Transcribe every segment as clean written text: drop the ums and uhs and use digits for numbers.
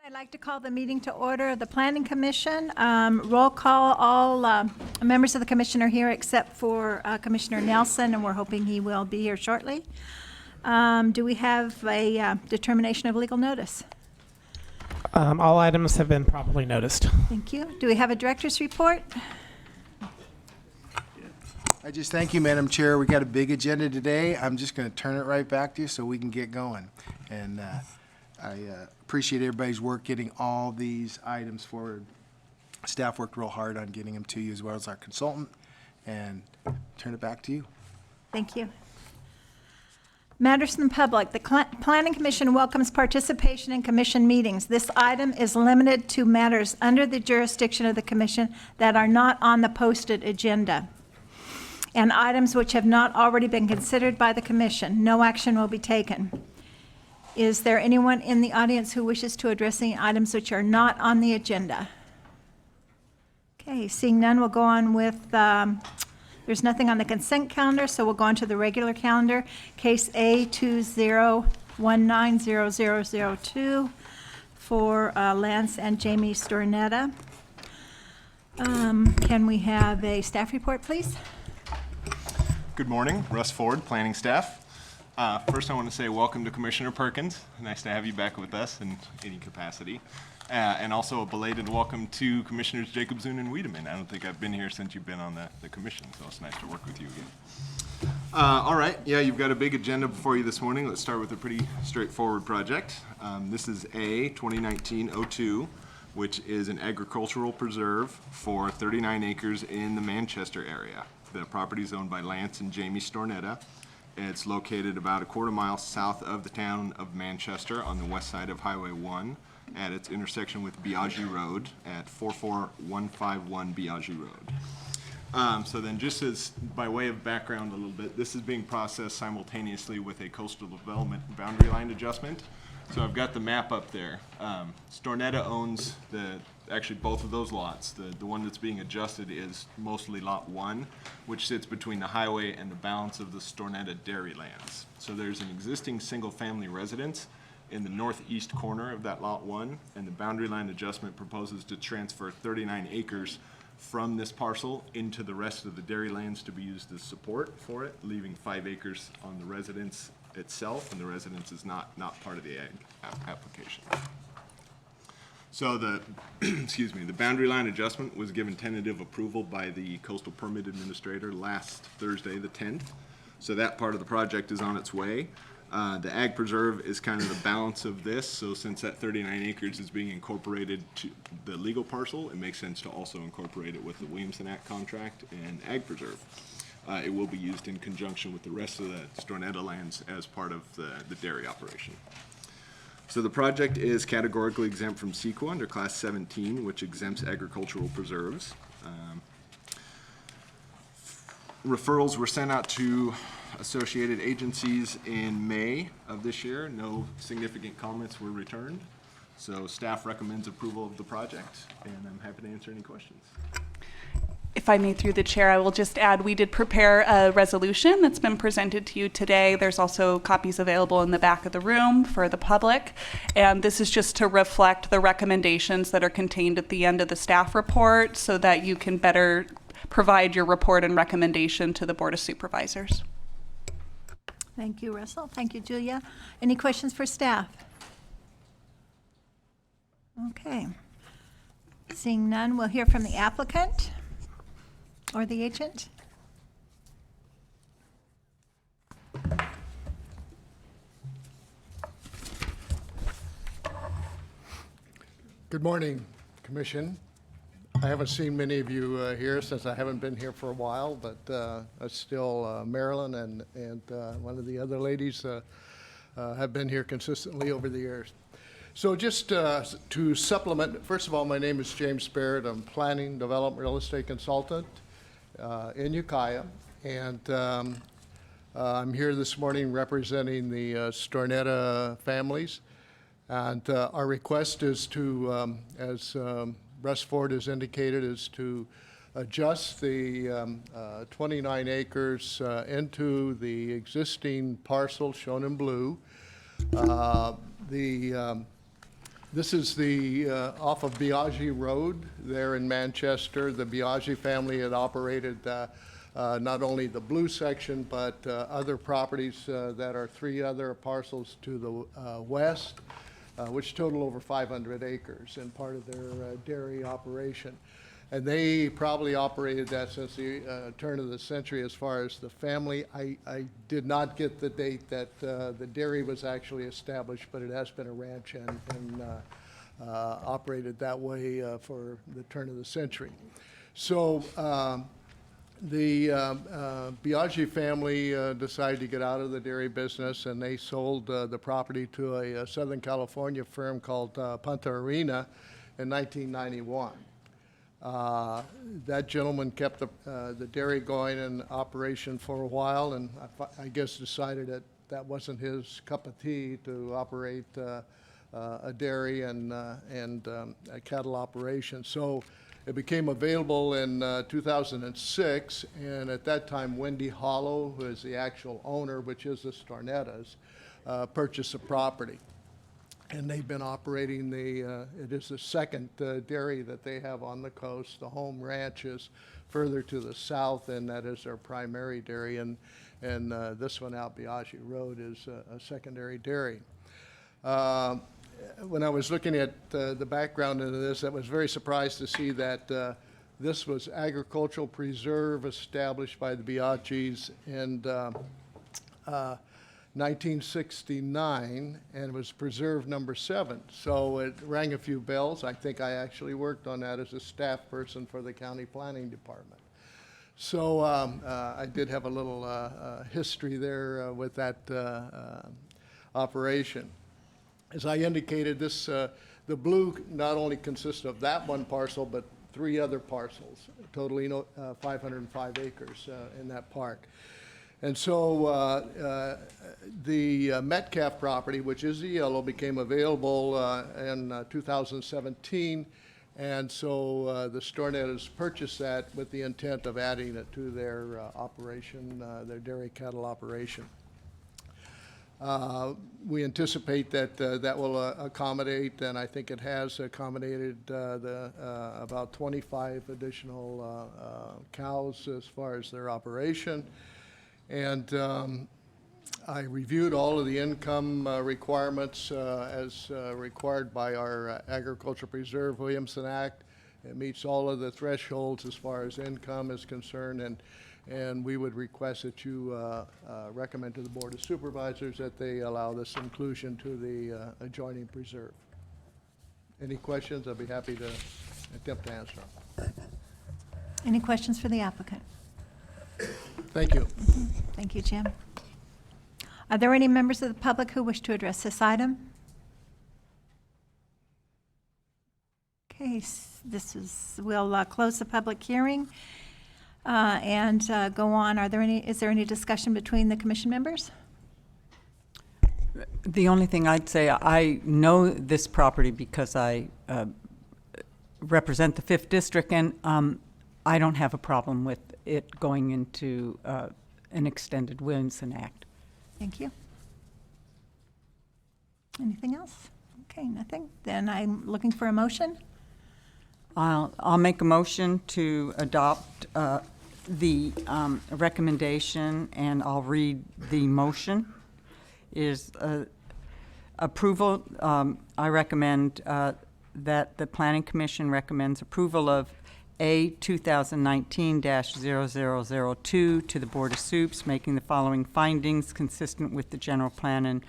I'd like to call the meeting to order of the Planning Commission. Roll call, all members of the commission are here except for Commissioner Nelson, and we're hoping he will be here shortly. Do we have a determination of legal notice? All items have been properly noticed. Thank you. Do we have a director's report? I just thank you, Madam Chair. We got a big agenda today. I'm just going to turn it right back to you so we can get going. And I appreciate everybody's work getting all these items forward. Staff worked real hard on getting them to you, as well as our consultant. And turn it back to you. Thank you. Matters from the public. The Planning Commission welcomes participation in commission meetings. This item is limited to matters under the jurisdiction of the commission that are not on the posted agenda, and items which have not already been considered by the commission. No action will be taken. Is there anyone in the audience who wishes to address any items which are not on the agenda? Okay, seeing none, we'll go on with, there's nothing on the consent calendar, so we'll go on to the regular calendar. Case A20190002 for Lance and Jamie Stornetta. Can we have a staff report, please? Good morning, Russ Ford, planning staff. First, I want to say welcome to Commissioner Perkins. Nice to have you back with us in any capacity. And also a belated welcome to Commissioners Jacobson and Wiedemann. I don't think I've been here since you've been on the commission, so it's nice to work with you again. All right, yeah, you've got a big agenda before you this morning. Let's start with a pretty straightforward project. This is A 2019-02, which is an agricultural preserve for 39 acres in the Manchester area. The property is owned by Lance and Jamie Stornetta. It's located about a quarter mile south of the town of Manchester on the west side of Highway 1 at its intersection with Biagi Road at 44151 Biagi Road. So then just as by way of background a little bit, this is being processed simultaneously with a coastal development boundary line adjustment. So I've got the map up there. Stornetta owns actually both of those lots. The one that's being adjusted is mostly lot 1, which sits between the highway and the balance of the Stornetta dairy lands. So there's an existing single-family residence in the northeast corner of that lot 1, and the boundary line adjustment proposes to transfer 39 acres from this parcel into the rest of the dairy lands to be used as support for it, leaving 5 acres on the residence itself, and the residence is not part of the ag application. So the, excuse me, the boundary line adjustment was given tentative approval by the Coastal Permit Administrator last Thursday, the 10th. So that part of the project is on its way. The ag preserve is kind of the balance of this. So since that 39 acres is being incorporated to the legal parcel, it makes sense to also incorporate it with the Williamson Act contract and ag preserve. It will be used in conjunction with the rest of the Stornetta lands as part of the dairy operation. So the project is categorically exempt from CEQA under Class 17, which exempts agricultural preserves. Referrals were sent out to associated agencies in May of this year. No significant comments were returned. So staff recommends approval of the project, and I'm happy to answer any questions. If I may, through the chair, I will just add, we did prepare a resolution that's been presented to you today. There's also copies available in the back of the room for the public. And this is just to reflect the recommendations that are contained at the end of the staff report so that you can better provide your report and recommendation to the Board of Supervisors. Thank you, Russell. Thank you, Julia. Any questions for staff? Okay. Seeing none, we'll hear from the applicant. Or the agent? Good morning, Commission. I haven't seen many of you here since I haven't been here for a while, but still Marilyn and one of the other ladies have been here consistently over the years. So just to supplement, first of all, my name is James Barrett. I'm Planning Development Real Estate Consultant in Ukiah, and I'm here this morning representing the Stornetta families. And our request is to, as Russ Ford has indicated, is to adjust the 29 acres into the existing parcel shown in blue. The This is the, off of Biagi Road there in Manchester. The Biagi family had operated not only the blue section, but other properties that are 3 other parcels to the west, which total over 500 acres and part of their dairy operation. And they probably operated that since the turn of the century as far as the family. I did not get the date that the dairy was actually established, but it has been a ranch and operated that way for the turn of the century. So the Biagi family decided to get out of the dairy business, and they sold the property to a Southern California firm called Punta Arena in 1991. That gentleman kept the dairy going in operation for a while, and I guess decided that wasn't his cup of tea to operate a dairy and a cattle operation. So it became available in 2006, and at that time, Wendy Hollow, who is the actual owner, which is the Stornettas, purchased the property. And they've been operating it is the second dairy that they have on the coast. The home ranch is further to the south, and that is their primary dairy. And this one out Biagi Road is a secondary dairy. When I was looking at the background into this, I was very surprised to see that this was agricultural preserve established by the Biagis in 1969, and it was preserve number 7. So it rang a few bells. I think I actually worked on that as a staff person for the county planning department. So I did have a little history there with that operation. As I indicated, this the blue not only consists of that one parcel, but 3 other parcels, totaling 505 acres in that park. And so the Metcalf property, which is the yellow, became available in 2017. And so the Stornettas purchased that with the intent of adding it to their operation, their dairy cattle operation. We anticipate that that will accommodate, and I think it has accommodated about 25 additional cows as far as their operation. And I reviewed all of the income requirements as required by our Agriculture Preserve Williamson Act. It meets all of the thresholds as far as income is concerned, and we would request that you recommend to the Board of Supervisors that they allow this inclusion to the adjoining preserve. Any questions? I'll be happy to attempt to answer them. Any questions for the applicant? Thank you. Thank you, Jim. Are there any members of the public who wish to address this item? Okay, we'll close the public hearing and go on. Is there any discussion between the commission members? The only thing I'd say, I know this property because I represent the 5th District, and I don't have a problem with it going into an extended Williamson Act. Thank you. Anything else? Okay, nothing. Then I'm looking for a motion. I'll make a motion to adopt the recommendation, and I'll read the motion. Is approval. I recommend that the Planning Commission recommends approval of A 2019-0002 to the Board of Supes, making the following findings consistent with the general plan and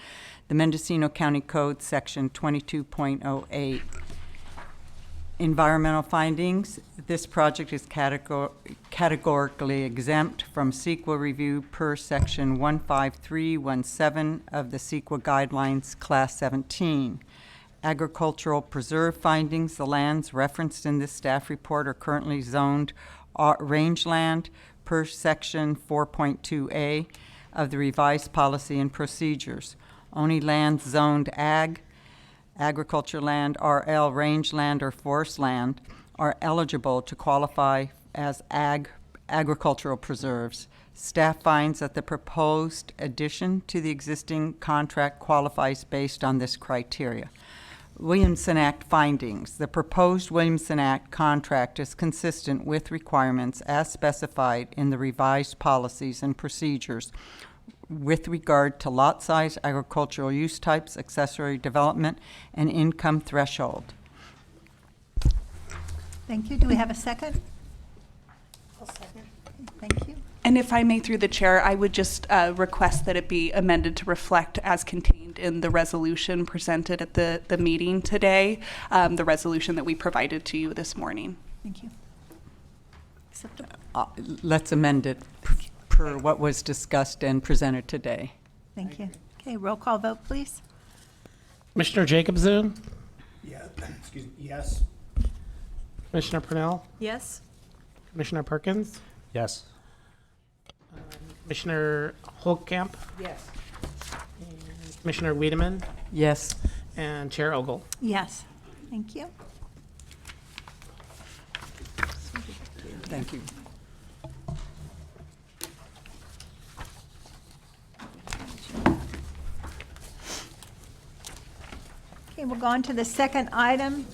the Mendocino County Code, Section 22.08. Environmental findings. This project is categorically exempt from CEQA review per Section 15317 of the CEQA Guidelines, Class 17. Agricultural preserve findings. The lands referenced in this staff report are currently zoned rangeland per Section 4.2A of the revised policy and procedures. Only lands zoned agriculture land, RL, rangeland, or forest land are eligible to qualify as agricultural preserves. Staff finds that the proposed addition to the existing contract qualifies based on this criteria. Williamson Act findings. The proposed Williamson Act contract is consistent with requirements as specified in the revised policies and procedures with regard to lot size, agricultural use types, accessory development, and income threshold. Thank you. Do we have a second? I'll second. Thank you. And if I may, through the chair, I would just request that it be amended to reflect as contained in the resolution presented at the meeting today, the resolution that we provided to you this morning. Thank you. Acceptable. Let's amend it per what was discussed and presented today. Thank you. Okay, roll call vote, please. Commissioner Jacobson, Yeah, excuse me, yes. Commissioner Purnell, Yes. Commissioner Perkins, Yes. Commissioner Holtkamp, Yes. Commissioner Wiedemann, Yes. and Chair Ogle. Yes. Thank you. Thank you. Okay, we'll go on to the second item.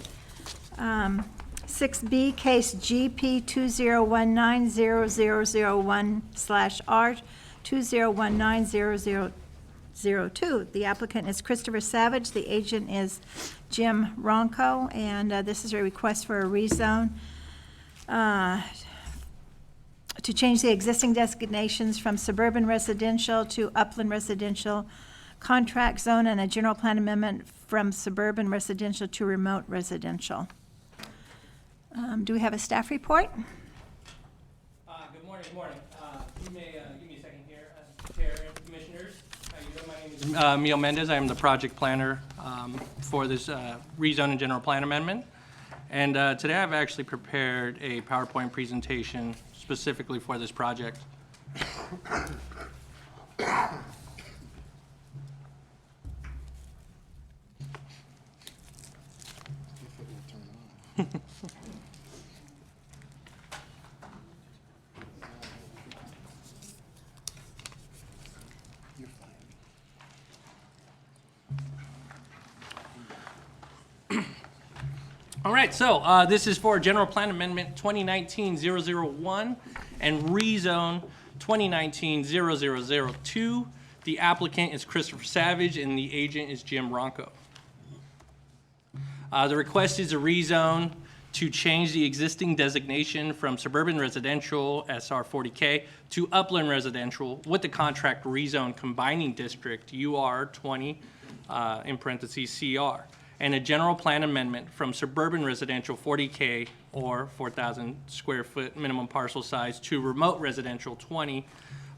6B, case GP 20190001/R 20190002. The applicant is Christopher Savage. The agent is Jim Ronco, and this is a request for a rezone to change the existing designations from suburban residential to upland residential contract zone, and a general plan amendment from suburban residential to remote residential. Do we have a staff report? Good morning, you may give me a second here. Chair and Commissioners, how you doing? My name is Miguel Mendez. I am the project planner for this rezone and general plan amendment. And today I've actually prepared a PowerPoint presentation specifically for this project. All right, so this is for General Plan Amendment 2019-001 and Rezone 2019-0002. The applicant is Christopher Savage and the agent is Jim Ronco. The request is a rezone to change the existing designation from suburban residential, SR 40K, to upland residential with the contract rezone combining district, UR 20, in parentheses, CR, and a general plan amendment from suburban residential 40K or 4,000 square foot minimum parcel size to remote residential 20,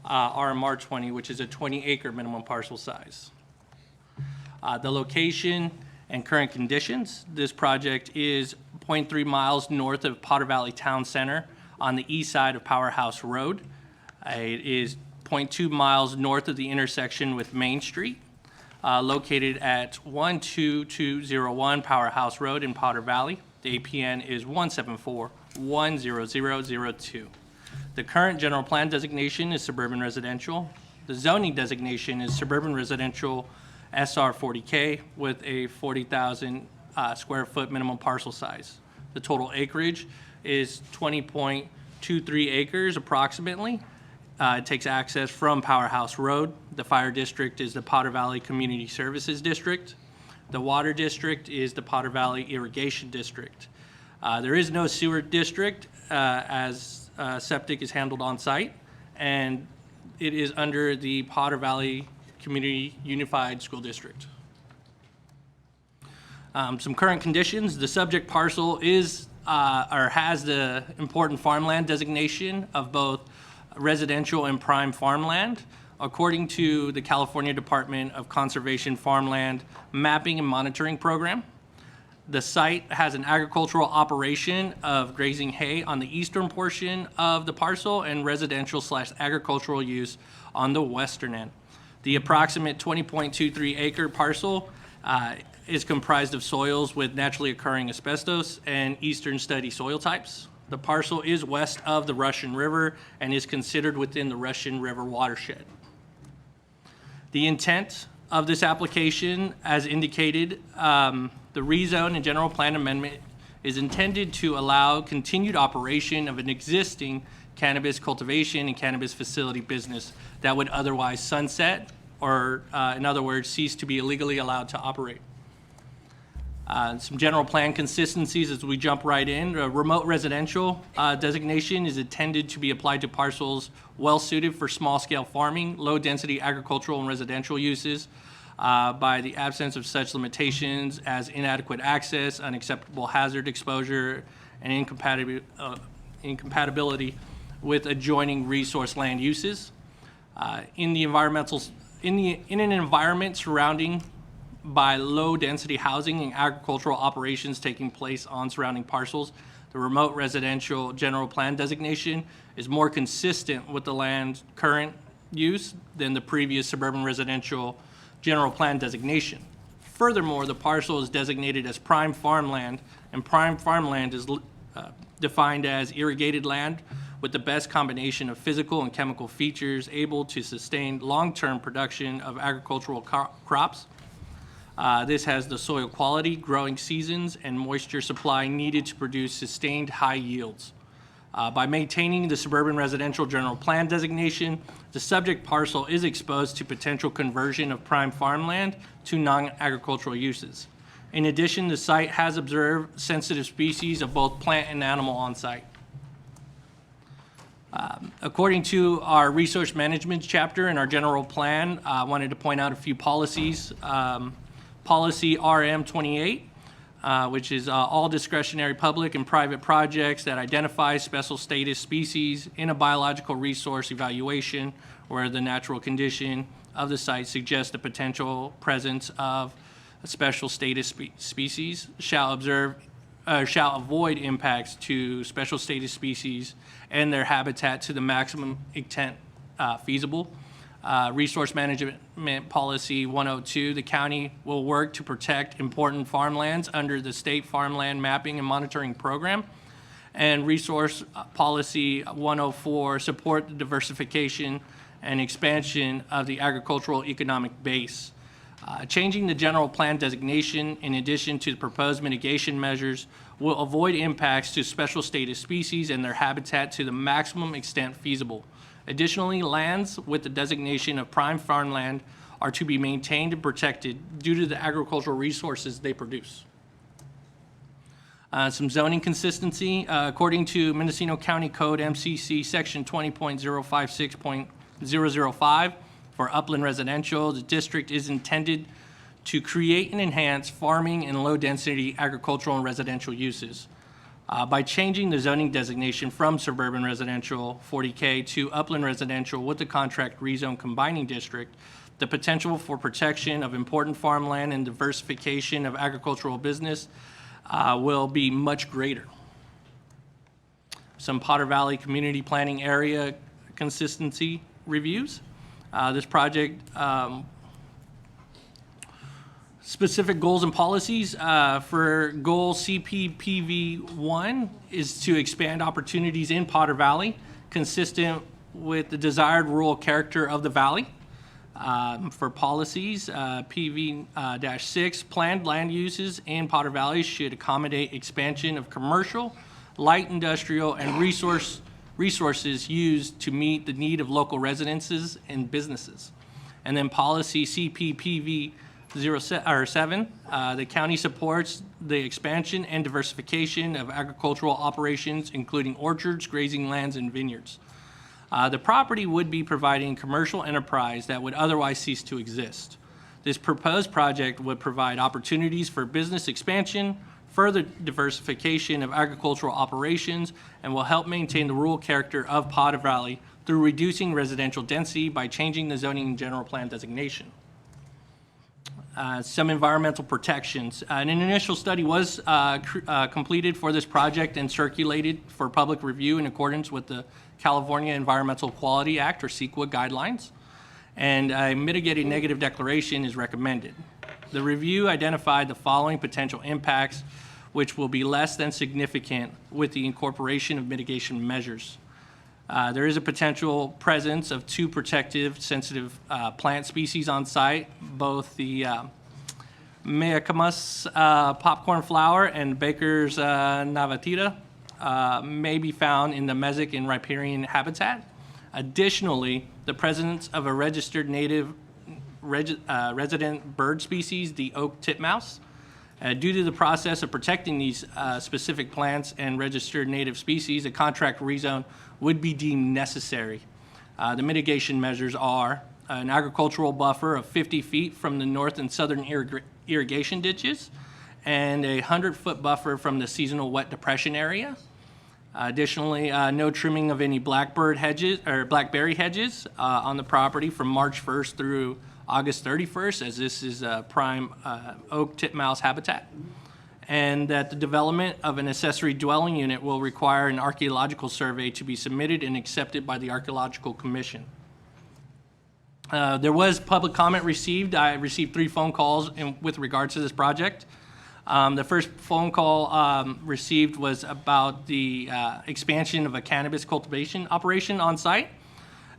RMR 20, which is a 20 acre minimum parcel size. The location and current conditions: this project is 0.3 miles north of Potter Valley Town Center on the east side of Powerhouse Road. It is 0.2 miles north of the intersection with Main Street, located at 12201 Powerhouse Road in Potter Valley. The APN is 174-10002. The current general plan designation is suburban residential. The zoning designation is suburban residential SR 40K with a 40,000 square foot minimum parcel size. The total acreage is 20.23 acres approximately. It takes access from Powerhouse Road. The fire district is the Potter Valley Community Services District. The water district is the Potter Valley Irrigation District. There is no sewer district as septic is handled on site, and it is under the Potter Valley Community Unified School District. Some current conditions: the subject parcel is or has the important farmland designation of both residential and prime farmland, according to the California Department of Conservation Farmland Mapping and Monitoring Program. The site has an agricultural operation of grazing hay on the eastern portion of the parcel and residential/agricultural use on the western end. The approximate 20.23 acre parcel is comprised of soils with naturally occurring asbestos and eastern study soil types. The parcel is west of the Russian River and is considered within the Russian River watershed. The intent of this application, as indicated, the rezone and general plan amendment is intended to allow continued operation of an existing cannabis cultivation and cannabis facility business that would otherwise sunset, or in other words, cease to be illegally allowed to operate. Some general plan consistencies as we jump right in. Remote residential designation is intended to be applied to parcels well suited for small scale farming, low density agricultural and residential uses by the absence of such limitations as inadequate access, unacceptable hazard exposure, and incompatibility with adjoining resource land uses. In an environment surrounding by low-density housing and agricultural operations taking place on surrounding parcels, the remote residential general plan designation is more consistent with the land's current use than the previous suburban residential general plan designation. Furthermore, the parcel is designated as prime farmland, and prime farmland is defined as irrigated land with the best combination of physical and chemical features able to sustain long-term production of agricultural crops. This has the soil quality, growing seasons, and moisture supply needed to produce sustained high yields. By maintaining the suburban residential general plan designation, the subject parcel is exposed to potential conversion of prime farmland to non-agricultural uses. In addition, the site has observed sensitive species of both plant and animal on site. According to our resource management chapter in our general plan, I wanted to point out a few policies. Policy RM 28, which is all discretionary public and private projects that identify special status species in a biological resource evaluation where the natural condition of the site suggests the potential presence of a special status species shall avoid impacts to special status species and their habitat to the maximum extent feasible. Resource Management Policy 102, the county will work to protect important farmlands under the State Farmland Mapping and Monitoring Program. And Resource Policy 104, support the diversification and expansion of the agricultural economic base. Changing the general plan designation in addition to the proposed mitigation measures will avoid impacts to special status species and their habitat to the maximum extent feasible. Additionally, lands with the designation of prime farmland are to be maintained and protected due to the agricultural resources they produce. Some zoning consistency. According to Mendocino County Code MCC Section 20.056.005, for upland residential, the district is intended to create and enhance farming and low-density agricultural and residential uses. By changing the zoning designation from suburban residential 40K to upland residential with the contract rezone combining district, the potential for protection of important farmland and diversification of agricultural business will be much greater. Some Potter Valley Community Planning Area consistency reviews. This project specific goals and policies for goal CPPV1 is to expand opportunities in Potter Valley consistent with the desired rural character of the valley. For policies, PV-6, planned land uses in Potter Valley should accommodate expansion of commercial, light industrial, and resources used to meet the need of local residences and businesses. And then policy CPPV 7, the county supports the expansion and diversification of agricultural operations, including orchards, grazing lands, and vineyards. The property would be providing commercial enterprise that would otherwise cease to exist. This proposed project would provide opportunities for business expansion, further diversification of agricultural operations, and will help maintain the rural character of Potter Valley through reducing residential density by changing the zoning and general plan designation. Some environmental protections. An initial study was completed for this project and circulated for public review in accordance with the California Environmental Quality Act, or CEQA guidelines, and a mitigated negative declaration is recommended. The review identified the following potential impacts, which will be less than significant with the incorporation of mitigation measures. There is a potential presence of 2 protective sensitive plant species on site, both the Meacamus popcorn flower and Baker's navatita may be found in the mesic and riparian habitat. Additionally, the presence of a registered native resident bird species, the oak titmouse. Due to the process of protecting these specific plants and registered native species, a contract rezone would be deemed necessary. The mitigation measures are an agricultural buffer of 50 feet from the north and southern irrigation ditches and a 100-foot buffer from the seasonal wet depression area. Additionally, no trimming of any blackberry hedges on the property from March 1st through August 31st, as this is prime oak titmouse habitat. And that the development of an accessory dwelling unit will require an archaeological survey to be submitted and accepted by the Archaeological Commission. There was public comment received. I received 3 phone calls with regards to this project. The first phone call received was about the expansion of a cannabis cultivation operation on site.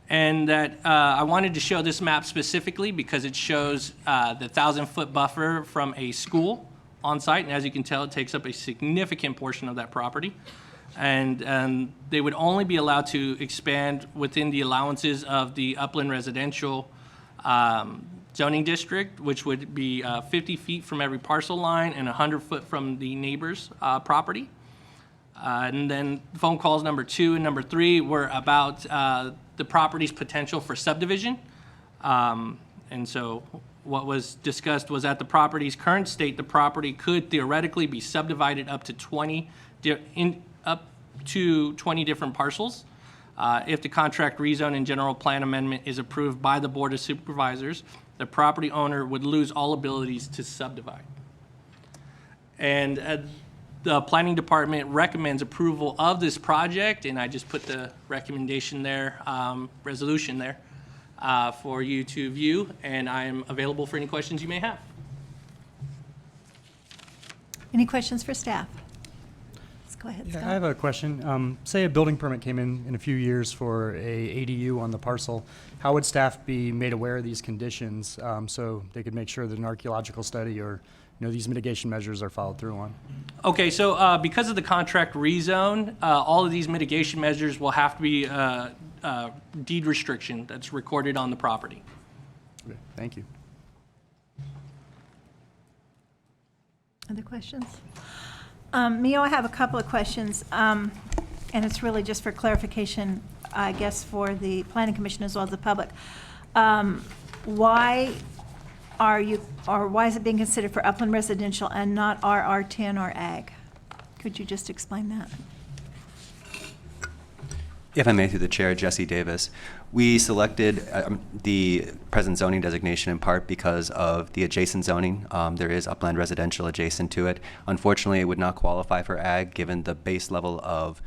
And that I wanted to show this map specifically because it shows the 1,000-foot buffer from a school on site. And as you can tell, it takes up a significant portion of that property. And they would only be allowed to expand within the allowances of the upland residential zoning district, which would be 50 feet from every parcel line and 100 foot from the neighbor's property. And then phone calls number 2 and number 3 were about the property's potential for subdivision. And so what was discussed was at the property's current state, the property could theoretically be subdivided up to 20 different parcels. If the contract rezone and general plan amendment is approved by the Board of Supervisors, the property owner would lose all abilities to subdivide. And the Planning Department recommends approval of this project, and I just put the recommendation there, resolution there, for you to view, and I am available for any questions you may have. Any questions for staff? Let's go ahead, Yeah, I Scott. have a question. Say a building permit came in a few years for a ADU on the parcel. How would staff be made aware of these conditions so they could make sure that an archaeological study or these mitigation measures are followed through on? Okay, so because of the contract rezone, all of these mitigation measures will have to be deed restriction that's recorded on the property. Okay, thank you. Other questions? Mio, I have a couple of questions, and it's really just for clarification, I guess, for the Planning Commission as well as the public. Why is it being considered for upland residential and not RR10 or ag? Could you just explain that? If I may, through the chair, Jesse Davis. We selected the present zoning designation in part because of the adjacent zoning. There is upland residential adjacent to it. Unfortunately, it would not qualify for ag given the base level of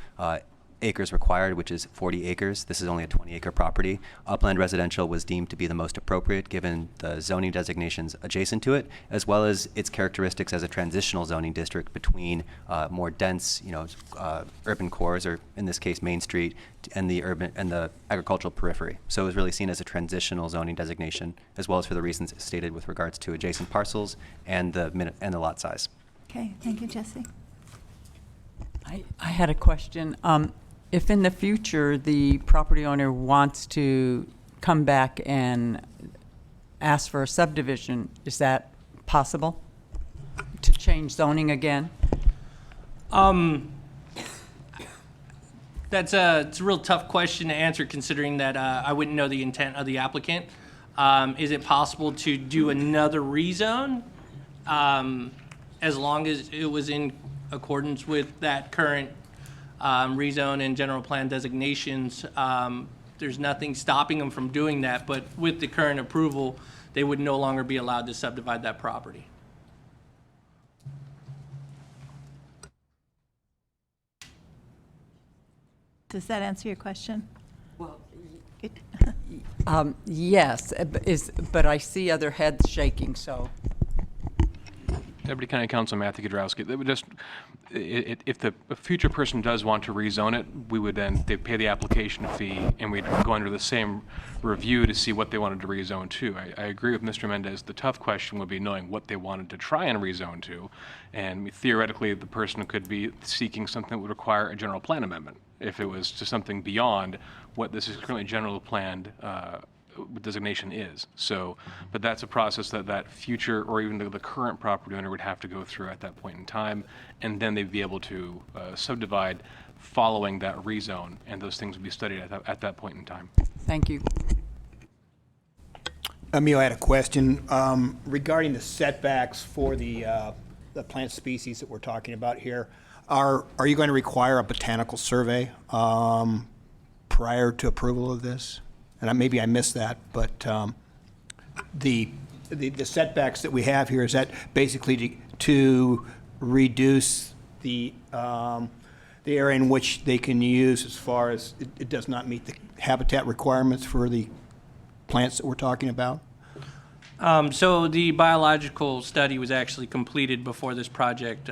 acres required, which is 40 acres. This is only a 20-acre property. Upland residential was deemed to be the most appropriate given the zoning designations adjacent to it, as well as its characteristics as a transitional zoning district between more dense, urban cores, or in this case, Main Street, and the urban and the agricultural periphery. So it was really seen as a transitional zoning designation, as well as for the reasons stated with regards to adjacent parcels and the lot size. Okay, thank you, Jesse. I had a question. If in the future the property owner wants to come back and ask for a subdivision, is that possible? To change zoning again? It's a real tough question to answer considering that I wouldn't know the intent of the applicant. Is it possible to do another rezone as long as it was in accordance with that current rezone and general plan designations? There's nothing stopping them from doing that, but with the current approval, they would no longer be allowed to subdivide that property. Does that answer your question? Well, It- yes, but I see other heads shaking, so. Deputy County Counsel Matthew Kudrowski. That would just, if the future person does want to rezone it, we would then, they pay the application fee, and we'd go under the same review to see what they wanted to rezone to. I agree with Mr. Mendez. The tough question would be knowing what they wanted to try and rezone to. And theoretically, the person could be seeking something that would require a general plan amendment if it was to something beyond what this is currently generally planned designation is. So, but that's a process that future or even the current property owner would have to go through at that point in time, and then they'd be able to subdivide following that rezone, and those things would be studied at that point in time. Thank you. Emil, I had a question regarding the setbacks for the plant species that we're talking about here. Are you going to require a botanical survey prior to approval of this? And maybe I missed that, but the setbacks that we have here, is that basically to reduce the area in which they can use, as far as it does not meet the habitat requirements for the plants that we're talking about? So the biological study was actually completed before this project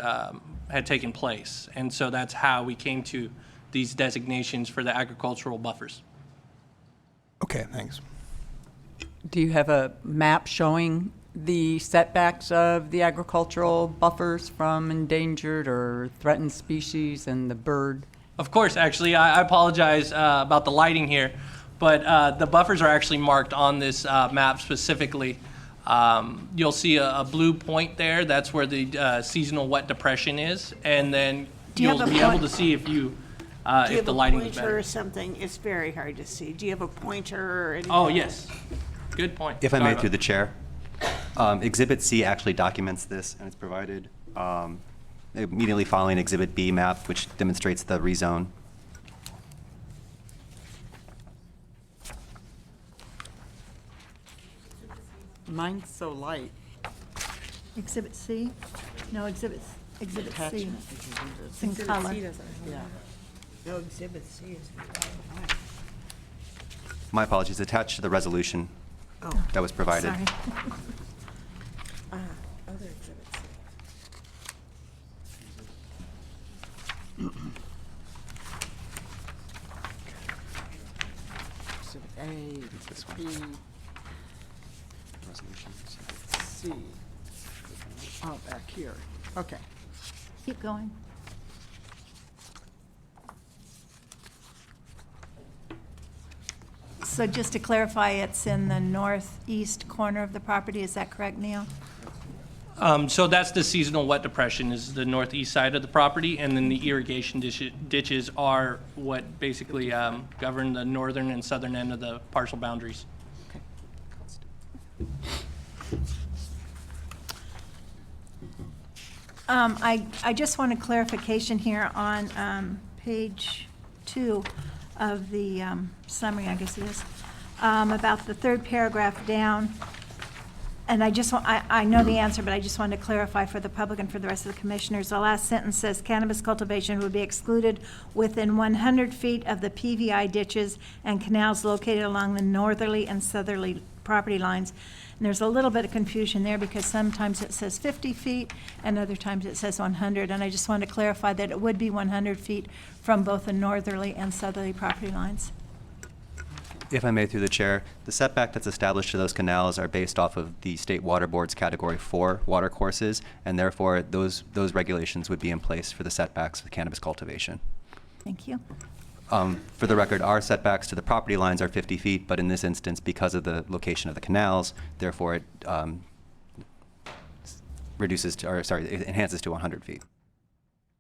had taken place. And so that's how we came to these designations for the agricultural buffers. Okay, thanks. Do you have a map showing the setbacks of the agricultural buffers from endangered or threatened species and the bird? Of course, actually, I apologize about the lighting here, but the buffers are actually marked on this map specifically. You'll see a blue point there. That's where the seasonal wet depression is, and then you'll be able to see if you if the lighting is better. Do you have a pointer or something? It's very hard to see. Do you have a pointer or anything? Oh, yes. Good point. If I may, through the chair, Exhibit C actually documents this, and it's provided immediately following Exhibit B map, which demonstrates the rezone. Mine's so light. Exhibit C? No, Exhibit C. Attachment. It's in color. Yeah. No, Exhibit C is. My apologies, attached to the resolution that was provided. Sorry. Other Exhibit C. Exhibit A, B, C. Oh, back here. Okay. Keep going. So just to clarify, it's in the northeast corner of the property, is that correct, Neil? So that's the seasonal wet depression, is the northeast side of the property, and then the irrigation ditches are what basically govern the northern and southern end of the parcel boundaries. I just want a clarification here on page 2 of the summary, I guess it is, about the third paragraph down. And I just want, I know the answer, but I just wanted to clarify for the public and for the rest of the commissioners. The last sentence says cannabis cultivation would be excluded within 100 feet of the PVI ditches and canals located along the northerly and southerly property lines. And there's a little bit of confusion there because sometimes it says 50 feet and other times it says 100. And I just wanted to clarify that it would be 100 feet from both the northerly and southerly property lines. If I may, through the chair, the setback that's established to those canals are based off of the State Water Board's Category 4 water courses, and therefore those regulations would be in place for the setbacks for cannabis cultivation. Thank you. For the record, our setbacks to the property lines are 50 feet, but in this instance, because of the location of the canals, therefore it it enhances to 100 feet.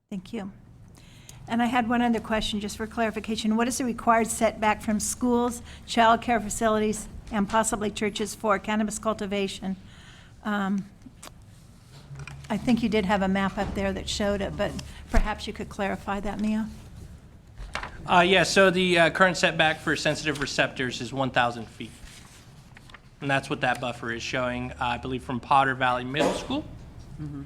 Thank you. And I had one other question, just for clarification. What is the required setback from schools, child care facilities, and possibly churches for cannabis cultivation? I think you did have a map up there that showed it, but perhaps you could clarify that, Mia? Yeah, so the current setback for sensitive receptors is 1,000 feet. And that's what that buffer is showing, I believe, from Potter Valley Middle School. Mm-hmm.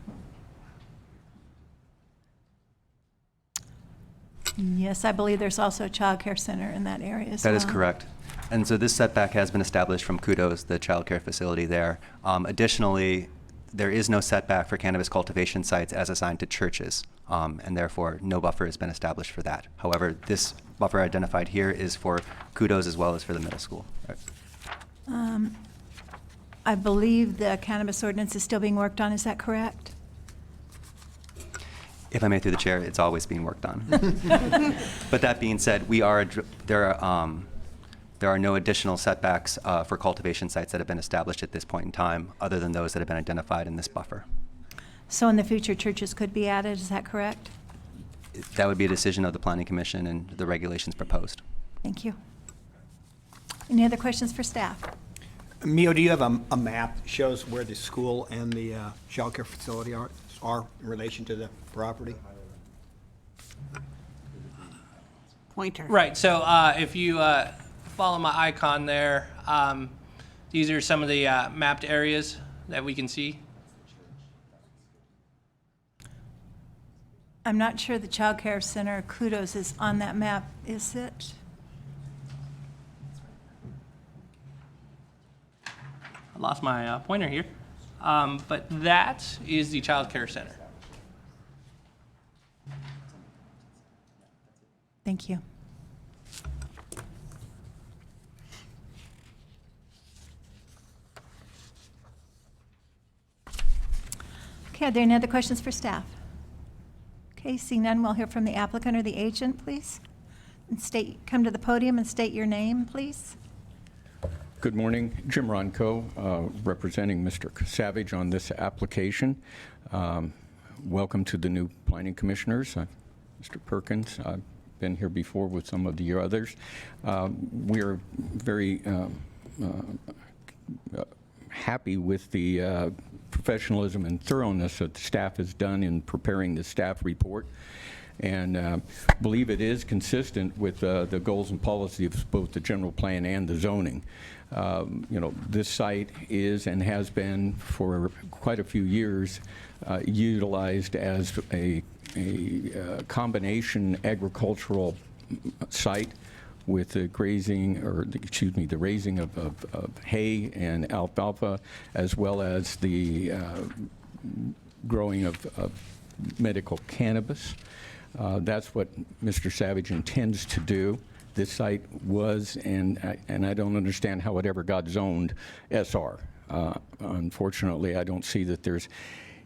Yes, I believe there's also a child care center in that area as well. That is correct. And so this setback has been established from Kudos, the child care facility there. Additionally, there is no setback for cannabis cultivation sites as assigned to churches, and therefore no buffer has been established for that. However, this buffer identified here is for kudos as well as for the middle school. I believe the cannabis ordinance is still being worked on, is that correct? If I may, through the chair, it's always being worked on. But that being said, there are no additional setbacks for cultivation sites that have been established at this point in time, other than those that have been identified in this buffer. So in the future, churches could be added, is that correct? That would be a decision of the Planning Commission and the regulations proposed. Thank you. Any other questions for staff? Mio, do you have a map that shows where the school and the child care facility are in relation to the property? Pointer. Right, so if you follow my icon there, these are some of the mapped areas that we can see. I'm not sure the Child Care Center Kudos is on that map, is it? I lost my pointer here, but that is the Child Care Center. Thank you. Okay, are there any other questions for staff? Okay, seeing none, we'll hear from the applicant or the agent, please. And come to the podium and state your name, please. Good morning, Jim Ronco, representing Mr. Savage on this application. Welcome to the new planning commissioners. Mr. Perkins, I've been here before with some of the others. We're very happy with the professionalism and thoroughness that the staff has done in preparing the staff report, and believe it is consistent with the goals and policies of both the general plan and the zoning. This site is and has been for quite a few years utilized as a combination agricultural site with the the raising of hay and alfalfa, as well as the growing of medical cannabis. That's what Mr. Savage intends to do. This site was, and I don't understand how it ever got zoned SR. Unfortunately, I don't see that there's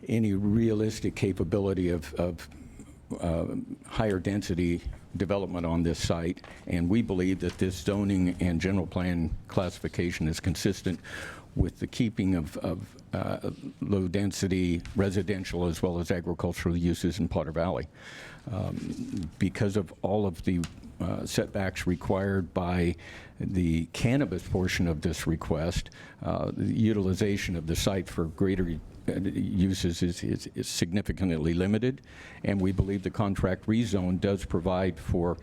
any realistic capability of higher density development on this site, and we believe that this zoning and general plan classification is consistent with the keeping of low density residential as well as agricultural uses in Potter Valley. Because of all of the setbacks required by the cannabis portion of this request, the utilization of the site for greater uses is significantly limited, and we believe the contract rezone does provide for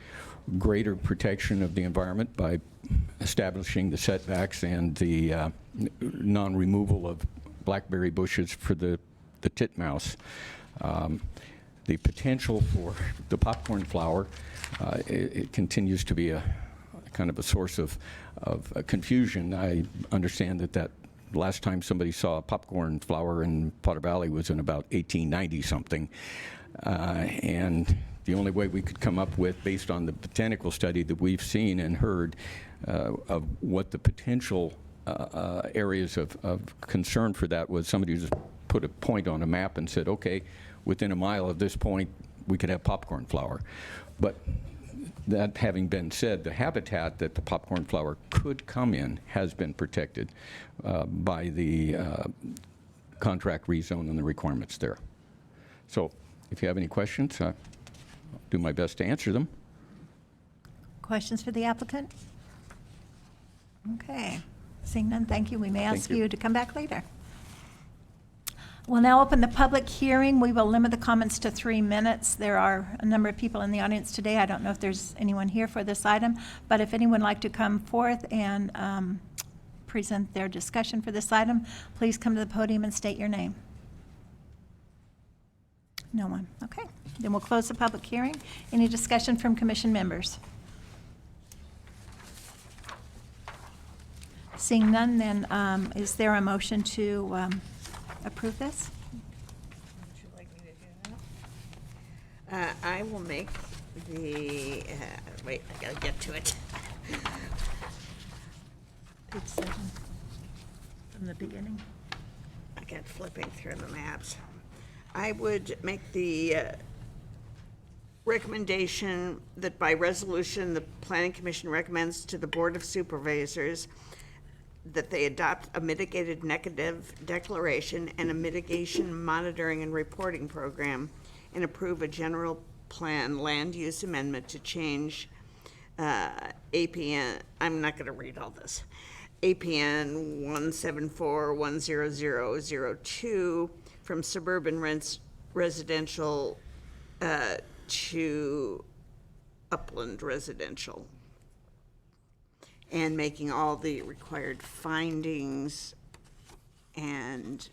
greater protection of the environment by establishing the setbacks and the non-removal of blackberry bushes for the titmouse. The potential for the popcorn flower, it continues to be a kind of a source of confusion. I understand that last time somebody saw a popcorn flower in Potter Valley was in about 1890 something, and the only way we could come up with, based on the botanical study that we've seen and heard, of what the potential areas of concern for that was, somebody just put a point on a map and said, okay, within a mile of this point we could have popcorn flower. But that having been said, the habitat that the popcorn flower could come in has been protected by the contract rezone and the requirements there. So if you have any questions, I'll do my best to answer them. Questions for the applicant? Okay, seeing none, thank you. We may ask you to come back later. We'll now open the public hearing. We will limit the comments to 3 minutes. There are a number of people in the audience today. I don't know if there's anyone here for this item, but if anyone would like to come forth and present their discussion for this item, please come to the podium and state your name. No one. Okay. Then we'll close the public hearing. Any discussion from commission members? Seeing none, then is there a motion to approve this? Would you like me to do that? I will make the, wait, I gotta get to it. Page 7, from the beginning. I got flipping through the maps. I would make the recommendation that by resolution, the Planning Commission recommends to the Board of Supervisors that they adopt a mitigated negative declaration and a mitigation monitoring and reporting program and approve a general plan land use amendment to change APN, I'm not gonna read all this, APN 174-10002 from suburban residential to upland residential, and making all the required findings and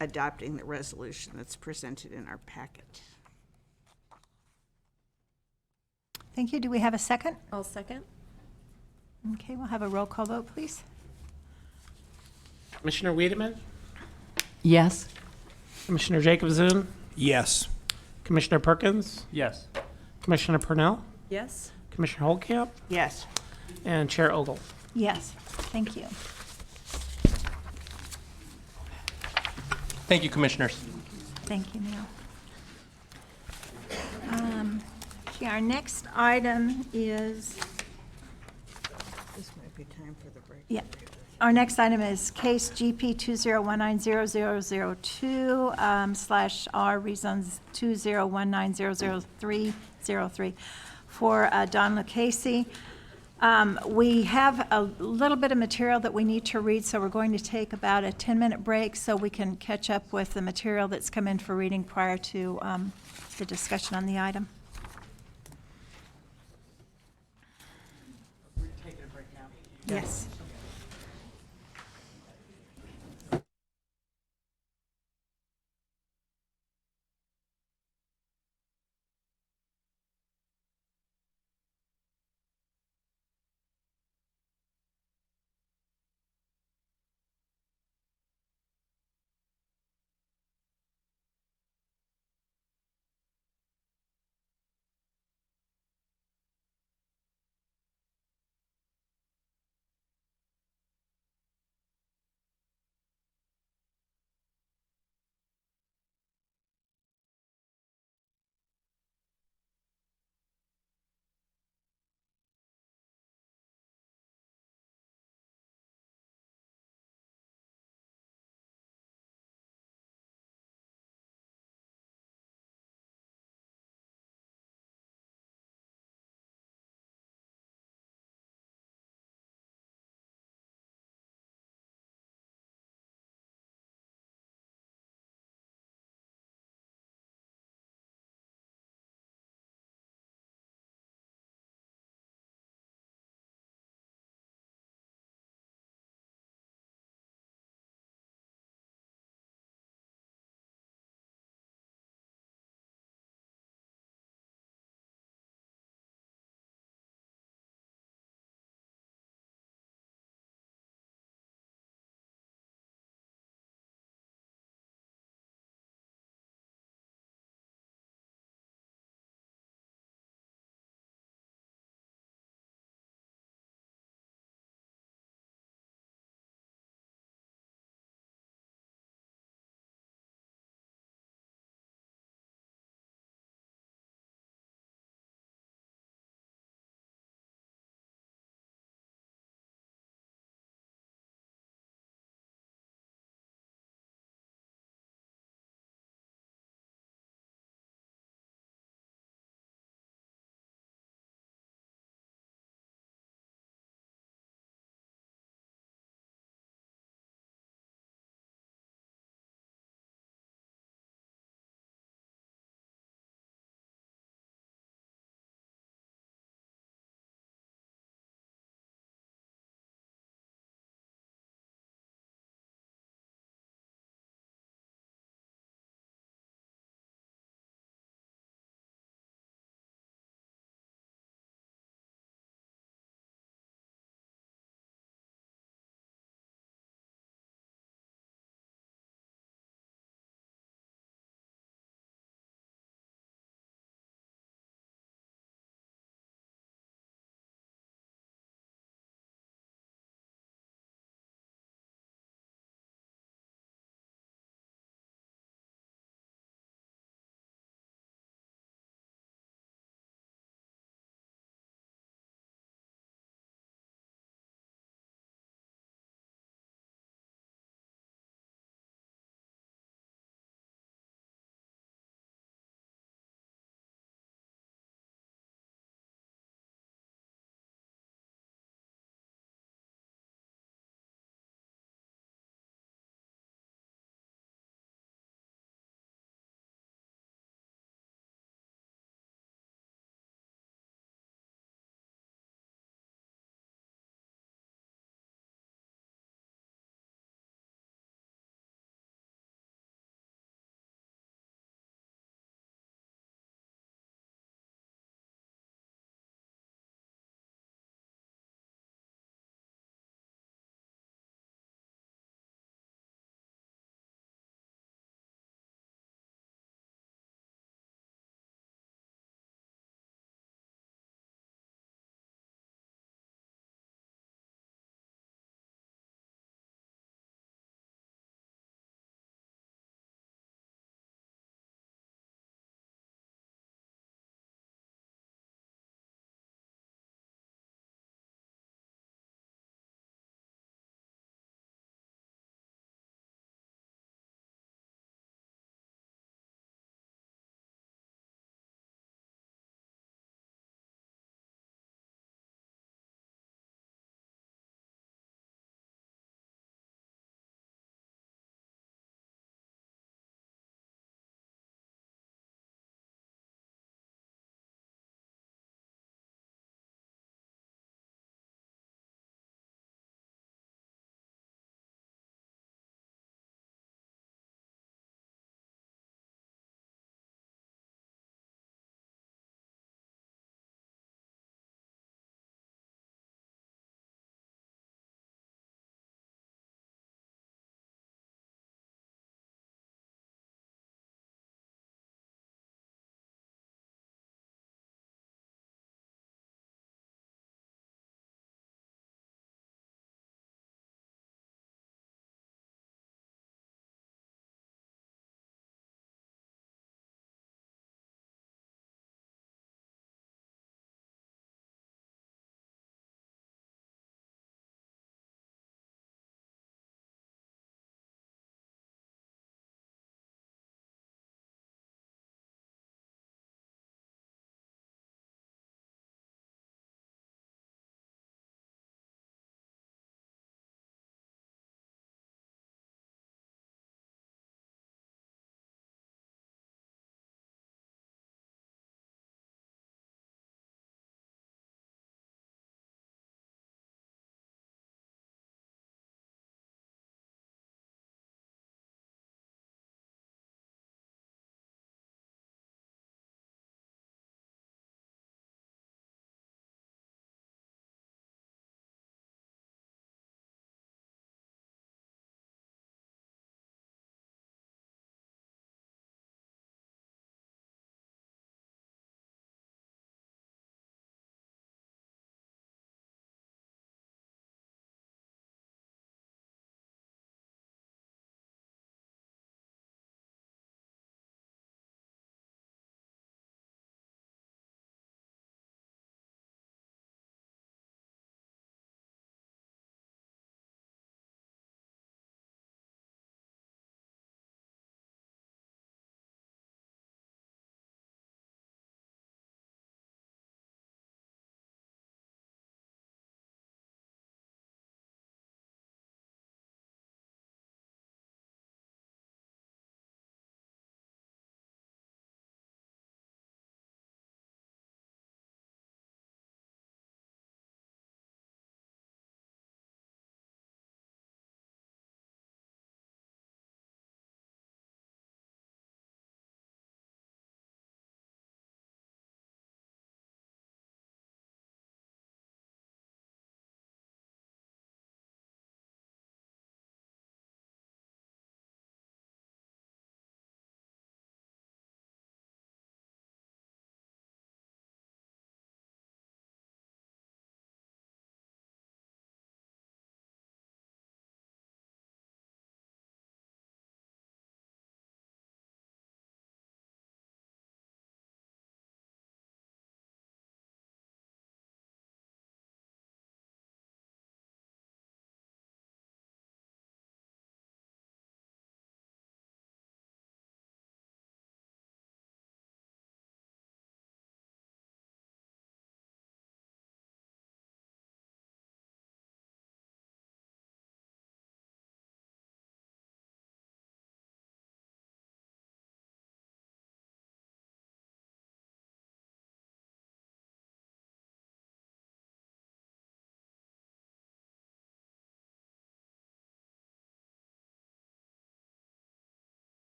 adopting the resolution that's presented in our packet. Thank you. Do we have a second? I'll second. Okay, we'll have a roll call vote, please. Commissioner Wiedemann, Yes. Commissioner Jacobson, Yes. Commissioner Perkins, Yes. Commissioner Purnell, Yes. Commissioner Holtcamp, Yes. and Chair Ogle. Yes, thank you. Thank you, Commissioners. Thank you, Neil. Okay, our next item is, This might be time for the break. yeah, our next item is case GP 20190002 slash R reasons 2019000303 for Don Lucchese. We have a little bit of material that we need to read, so we're going to take about a 10-minute break so we can catch up with the material that's come in for reading prior to the discussion on the item. We're taking a break now. Yes.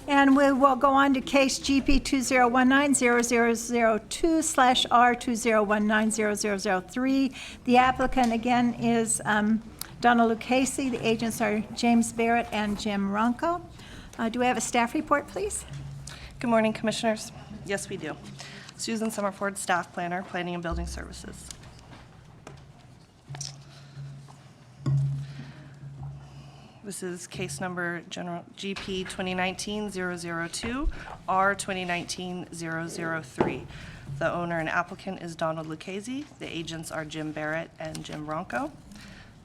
And we will go on to case GP 2019-0002/R2019-0003. The applicant again is Donna Lucchese. The agents are James Barrett and Jim Ronco. Do we have a staff report, please? Good morning, Commissioners. Yes, we do. Susan Summerford, Staff Planner, Planning and Building Services. This is case number GP 2019-002, R 2019-003. The owner and applicant is Donald Lucchese. The agents are Jim Barrett and Jim Ronco.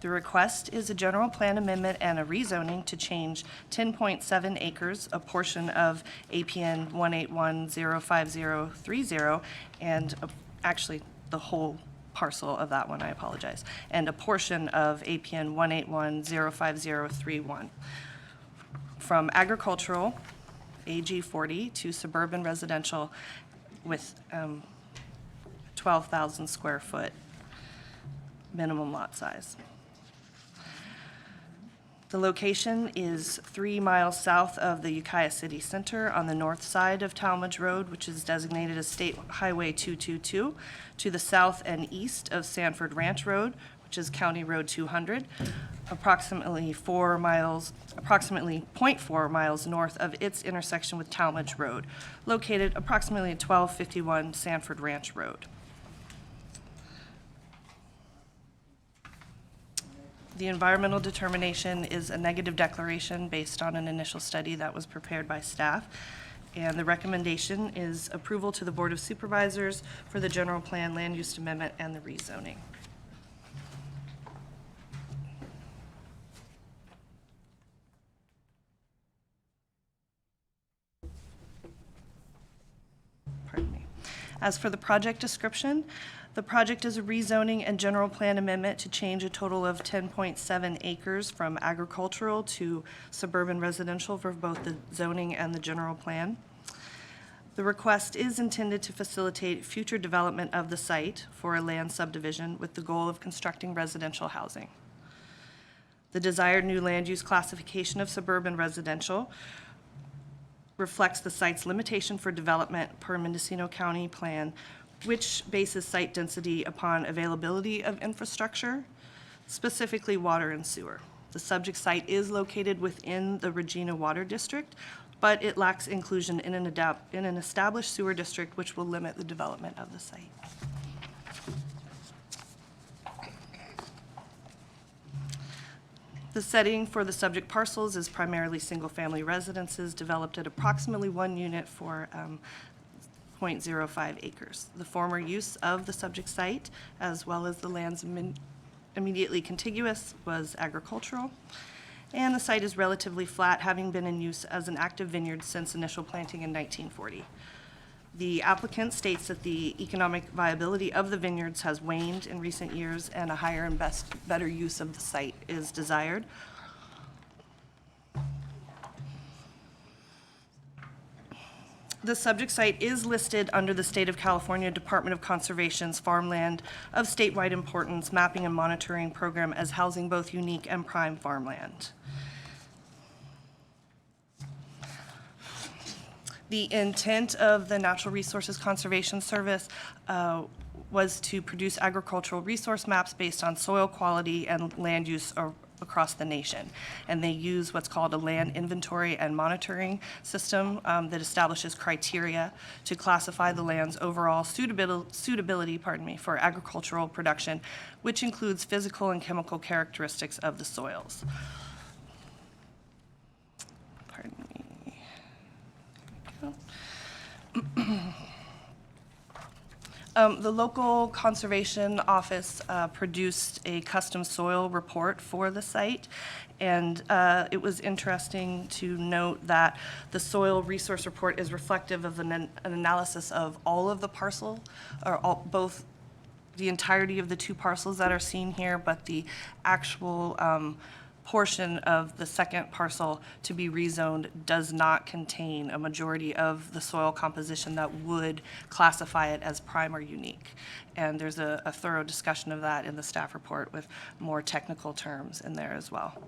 The request is a general plan amendment and a rezoning to change 10.7 acres, a portion of APN 181-05030, and actually the whole parcel of that one, I apologize, and a portion of APN 181-05031, from agricultural, AG 40, to suburban residential with 12,000 square foot minimum lot size. The location is 3 miles south of the Ukiah City Center on the north side of Talmadge Road, which is designated as State Highway 222, to the south and east of Sanford Ranch Road, which is County Road 200, approximately 0.4 miles north of its intersection with Talmadge Road, located approximately at 1251 Sanford Ranch Road. The environmental determination is a negative declaration based on an initial study that was prepared by staff. And the recommendation is approval to the Board of Supervisors for the general plan, land use amendment, and the rezoning. Pardon me. As for the project description, the project is a rezoning and general plan amendment to change a total of 10.7 acres from agricultural to suburban residential for both the zoning and the general plan. The request is intended to facilitate future development of the site for a land subdivision with the goal of constructing residential housing. The desired new land use classification of suburban residential reflects the site's limitation for development per Mendocino County Plan, which bases site density upon availability of infrastructure, specifically water and sewer. The subject site is located within the Regina Water District, but it lacks inclusion in an established sewer district, which will limit the development of the site. The setting for the subject parcels is primarily single-family residences developed at approximately 1 unit for 0.05 acres. The former use of the subject site, as well as the lands immediately contiguous, was agricultural, and the site is relatively flat, having been in use as an active vineyard since initial planting in 1940. The applicant states that the economic viability of the vineyards has waned in recent years and a higher and better use of the site is desired. The subject site is listed under the State of California Department of Conservation's Farmland of Statewide Importance Mapping and Monitoring Program as housing both unique and prime farmland. The intent of the Natural Resources Conservation Service was to produce agricultural resource maps based on soil quality and land use across the nation. And they use what's called a land inventory and monitoring system that establishes criteria to classify the land's overall suitability for agricultural production, which includes physical and chemical characteristics of the soils. Pardon me. There we go. The local conservation office produced a custom soil report for the site, and it was interesting to note that the soil resource report is reflective of an analysis of all of the parcel, or both the entirety of the 2 parcels that are seen here, but the actual portion of the second parcel to be rezoned does not contain a majority of the soil composition that would classify it as prime or unique. And there's a thorough discussion of that in the staff report with more technical terms in there as well.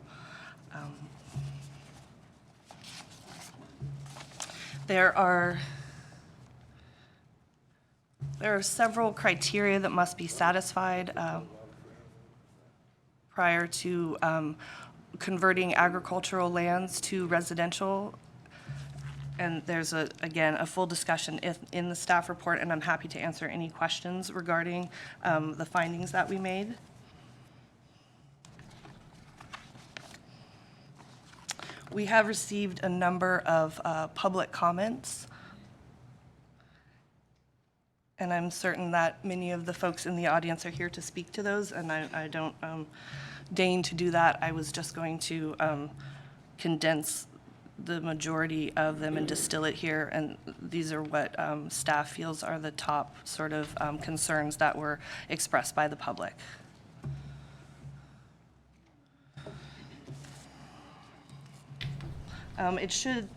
There are several criteria that must be satisfied prior to converting agricultural lands to residential. And there's, again, a full discussion in the staff report, and I'm happy to answer any questions regarding the findings that we made. We have received a number of public comments, and I'm certain that many of the folks in the audience are here to speak to those, and I don't deign to do that. I was just going to condense the majority of them and distill it here, and these are what staff feels are the top sort of concerns that were expressed by the public. It should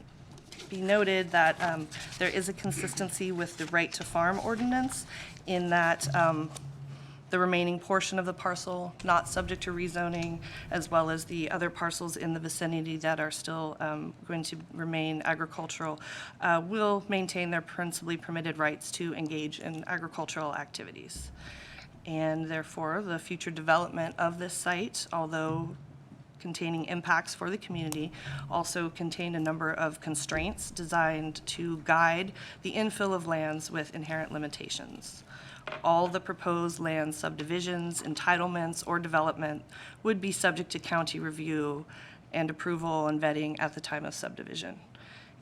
be noted that there is a consistency with the right to farm ordinance in that the remaining portion of the parcel not subject to rezoning, as well as the other parcels in the vicinity that are still going to remain agricultural, will maintain their principally permitted rights to engage in agricultural activities. And therefore, the future development of this site, although containing impacts for the community, also contained a number of constraints designed to guide the infill of lands with inherent limitations. All the proposed land subdivisions, entitlements, or development would be subject to county review and approval and vetting at the time of subdivision.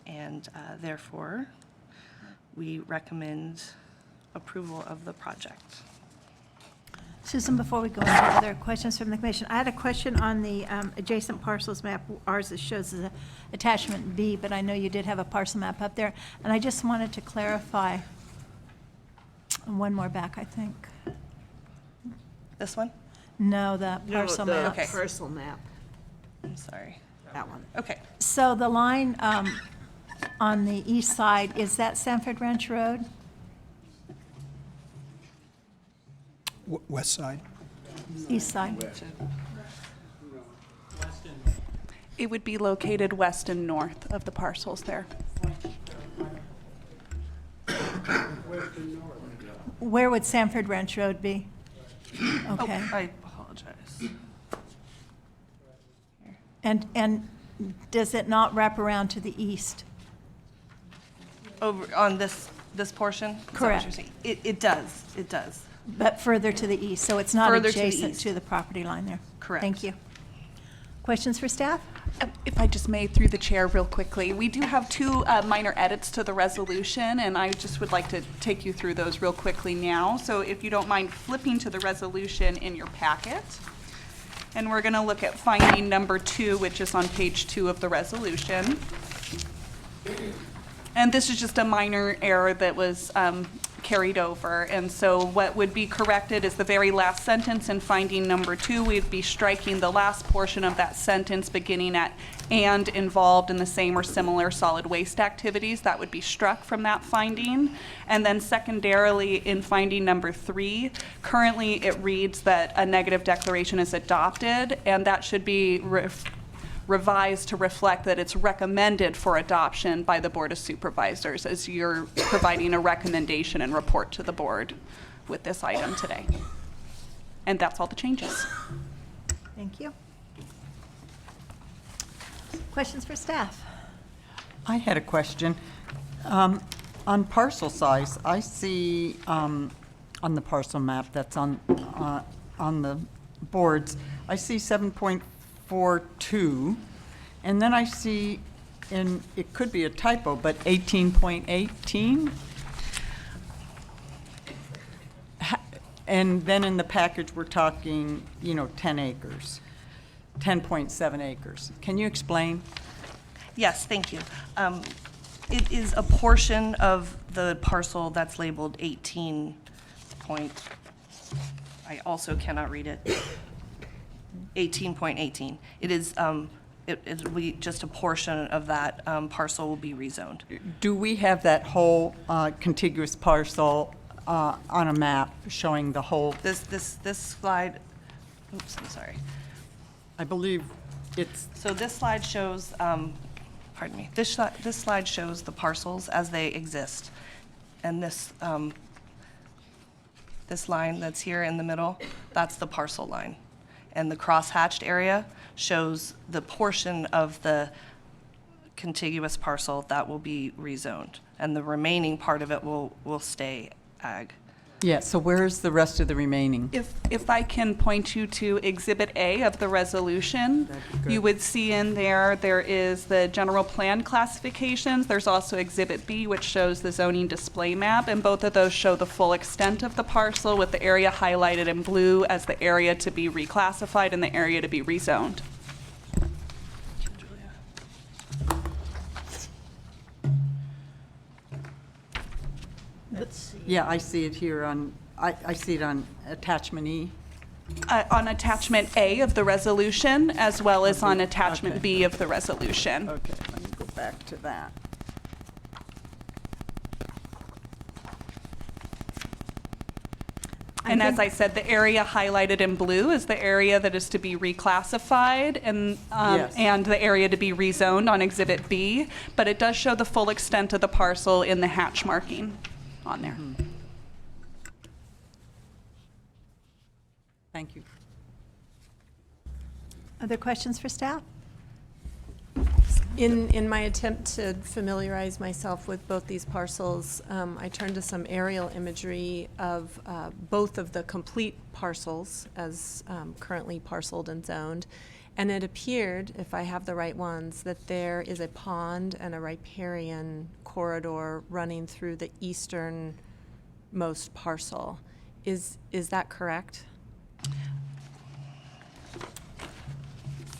And therefore, we recommend approval of the project. Susan, before we go into other questions from the commission, I had a question on the adjacent parcels map. Ours it shows as attachment B, but I know you did have a parcel map up there. And I just wanted to clarify, one more back, I think. This one? No, the parcel map. Okay. Parcel map, I'm sorry. that one. Okay. So the line on the east side, is that Sanford Ranch Road? West side? East side? It would be located west and north of the parcels there. Where would Sanford Ranch Road be? Okay. Oh, I apologize. And does it not wrap around to the east? Over on this portion? Is that what Correct. you're saying? It does, it does. But further to the east, so it's not Further to the adjacent east. to the property line there? Correct. Thank you. Questions for staff? If I just may, through the chair real quickly, we do have two minor edits to the resolution, and I just would like to take you through those real quickly now. So if you don't mind flipping to the resolution in your packet. And we're going to look at finding number 2, which is on page 2 of the resolution. And this is just a minor error that was carried over. And so what would be corrected is the very last sentence in finding number 2. We'd be striking the last portion of that sentence beginning at "and involved in the same or similar solid waste activities." That would be struck from that finding. And then secondarily, in finding number 3, currently it reads that a negative declaration is adopted, and that should be revised to reflect that it's recommended for adoption by the Board of Supervisors, as you're providing a recommendation and report to the board with this item today. And that's all the changes. Thank you. Questions for staff? I had a question. On parcel size, I see on the parcel map that's on the boards, I see 7.42, and then I see, and it could be a typo, but 18.18. And then in the package, we're talking, 10 acres, 10.7 acres. Can you explain? Yes, thank you. It is a portion of the parcel that's labeled 18 point, I also cannot read it, 18.18. It is, it will be just a portion of that parcel will be rezoned. Do we have that whole contiguous parcel on a map showing the whole? This slide, oops, I'm sorry. I believe it's, So this slide shows pardon me, this slide shows the parcels as they exist. And this line that's here in the middle, that's the parcel line. And the cross-hatched area shows the portion of the contiguous parcel that will be rezoned. And the remaining part of it will stay ag. Yeah, so where's the rest of the remaining? If I can point you to Exhibit A of the resolution, you would see in there is the general plan classifications. There's also Exhibit B, which shows the zoning display map, and both of those show the full extent of the parcel with the area highlighted in blue as the area to be reclassified and the area to be rezoned. Yeah, I see it here on, I see it on attachment E. On attachment A of the resolution, as well as on attachment Okay. B of the resolution. Okay, let me go back to that. And as I said, the area highlighted in blue is the area that is to be reclassified and, Yes. and the area to be rezoned on Exhibit B, but it does show the full extent of the parcel in the hatch marking on there. Thank you. Other questions for staff? In my attempt to familiarize myself with both these parcels, I turned to some aerial imagery of both of the complete parcels as currently parceled and zoned. And it appeared, if I have the right ones, that there is a pond and a riparian corridor running through the easternmost parcel. Is that correct?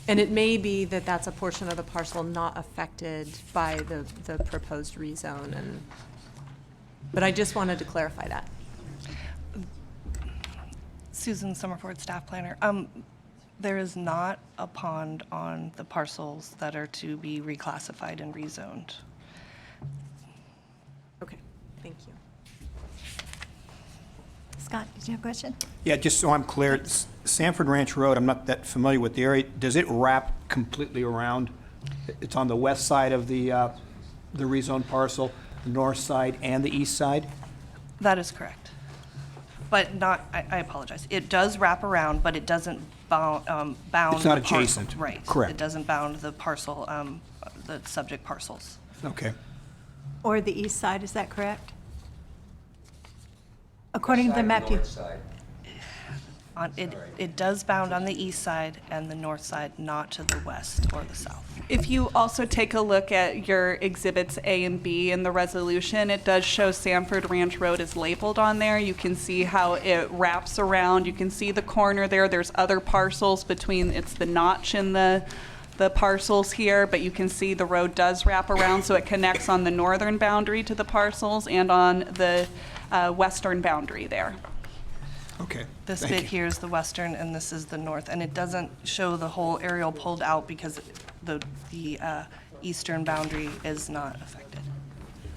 And it may be that that's a portion of the parcel not affected by the proposed rezone, but I just wanted to clarify that. Susan Summerford, staff planner. There is not a pond on the parcels that are to be reclassified and rezoned. Okay, thank you. Scott, did you have a question? Yeah, just so I'm clear, Sanford Ranch Road, I'm not that familiar with the area. Does it wrap completely around? It's on the west side of the rezoned parcel, the north side and the east side? That is correct. But not, I apologize. It does wrap around, but it doesn't bound It's not the parcel. adjacent. Right. Correct. It doesn't bound the parcel, the subject parcels. Okay. Or the east side, is that correct? According to the map you... It does bound on the east side and the north side, not to the west or the south. If you also take a look at your exhibits A and B in the resolution, it does show Sanford Ranch Road is labeled on there. You can see how it wraps around. You can see the corner there. There's other parcels between, it's the notch in the parcels here, but you can see the road does wrap around, so it connects on the northern boundary to the parcels and on the western boundary there. Okay. This Thank bit you. here is the western and this is the north, and it doesn't show the whole aerial pulled out because the eastern boundary is not affected.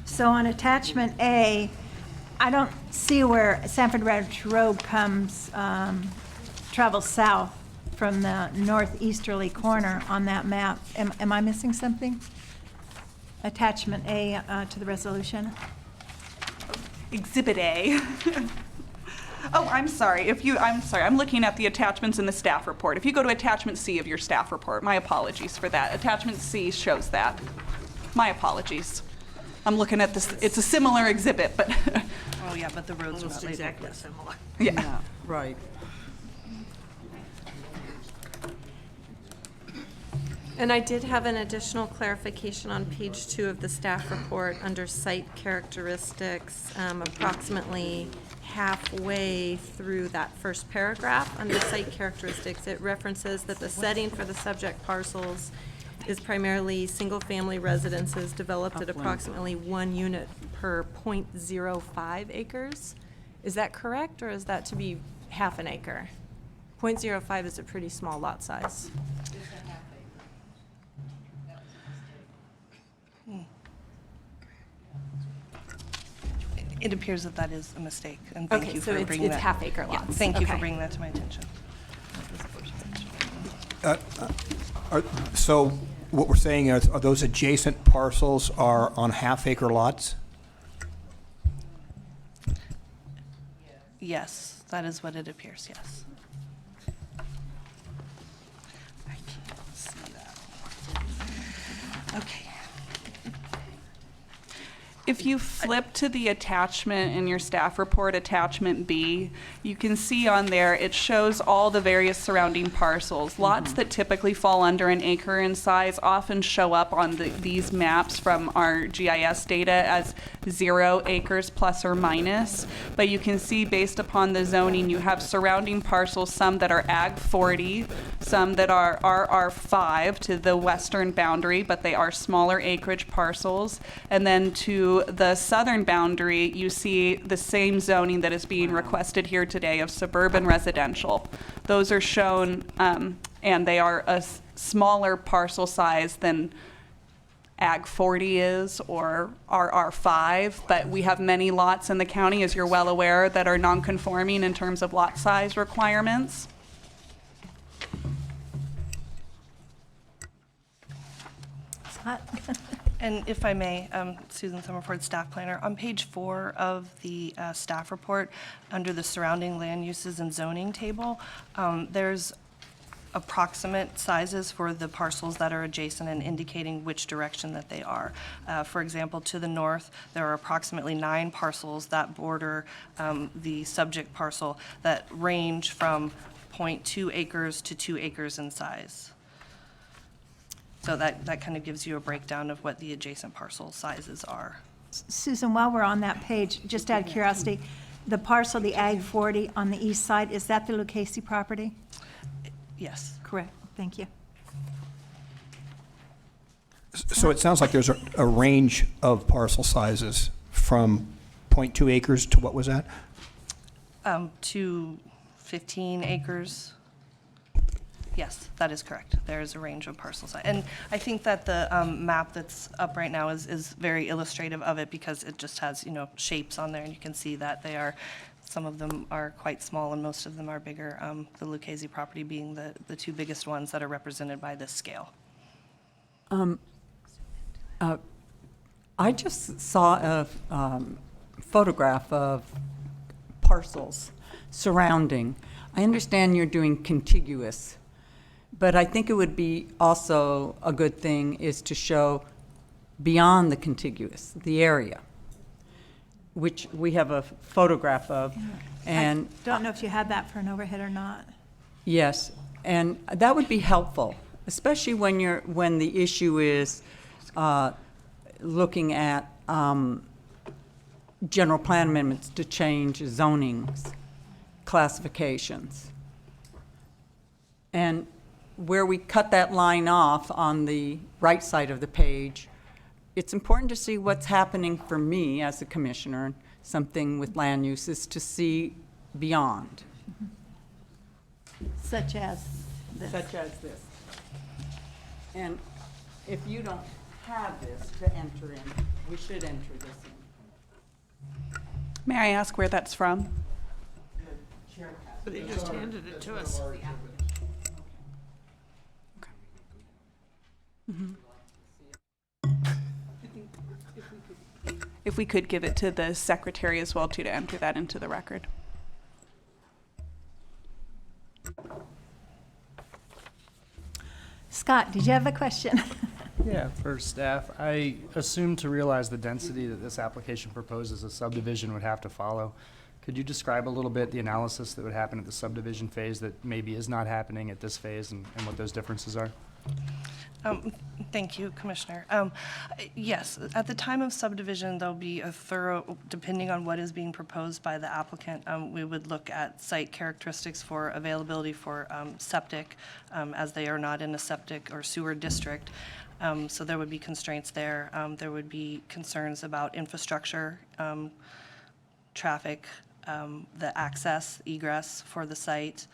So on attachment A, I don't see where Sanford Ranch Road comes, travels south from the northeasterly corner on that map. Am I missing something? Attachment A to the resolution? Exhibit A. Oh, I'm sorry. I'm looking at the attachments in the staff report. If you go to attachment C of your staff report, my apologies for that. Attachment C shows that. My apologies. I'm looking at this, it's a similar exhibit, but. Oh, yeah, but the roads are not Almost labeled. exactly similar. Yeah. Right. And I did have an additional clarification on page 2 of the staff report under site characteristics, approximately halfway through that first paragraph. Under site characteristics, it references that the setting for the subject parcels is primarily single-family residences developed at approximately 1 unit per 0.05 acres. Is that correct, or is that to be half an acre? 0.05 is a pretty small lot size. It appears that that is a mistake, and thank Okay, you so for it's- bringing that. it's half-acre Yeah, lots. thank you for Okay. bringing that to my attention. So what we're saying is, are those adjacent parcels are on half-acre lots? Yes, that is what it appears, yes. I can't see that. Okay. If you flip to the attachment in your staff report, attachment B, you can see on there, it shows all the various surrounding parcels. Lots that typically fall under an acre in size often show up on these maps from our GIS data as 0 acres plus or minus. But you can see based upon the zoning, you have surrounding parcels, some that are Ag 40, some that are RR5 to the western boundary, but they are smaller acreage parcels. And then to the southern boundary, you see the same zoning that is being requested here today of suburban residential. Those are shown, and they are a smaller parcel size than Ag 40 is or RR5, but we have many lots in the county, as you're well aware, that are non-conforming in terms of lot size requirements. Scott? And if I may, Susan Summerford, staff planner, on page 4 of the staff report, under the surrounding land uses and zoning table, there's approximate sizes for the parcels that are adjacent and indicating which direction that they are. For example, to the north, there are approximately 9 parcels that border the subject parcel that range from 0.2 acres to 2 acres in size. So that kind of gives you a breakdown of what the adjacent parcel sizes are. Susan, while we're on that page, just out of curiosity, the parcel, the Ag 40 on the east side, is that the Lucchese property? Yes. Correct. Thank you. So it sounds like there's a range of parcel sizes from 0.2 acres to what was that? To 15 acres. Yes, that is correct. There is a range of parcel size. And I think that the map that's up right now is very illustrative of it because it just has, shapes on there, and you can see that they are, some of them are quite small and most of them are bigger, the Lucchese property being the 2 biggest ones that are represented by this scale. I just saw a photograph of parcels surrounding. I understand you're doing contiguous, but I think it would be also a good thing is to show beyond the contiguous, the area, which we have a photograph of. And I don't know if you had that for an overhead or not. yes, and that would be helpful, especially when the issue is looking at general plan amendments to change zonings, classifications. And where we cut that line off on the right side of the page, it's important to see what's happening for me as a commissioner, something with land uses, to see beyond. Such as this. Such as this. And if you don't have this to enter in, we should enter this in. May I ask where that's from? But he just handed it to us. If we could give it to the secretary as well, too, to enter that into the record. Scott, did you have a question? Yeah, for staff, I assume to realize the density that this application proposes a subdivision would have to follow. Could you describe a little bit the analysis that would happen at the subdivision phase that maybe is not happening at this phase and what those differences are? Thank you, Commissioner. Yes, at the time of subdivision, there'll be a thorough, depending on what is being proposed by the applicant, we would look at site characteristics for availability for septic, as they are not in a septic or sewer district. So there would be constraints there. There would be concerns about infrastructure, traffic, the access, egress for the site,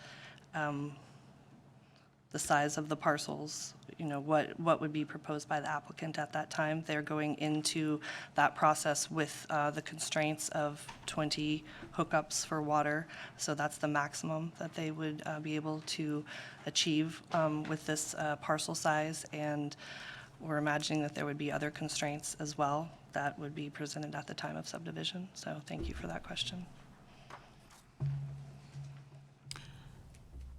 the size of the parcels, what would be proposed by the applicant at that time. They're going into that process with the constraints of 20 hookups for water. So that's the maximum that they would be able to achieve with this parcel size. And we're imagining that there would be other constraints as well that would be presented at the time of subdivision. So thank you for that question.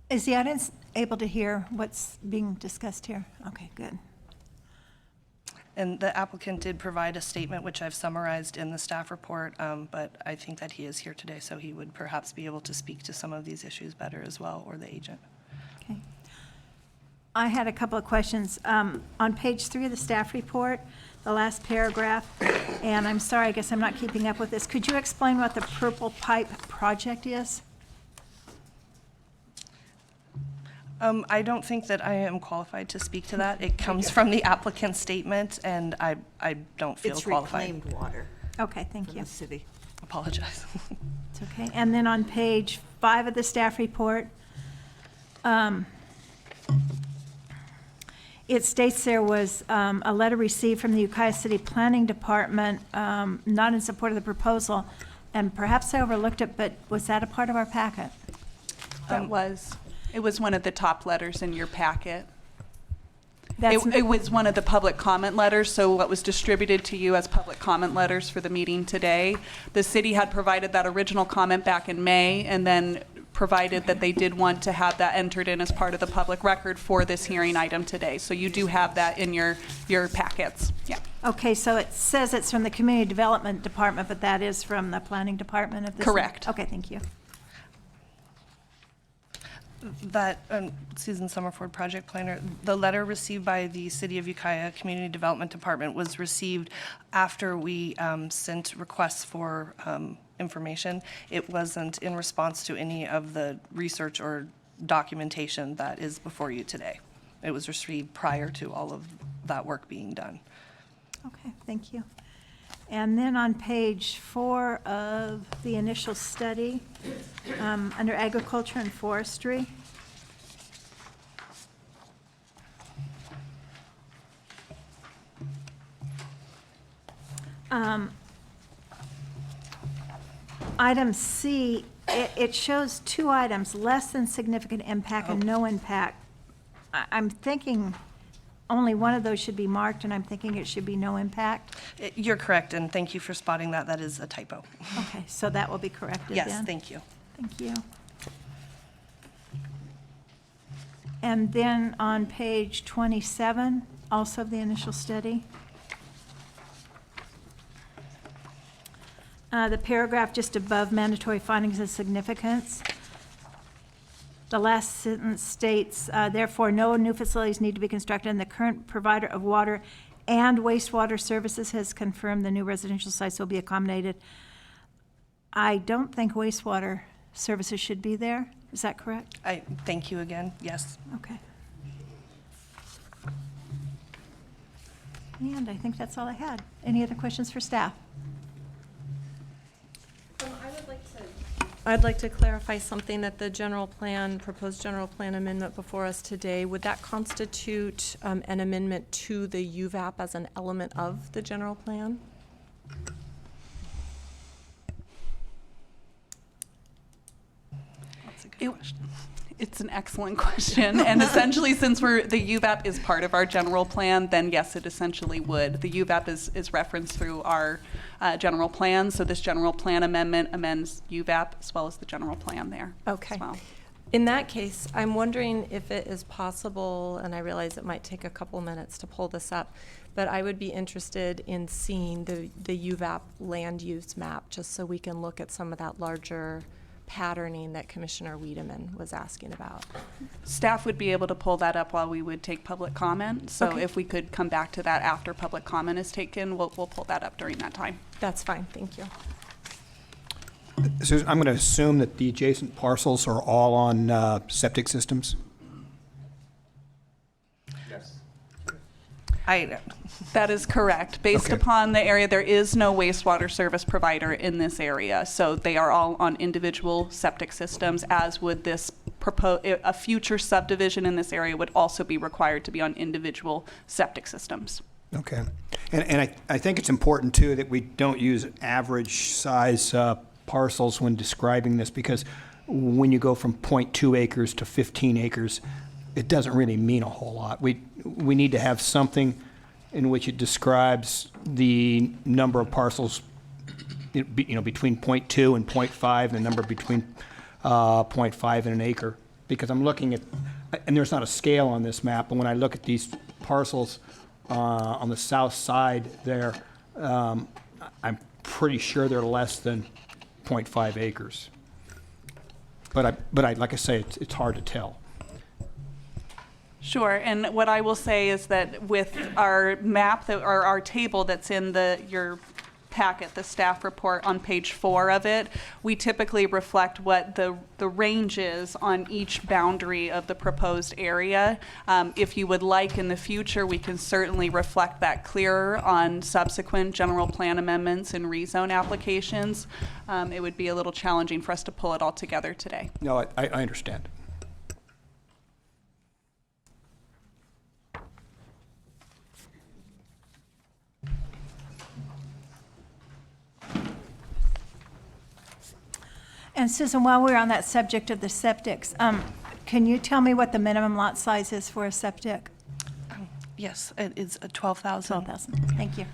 Is the audience able to hear what's being discussed here? Okay, good. And the applicant did provide a statement, which I've summarized in the staff report, but I think that he is here today, so he would perhaps be able to speak to some of these issues better as well, or the agent. Okay. I had a couple of questions. On page 3 of the staff report, the last paragraph, and I'm sorry, I guess I'm not keeping up with this. Could you explain what the Purple Pipe project is? I don't think that I am qualified to speak to that. It comes from the applicant's statement, and I don't feel qualified. It's reclaimed water Okay, thank from you. the city. Apologize. It's okay. And then on page 5 of the staff report, it states there was a letter received from the Ukiah City Planning Department, not in support of the proposal, and perhaps I overlooked it, but was that a part of our packet? It was one of the top letters in your packet. That's It was one of the public comment letters, so what was distributed to you as public comment letters for the meeting today. The city had provided that original comment back in May, and then provided that they did want to have that entered in as part of the public record for this hearing item today. So you do have that in your packets. Yeah. Okay, so it says it's from the Community Development Department, but that is from the Planning Department of this? Correct. Okay, thank you. That, Susan Summerford, project planner, the letter received by the City of Ukiah Community Development Department was received after we sent requests for information. It wasn't in response to any of the research or documentation that is before you today. It was received prior to all of that work being done. Okay, thank you. And then on page 4 of the initial study, under agriculture and forestry, item C, it shows 2 items, less than significant impact and no impact. I'm thinking only one of those should be marked, and I'm thinking it should be no impact. You're correct, and thank you for spotting that. That is a typo. Okay, so that will be corrected then? Yes, thank you. Thank you. And then on page 27, also of the initial study, the paragraph just above mandatory findings of significance, the last sentence states, therefore, no new facilities need to be constructed, and the current provider of water and wastewater services has confirmed the new residential sites will be accommodated. I don't think wastewater services should be there. Is that correct? I thank you again. Yes. Okay. And I think that's all I had. Any other questions for staff? I'd like to clarify something that the general plan, proposed general plan amendment before us today, would that constitute an amendment to the UVAP as an element of the general plan? That's a good question. It's an excellent question, and essentially, since the UVAP is part of our general plan, then yes, it essentially would. The UVAP is referenced through our general plan, so this general plan amendment amends UVAP as well as the general plan there. Okay. As well. In that case, I'm wondering if it is possible, and I realize it might take a couple minutes to pull this up, but I would be interested in seeing the UVAP land use map, just so we can look at some of that larger patterning that Commissioner Wiedemann was asking about. Staff would be able to pull that up while we would take public comment. So Okay. if we could come back to that after public comment is taken, we'll pull that up during that time. That's fine, thank you. Susan, I'm going to assume that the adjacent parcels are all on septic systems? That is correct. Based Okay. upon the area, there is no wastewater service provider in this area. So they are all on individual septic systems, as would this a future subdivision in this area would also be required to be on individual septic systems. Okay. And I think it's important, too, that we don't use average size parcels when describing this, because when you go from 0.2 acres to 15 acres, it doesn't really mean a whole lot. We need to have something in which it describes the number of parcels, between 0.2 and 0.5, the number between 0.5 and an acre. Because I'm looking at, and there's not a scale on this map, but when I look at these parcels on the south side there, I'm pretty sure they're less than 0.5 acres. But like I say, it's hard to tell. Sure, and what I will say is that with our map or our table that's in your packet, the staff report on page 4 of it, we typically reflect what the range is on each boundary of the proposed area. If you would like in the future, we can certainly reflect that clearer on subsequent general plan amendments and rezone applications. It would be a little challenging for us to pull it all together today. No, I understand. And Susan, while we're on that subject of the septics, can you tell me what the minimum lot size is for a septic? Yes, it is a 12,000. 12,000, thank you.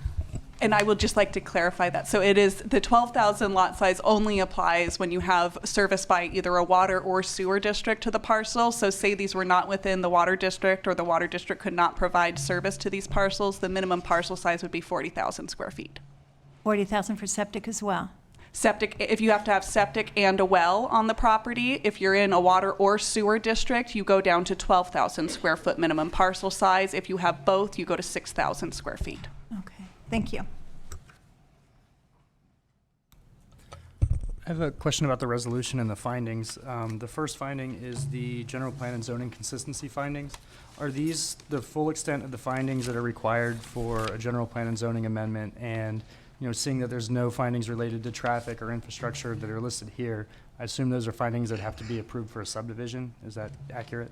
And I would just like to clarify that. So it is, the 12,000 lot size only applies when you have service by either a water or sewer district to the parcel. So say these were not within the water district, or the water district could not provide service to these parcels, the minimum parcel size would be 40,000 square feet. 40,000 for septic as well? Septic, if you have to have septic and a well on the property, if you're in a water or sewer district, you go down to 12,000 square foot minimum parcel size. If you have both, you go to 6,000 square feet. Okay, thank you. I have a question about the resolution and the findings. The first finding is the general plan and zoning consistency findings. Are these the full extent of the findings that are required for a general plan and zoning amendment? And seeing that there's no findings related to traffic or infrastructure that are listed here, I assume those are findings that have to be approved for a subdivision. Is that accurate?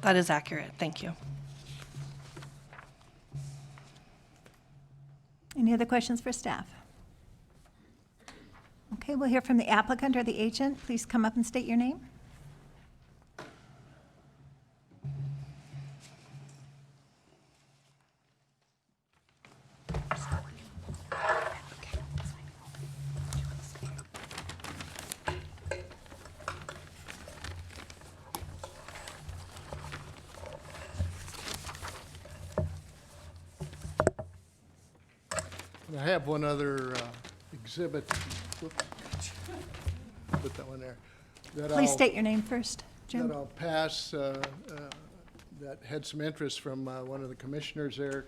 That is accurate. Thank you. Any other questions for staff? Okay, we'll hear from the applicant or the agent. Please come up and state your name. I have one other exhibit. Whoops. Put that one there. Please state your name first, Jim. That I'll pass, that had some interest from one of the commissioners there.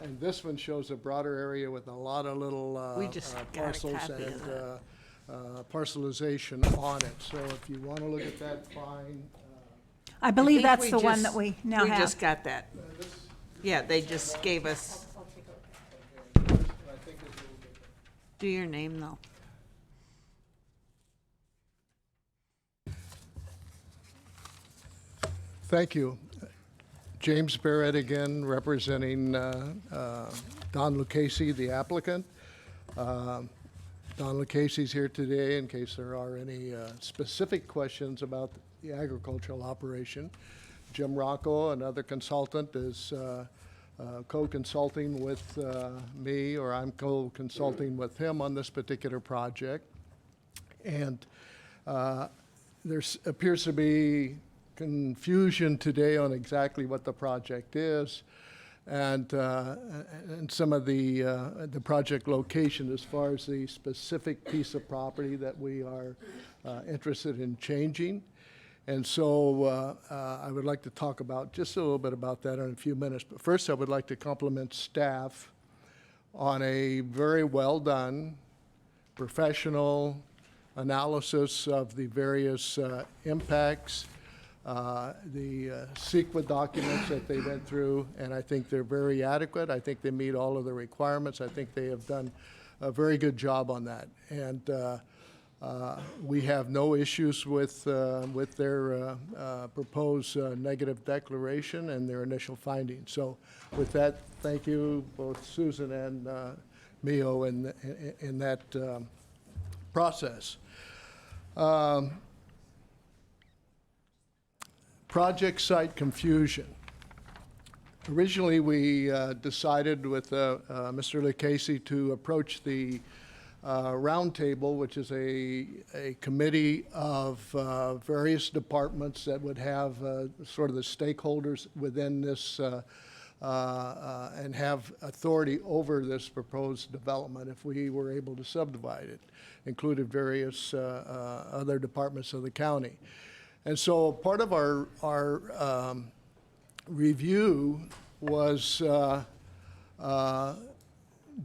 And this one shows a broader area with a lot of little We just got a parcels copy of and parcelization on it. So if you want to look at that, fine. I believe think that's we the one just- that we now have. We just got that. Yeah, they just gave us. Do your name, though. Thank you. James Barrett again, representing Don Lucchese, the applicant. Don Lucchese's here today in case there are any specific questions about the agricultural operation. Jim Rocco, another consultant, is co-consulting with me, or I'm co-consulting with him on this particular project. And there appears to be confusion today on exactly what the project is and some of the project location as far as the specific piece of property that we are interested in changing. And so I would like to talk about just a little bit about that in a few minutes. But first, I would like to compliment staff on a very well done, professional analysis of the various impacts, the CEQA documents that they went through, and I think they're very adequate. I think they meet all of the requirements. I think they have done a very good job on that. And We have no issues with their proposed negative declaration and their initial findings. So with that, thank you, both Susan and Mio, in that process. Project site confusion. Originally, we decided with Mr. Lucchese to approach the roundtable, which is a committee of various departments that would have sort of the stakeholders within this and have authority over this proposed development if we were able to subdivide it, included various other departments of the county. And so part of our review was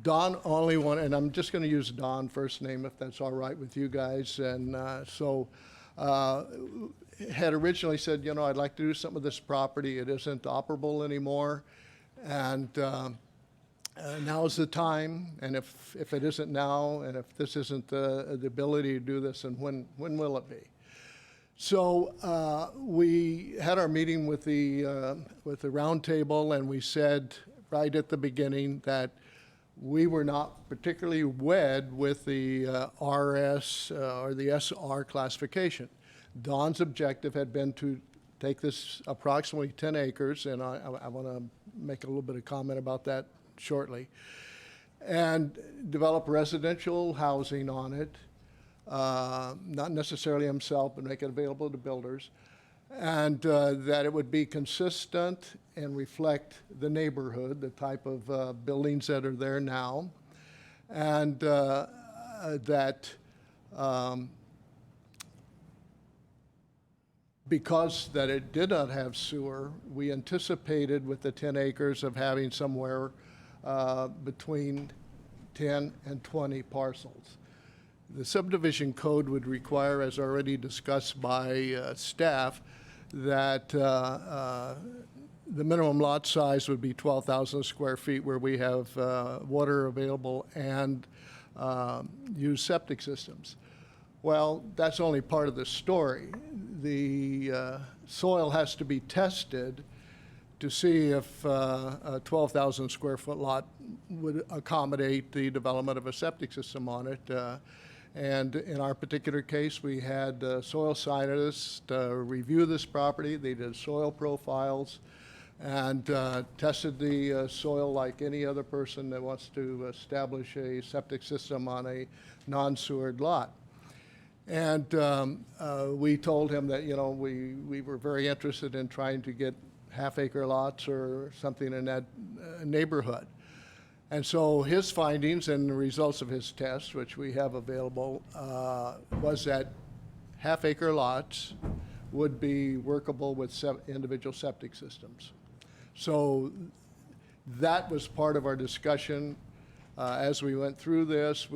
Don only one, and I'm just going to use Don first name if that's all right with you guys. And had originally said, you know, I'd like to do something with this property. It isn't operable anymore, and now's the time. And if it isn't now, and if this isn't the ability to do this, and when will it be? So we had our meeting with the roundtable, and we said right at the beginning that we were not particularly wed with the RS or the SR classification. Don's objective had been to take this approximately 10 acres, and I want to make a little bit of comment about that shortly, and develop residential housing on it. Not necessarily himself, but make it available to builders, and that it would be consistent and reflect the neighborhood, the type of buildings that are there now, and that because that it did not have sewer, we anticipated with the 10 acres of having somewhere between 10 and 20 parcels. The subdivision code would require, as already discussed by staff, that the minimum lot size would be 12,000 square feet where we have water available and use septic systems. Well, that's only part of the story. The soil has to be tested to see if a 12,000 square foot lot would accommodate the development of a septic system on it. And in our particular case, we had soil scientists review this property. They did soil profiles and tested the soil like any other person that wants to establish a septic system on a non-sewered lot. And we told him that, you know, we were very interested in trying to get half-acre lots or something in that neighborhood. And so his findings and the results of his tests, which we have available, was that half-acre lots would be workable with individual septic systems. So that was part of our discussion as we went through this.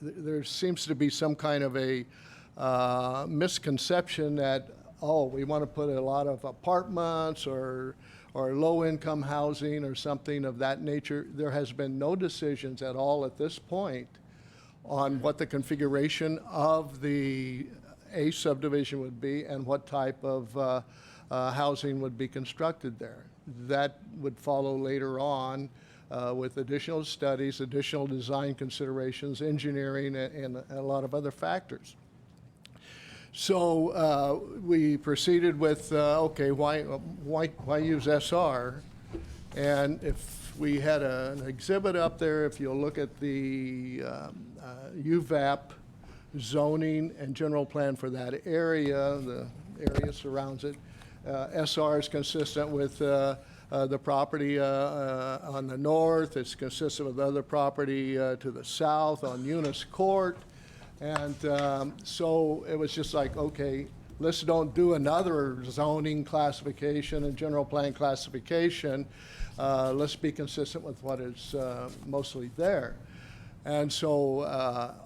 There seems to be some kind of a misconception that, oh, we want to put a lot of apartments or low-income housing or something of that nature. There has been no decisions at all at this point on what the configuration of the A subdivision would be and what type of housing would be constructed there. That would follow later on with additional studies, additional design considerations, engineering, and a lot of other factors. So we proceeded with, okay, why use SR? And if we had an exhibit up there, if you'll look at the UVAP zoning and general plan for that area, the area surrounds it, SR is consistent with the property on the north. It's consistent with other property to the south on Eunice Court. And so it was just like, okay, let's don't do another zoning classification and general plan classification. Let's be consistent with what is mostly there. And so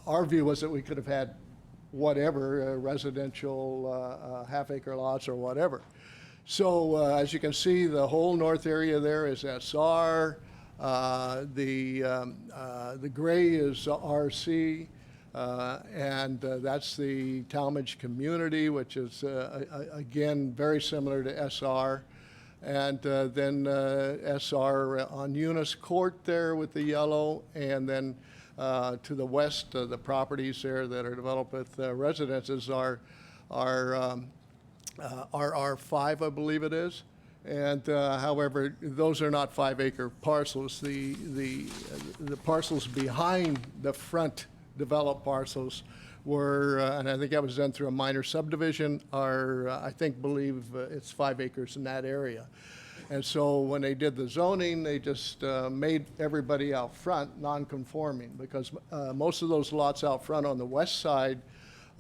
our view was that we could have had whatever, residential half-acre lots or whatever. So as you can see, the whole north area there is SR. The gray is RC. And that's the Talmadge community, which is, again, very similar to SR. And then SR on Eunice Court there with the yellow, and then to the west, the properties there that are developed with residences are RR5, I believe it is. And however, those are not 5-acre parcels. The parcels behind the front developed parcels were, and I think that was done through a minor subdivision, are, believe it's 5 acres in that area. And so when they did the zoning, they just made everybody out front non-conforming, because most of those lots out front on the west side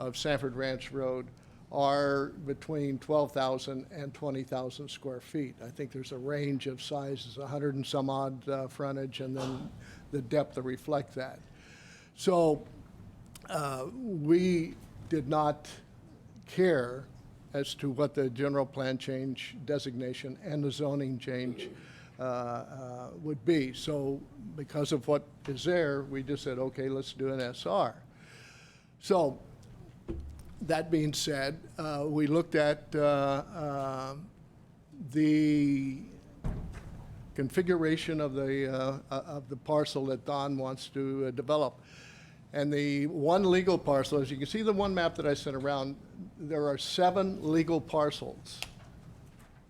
of Sanford Ranch Road are between 12,000 and 20,000 square feet. I think there's a range of sizes, 100 and some odd frontage, and then the depth to reflect that. So we did not care as to what the general plan change designation and the zoning change would be. So because of what is there, we just said, okay, let's do an SR. So that being said, we looked at the configuration of the parcel that Don wants to develop. And the one legal parcel, as you can see the one map that I sent around, there are 7 legal parcels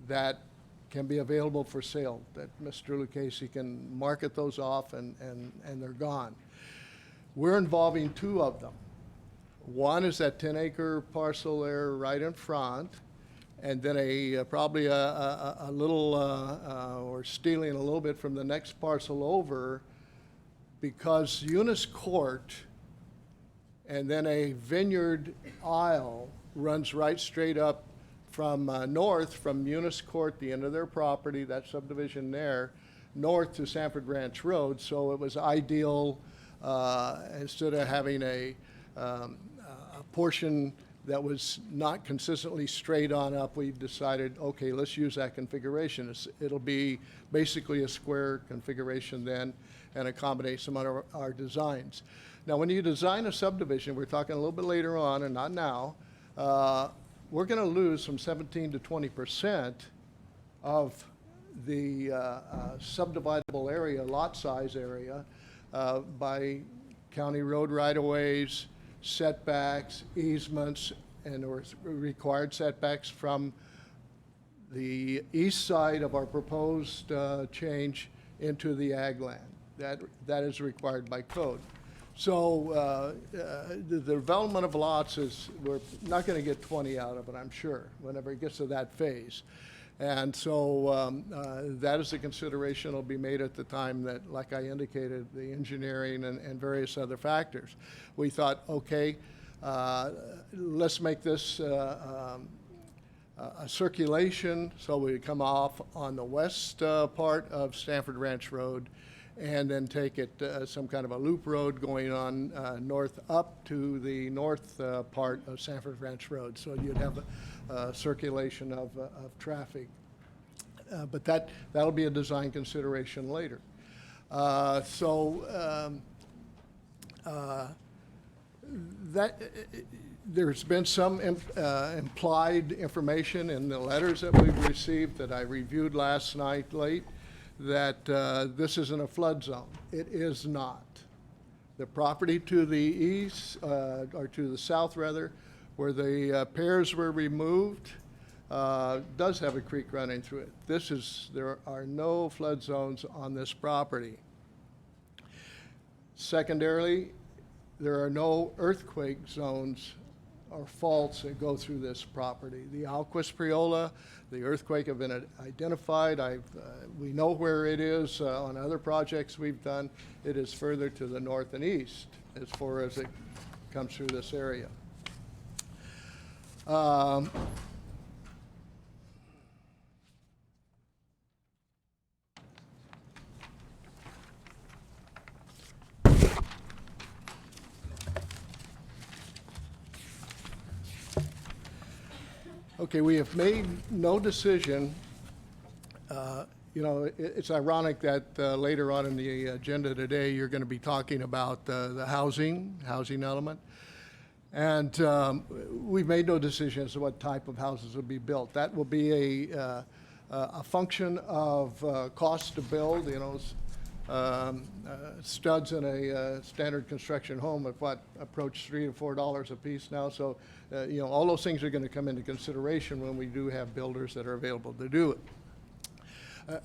that can be available for sale, that Mr. Lucchese can market those off and they're gone. We're involving 2 of them. One is that 10-acre parcel there right in front, and then probably a little, or stealing a little bit from the next parcel over, because Eunice Court and then a vineyard aisle runs right straight up from north, from Eunice Court, the end of their property, that subdivision there, north to Sanford Ranch Road. So it was ideal, instead of having a portion that was not consistently straight on up, we decided, okay, let's use that configuration. It'll be basically a square configuration then, and accommodate some of our designs. Now, when you design a subdivision, we're talking a little bit later on and not now, we're going to lose from 17 to 20% of the subdividable area, lot size area, by county road right-of-ways, setbacks, easements, and or required setbacks from the east side of our proposed change into the ag land. That is required by code. So the development of lots we're not going to get 20 out of it, I'm sure, whenever it gets to that phase. And so that is a consideration that will be made at the time that, like I indicated, the engineering and various other factors. We thought, okay, let's make this a circulation, so we come off on the west part of Sanford Ranch Road, and then take it some kind of a loop road going on north up to the north part of Sanford Ranch Road. So you'd have a circulation of traffic. But that'll be a design consideration later. There's been some implied information in the letters that we've received that I reviewed last night late, that this isn't a flood zone. It is not. The property to the east, or to the south rather, where the piers were removed, does have a creek running through it. There are no flood zones on this property. Secondarily, there are no earthquake zones or faults that go through this property. The Alquist Priola, the earthquake have been identified. We know where it is on other projects we've done. It is further to the north and east as far as it comes through this area. Okay, we have made no decision You know, it's ironic that later on in the agenda today, you're going to be talking about the housing element. And we've made no decision as to what type of houses will be built. That will be a function of cost to build, you know, studs in a standard construction home at what, approach $3 to $4 a piece now. So, you know, all those things are going to come into consideration when we do have builders that are available to do it,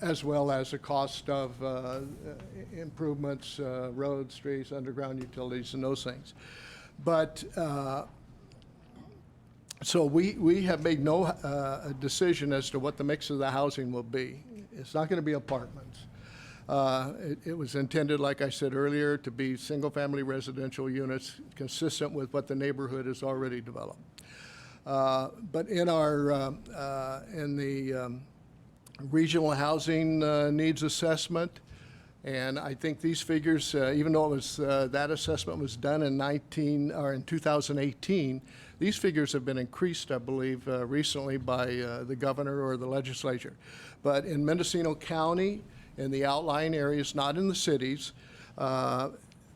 as well as the cost of improvements, roads, streets, underground utilities, and those things. But so we have made no decision as to what the mix of the housing will be. It's not going to be apartments. It was intended, like I said earlier, to be single-family residential units consistent with what the neighborhood has already developed. But in our in the regional housing needs assessment, and I think these figures, even though it was that assessment was done in 2018, these figures have been increased, I believe, recently by the governor or the legislature. But in Mendocino County, in the outlying areas, not in the cities,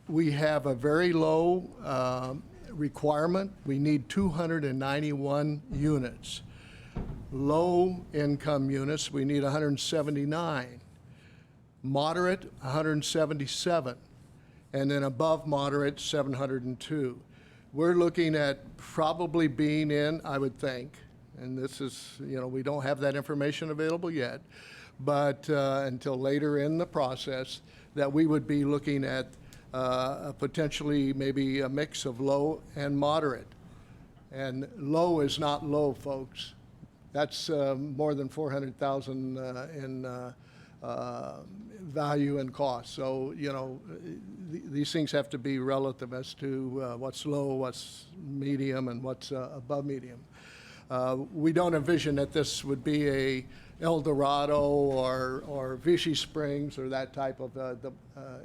we have a very low requirement. We need 291 units. Low income units, we need 179. Moderate, 177. And then above moderate, 702. We're looking at probably being in, I would think, and this is, you know, we don't have that information available yet, but until later in the process, that we would be looking at potentially maybe a mix of low and moderate. And low is not low, folks. That's more than 400,000 in value and cost. So, you know, these things have to be relative as to what's low, what's medium, and what's above medium. We don't envision that this would be a El Dorado or Vichy Springs or that type of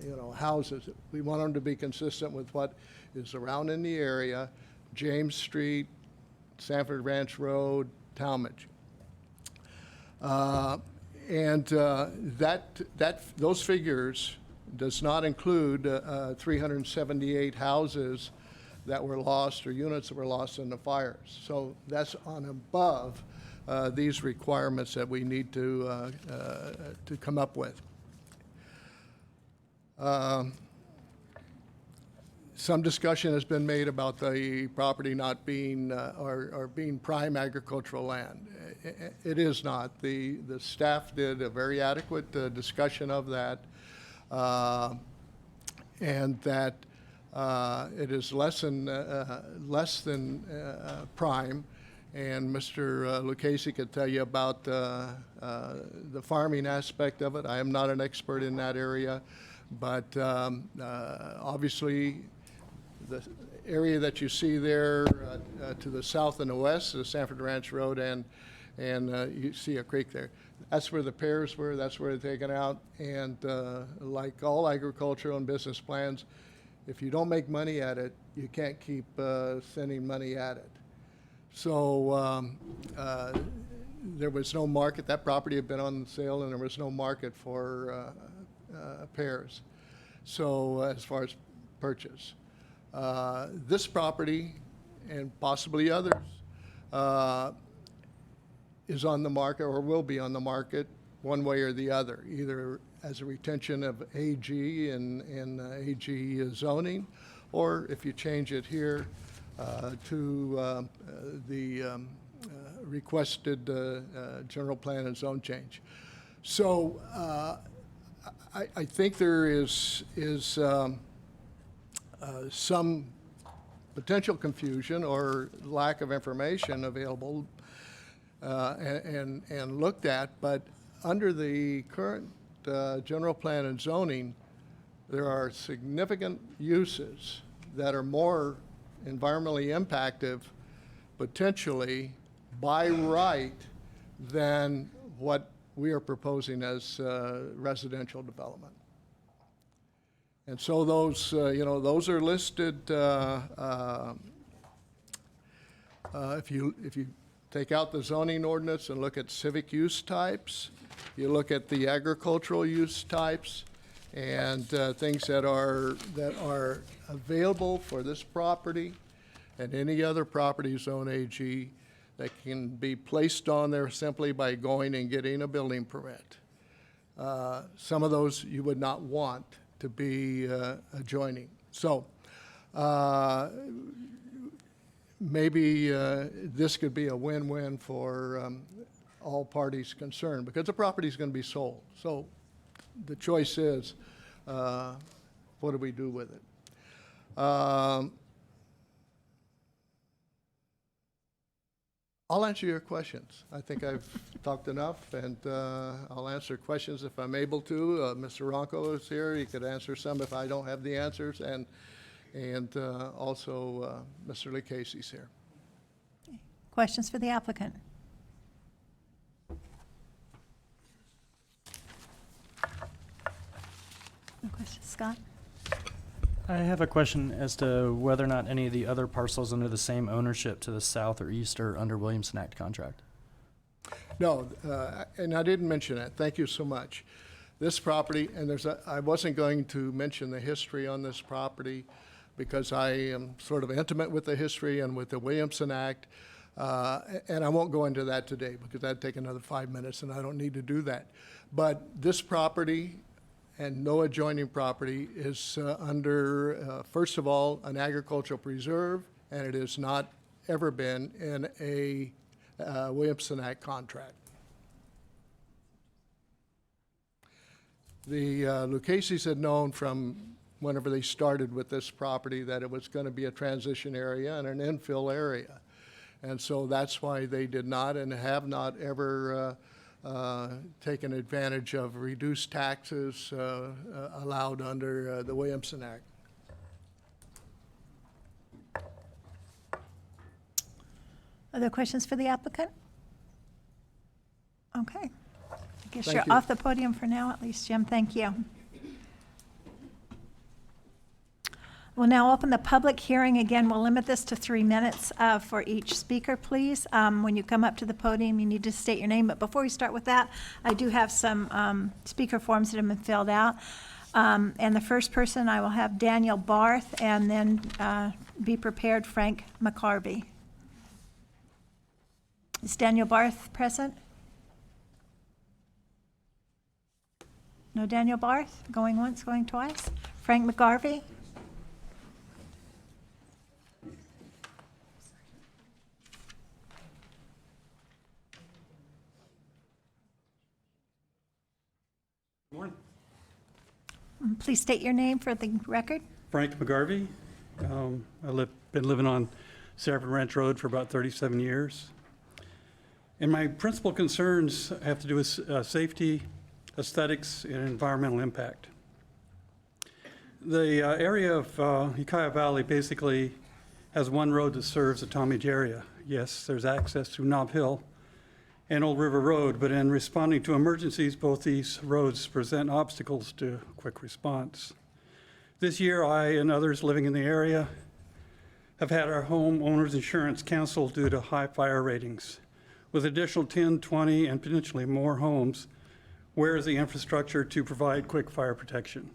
you know, houses. We want them to be consistent with what is around in the area: James Street, Sanford Ranch Road, Talmadge. And those figures does not include 378 houses that were lost or units that were lost in the fires. So that's on above these requirements that we need to come up with. Some discussion has been made about the property not being or being prime agricultural land. It is not. The staff did a very adequate discussion of that, and that it is less than prime. And Mr. Lucchese could tell you about the farming aspect of it. I am not an expert in that area, but obviously the area that you see there to the south and the west is Sanford Ranch Road, and you see a creek there. That's where the pears were. That's where they're taken out. And like all agricultural and business plans, if you don't make money at it, you can't keep sending money at it. So there was no market. That property had been on sale, and there was no market for pears. So as far as purchase, this property and possibly others is on the market or will be on the market one way or the other, either as a retention of AG and AG zoning, or if you change it here to the requested general plan and zone change. So I think there is some potential confusion or lack of information available and looked at, but under the current general plan and zoning, there are significant uses that are more environmentally impactive, potentially by right, than what we are proposing as residential development. And so those, you know, those are listed. If you take out the zoning ordinance and look at civic use types. You look at the agricultural use types and things that are available for this property and any other property zone AG that can be placed on there simply by going and getting a building permit. Some of those you would not want to be adjoining. So maybe this could be a win-win for all parties concerned because the property is going to be sold. So the choice is, what do we do with it? I'll answer your questions. I think I've talked enough, and I'll answer questions if I'm able to. Mr. Ronco is here. He could answer some if I don't have the answers, and also Mr. Lee Casey's here. Questions for the applicant? No questions. Scott? I have a question as to whether or not any of the other parcels under the same ownership to the south or east are under Williamson Act contract. No, and I didn't mention that. Thank you so much. This property, and I wasn't going to mention the history on this property because I am sort of intimate with the history and with the Williamson Act, and I won't go into that today because that'd take another 5 minutes, and I don't need to do that. But this property and no adjoining property is under, first of all, an agricultural preserve, and it has not ever been in a Williamson Act contract. The Lucchese's had known from whenever they started with this property that it was going to be a transition area and an infill area. And so that's why they did not and have not ever taken advantage of reduced taxes allowed under the Williamson Act. Other questions for the applicant? Okay. I guess Thank you're you. off the podium for now, at least, Jim. Thank you. We'll now open the public hearing. Again, we'll limit this to 3 minutes for each speaker, please. When you come up to the podium, you need to state your name. But before we start with that, I do have some speaker forms that have been filled out. And the first person, I will have Daniel Barth, and then be prepared, Frank McCarvey. Is Daniel Barth present? No Daniel Barth? Going once, going twice? Frank McCarvey? Morning. Please state your name for the record. Frank McGarvey. I've been living on Sarafin Ranch Road for about 37 years. And my principal concerns have to do with safety, aesthetics, and environmental impact. The area of Ukiah Valley basically has one road that serves the Talmadge area. Yes, there's access through Nob Hill and Old River Road, but in responding to emergencies, both these roads present obstacles to quick response. This year, I and others living in the area have had our homeowners insurance canceled due to high fire ratings. With additional 10, 20, and potentially more homes, where is the infrastructure to provide quick fire protection?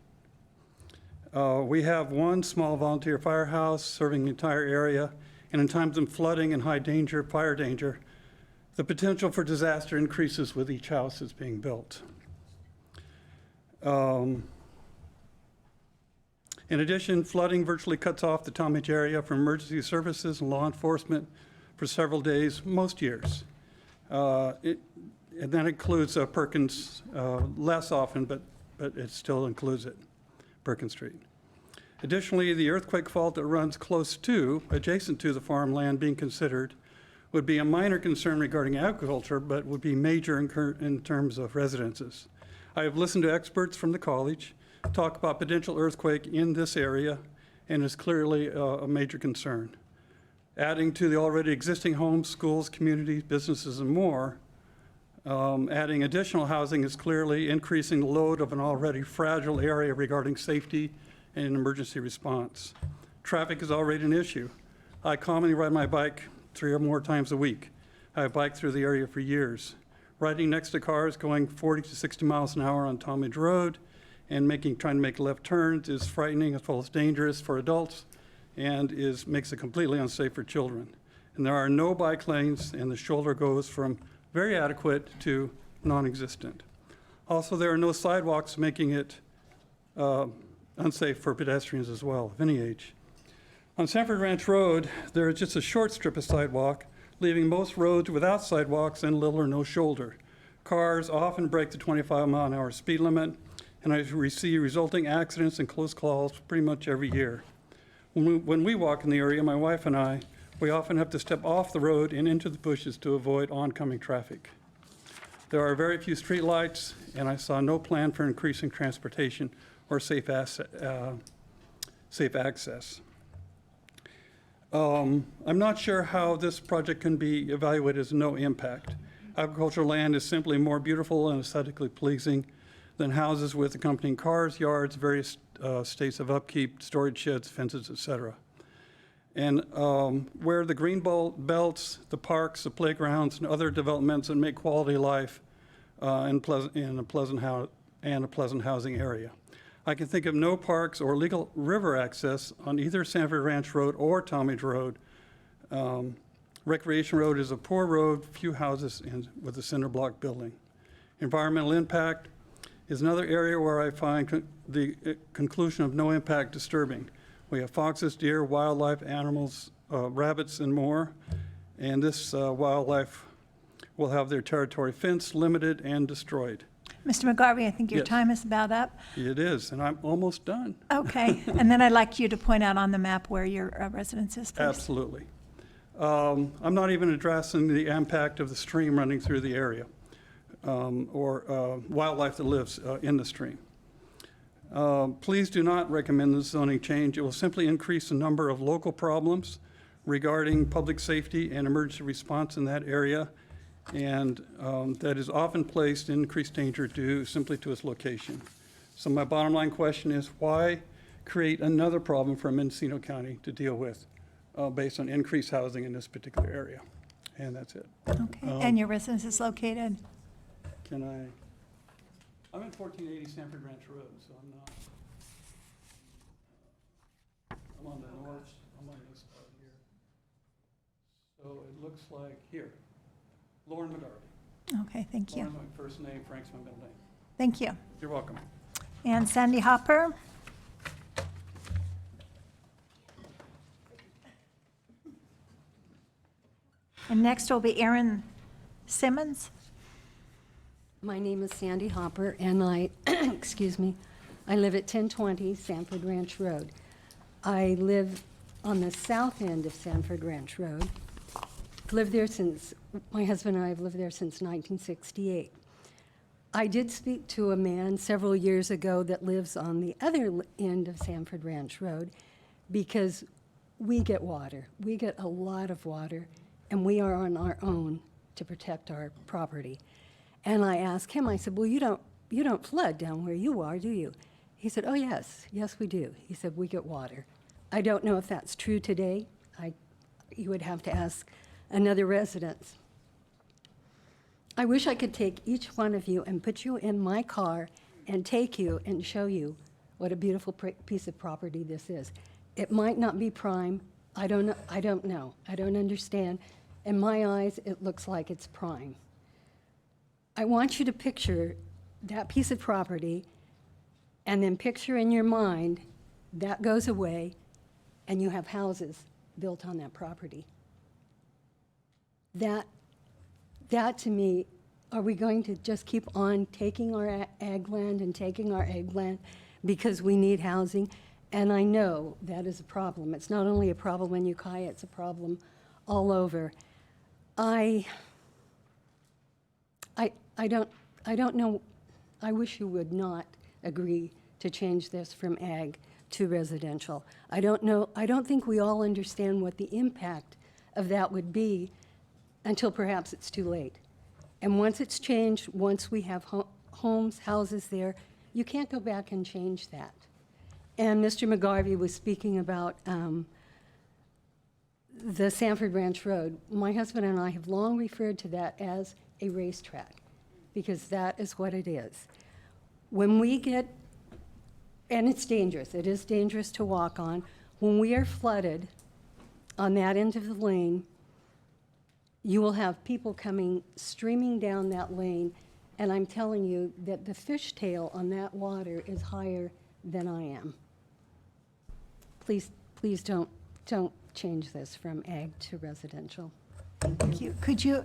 We have one small volunteer firehouse serving the entire area, and in times of flooding and high danger, fire danger, the potential for disaster increases with each house that's being built. In addition, flooding virtually cuts off the Talmadge area from emergency services and law enforcement for several days, most years. And that includes Perkins less often, but it still includes it, Perkins Street. Additionally, the earthquake fault that runs close to, adjacent to the farmland being considered would be a minor concern regarding agriculture, but would be major in terms of residences. I have listened to experts from the college talk about potential earthquake in this area, and is clearly a major concern. Adding to the already existing homes, schools, communities, businesses, and more, adding additional housing is clearly increasing the load of an already fragile area regarding safety and emergency response. Traffic is already an issue. I commonly ride my bike 3 or more times a week. I biked through the area for years, riding next to cars going 40 to 60 miles an hour on Talmadge Road and trying to make left turns is frightening as well as dangerous for adults and makes it completely unsafe for children. And there are no bike lanes, and the shoulder goes from very adequate to non-existent. Also, there are no sidewalks, making it unsafe for pedestrians as well, of any age. On Sanford Ranch Road, there is just a short strip of sidewalk, leaving most roads without sidewalks and little or no shoulder. Cars often break the 25-mile-an-hour speed limit, and I see resulting accidents and close calls pretty much every year. When we walk in the area, my wife and I, we often have to step off the road and into the bushes to avoid oncoming traffic. There are very few streetlights, and I saw no plan for increasing transportation or safe access. I'm not sure how this project can be evaluated as no impact. Agricultural land is simply more beautiful and aesthetically pleasing than houses with accompanying cars, yards, various states of upkeep, storage sheds, fences, etc. And where the green belts, the parks, the playgrounds, and other developments that make quality life in a pleasant housing area. I can think of no parks or legal river access on either Sanford Ranch Road or Talmadge Road. Recreation Road is a poor road, few houses with a cinder block building. Environmental impact is another area where I find the conclusion of no impact disturbing. We have foxes, deer, wildlife, animals, rabbits, and more. And this wildlife will have their territory fenced, limited, and destroyed. Mr. McGarvey, I think your Yes. time is about up. It is, and I'm almost done. Okay, and then I'd like you to point out on the map where your residence is, please. Absolutely. I'm not even addressing the impact of the stream running through the area or wildlife that lives in the stream. Please do not recommend this zoning change. It will simply increase the number of local problems regarding public safety and emergency response in that area, and that is often placed in increased danger due simply to its location. So my bottom line question is, why create another problem for Mendocino County to deal with based on increased housing in this particular area? And that's it. Okay, and your residence is located? I'm in 1480 Sanford Ranch Road, so I'm on the north, I'm on this part here. So it looks like here, Lauren McGarvey. Okay, thank you. Lauren's my first name, Frank's my middle name. Thank you. You're welcome. And Sandy Hopper? And next will be Aaron Simmons. My name is Sandy Hopper, and I, excuse me, I live at 1020 Sanford Ranch Road. I live on the south end of Sanford Ranch Road. Lived there since, my husband and I have lived there since 1968. I did speak to a man several years ago that lives on the other end of Sanford Ranch Road because we get water. We get a lot of water, and we are on our own to protect our property. And I asked him, I said, well, you don't flood down where you are, do you? He said, oh, yes, we do. He said, we get water. I don't know if that's true today. You would have to ask another resident. I wish I could take each one of you and put you in my car and take you and show you what a beautiful piece of property this is. It might not be prime. I don't know. I don't understand. In my eyes, it looks like it's prime. I want you to picture that piece of property and then picture in your mind that goes away and you have houses built on that property. That to me, are we going to just keep on taking our ag land and taking our ag land because we need housing? And I know that is a problem. It's not only a problem in Ukiah, it's a problem all over. I don't know, I wish you would not agree to change this from ag to residential. I don't think we all understand what the impact of that would be until perhaps it's too late. And once it's changed, once we have homes, houses there, you can't go back and change that. And Mr. McGarvey was speaking about the Sanford Ranch Road, my husband and I have long referred to that as a racetrack, because that is what it is. When we get, and it's dangerous, it is dangerous to walk on, when we are flooded on that end of the lane, you will have people coming streaming down that lane, and I'm telling you that the fishtail on that water is higher than I am. Please don't change this from ag to residential. Thank you. Could you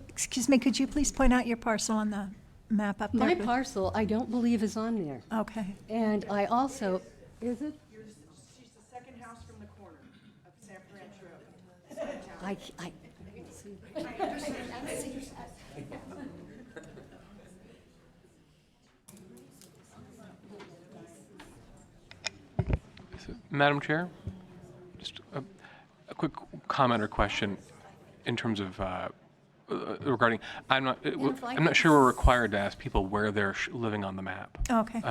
please point out your parcel on the map up there? My parcel, I don't believe is on there. Okay. And I also, is it? She's the second house from the corner of Sanford Ranch Road. I can't see. Madam Chair, just a quick comment or question in terms of regarding, I'm not sure we're required to ask people where they're living on the map. Okay.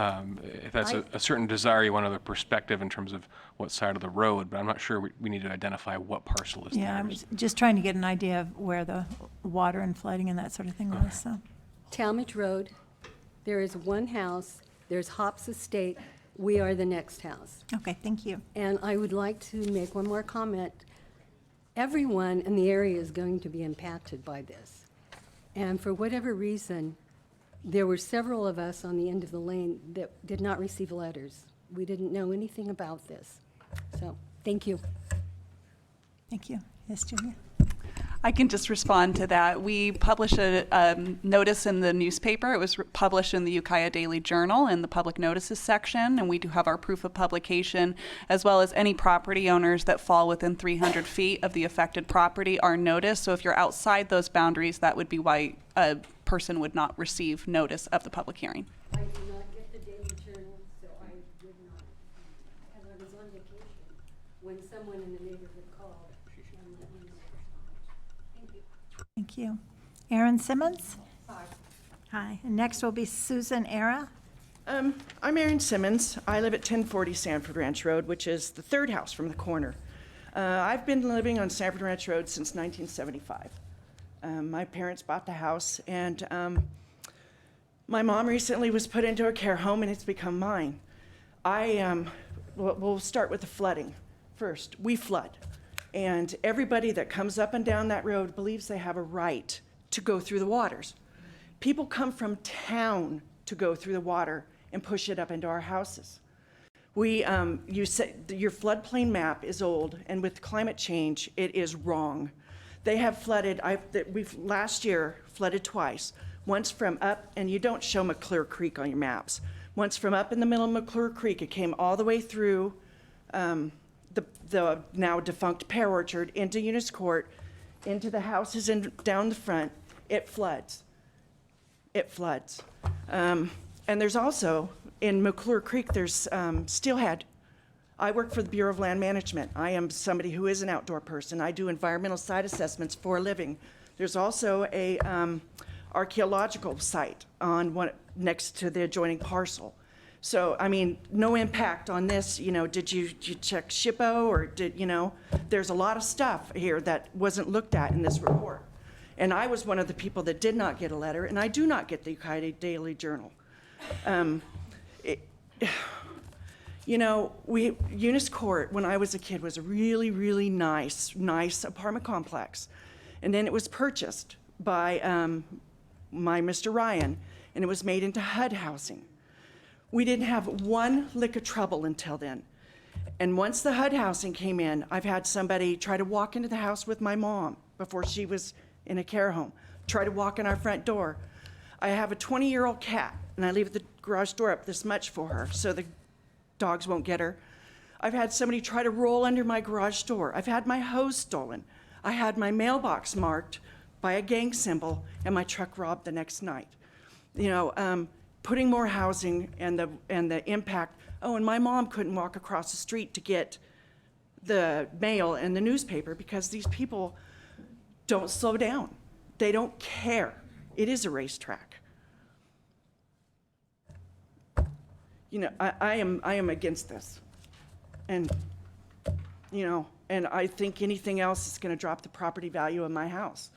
If that's a certain desire, you want another perspective in terms of what side of the road, but I'm not sure we need to identify what parcel is Yeah, I theirs. was just trying to get an idea of where the water and flooding and that sort of thing was, so. Talmadge Road, there is one house, there's Hops Estate, we are the next house. Okay, thank you. And I would like to make one more comment. Everyone in the area is going to be impacted by this. And for whatever reason, there were several of us on the end of the lane that did not receive letters. We didn't know anything about this. So, thank you. Thank you. Yes, Julia? I can just respond to that. We published a notice in the newspaper. It was published in the Ukiah Daily Journal in the public notices section, and we do have our proof of publication, as well as any property owners that fall within 300 feet of the affected property are noticed. So if you're outside those boundaries, that would be why a person would not receive notice of the public hearing. I did not get the Daily Journal, so I did not. And I was on vacation when someone in the neighborhood called. And let me know. Thank you. Thank you. Erin Simmons? Hi. And next will be Susan Era. I'm Erin Simmons. I live at 1040 Sanford Ranch Road, which is the third house from the corner. I've been living on Sanford Ranch Road since 1975. My parents bought the house, and my mom recently was put into a care home, and it's become mine. We'll start with the flooding first. We flood, and everybody that comes up and down that road believes they have a right to go through the waters. People come from town to go through the water and push it up into our houses. You say your floodplain map is old, and with climate change, it is wrong. They have flooded, we've last year flooded twice. Once from up, and you don't show McClure Creek on your maps. Once from up in the middle of McClure Creek, it came all the way through the now defunct pear orchard into Eunice Court, into the houses and down the front. It floods. It floods. And there's also, in McClure Creek, there's steelhead. I work for the Bureau of Land Management. I am somebody who is an outdoor person. I do environmental site assessments for a living. There's also a archaeological site on next to the adjoining parcel. So, I mean, no impact on this. Did you check SHPO or there's a lot of stuff here that wasn't looked at in this report. And I was one of the people that did not get a letter, and I do not get the Ukiah Daily Journal. Eunice Court, when I was a kid, was a really, really nice apartment complex. And then it was purchased by my Mr. Ryan, and it was made into HUD housing. We didn't have one lick of trouble until then. And once the HUD housing came in, I've had somebody try to walk into the house with my mom before she was in a care home, try to walk in our front door. I have a 20-year-old cat, and I leave the garage door up this much for her so the dogs won't get her. I've had somebody try to roll under my garage door. I've had my hose stolen. I had my mailbox marked by a gang symbol and my truck robbed the next night. Putting more housing and the impact. Oh, and my mom couldn't walk across the street to get the mail and the newspaper because these people don't slow down. They don't care. It is a racetrack. I am against this. And, And I think anything else is going to drop the property value of my house.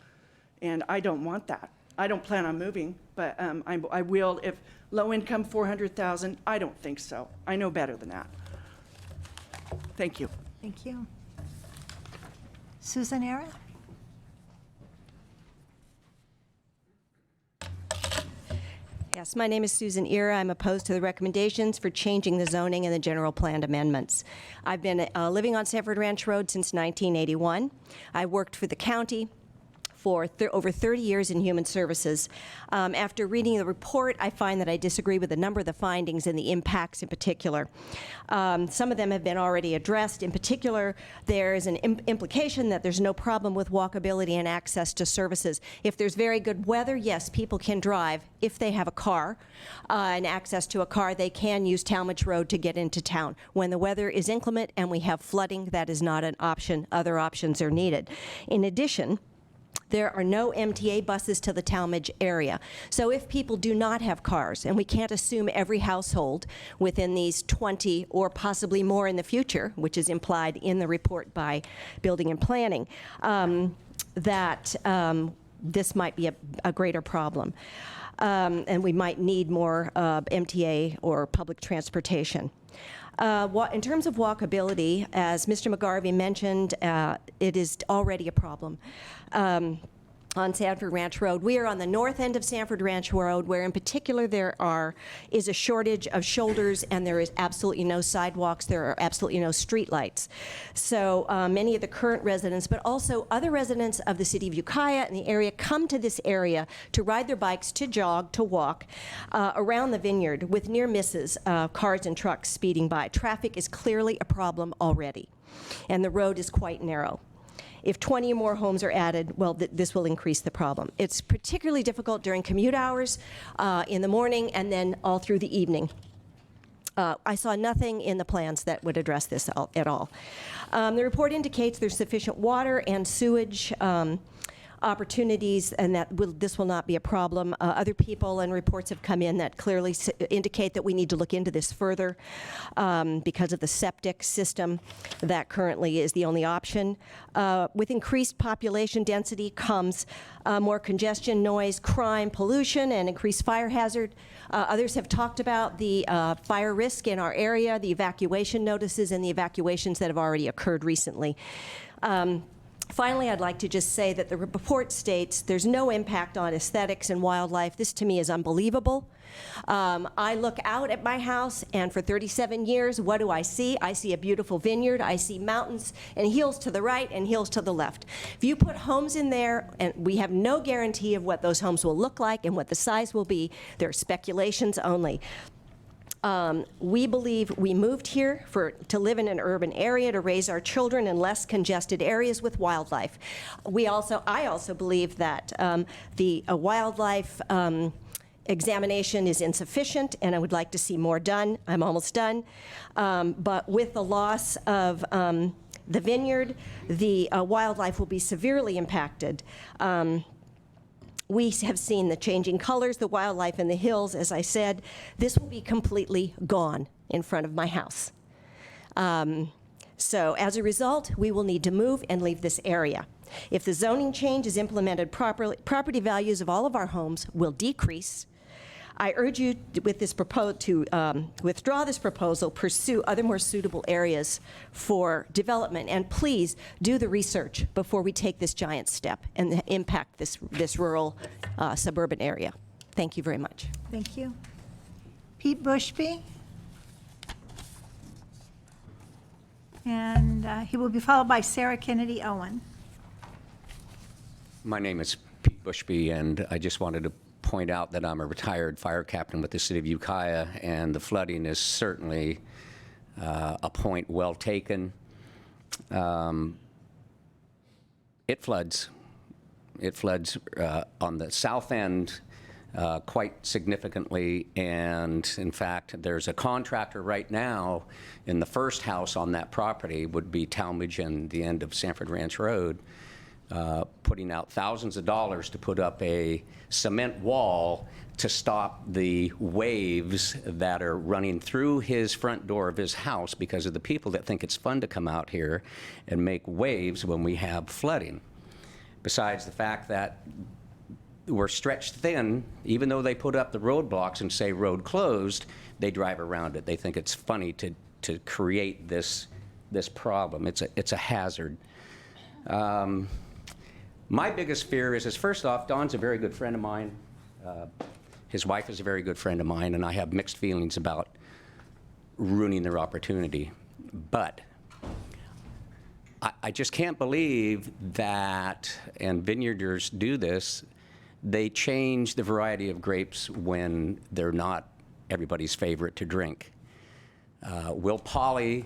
And I don't want that. I don't plan on moving, but I will if low income 400,000. I don't think so. I know better than that. Thank you. Thank you. Susan Era? Yes, my name is Susan Era. I'm opposed to the recommendations for changing the zoning and the general plan amendments. I've been living on Sanford Ranch Road since 1981. I worked for the county for over 30 years in human services. After reading the report, I find that I disagree with a number of the findings and the impacts in particular. Some of them have been already addressed. In particular, there's an implication that there's no problem with walkability and access to services. If there's very good weather, yes, people can drive. If they have a car and access to a car, they can use Talmadge Road to get into town. When the weather is inclement and we have flooding, that is not an option. Other options are needed. In addition, there are no MTA buses to the Talmadge area. So if people do not have cars, and we can't assume every household within these 20 or possibly more in the future, which is implied in the report by Building and Planning, that this might be a greater problem. And we might need more MTA or public transportation. In terms of walkability, as Mr. McGarvey mentioned, it is already a problem. On Sanford Ranch Road. We are on the north end of Sanford Ranch Road, where in particular there is a shortage of shoulders and there is absolutely no sidewalks, there are absolutely no streetlights. So many of the current residents, but also other residents of the city of Ukiah and the area come to this area to ride their bikes, to jog, to walk around the vineyard with near misses, cars and trucks speeding by. Traffic is clearly a problem already, and the road is quite narrow. If 20 or more homes are added, well, this will increase the problem. It's particularly difficult during commute hours, in the morning, and then all through the evening. I saw nothing in the plans that would address this at all. The report indicates there's sufficient water and sewage opportunities, and that this will not be a problem. Other people and reports have come in that clearly indicate that we need to look into this further because of the septic system that currently is the only option. With increased population density comes more congestion, noise, crime, pollution, and increased fire hazard. Others have talked about the fire risk in our area, the evacuation notices, and the evacuations that have already occurred recently. Finally, I'd like to just say that the report states there's no impact on aesthetics and wildlife. This to me is unbelievable. I look out at my house, and for 37 years, what do I see? I see a beautiful vineyard. I see mountains and hills to the right and hills to the left. If you put homes in there, and we have no guarantee of what those homes will look like and what the size will be, they're speculations only. We believe we moved here to live in an urban area, to raise our children in less congested areas with wildlife. I also believe that the wildlife examination is insufficient, and I would like to see more done. I'm almost done. But with the loss of the vineyard, the wildlife will be severely impacted. We have seen the changing colors, the wildlife in the hills. As I said, this will be completely gone in front of my house. So as a result, we will need to move and leave this area. If the zoning change is implemented properly, property values of all of our homes will decrease. I urge you with this to withdraw this proposal, pursue other more suitable areas for development, and please do the research before we take this giant step and impact this rural suburban area. Thank you very much. Thank you. Pete Bushby. And he will be followed by Sarah Kennedy Owen. My name is Pete Bushby, and I just wanted to point out that I'm a retired fire captain with the city of Ukiah, and the flooding is certainly a point well taken. It floods. It floods on the south end quite significantly, and in fact, there's a contractor right now in the first house on that property, would be Talmadge and the end of Sanford Ranch Road. putting out thousands of dollars to put up a cement wall to stop the waves that are running through his front door of his house because of the people that think it's fun to come out here and make waves when we have flooding. Besides the fact that we're stretched thin, even though they put up the roadblocks and say road closed, they drive around it. They think it's funny to create this problem. It's a hazard. My biggest fear is first off, Don's a very good friend of mine. His wife is a very good friend of mine, and I have mixed feelings about ruining their opportunity. But I just can't believe that, and vineyarders do this, they change the variety of grapes when they're not everybody's favorite to drink. Will Polly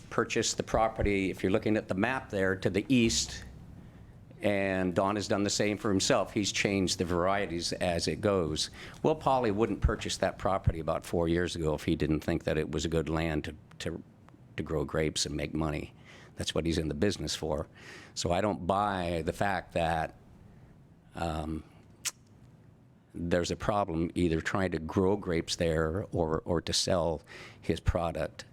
purchased the property, if you're looking at the map there, to the east, and Don has done the same for himself. He's changed the varieties as it goes. Will Polly wouldn't purchase that property about 4 years ago if he didn't think that it was a good land to grow grapes and make money. That's what he's in the business for. So I don't buy the fact that there's a problem either trying to grow grapes there or to sell his product.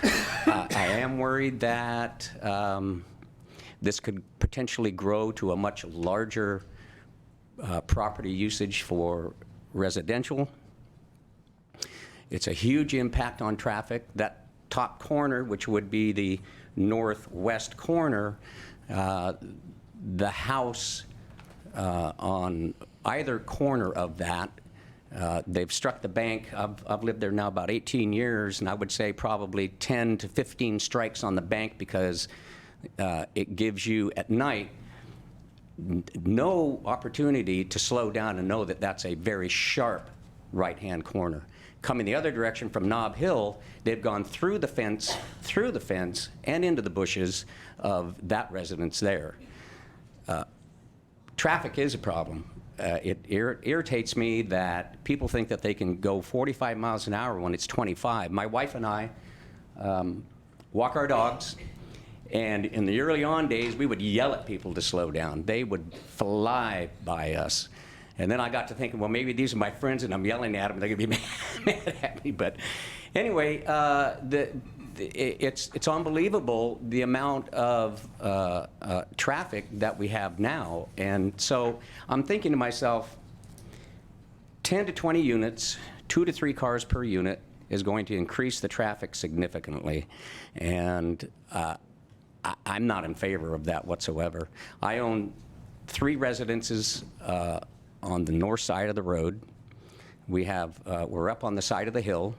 I am worried that this could potentially grow to a much larger property usage for residential. It's a huge impact on traffic. That top corner, which would be the northwest corner, the house on either corner of that, they've struck the bank. I've lived there now about 18 years, and I would say probably 10 to 15 strikes on the bank because it gives you at night no opportunity to slow down and know that that's a very sharp right-hand corner. Coming the other direction from Nob Hill, they've gone through the fence, and into the bushes of that residence there. Traffic is a problem. It irritates me that people think that they can go 45 miles an hour when it's 25. My wife and I walk our dogs, and in the early on days, we would yell at people to slow down. They would fly by us. And then I got to thinking, well, maybe these are my friends, and I'm yelling at them. They're going to be mad at me. But anyway, it's unbelievable the amount of traffic that we have now. And so I'm thinking to myself, 10 to 20 units, 2 to 3 cars per unit is going to increase the traffic significantly. And I'm not in favor of that whatsoever. I own 3 residences on the north side of the road. We're up on the side of the hill,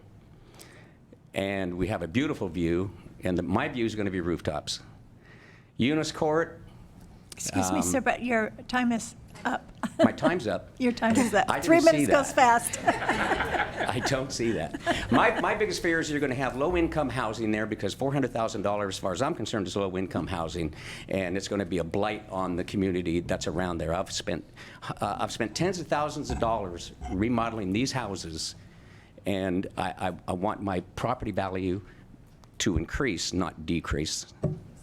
and we have a beautiful view, and my view is going to be rooftops. Eunice Court. Excuse me, sir, but your time is up. My time's up. Your time is up. I 3 didn't see minutes that. goes fast. I don't see that. My biggest fear is you're going to have low-income housing there because $400,000, as far as I'm concerned, is low-income housing, and it's going to be a blight on the community that's around there. I've spent tens of thousands of dollars remodeling these houses, and I want my property value to increase, not decrease.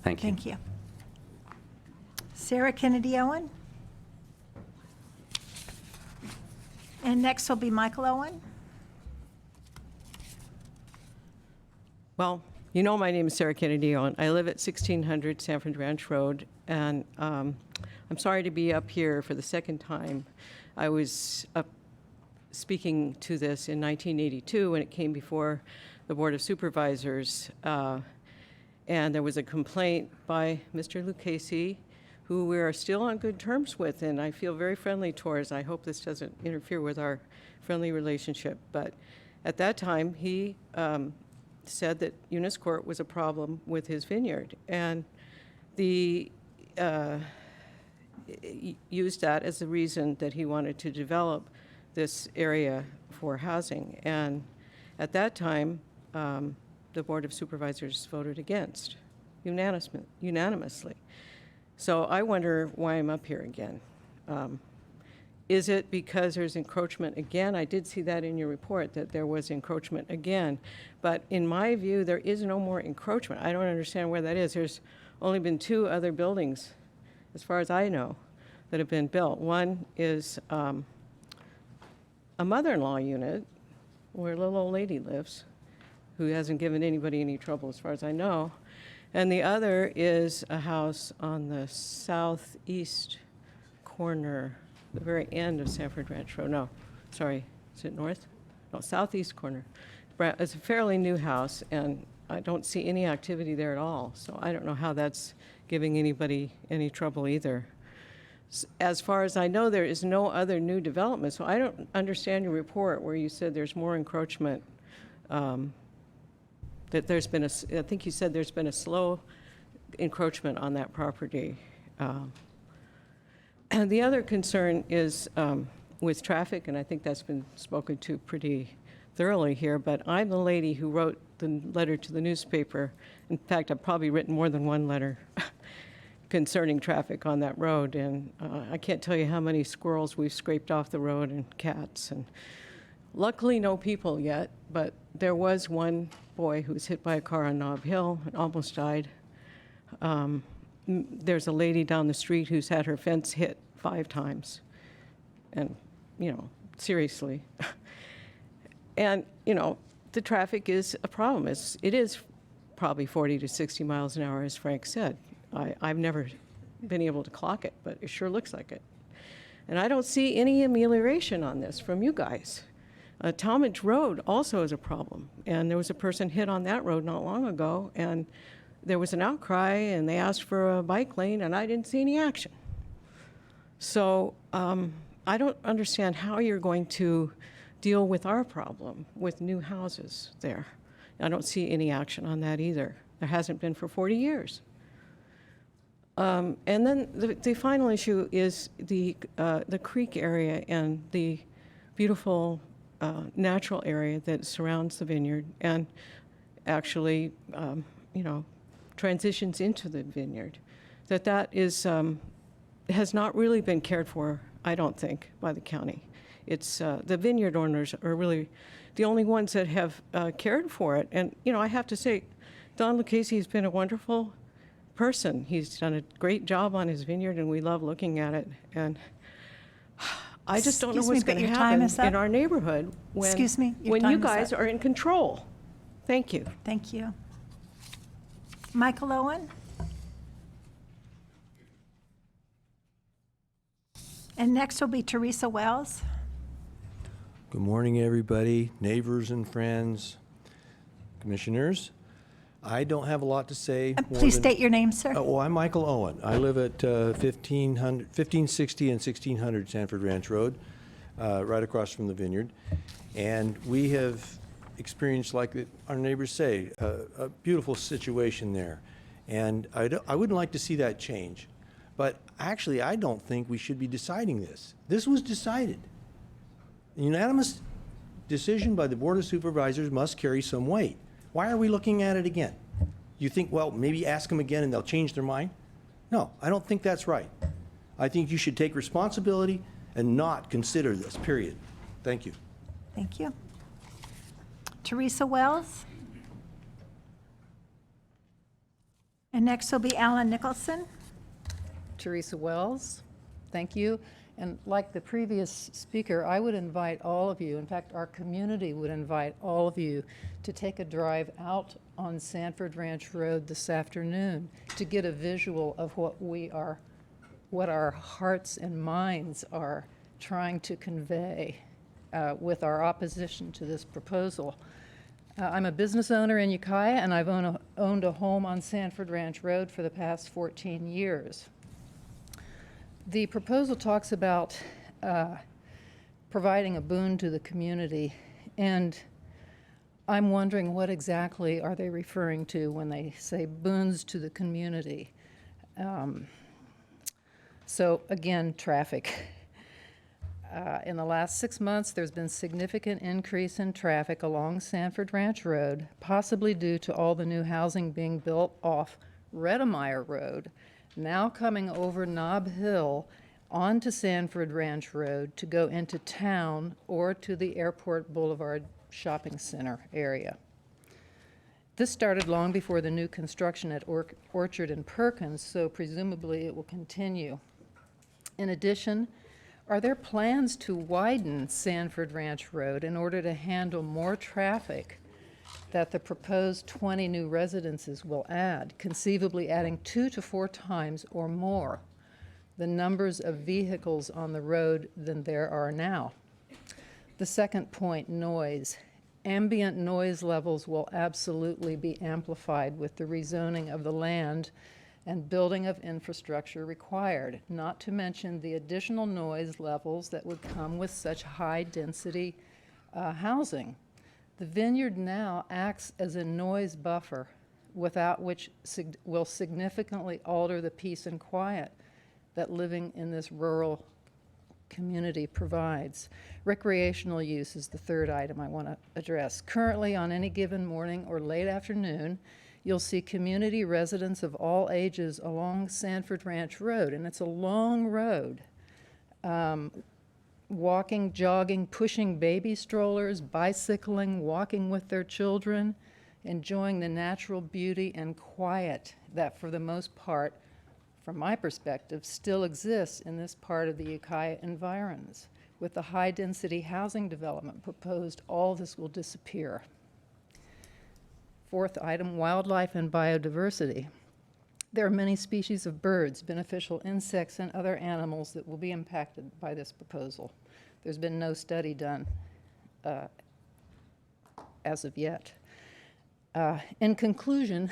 Thank you. Thank you. Sarah Kennedy Owen. And next will be Michael Owen. Well, you know my name is Sarah Kennedy Owen. I live at 1600 Sanford Ranch Road, and I'm sorry to be up here for the second time. I was up speaking to this in 1982 when it came before the Board of Supervisors, and there was a complaint by Mr. Lucchese, who we are still on good terms with, and I feel very friendly towards. I hope this doesn't interfere with our friendly relationship. But at that time, he said that Eunice Court was a problem with his vineyard, and used that as the reason that he wanted to develop this area for housing. And at that time, the Board of Supervisors voted against unanimously. So I wonder why I'm up here again. Is it because there's encroachment again? I did see that in your report, that there was encroachment again. But in my view, there is no more encroachment. I don't understand where that is. There's only been 2 other buildings as far as I know, that have been built. One is a mother-in-law unit where a little old lady lives who hasn't given anybody any trouble as far as I know. And the other is a house on the southeast corner, the very end of Sanford Ranch Road. No, sorry, is it north? No, southeast corner. It's a fairly new house, and I don't see any activity there at all. So I don't know how that's giving anybody any trouble either. As far as I know, there is no other new development. So I don't understand your report where you said there's more encroachment. That there's been I think you said there's been a slow encroachment on that property. And the other concern is with traffic, and I think that's been spoken to pretty thoroughly here, but I'm the lady who wrote the letter to the newspaper. In fact, I've probably written more than one letter concerning traffic on that road, and I can't tell you how many squirrels we've scraped off the road and cats, and luckily no people yet, but there was one boy who was hit by a car on Nob Hill and almost died. There's a lady down the street who's had her fence hit 5 times, and, you know, seriously. And, you know, the traffic is a problem. It is probably 40 to 60 miles an hour, as Frank said. I've never been able to clock it, but it sure looks like it. And I don't see any amelioration on this from you guys. Talmadge Road also is a problem, and there was a person hit on that road not long ago, and there was an outcry, and they asked for a bike lane, and I didn't see any action. So I don't understand how you're going to deal with our problem with new houses there. I don't see any action on that either. There hasn't been for 40 years. And then the final issue is the creek area and the beautiful natural area that surrounds the vineyard and actually, you know, transitions into the vineyard. That is, has not really been cared for, I don't think, by the county. It's the vineyard owners are really the only ones that have cared for it. And, you know, I have to say, Don Lucchese has been a wonderful person. He's done a great job on his vineyard, and we love looking at it. And I just don't know what's going to happen in our neighborhood when, when you guys are in control. Thank you. Thank you. Michael Owen? And next will be Teresa Wells. Good morning, everybody, neighbors and friends, commissioners. I don't have a lot to say. Please state your name, sir. Oh, I'm Michael60 and 1600 Sanford Ranch Road, right across from the vineyard. And we have experienced, like our neighbors say, a beautiful situation there. And I wouldn't like to see that change. But actually, I don't think we should be deciding this. This was decided. A unanimous decision by the Board of Supervisors must carry some weight. Why are we looking at it again? You think, well, maybe ask them again and they'll change their mind? No, I don't think that's right. I think you should take responsibility and not consider this, period. Thank you. Thank you. Teresa Wells. And next will be Alan Nicholson. Teresa Wells, thank you. And like the previous speaker, I would invite all of you, in fact, our community would invite all of you to take a drive out on Sanford Ranch Road this afternoon to get a visual of what our hearts and minds are trying to convey with our opposition to this proposal. I'm a business owner in Ukiah, and I've owned a home on Sanford Ranch Road for the past 14 years. The proposal talks about providing a boon to the community, and I'm wondering what exactly are they referring to when they say boons to the community. So again, traffic. In the last 6 months, there's been significant increase in traffic along Sanford Ranch Road, possibly due to all the new housing being built off Redemeyer Road, now coming over Nob Hill onto Sanford Ranch Road to go into town or to the Airport Boulevard Shopping Center area. This started long before the new construction at Orchard and Perkins, so presumably it will continue. In addition, are there plans to widen Sanford Ranch Road in order to handle more traffic that the proposed 20 new residences will add, conceivably adding 2 to 4 times or more the numbers of vehicles on the road than there are now? The second point, noise. Ambient noise levels will absolutely be amplified with the rezoning of the land and building of infrastructure required, not to mention the additional noise levels that would come with such high-density housing. The vineyard now acts as a noise buffer, without which will significantly alter the peace and quiet that living in this rural community provides. Recreational use is the third item I want to address. Currently, on any given morning or late afternoon, you'll see community residents of all ages along Sanford Ranch Road, and it's a long road, walking, jogging, pushing baby strollers, bicycling, walking with their children, enjoying the natural beauty and quiet that, for the most part, from my perspective, still exists in this part of the Ukiah environs. With the high-density housing development proposed, all this will disappear. Fourth item, wildlife and biodiversity. There are many species of birds, beneficial insects, and other animals that will be impacted by this proposal. There's been no study done as of yet. In conclusion,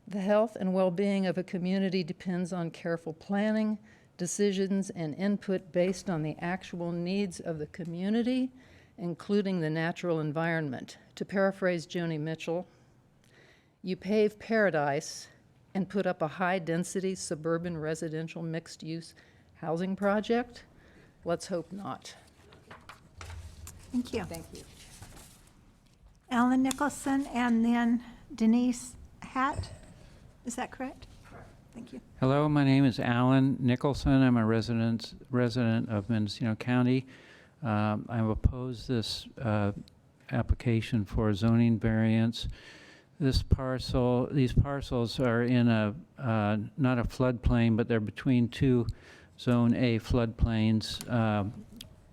the health and well-being of a community depends on careful planning, decisions, and input based on the actual needs of the community, including the natural environment. To paraphrase Joni Mitchell, you pave paradise and put up a high-density suburban residential mixed-use housing project? Let's hope not. Thank you. Thank you. Alan Nicholson and then Denise Hatt. Is that correct? Correct. Thank you. Hello, my name is Alan Nicholson. I'm a resident of Mendocino County. I've opposed this application for zoning variance. These parcels are in a not a floodplain, but they're between two Zone A floodplains.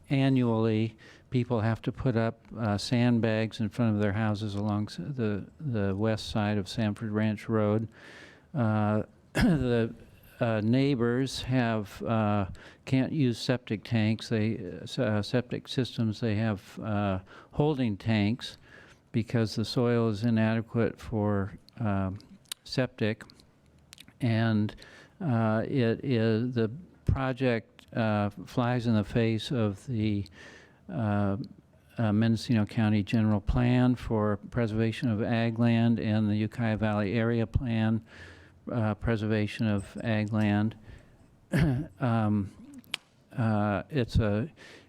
Annually, people have to put up sandbags in front of their houses along the west side of Sanford Ranch Road. The neighbors can't use septic tanks. Septic systems. They have holding tanks because the soil is inadequate for septic, and the project flies in the face of the Mendocino County General Plan for Preservation of Ag Land and the Ukiah Valley Area Plan, Preservation of Ag Land. It's a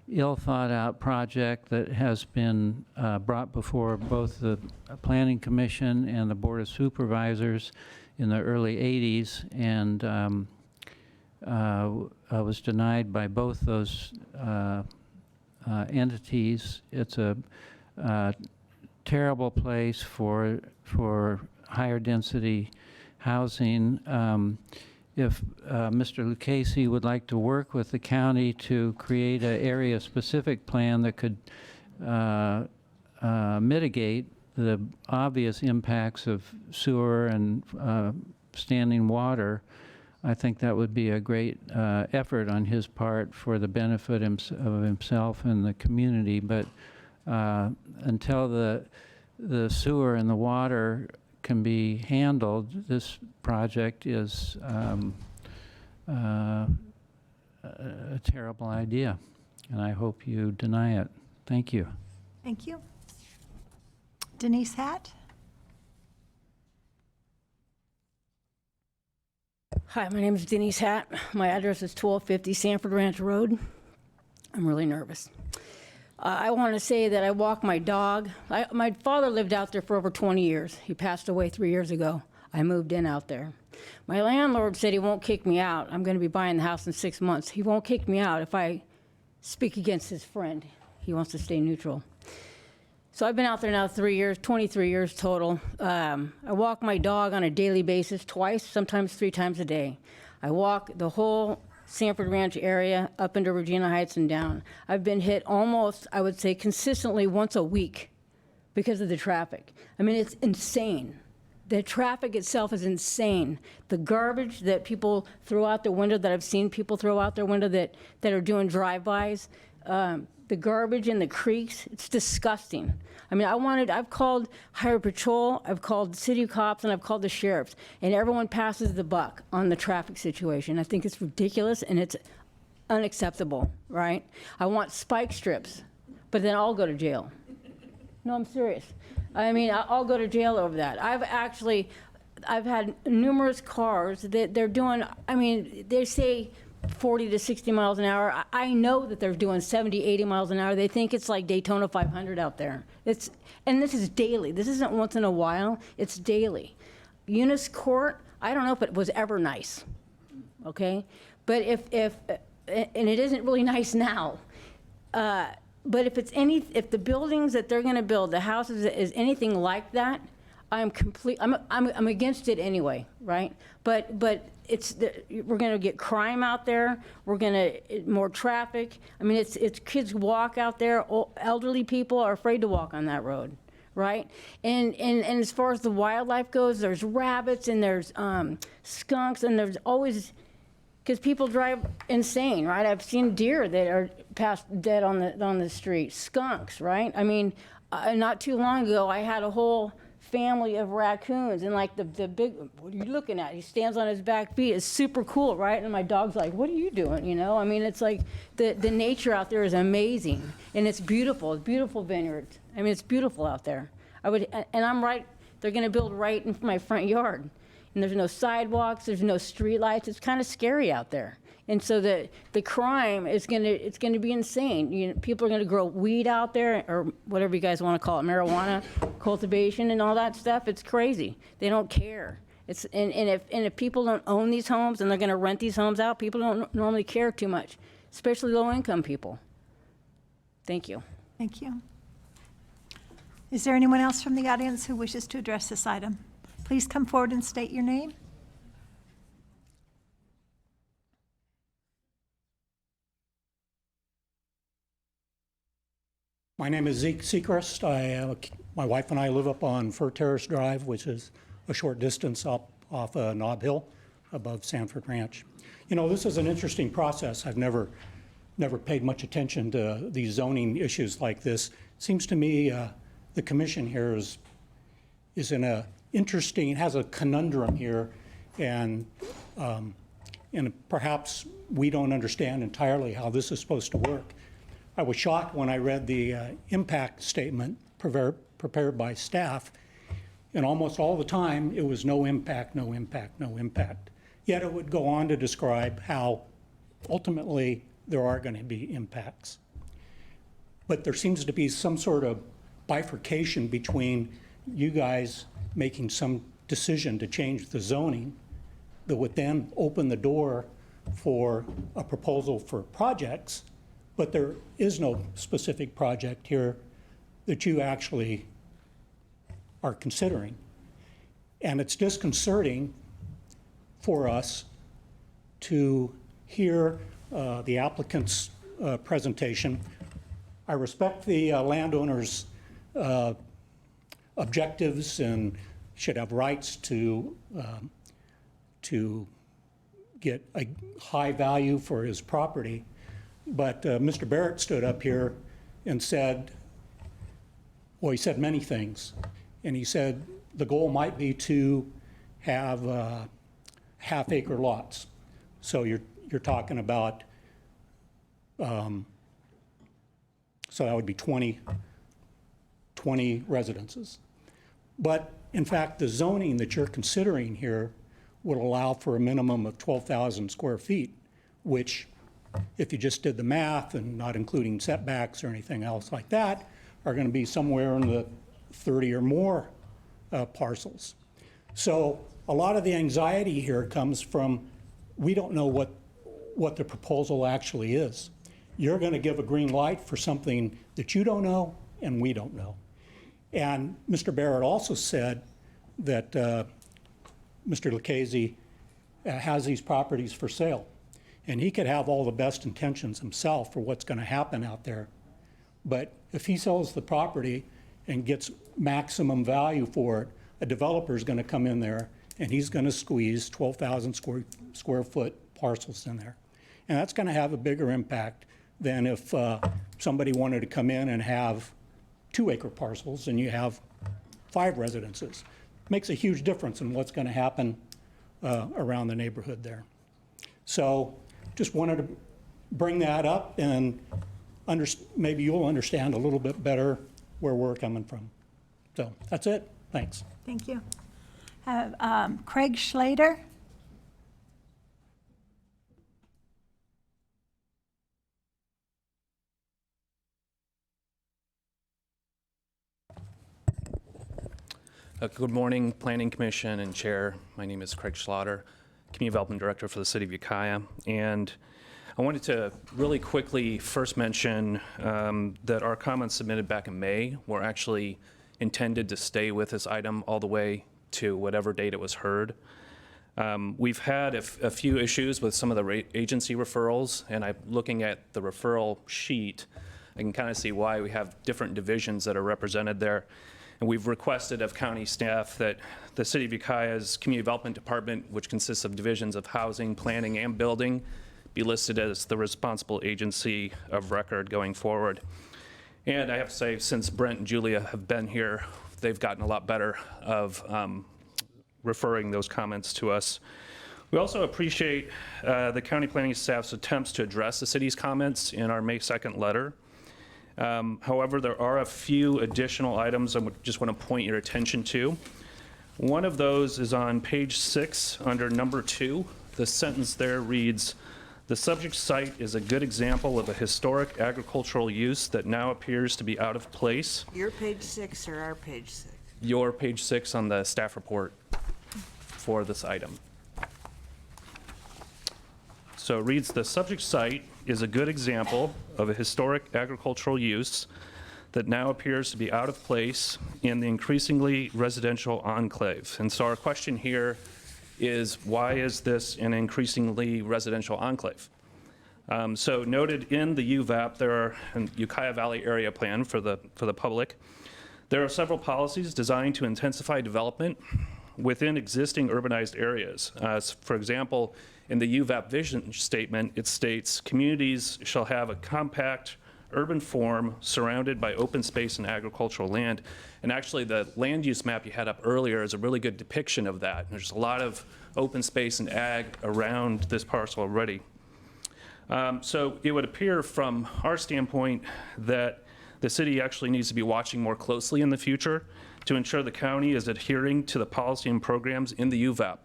ill-thought-out project that has been brought before both the Planning Commission and the Board of Supervisors in the early 80s, and was denied by both those entities. It's a terrible place for higher density housing. If Mr. Lucchese would like to work with the county to create an area-specific plan that could mitigate the obvious impacts of sewer and standing water, I think that would be a great effort on his part for the benefit of himself and the community. But until the sewer and the water can be handled, this project is a terrible idea, and I hope you deny it. Thank you. Thank you. Denise Hatt. Hi, my name is Denise Hatt. My address is 1250 Sanford Ranch Road. I'm really nervous. I want to say that I walk my dog. My father lived out there for over 20 years. He passed away 3 years ago. I moved in out there. My landlord said he won't kick me out. I'm going to be buying the house in 6 months. He won't kick me out if I speak against his friend. He wants to stay neutral. So I've been out there now 3 years, 23 years total. I walk my dog on a daily basis, twice, sometimes 3 times a day. I walk the whole Sanford Ranch area up into Regina Heights and down. I've been hit almost, I would say, consistently once a week because of the traffic. I mean, it's insane. The traffic itself is insane. The garbage that people throw out their window, that I've seen people throw out their window that are doing drive-bys, the garbage in the creeks, it's disgusting. I mean, I've called Highway Patrol, I've called city cops, and I've called the sheriffs, and everyone passes the buck on the traffic situation. I think it's ridiculous and it's unacceptable, right? I want spike strips, but then I'll go to jail. No, I'm serious. I mean, I'll go to jail over that. I've had numerous cars that they're doing, I mean, they say 40 to 60 miles an hour. I know that they're doing 70, 80 miles an hour. They think it's like Daytona 500 out there. And this is daily. This isn't once in a while. It's daily. Eunice Court, I don't know if it was ever nice, okay? But and it isn't really nice now. But if the buildings that they're gonna build, the houses, is anything like that, I'm against it anyway, right? But we're gonna get crime out there. We're gonna more traffic. I mean, it's kids walk out there. Elderly people are afraid to walk on that road, right? And as far as the wildlife goes, there's rabbits and there's skunks and there's always, because people drive insane, right? I've seen deer that are passed dead on the street. Skunks, right? I mean, not too long ago, I had a whole family of raccoons, and like the big, what are you looking at? He stands on his back feet. It's super cool, right? And my dog's like, what are you doing? You know, I mean, it's like the nature out there is amazing, and it's beautiful. It's beautiful vineyards. I mean, it's beautiful out there. And I'm right. They're going to build right in my front yard, and there's no sidewalks. There's no street lights. It's kind of scary out there. And so the crime is it's gonna be insane. You know, people are gonna grow weed out there, or whatever you guys want to call it, marijuana cultivation and all that stuff. It's crazy. They don't care. And if people don't own these homes and they're gonna rent these homes out, people don't normally care too much, especially low-income people. Thank you. Thank you. Is there anyone else from the audience who wishes to address this item? Please come forward and state your name. My name is Zeke Sechrist. My wife and I live up on Fur Terrace Drive, which is a short distance up off Nob Hill above Sanford Ranch. You know, this is an interesting process. I've never paid much attention to these zoning issues like this. It seems to me the commission here is in a interesting, has a conundrum here, and perhaps we don't understand entirely how this is supposed to work. I was shocked when I read the impact statement prepared by staff, and almost all the time it was no impact, no impact, no impact. Yet it would go on to describe how ultimately there are going to be impacts. But there seems to be some sort of bifurcation between you guys making some decision to change the zoning that would then open the door for a proposal for projects, but there is no specific project here that you actually are considering. And it's disconcerting for us to hear the applicant's presentation. I respect the landowner's objectives and should have rights to get a high value for his property. But Mr. Barrett stood up here and said, well, he said many things. And he said the goal might be to have half-acre lots. So you're talking about, so that would be 20 residences. But in fact, the zoning that you're considering here would allow for a minimum of 12,000 square feet, which, if you just did the math and not including setbacks or anything else like that, are going to be somewhere in the 30 or more parcels. So a lot of the anxiety here comes from, we don't know what the proposal actually is. You're going to give a green light for something that you don't know and we don't know. And Mr. Barrett also said that Mr. Lucchese has these properties for sale. And he could have all the best intentions himself for what's going to happen out there. But if he sells the property and gets maximum value for it, a developer is going to come in there and he's going to squeeze 12,000 square foot parcels in there. And that's going to have a bigger impact than if somebody wanted to come in and have 2-acre parcels and you have 5 residences. Makes a huge difference in what's going to happen around the neighborhood there. So just wanted to bring that up, and maybe you'll understand a little bit better where we're coming from. So that's it. Thanks. Thank you. Craig Schlater. Good morning, Planning Commission and Chair. My name is Craig Schlatter, Community Development Director for the City of Ukiah. And I wanted to really quickly first mention that our comments submitted back in May were actually intended to stay with this item all the way to whatever date it was heard. We've had a few issues with some of the agency referrals, and I'm looking at the referral sheet. I can kind of see why we have different divisions that are represented there. And we've requested of county staff that the City of Ukiah's Community Development Department, which consists of divisions of housing, planning, and building, be listed as the responsible agency of record going forward. And I have to say, since Brent and Julia have been here, they've gotten a lot better of referring those comments to us. We also appreciate the county planning staff's attempts to address the city's comments in our May 2nd letter. However, there are a few additional items I just want to point your attention to. One of those is on page 6 under number 2. The sentence there reads, "The subject site is a good example of a historic agricultural use that now appears to be out of place." Your page 6 or our page 6? Your page 6 on the staff report for this item. So it reads, "The subject site is a good example of a historic agricultural use that now appears to be out of place in the increasingly residential enclave." And so our question here is, why is this an increasingly residential enclave? So noted in the UVAP, there are an Ukiah Valley Area Plan for the public. There are several policies designed to intensify development within existing urbanized areas. For example, in the UVAP vision statement, it states, "Communities shall have a compact urban form surrounded by open space and agricultural land." And actually, the land use map you had up earlier is a really good depiction of that. There's a lot of open space and ag around this parcel already. So it would appear from our standpoint that the city actually needs to be watching more closely in the future to ensure the county is adhering to the policy and programs in the UVAP.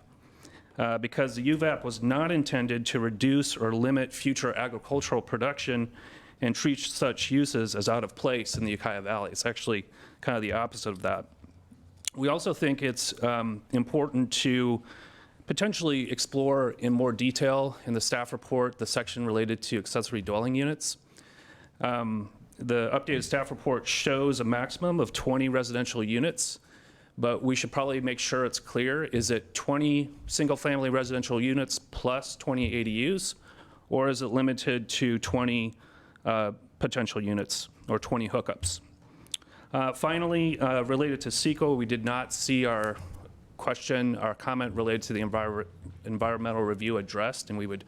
Because the UVAP was not intended to reduce or limit future agricultural production and treat such uses as out of place in the Ukiah Valley. It's actually kind of the opposite of that. We also think it's important to potentially explore in more detail in the staff report the section related to accessory dwelling units. The updated staff report shows a maximum of 20 residential units, but we should probably make sure it's clear. Is it 20 single-family residential units plus 20 ADUs, or is it limited to 20 potential units or 20 hookups? Finally, related to SECO, we did not see our comment related to the environmental review addressed, and we would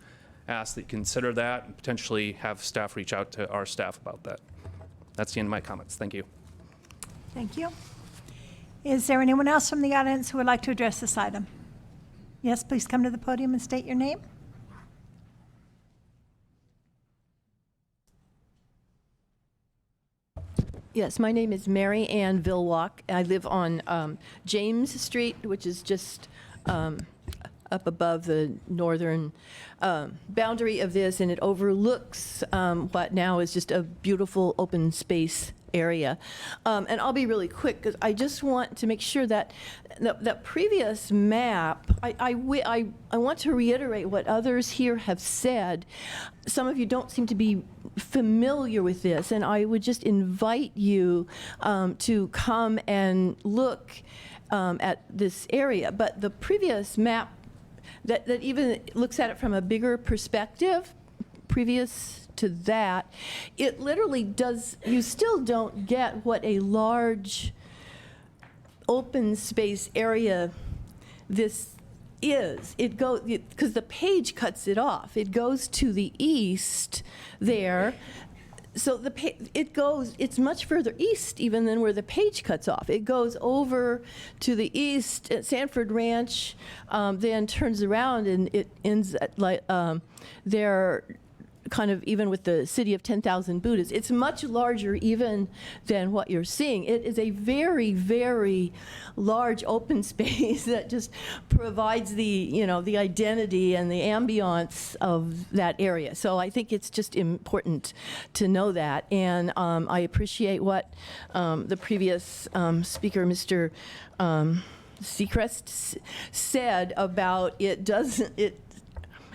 ask that you consider that and potentially have staff reach out to our staff about that. That's the end of my comments. Thank you. Thank you. Is there anyone else from the audience who would like to address this item? Yes, please come to the podium and state your name. Yes, my name is Mary Ann Vilwalk. I live on James Street, which is just up above the northern boundary of this, and it overlooks what now is just a beautiful open space area. And I'll be really quick, because I just want to make sure that the previous map, I want to reiterate what others here have said. Some of you don't seem to be familiar with this, and I would just invite you to come and look at this area. But the previous map that even looks at it from a bigger perspective, previous to that, it literally does, you still don't get what a large open space area this is. It goes, because the page cuts it off. It goes to the east there. So it's much further east even than where the page cuts off. It goes over to the east at Sanford Ranch, then turns around and it ends at there, kind of even with the city of 10,000 Buddhas. It's much larger even than what you're seeing. It is a very, very large open space that just provides the identity and the ambiance of that area. So I think it's just important to know that. And I appreciate what the previous speaker, Mr. Seacrest, said about it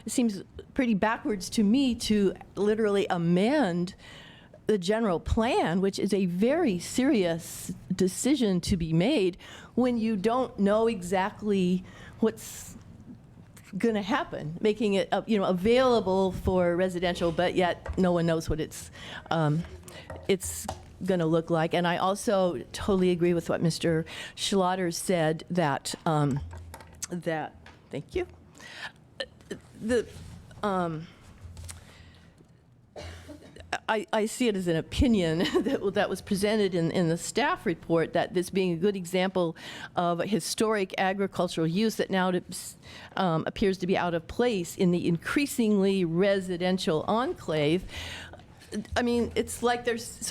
seems pretty backwards to me to literally amend the general plan, which is a very serious decision to be made when you don't know exactly what's going to happen, making it available for residential, but yet no one knows what it's going to look like. And I also totally agree with what Mr. Schlatter said that thank you. I see it as an opinion that was presented in the staff report, that this being a good example of a historic agricultural use that now appears to be out of place in the increasingly residential enclave. I mean, it's like that's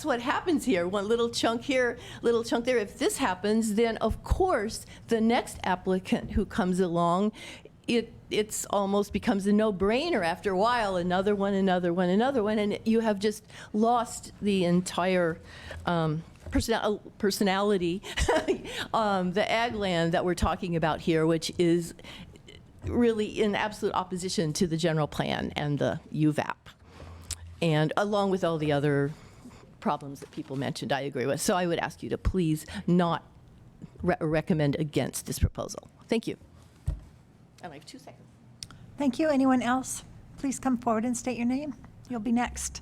what happens here. One little chunk here, little chunk there. If this happens, then of course the next applicant who comes along, it's almost becomes a no-brainer after a while. Another one, and you have just lost the entire personality, the ag land that we're talking about here, which is really in absolute opposition to the general plan and the UVAP, and along with all the other problems that people mentioned, I agree with. So I would ask you to please not recommend against this proposal. Thank you. And I have 2 seconds. Thank you. Anyone else? Please come forward and state your name. You'll be next.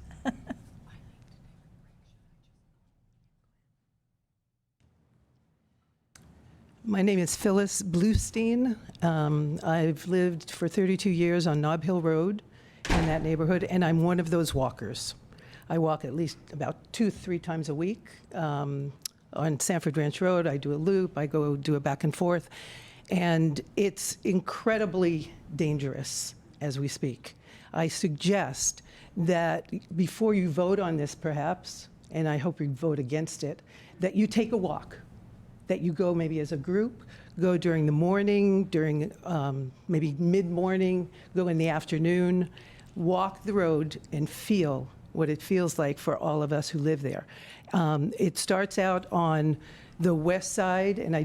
My name is Phyllis Bluestein. I've lived for 32 years on Nob Hill Road in that neighborhood, and I'm one of those walkers. I walk at least about 2-3 times a week. On Sanford Ranch Road, I do a loop, I go do a back and forth, and it's incredibly dangerous as we speak. I suggest that before you vote on this, perhaps, and I hope you vote against it, that you take a walk, that you go maybe as a group, go during the morning, during maybe mid-morning, go in the afternoon, walk the road and feel what it feels like for all of us who live there. It starts out on the west side, and I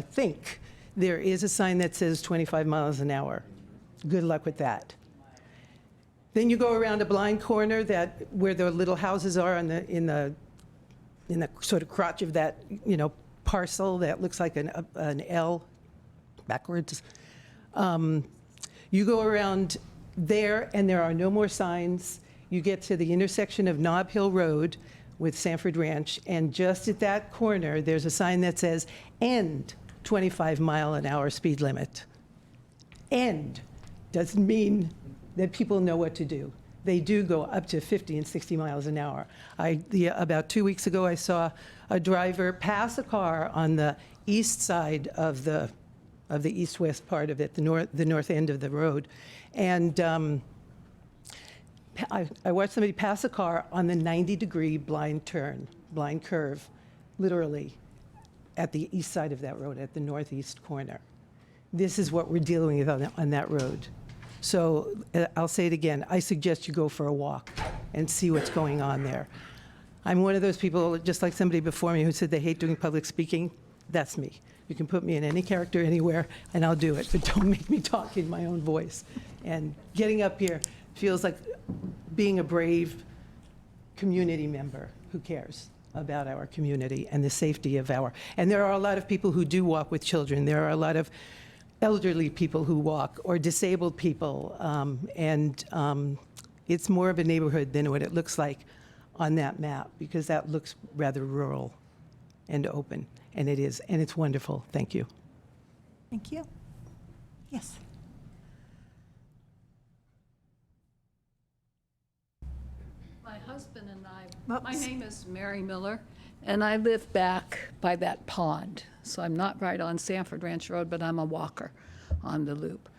think, there is a sign that says 25 miles an hour. Good luck with that. Then you go around a blind corner where the little houses are in the sort of crotch of that, parcel that looks like an L backwards. You go around there, and there are no more signs. You get to the intersection of Nob Hill Road with Sanford Ranch, and just at that corner, there's a sign that says, "End 25 mile an hour speed limit." End doesn't mean that people know what to do. They do go up to 50 and 60 miles an hour. About 2 weeks ago, I saw a driver pass a car on the east side of the east-west part of it, the north end of the road, and I watched somebody pass a car on the 90-degree blind curve, literally, at the east side of that road, at the northeast corner. This is what we're dealing with on that road. So I'll say it again. I suggest you go for a walk. and see what's going on there. I'm one of those people, just like somebody before me who said they hate doing public speaking. That's me. You can put me in any character anywhere, and I'll do it, but don't make me talk in my own voice. And getting up here feels like being a brave community member who cares about our community and the safety of our, and there are a lot of people who do walk with children. There are a lot of elderly people who walk, or disabled people, it's more of a neighborhood than what it looks like on that map, because that looks rather rural and open, and it is, and it's wonderful. Thank you. Thank you. Yes. My husband and I, Whoops. my name is Mary Miller, and I live back by that pond. So I'm not right on Sanford Ranch Road, but I'm a walker on the loop.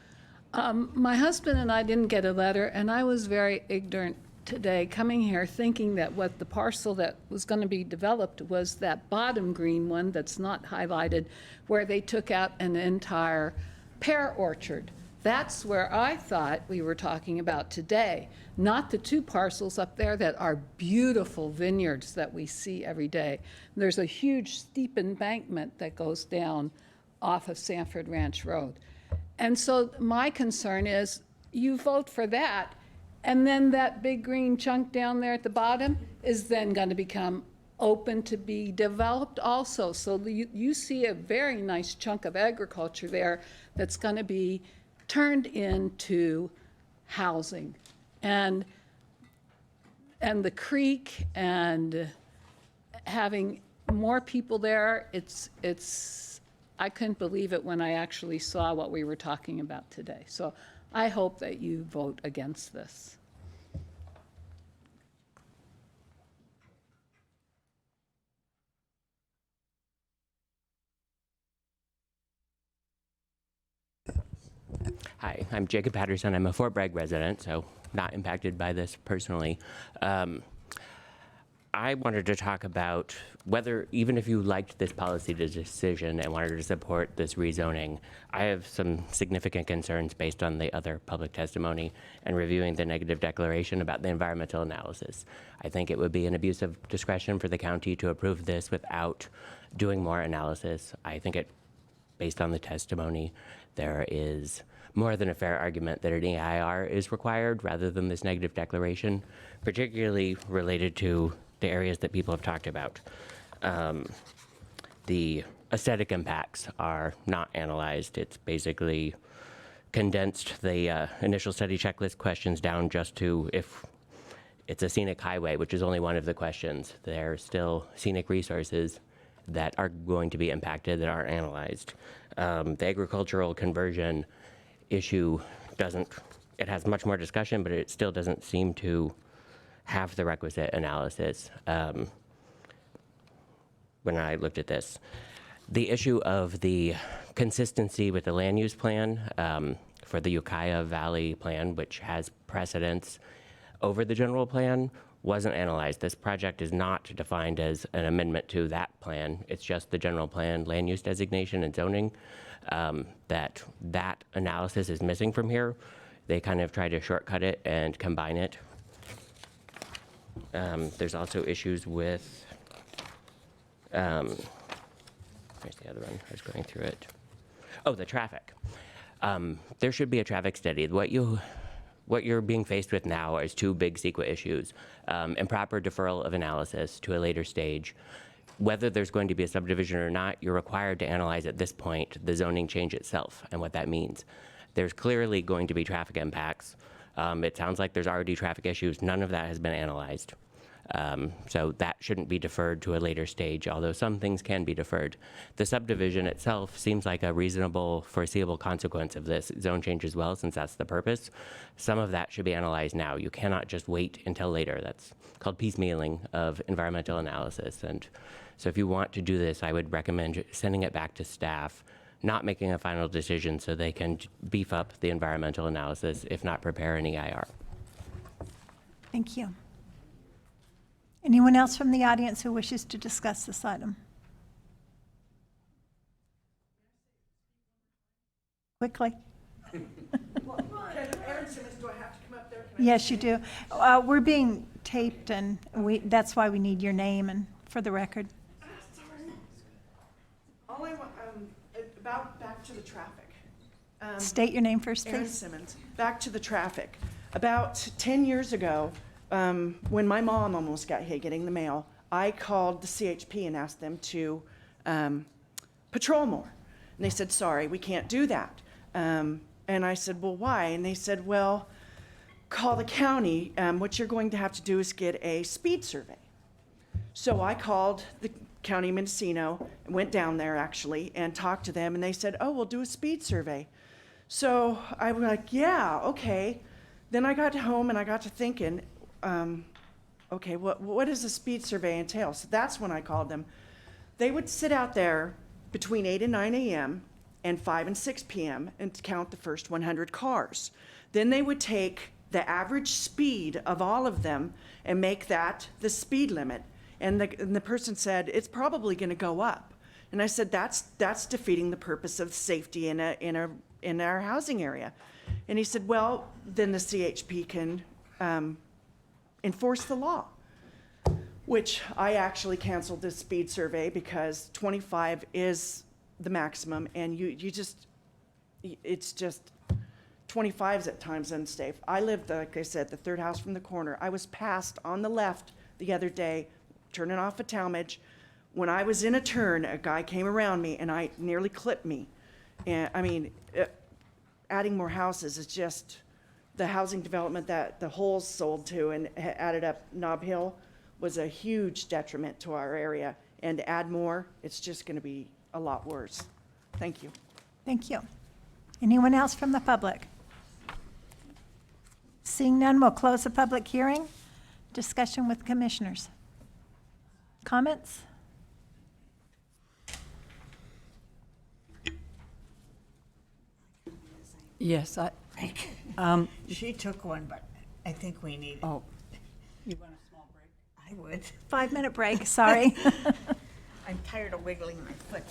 My husband and I didn't get a letter, and I was very ignorant today coming here thinking that what the parcel that was going to be developed was that bottom green one that's not highlighted, where they took out an entire pear orchard. That's where I thought we were talking about today, not the two parcels up there that are beautiful vineyards that we see every day. There's a huge steep embankment that goes down off of Sanford Ranch Road. And so my concern is you vote for that, and then that big green chunk down there at the bottom is then going to become open to be developed also. So you see a very nice chunk of agriculture there that's going to be turned into housing. And the creek and having more people there, I couldn't believe it when I actually saw what we were talking about today. So I hope that you vote against this. Hi, I'm Jacob Patterson. I'm a Fort Bragg resident, so not impacted by this personally. I wanted to talk about whether, even if you liked this policy decision and wanted to support this rezoning, I have some significant concerns based on the other public testimony and reviewing the negative declaration about the environmental analysis. I think it would be an abuse of discretion for the county to approve this without doing more analysis. I think based on the testimony, there is more than a fair argument that an EIR is required rather than this negative declaration, particularly related to the areas that people have talked about. The aesthetic impacts are not analyzed. It's basically condensed the initial study checklist questions down just to if it's a scenic highway, which is only one of the questions. There are still scenic resources that are going to be impacted that aren't analyzed. The agricultural conversion issue it has much more discussion, but it still doesn't seem to have the requisite analysis when I looked at this. The issue of the consistency with the land use plan for the Ukiah Valley plan, which has precedence over the general plan, wasn't analyzed. This project is not defined as an amendment to that plan. It's just the general plan land use designation and zoning. That analysis is missing from here. They kind of try to shortcut it and combine it. There's also issues with, where's the other one? I was going through it. Oh, the traffic. There should be a traffic study. What you're being faced with now is two big CEQA issues. Improper deferral of analysis to a later stage. Whether there's going to be a subdivision or not, you're required to analyze at this point the zoning change itself and what that means. There's clearly going to be traffic impacts. It sounds like there's already traffic issues. None of that has been analyzed. So that shouldn't be deferred to a later stage, although some things can be deferred. The subdivision itself seems like a reasonable, foreseeable consequence of this zone change as well, since that's the purpose. Some of that should be analyzed now. You cannot just wait until later. That's called piecemealing of environmental analysis. And so if you want to do this, I would recommend sending it back to staff, not making a final decision so they can beef up the environmental analysis, if not prepare an EIR. Thank you. Anyone else from the audience who wishes to discuss this item? Quickly. Aaron Simmons, do I have to come up there? Yes, you do. We're being taped, and that's why we need your name and for the record. All I want, about back to the traffic. State your name first, Erin please. Simmons. Back to the traffic. About 10 years ago, when my mom almost got hit getting the mail, I called the CHP and asked them to patrol more. And they said, sorry, we can't do that. And I said, well, why? And they said, well, call the county. What you're going to have to do is get a speed survey. So I called the county of Mendocino, and went down there actually, and talked to them, and they said, oh, we'll do a speed survey. So I was like, yeah, okay. Then I got home and I got to thinking, okay, what does a speed survey entail? So that's when I called them. They would sit out there between 8 and 9 a.m. and 5 and 6 p.m. and count the first 100 cars. Then they would take the average speed of all of them and make that the speed limit. And the person said, it's probably going to go up. And I said, that's defeating the purpose of safety in our housing area. And he said, well, then the CHP can enforce the law, which I actually canceled this speed survey because 25 is the maximum, and it's just 25 is at times unsafe. I lived, like I said, the third house from the corner. I was passed on the left the other day, turning off at Talmadge. When I was in a turn, a guy came around me and I nearly clipped me. And I mean, adding more houses is just, the housing development that the Holes sold to and added up Nob Hill was a huge detriment to our area. And to add more, it's just going to be a lot worse. Thank you. Thank you. Anyone else from the public? Seeing none, we'll close the public hearing. Discussion with commissioners. Comments? Yes, She took one, but I think we need. Oh. You want a small break? I would. 5-minute break, sorry. I'm tired of wiggling my foot.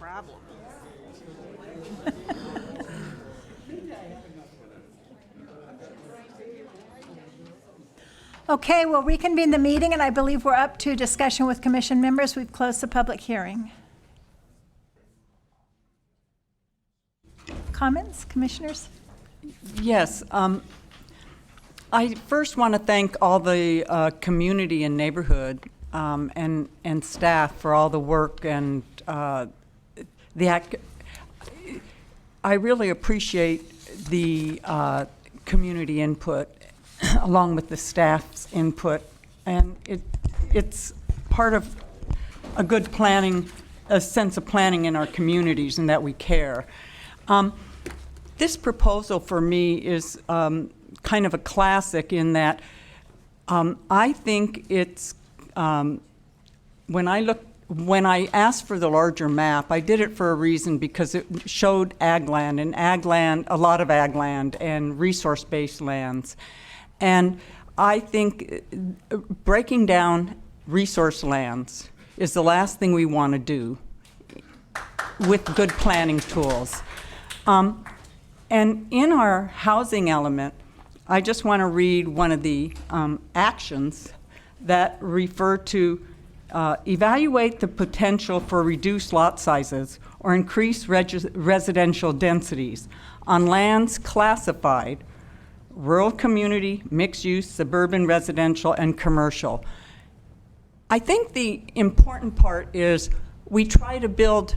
problem. Okay, we'll reconvene the meeting, and I believe we're up to discussion with commission members. We've closed the public hearing. Comments, commissioners? Yes. I first want to thank all the community and neighborhood and staff for all the work and I really appreciate the community input along with the staff's input, and it's part of a good planning, a sense of planning in our communities, and that we care. This proposal for me is kind of a classic in that I think it's, when I asked for the larger map, I did it for a reason, because it showed ag land, and a lot of ag land and resource-based lands. And I think breaking down resource lands is the last thing we want to do with good planning tools. And in our housing element, I just want to read one of the actions that refer to evaluate the potential for reduced lot sizes or increased residential densities on lands classified rural community, mixed use, suburban residential, and commercial. I think the important part is we try to build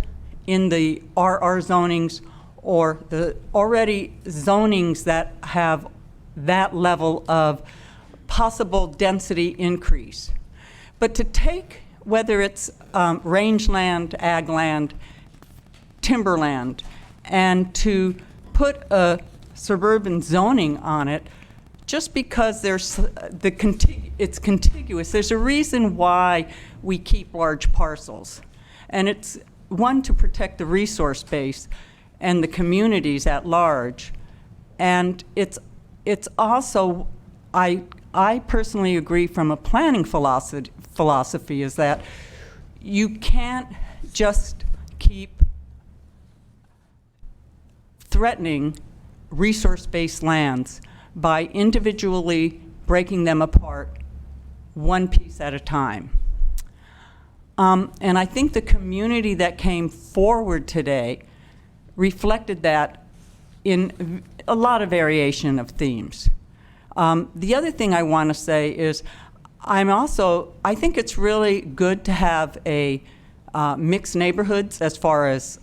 in the RR zonings or the already zonings that have that level of possible density increase. But to take, whether it's rangeland, ag land, timberland, and to put a suburban zoning on it, just because there's it's contiguous. There's a reason why we keep large parcels. And it's one, to protect the resource base and the communities at large. And it's also, I personally agree from a planning philosophy is that you can't just keep threatening resource-based lands by individually breaking them apart one piece at a time. And I think the community that came forward today reflected that in a lot of variation of themes. The other thing I want to say is I think it's really good to have a mixed neighborhoods as far as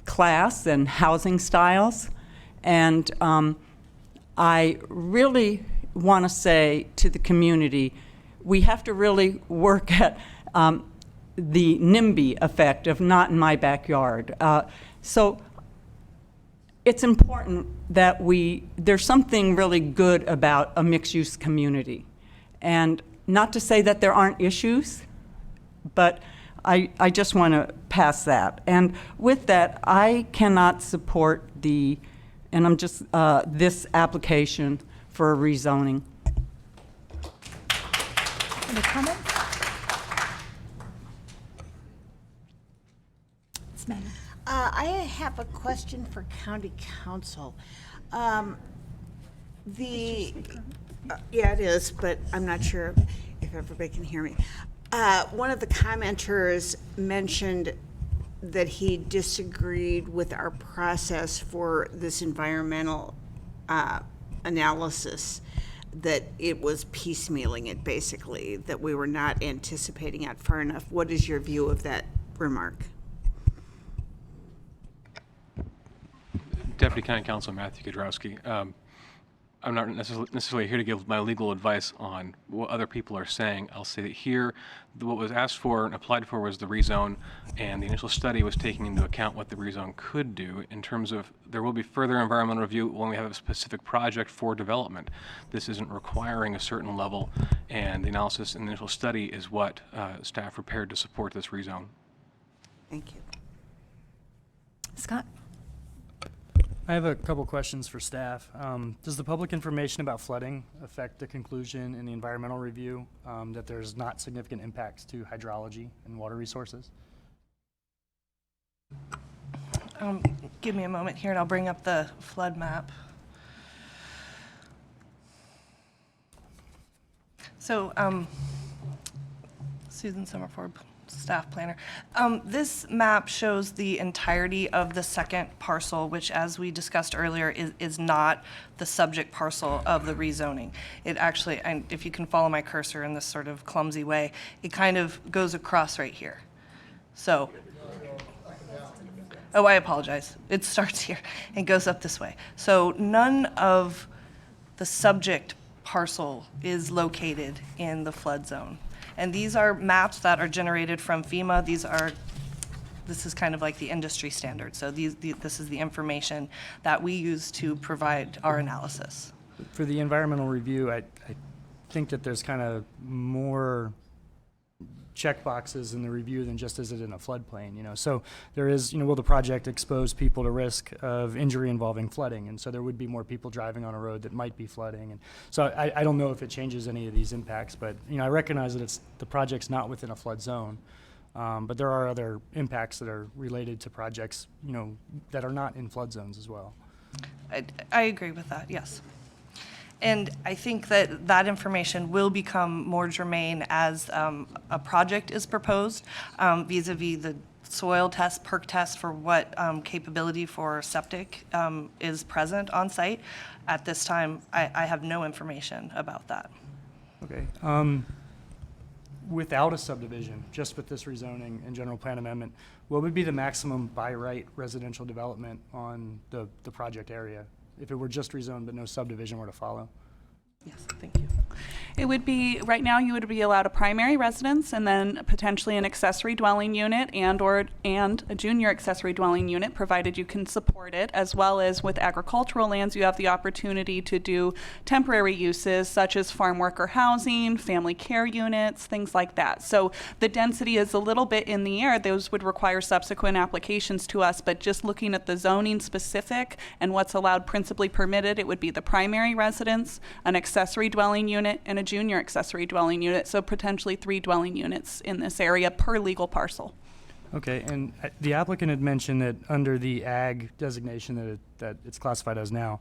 class and housing styles. And I really want to say to the community, we have to really work at the NIMBY effect of not in my backyard. So it's important that there's something really good about a mixed-use community. And not to say that there aren't issues, but I just want to pass that. And with that, I cannot support this application for a rezoning. Any comments? Ms. Manning. I have a question for County Council. Yeah, it is, but I'm not sure if everybody can hear me. One of the commenters mentioned that he disagreed with our process for this environmental analysis, that it was piecemealing it, basically, that we were not anticipating it far enough. What is your view of that remark? Deputy County Counsel Matthew Kudrowski. I'm not necessarily here to give my legal advice on what other people are saying. I'll say that here, what was asked for and applied for was the rezone, and the initial study was taking into account what the rezone could do in terms of there will be further environmental review when we have a specific project for development. This isn't requiring a certain level, and the analysis and the initial study is what staff prepared to support this rezone. Thank you. Scott? I have a couple questions for staff. Does the public information about flooding affect the conclusion in the environmental review that there's not significant impacts to hydrology and water resources? Give me a moment here and I'll bring up the flood map. So, Susan Summerford, staff planner. This map shows the entirety of the second parcel, which, as we discussed earlier, is not the subject parcel of the rezoning. It actually, and if you can follow my cursor in this sort of clumsy way, it kind of goes across right here. So, oh, I apologize. It starts here and goes up this way. So none of the subject parcel is located in the flood zone. And these are maps that are generated from FEMA. This is kind of like the industry standard. So this is the information that we use to provide our analysis. For the environmental review, I think that there's kind of more check boxes in the review than just is it in a floodplain, you know. So there is, will the project expose people to risk of injury involving flooding? And so there would be more people driving on a road that might be flooding. And so I don't know if it changes any of these impacts, but, I recognize that the project's not within a flood zone. But there are other impacts that are related to projects, that are not in flood zones as well. I agree with that, yes. And I think that information will become more germane as a project is proposed vis-a-vis the soil test, perk test for what capability for septic is present on site. At this time, I have no information about that. Okay. Without a subdivision, just with this rezoning and general plan amendment, what would be the maximum by right residential development on the project area if it were just rezoned but no subdivision were to follow? Yes, thank you. It would be, right now you would be allowed a primary residence and then potentially an accessory dwelling unit and a junior accessory dwelling unit, provided you can support it, as well as with agricultural lands you have the opportunity to do temporary uses such as farm worker housing, family care units, things like that. So the density is a little bit in the air. Those would require subsequent applications to us, but just looking at the zoning specific and what's allowed principally permitted, it would be the primary residence, an accessory dwelling unit, and a junior accessory dwelling unit, so potentially 3 dwelling units in this area per legal parcel. Okay, and the applicant had mentioned that under the ag designation that it's classified as now,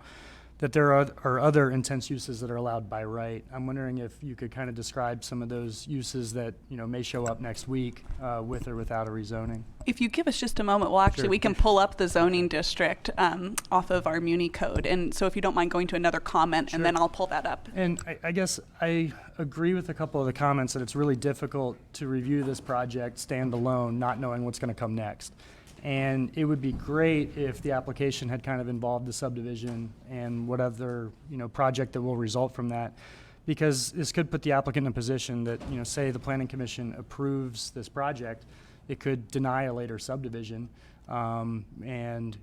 that there are other intense uses that are allowed by right. I'm wondering if you could kind of describe some of those uses that may show up next week with or without a rezoning. If you give us just a moment, we can pull up the zoning district off of our Muni code. And so if you don't mind going to another comment, and then I'll pull that up. And I guess I agree with a couple of the comments that it's really difficult to review this project standalone, not knowing what's going to come next. And it would be great if the application had kind of involved the subdivision and what other, project that will result from that. Because this could put the applicant in a position that, say the Planning Commission approves this project, it could deny a later subdivision. And,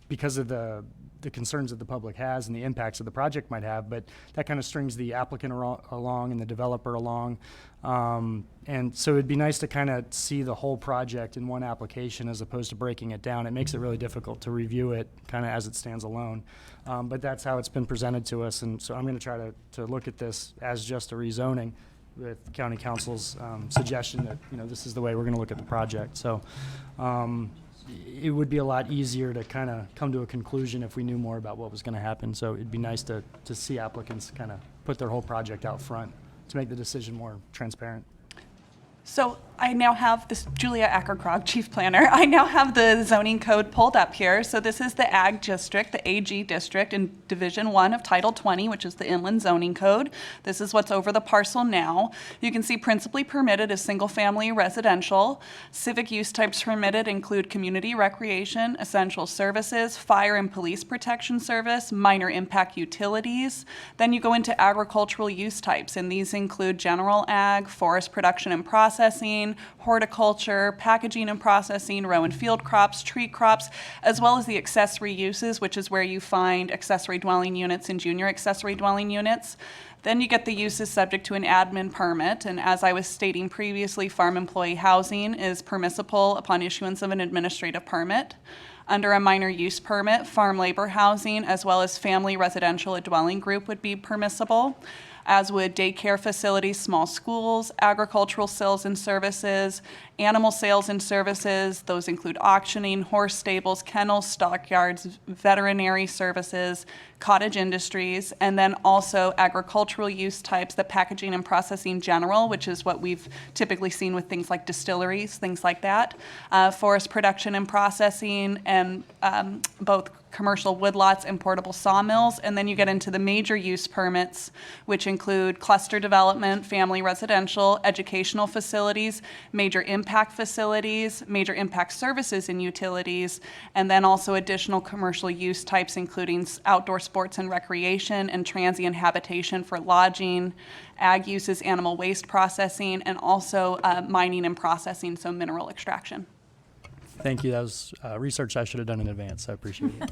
because of the concerns that the public has and the impacts that the project might have, but that kind of strings the applicant along and the developer along. And so it'd be nice to kind of see the whole project in one application as opposed to breaking it down. It makes it really difficult to review it kind of as it stands alone. But that's how it's been presented to us. And so I'm going to try to look at this as just a rezoning with County Council's suggestion that, this is the way we're going to look at the project. So it would be a lot easier to kind of come to a conclusion if we knew more about what was going to happen. So it'd be nice to see applicants kind of put their whole project out front to make the decision more transparent. So I now have this, Julia Ackerkrog, Chief Planner. I now have the zoning code pulled up here. So this is the Ag District, the AG District in Division 1 of Title 20, which is the Inland Zoning Code. This is what's over the parcel now. You can see principally permitted is single-family residential. Civic use types permitted include community recreation, essential services, fire and police protection service, minor impact utilities. Then you go into agricultural use types, and these include general ag, forest production and processing, horticulture, packaging and processing, row and field crops, tree crops, as well as the accessory uses, which is where you find accessory dwelling units and junior accessory dwelling units. Then you get the uses subject to an admin permit, and as I was stating previously, farm employee housing is permissible upon issuance of an administrative permit. Under a minor use permit, farm labor housing as well as family residential dwelling group would be permissible, as would daycare facilities, small schools, agricultural sales and services, animal sales and services. Those include auctioning, horse stables, kennels, stockyards, veterinary services, cottage industries, and then also agricultural use types, the packaging and processing general, which is what we've typically seen with things like distilleries, things like that, forest production and processing, and both commercial woodlots and portable sawmills. And then you get into the major use permits, which include cluster development, family residential, educational facilities, major impact facilities, major impact services and utilities, and then also additional commercial use types, including outdoor sports and recreation and transient habitation for lodging, ag uses, animal waste processing, and also mining and processing, so mineral extraction. Thank you. That was research I should have done in advance. I appreciate it.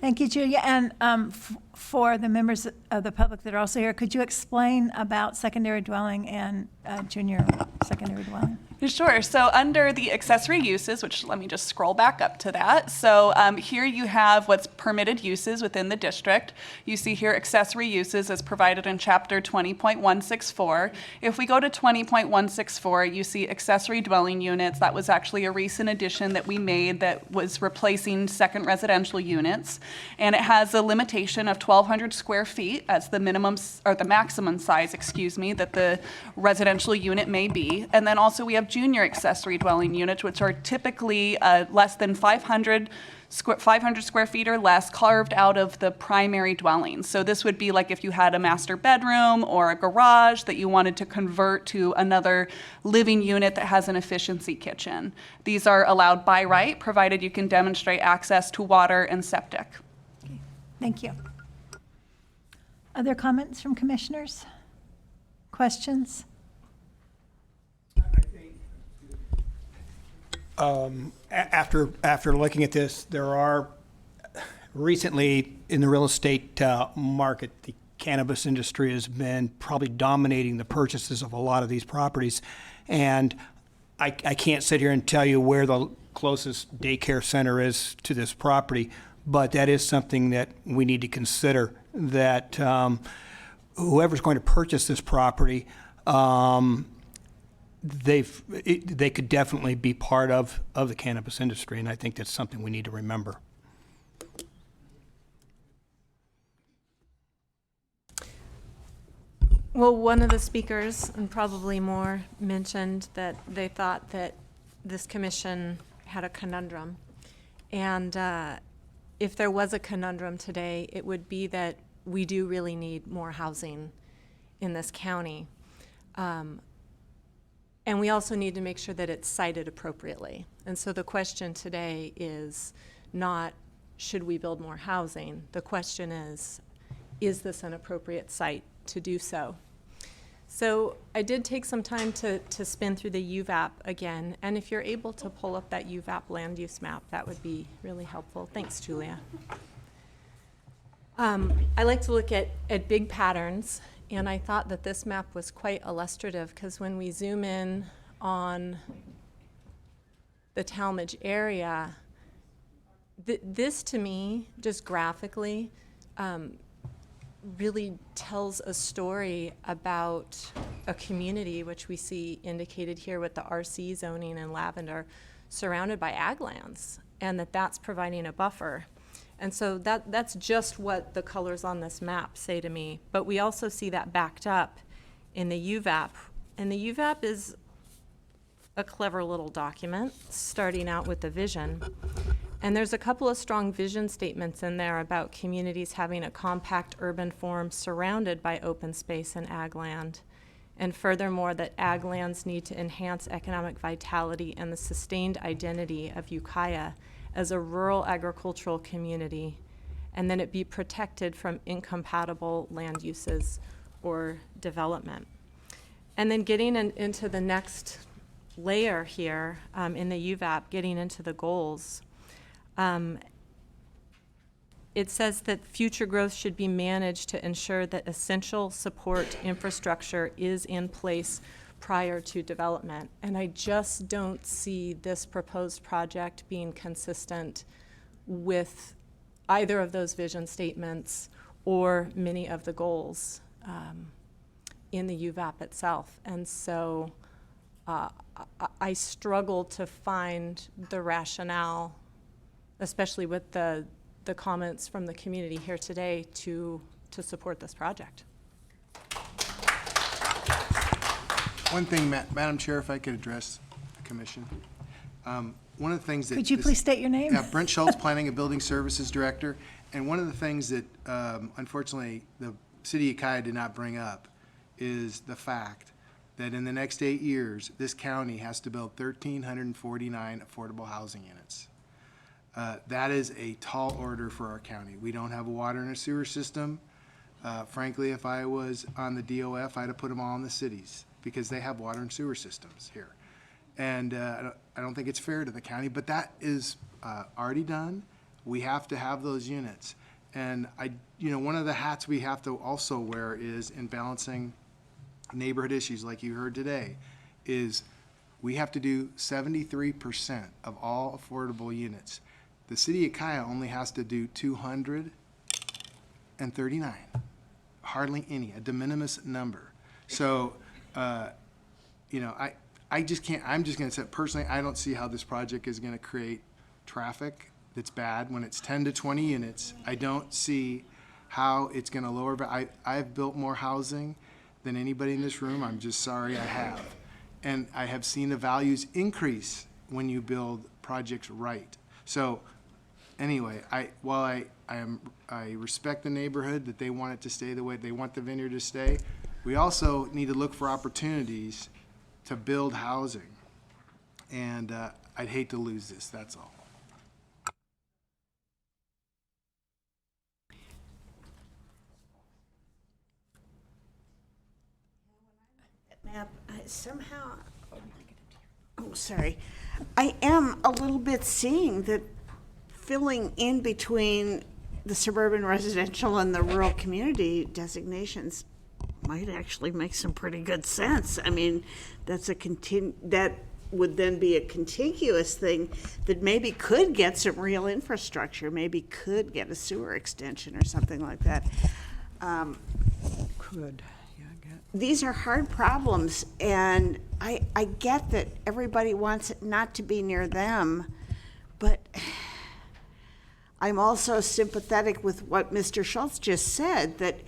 Thank you, Julia. And for the members of the public that are also here, could you explain about secondary dwelling and junior secondary dwelling? Sure. So under the accessory uses, which let me just scroll back up to that. So here you have what's permitted uses within the district. You see here accessory uses as provided in Chapter 20.164. If we go to 20.164, you see accessory dwelling units. That was actually a recent addition that we made that was replacing second residential units. And it has a limitation of 1,200 square feet as the minimum, or the maximum size, excuse me, that the residential unit may be. And then also we have junior accessory dwelling units, which are typically less than 500 square feet or less, carved out of the primary dwelling. So this would be like if you had a master bedroom or a garage that you wanted to convert to another living unit that has an efficiency kitchen. These are allowed by right, provided you can demonstrate access to water and septic. Okay. Thank you. Other comments from commissioners? Questions? After looking at this, there are recently in the real estate market, the cannabis industry has been probably dominating the purchases of a lot of these properties. And I can't sit here and tell you where the closest daycare center is to this property, but that is something that we need to consider, that whoever's going to purchase this property, they could definitely be part of the cannabis industry, and I think that's something we need to remember. Well, one of the speakers, and probably more, mentioned that they thought that this commission had a conundrum. And if there was a conundrum today, it would be that we do really need more housing in this county. And we also need to make sure that it's sited appropriately. And so the question today is not, should we build more housing? The question is this an appropriate site to do so? So I did take some time to spin through the UVAP again. And if you're able to pull up that UVAP land use map, that would be really helpful. Thanks, Julia. I like to look at big patterns. And I thought that this map was quite illustrative, because when we zoom in on the Talmadge area, this to me, just graphically, really tells a story about a community, which we see indicated here with the RC zoning in lavender, surrounded by ag lands, and that's providing a buffer. And so that's just what the colors on this map say to me. But we also see that backed up in the UVAP. And the UVAP is a clever little document, starting out with the vision. And there's a couple of strong vision statements in there about communities having a compact urban form surrounded by open space and ag land. And furthermore, that ag lands need to enhance economic vitality and the sustained identity of Ukiah as a rural agricultural community, and then it be protected from incompatible land uses or development. And then getting into the next layer here in the UVAP, getting into the goals, it says that future growth should be managed to ensure that essential support infrastructure is in place prior to development. And I just don't see this proposed project being consistent with either of those vision statements or many of the goals in the UVAP itself. And so I struggle to find the rationale, especially with the comments from the community here today, to support this project. One thing, Madam Chair, if I could address the commission. One of the things that... Could you please state your name? Yeah, Brent Schultz, Planning and Building Services Director. And one of the things that, unfortunately, the City of Ukiah did not bring up is the fact that in the next 8 years, this county has to build 1,349 affordable housing units. That is a tall order for our county. We don't have a water and a sewer system. Frankly, if I was on the DOF, I'd have put them all in the cities because they have water and sewer systems here. And I don't think it's fair to the county, but that is already done. We have to have those units. And one of the hats we have to also wear is in balancing neighborhood issues like you heard today, is we have to do 73% of all affordable units. The City of Ukiah only has to do 239, hardly any, a de minimis number. So, I just can't, I'm just gonna say, personally, I don't see how this project is gonna create traffic that's bad when it's 10 to 20 units. I don't see how it's gonna lower, I've built more housing than anybody in this room. I'm just sorry I have. And I have seen the values increase when you build projects right. So anyway, while I respect the neighborhood, that they want it to stay the way they want the vineyard to stay, we also need to look for opportunities to build housing. And I'd hate to lose this, that's all. Map, somehow, I am a little bit seeing that filling in between the suburban residential and the rural community designations might actually make some pretty good sense. I mean, that would then be a contiguous thing that maybe could get some real infrastructure, maybe could get a sewer extension or something like that. These are hard problems, and I get that everybody wants it not to be near them, but I'm also sympathetic with what Mr. Schultz just said, that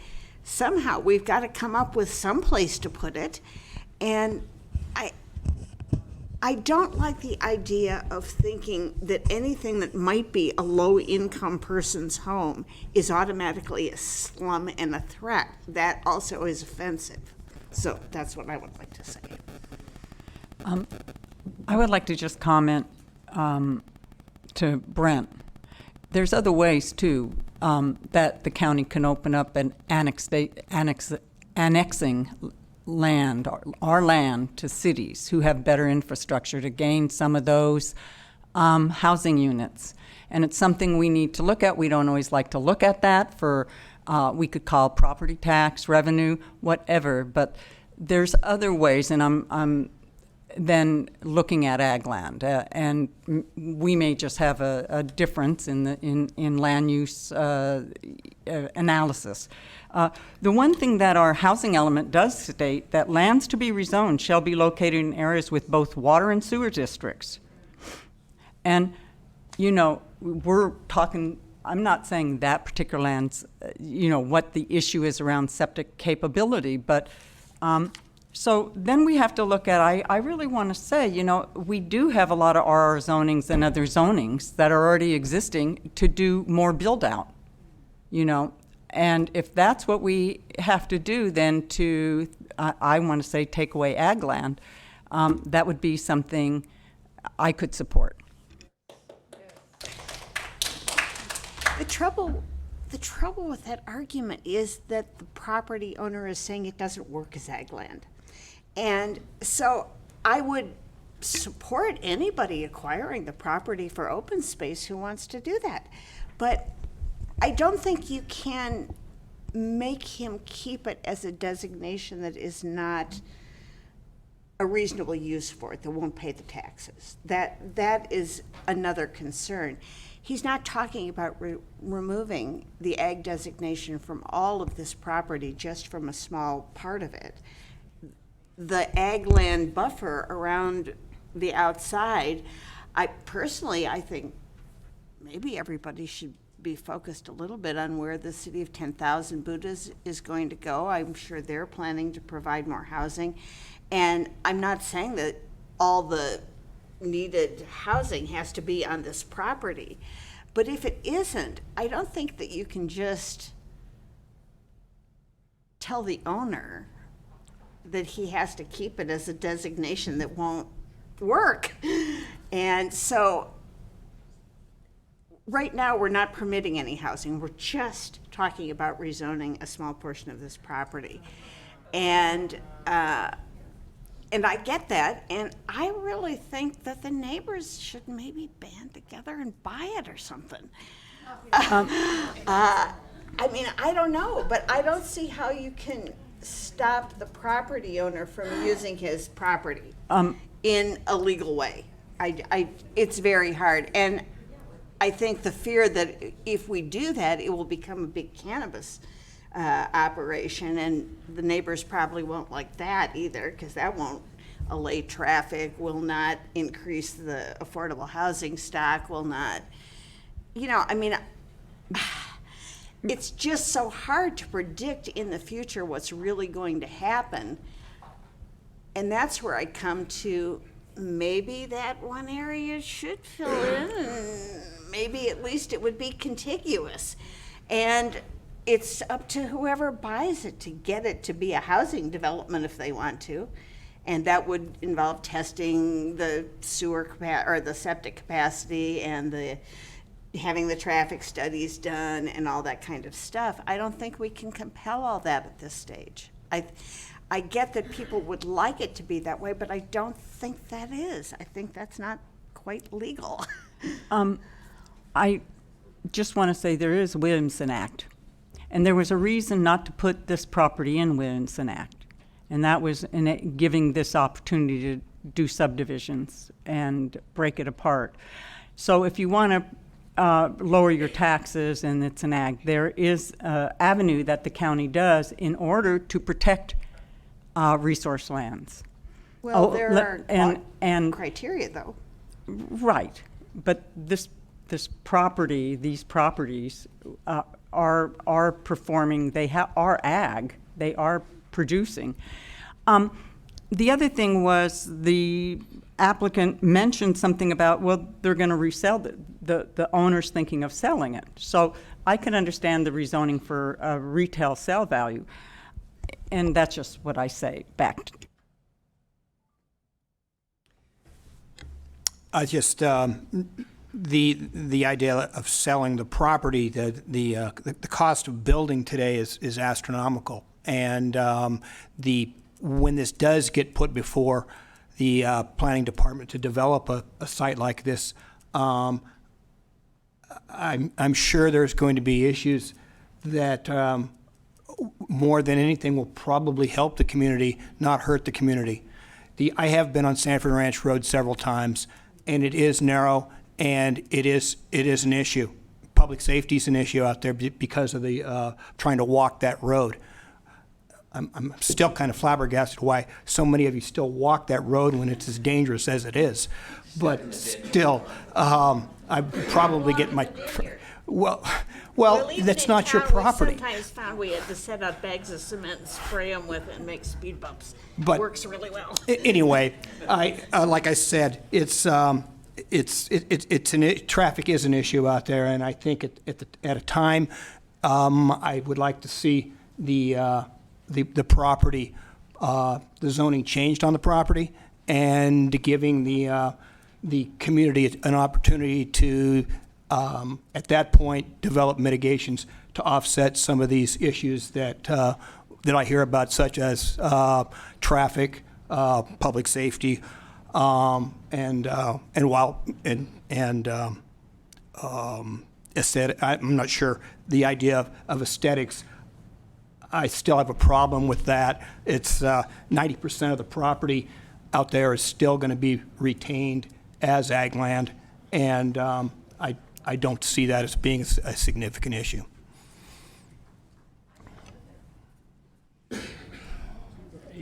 somehow we've got to come up with some place to put it, and I don't like the idea of thinking that anything that might be a low-income person's home is automatically a slum and a threat. That also is offensive. So that's what I would like to say. I would like to just comment to Brent. There's other ways, too, that the county can open up an annexing land, our land, to cities who have better infrastructure to gain some of those housing units. And it's something we need to look at. We don't always like to look at that for, we could call property tax, revenue, whatever, but there's other ways, and I'm then looking at ag land, and we may just have a difference in land use analysis. The one thing that our housing element does state, that lands to be rezoned shall be located in areas with both water and sewer districts. And, we're talking, I'm not saying that particular land's, what the issue is around septic capability, but so then we have to look at, I really want to say, we do have a lot of RR zonings and other zonings that are already existing to do more build out, and if that's what we have to do, then I want to say, take away ag land, that would be something I could support. The trouble with that argument is that the property owner is saying it doesn't work as ag land. And so I would support anybody acquiring the property for open space who wants to do that. But I don't think you can make him keep it as a designation that is not a reasonable use for it, that won't pay the taxes. That is another concern. He's not talking about removing the ag designation from all of this property, just from a small part of it. the ag land buffer around the outside, I think maybe everybody should be focused a little bit on where the city of 10,000 Buddhas is going to go. I'm sure they're planning to provide more housing. And I'm not saying that all the needed housing has to be on this property. But if it isn't, I don't think that you can just tell the owner that he has to keep it as a designation that won't work. And so right now, we're not permitting any housing. We're just talking about rezoning a small portion of this property. And I get that, and I really think that the neighbors should maybe band together and buy it or something. I mean, I don't know, but I don't see how you can stop the property owner from using his property in a legal way. It's very hard. And I think the fear that if we do that, it will become a big cannabis operation, and the neighbors probably won't like that either, because that won't allay traffic, will not increase the affordable housing stock, will not, I mean, it's just so hard to predict in the future what's really going to happen. And that's where I come to, maybe that one area should fill in, and maybe at least it would be contiguous. And it's up to whoever buys it to get it to be a housing development if they want to. And that would involve testing the sewer or the septic capacity and having the traffic studies done and all that kind of stuff. I don't think we can compel all that at this stage. I get that people would like it to be that way, but I don't think that is. I think that's not quite legal. I just want to say there is a Williamson Act, and there was a reason not to put this property in Williamson Act, and that was in it giving this opportunity to do subdivisions and break it apart. So if you want to lower your taxes and it's an ag, there is an avenue that the county does in order to protect resource lands. Well, there are criteria, though. Right, but these properties are performing. They are ag. They are producing. The other thing was the applicant mentioned something about, well, they're going to resell the owner's thinking of selling it. So I can understand the rezoning for a retail sale value, and that's just what I say back. Just the idea of selling the property, the cost of building today is astronomical, and when this does get put before the planning department to develop a site like this, I'm sure there's going to be issues that more than anything will probably help the community, not hurt the community. I have been on Sanford Ranch Road several times, and it is narrow, and it is an issue. Public safety is an issue out there because of the trying to walk that road. I'm still kind of flabbergasted why so many of you still walk that road when it's as dangerous as it is. But still, I probably get my... Well, that's not your property. We sometimes found we had to set out bags of cement and spray them with it and make speed bumps. But it works really well. Anyway, like I said, traffic is an issue out there, and I think at a time, I would like to see the property, the zoning changed on the property, and giving the community an opportunity to, at that point, develop mitigations to offset some of these issues that I hear about, such as traffic, public safety, and aesthetic. I'm not sure the idea of aesthetics. I still have a problem with that. It's 90% of the property out there is still going to be retained as ag land, and I don't see that as being a significant issue.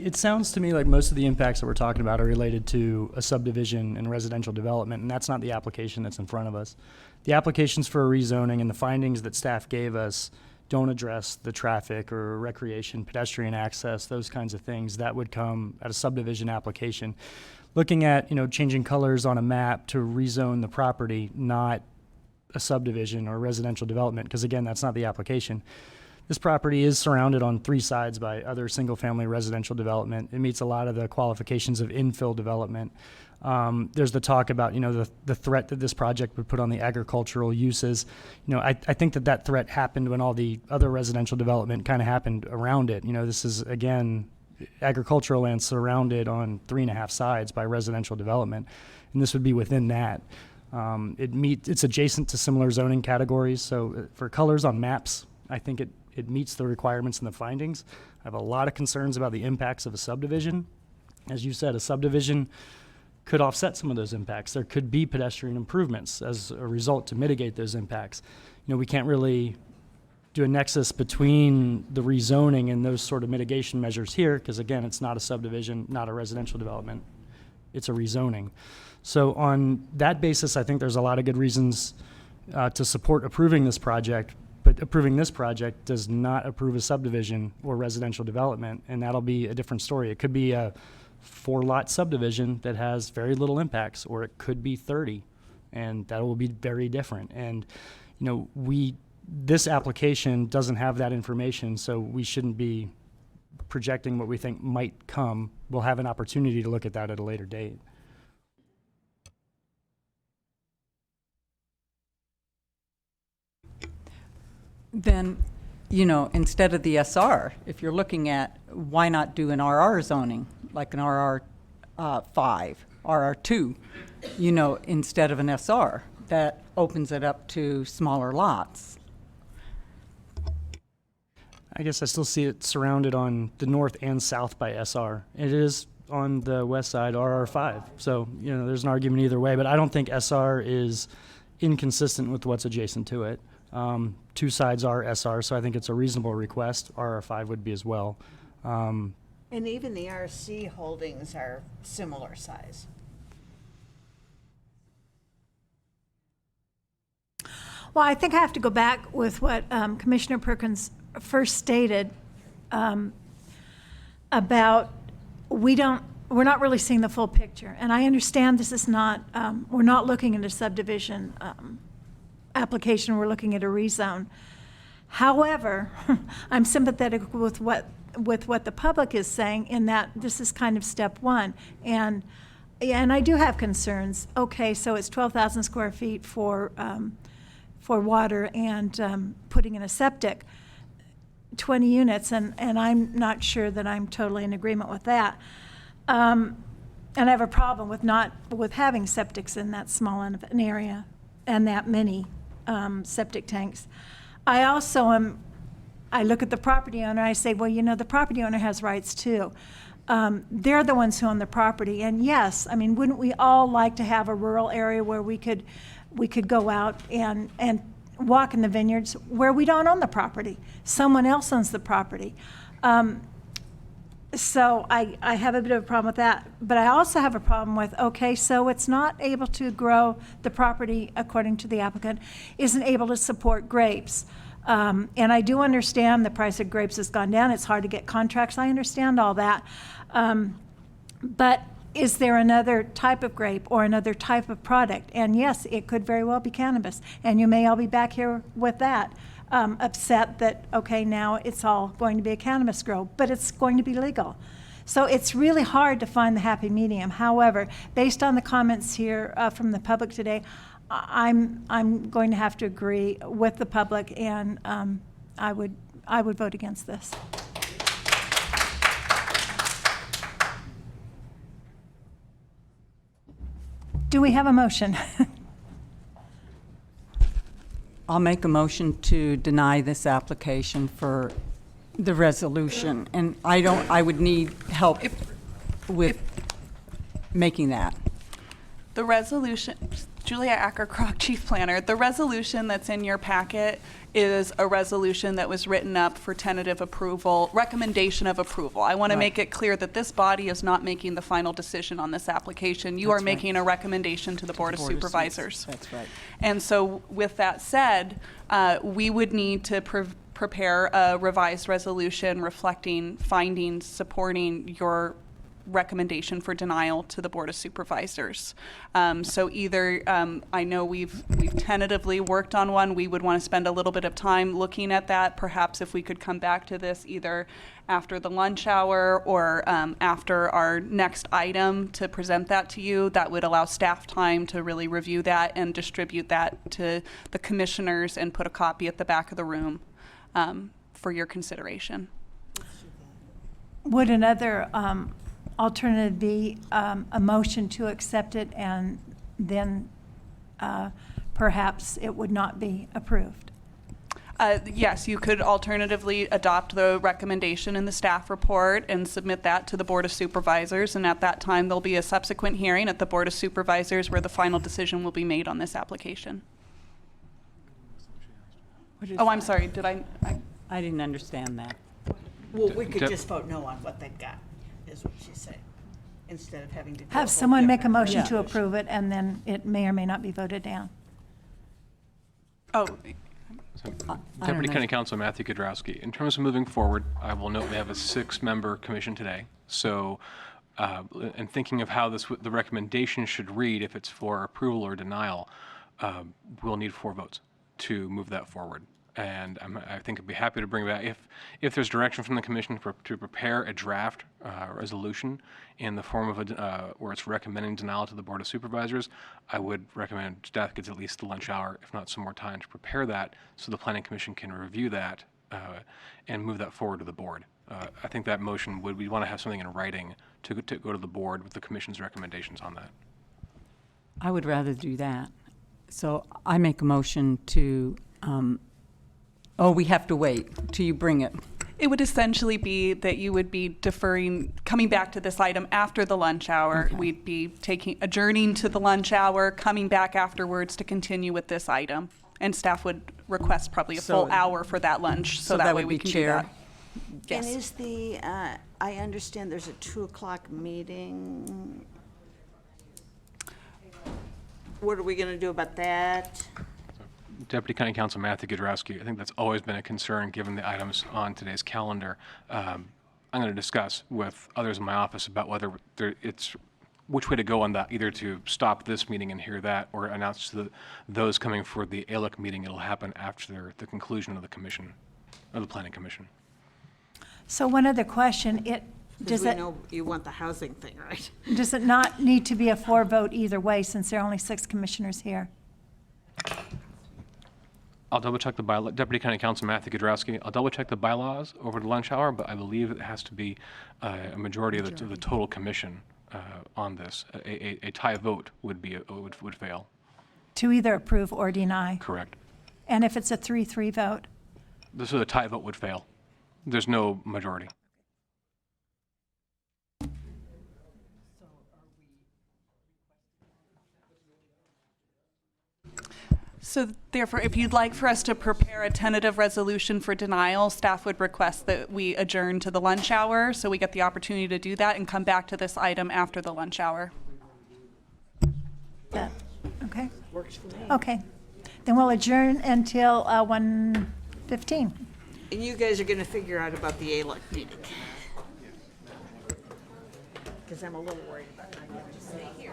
It sounds to me like most of the impacts that we're talking about are related to a subdivision and residential development, and that's not the application that's in front of us. The applications for a rezoning and the findings that staff gave us don't address the traffic or recreation, pedestrian access, those kinds of things. That would come at a subdivision application. Looking at, changing colors on a map to rezone the property, not a subdivision or residential development, because again, that's not the application. This property is surrounded on 3 sides by other single-family residential development. It meets a lot of the qualifications of infill development. There's the talk about, the threat that this project would put on the agricultural uses. I think that threat happened when all the other residential development kind of happened around it. This is, again, agricultural land surrounded on 3.5 sides by residential development, and this would be within that. It's adjacent to similar zoning categories, so for colors on maps, I think it meets the requirements and the findings. I have a lot of concerns about the impacts of a subdivision. As you said, a subdivision could offset some of those impacts. There could be pedestrian improvements as a result to mitigate those impacts. We can't really do a nexus between the rezoning and those sort of mitigation measures here, because again, it's not a subdivision, not a residential development. It's a rezoning. So on that basis, I think there's a lot of good reasons to support approving this project, but approving this project does not approve a subdivision or residential development, and that'll be a different story. It could be a 4-lot subdivision that has very little impacts, or it could be 30, and that will be very different. And, this application doesn't have that information, so we shouldn't be projecting what we think might come. We'll have an opportunity to look at that at a later date. Then, instead of the SR, if you're looking at why not do an RR zoning, like an RR 5, RR 2, instead of an SR, that opens it up to smaller lots. I guess I still see it surrounded on the north and south by SR. It is on the west side, RR5. So, there's an argument either way, but I don't think SR is inconsistent with what's adjacent to it. 2 sides are SR, so I think it's a reasonable request. RR5 would be as well. And even the RC holdings are similar size. Well, I think I have to go back with what Commissioner Perkins first stated about we're not really seeing the full picture. And I understand this is not, we're not looking at a subdivision application, we're looking at a rezone. However, I'm sympathetic with what the public is saying in that this is kind of step 1. And I do have concerns. Okay, so it's 12,000 square feet for water and putting in a septic, 20 units, and I'm not sure that I'm totally in agreement with that. And I have a problem with having septics in that small of an area and that many septic tanks. I also I look at the property owner, I say, well, the property owner has rights too. They're the ones who own the property. And yes, wouldn't we all like to have a rural area where we could go out and walk in the vineyards where we don't own the property? Someone else owns the property. So I have a bit of a problem with that. But I also have a problem with, okay, so it's not able to grow, the property, according to the applicant, isn't able to support grapes. And I do understand the price of grapes has gone down. It's hard to get contracts. I understand all that. But is there another type of grape or another type of product? And yes, it could very well be cannabis. And you may all be back here with that, upset that, okay, now it's all going to be a cannabis grow, but it's going to be legal. So it's really hard to find the happy medium. However, based on the comments here from the public today, I'm going to have to agree with the public, and I would vote against this. Do we have a motion? I'll make a motion to deny this application for the resolution, and I would need help with making that. The resolution, Julia Ackercrock, Chief Planner. The resolution that's in your packet is a resolution that was written up for tentative approval, recommendation of approval. I want to make it clear that this body is not making the final decision on this application. You are making a recommendation to the Board of Supervisors. That's right. And so with that said, we would need to prepare a revised resolution reflecting findings supporting your recommendation for denial to the Board of Supervisors. So either, I know we've tentatively worked on one, we would want to spend a little bit of time looking at that. Perhaps if we could come back to this either after the lunch hour or after our next item to present that to you, that would allow staff time to really review that and distribute that to the commissioners and put a copy at the back of the room for your consideration. Would another alternative be a motion to accept it and then perhaps it would not be approved? Yes, you could alternatively adopt the recommendation in the staff report and submit that to the Board of Supervisors, and at that time there'll be a subsequent hearing at the Board of Supervisors where the final decision will be made on this application. Oh, I'm sorry, did I didn't understand that. Well, we could just vote no on what they've got, is what she's saying, instead of having to. Have someone make a motion to approve it, and then it may or may not be voted down. Oh. So, Deputy County Counsel Matthew Kudrowski, in terms of moving forward, I will note we have a 6-member commission today. So, in thinking of how the recommendation should read, if it's for approval or denial, we'll need 4 votes to move that forward. And I think I'd be happy to bring back, if there's direction from the commission to prepare a draft resolution in the form of where it's recommending denial to the Board of Supervisors, I would recommend staff gets at least the lunch hour, if not some more time, to prepare that so the Planning Commission can review that and move that forward to the board. I think that motion we want to have something in writing to go to the board with the commission's recommendations on that. I would rather do that. So I make a motion to, we have to wait till you bring it. It would essentially be that you would be coming back to this item after the lunch hour. Okay. We'd be adjourning to the lunch hour, coming back afterwards to continue with this item. And staff would request probably a full hour for that lunch, so that way we can do that. Yes. And is the, I understand there's a 2:00 meeting. What are we going to do about that? Deputy County Counsel Matthew Kudrowski, I think that's always been a concern given the items on today's calendar. I'm going to discuss with others in my office about whether it's which way to go on that, either to stop this meeting and hear that, or announce to those coming for the ALEC meeting it'll happen after the conclusion of the commission, of the Planning Commission. So one other question, Does it know you want the housing thing, right? Does it not need to be a 4 vote either way, since there are only 6 commissioners here? I'll double check the bylaw. Deputy County Counsel Matthew Kudrowski, I'll double check the bylaws over the lunch hour, but I believe it has to be a majority of the total commission on this. A tie vote would fail. To either approve or deny? Correct. And if it's a 3-3 vote? This is a tie vote would fail. There's no majority. So therefore, if you'd like for us to prepare a tentative resolution for denial, staff would request that we adjourn to the lunch hour so we get the opportunity to do that and come back to this item after the lunch hour. Okay. Works for me. Okay. Then we'll adjourn until 1:15. And you guys are going to figure out about the ALEC meeting. Because I'm a little worried about not getting to stay here.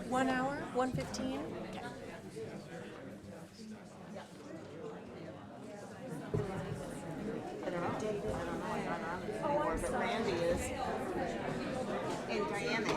1 hour, 1:15? I don't know. I'm not on it anymore, but Randy is. And Diana.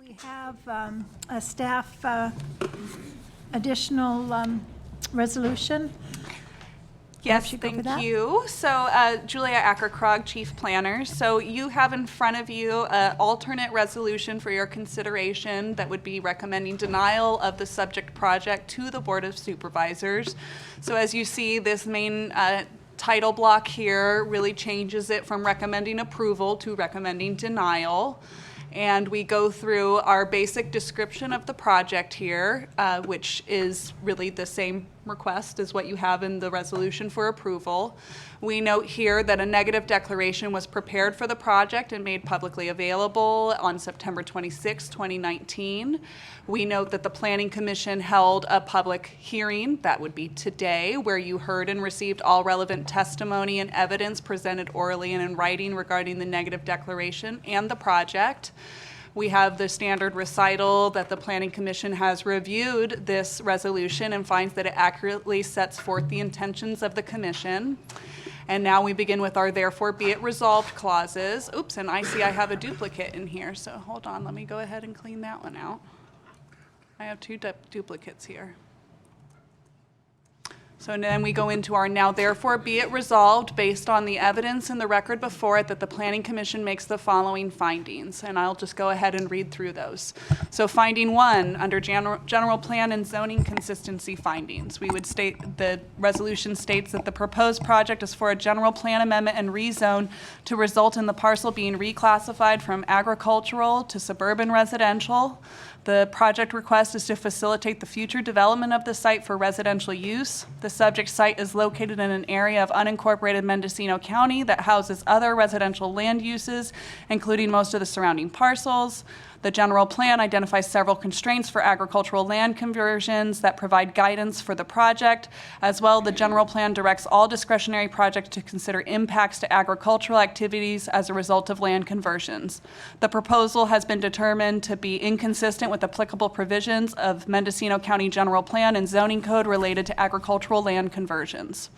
We have a staff additional resolution. Yes, you go for thank that? you. So Julia Acker-Krog, Chief Planner. So you have in front of you an alternate resolution for your consideration that would be recommending denial of the subject project to the Board of Supervisors. So as you see, this main title block here really changes it from recommending approval to recommending denial. And we go through our basic description of the project here, which is really the same request as what you have in the resolution for approval. We note here that a negative declaration was prepared for the project and made publicly available on September 26, 2019. We note that the Planning Commission held a public hearing, that would be today, where you heard and received all relevant testimony and evidence presented orally and in writing regarding the negative declaration and the project. We have the standard recital that the Planning Commission has reviewed this resolution and finds that it accurately sets forth the intentions of the Commission. And now we begin with our therefore be it resolved clauses. Oops, and I see I have a duplicate in here, so hold on, let me go ahead and clean that one out. I have two duplicates here. So then we go into our now therefore be it resolved based on the evidence in the record before it that the Planning Commission makes the following findings. And I'll just go ahead and read through those. So finding 1, under general plan and zoning consistency findings, we would state the resolution states that the proposed project is for a general plan amendment and rezone to result in the parcel being reclassified from agricultural to suburban residential. The project request is to facilitate the future development of the site for residential use. The subject site is located in an area of unincorporated Mendocino County that houses other residential land uses, including most of the surrounding parcels. The general plan identifies several constraints for agricultural land conversions that provide guidance for the project. As well, the general plan directs all discretionary projects to consider impacts to agricultural activities as a result of land conversions. The proposal has been determined to be inconsistent with applicable provisions of Mendocino County General Plan and Zoning Code related to agricultural land conversions.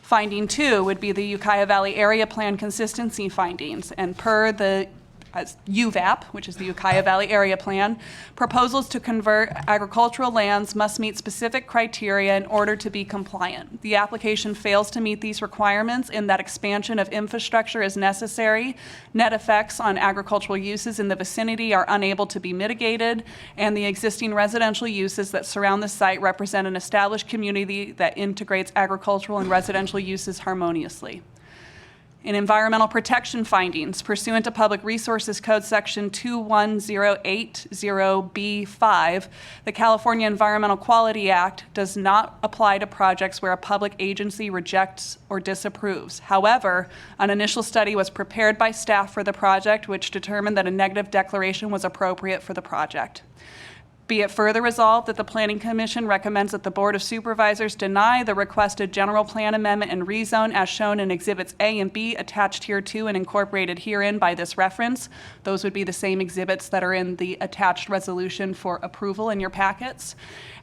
Finding 2 would be the Ukiah Valley Area Plan consistency findings, and per the UVAP, which is the Ukiah Valley Area Plan, proposals to convert agricultural lands must meet specific criteria in order to be compliant. The application fails to meet these requirements in that expansion of infrastructure is necessary, net effects on agricultural uses in the vicinity are unable to be mitigated, and the existing residential uses that surround the site represent an established community that integrates agricultural and residential uses harmoniously. In environmental protection findings, pursuant to Public Resources Code Section 21080B5, the California Environmental Quality Act does not apply to projects where a public agency rejects or disapproves. However, an initial study was prepared by staff for the project, which determined that a negative declaration was appropriate for the project. Be it further resolved that the Planning Commission recommends that the Board of Supervisors deny the requested general plan amendment and rezone as shown in Exhibits A and B attached hereto and incorporated herein by this reference. Those would be the same exhibits that are in the attached resolution for approval in your packets.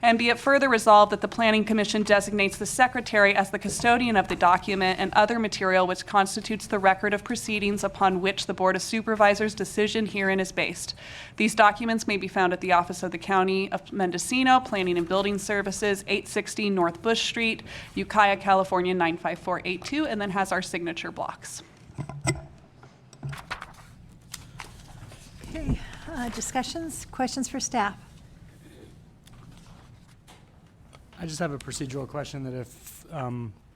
And be it further resolved that the Planning Commission designates the Secretary as the custodian of the document and other material which constitutes the record of proceedings upon which the Board of Supervisors' decision herein is based. These documents may be found at the Office of the County of Mendocino, Planning and Building Services, 860 North Bush Street, Ukiah, California, 95482, and then has our signature blocks. Okay, discussions, questions for staff? I just have a procedural question that if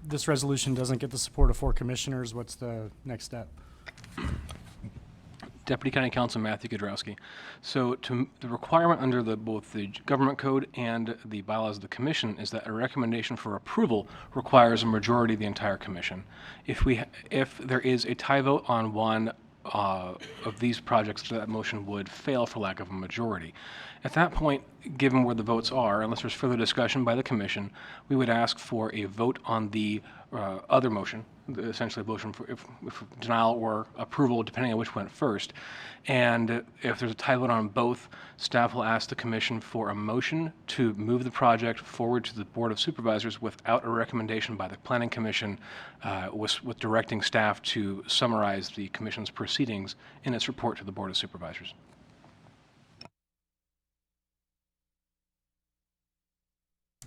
this resolution doesn't get the support of 4 commissioners, what's the next step? Deputy County Counsel Matthew Godrowski. So the requirement under both the government code and the bylaws of the commission is that a recommendation for approval requires a majority of the entire commission. If there is a tie vote on one of these projects, that motion would fail for lack of a majority. At that point, given where the votes are, unless there's further discussion by the commission, we would ask for a vote on the other motion, essentially a motion for if denial or approval, depending on which went first. And if there's a tie vote on both, staff will ask the commission for a motion to move the project forward to the Board of Supervisors without a recommendation by the Planning Commission, with directing staff to summarize the commission's proceedings in its report to the Board of Supervisors.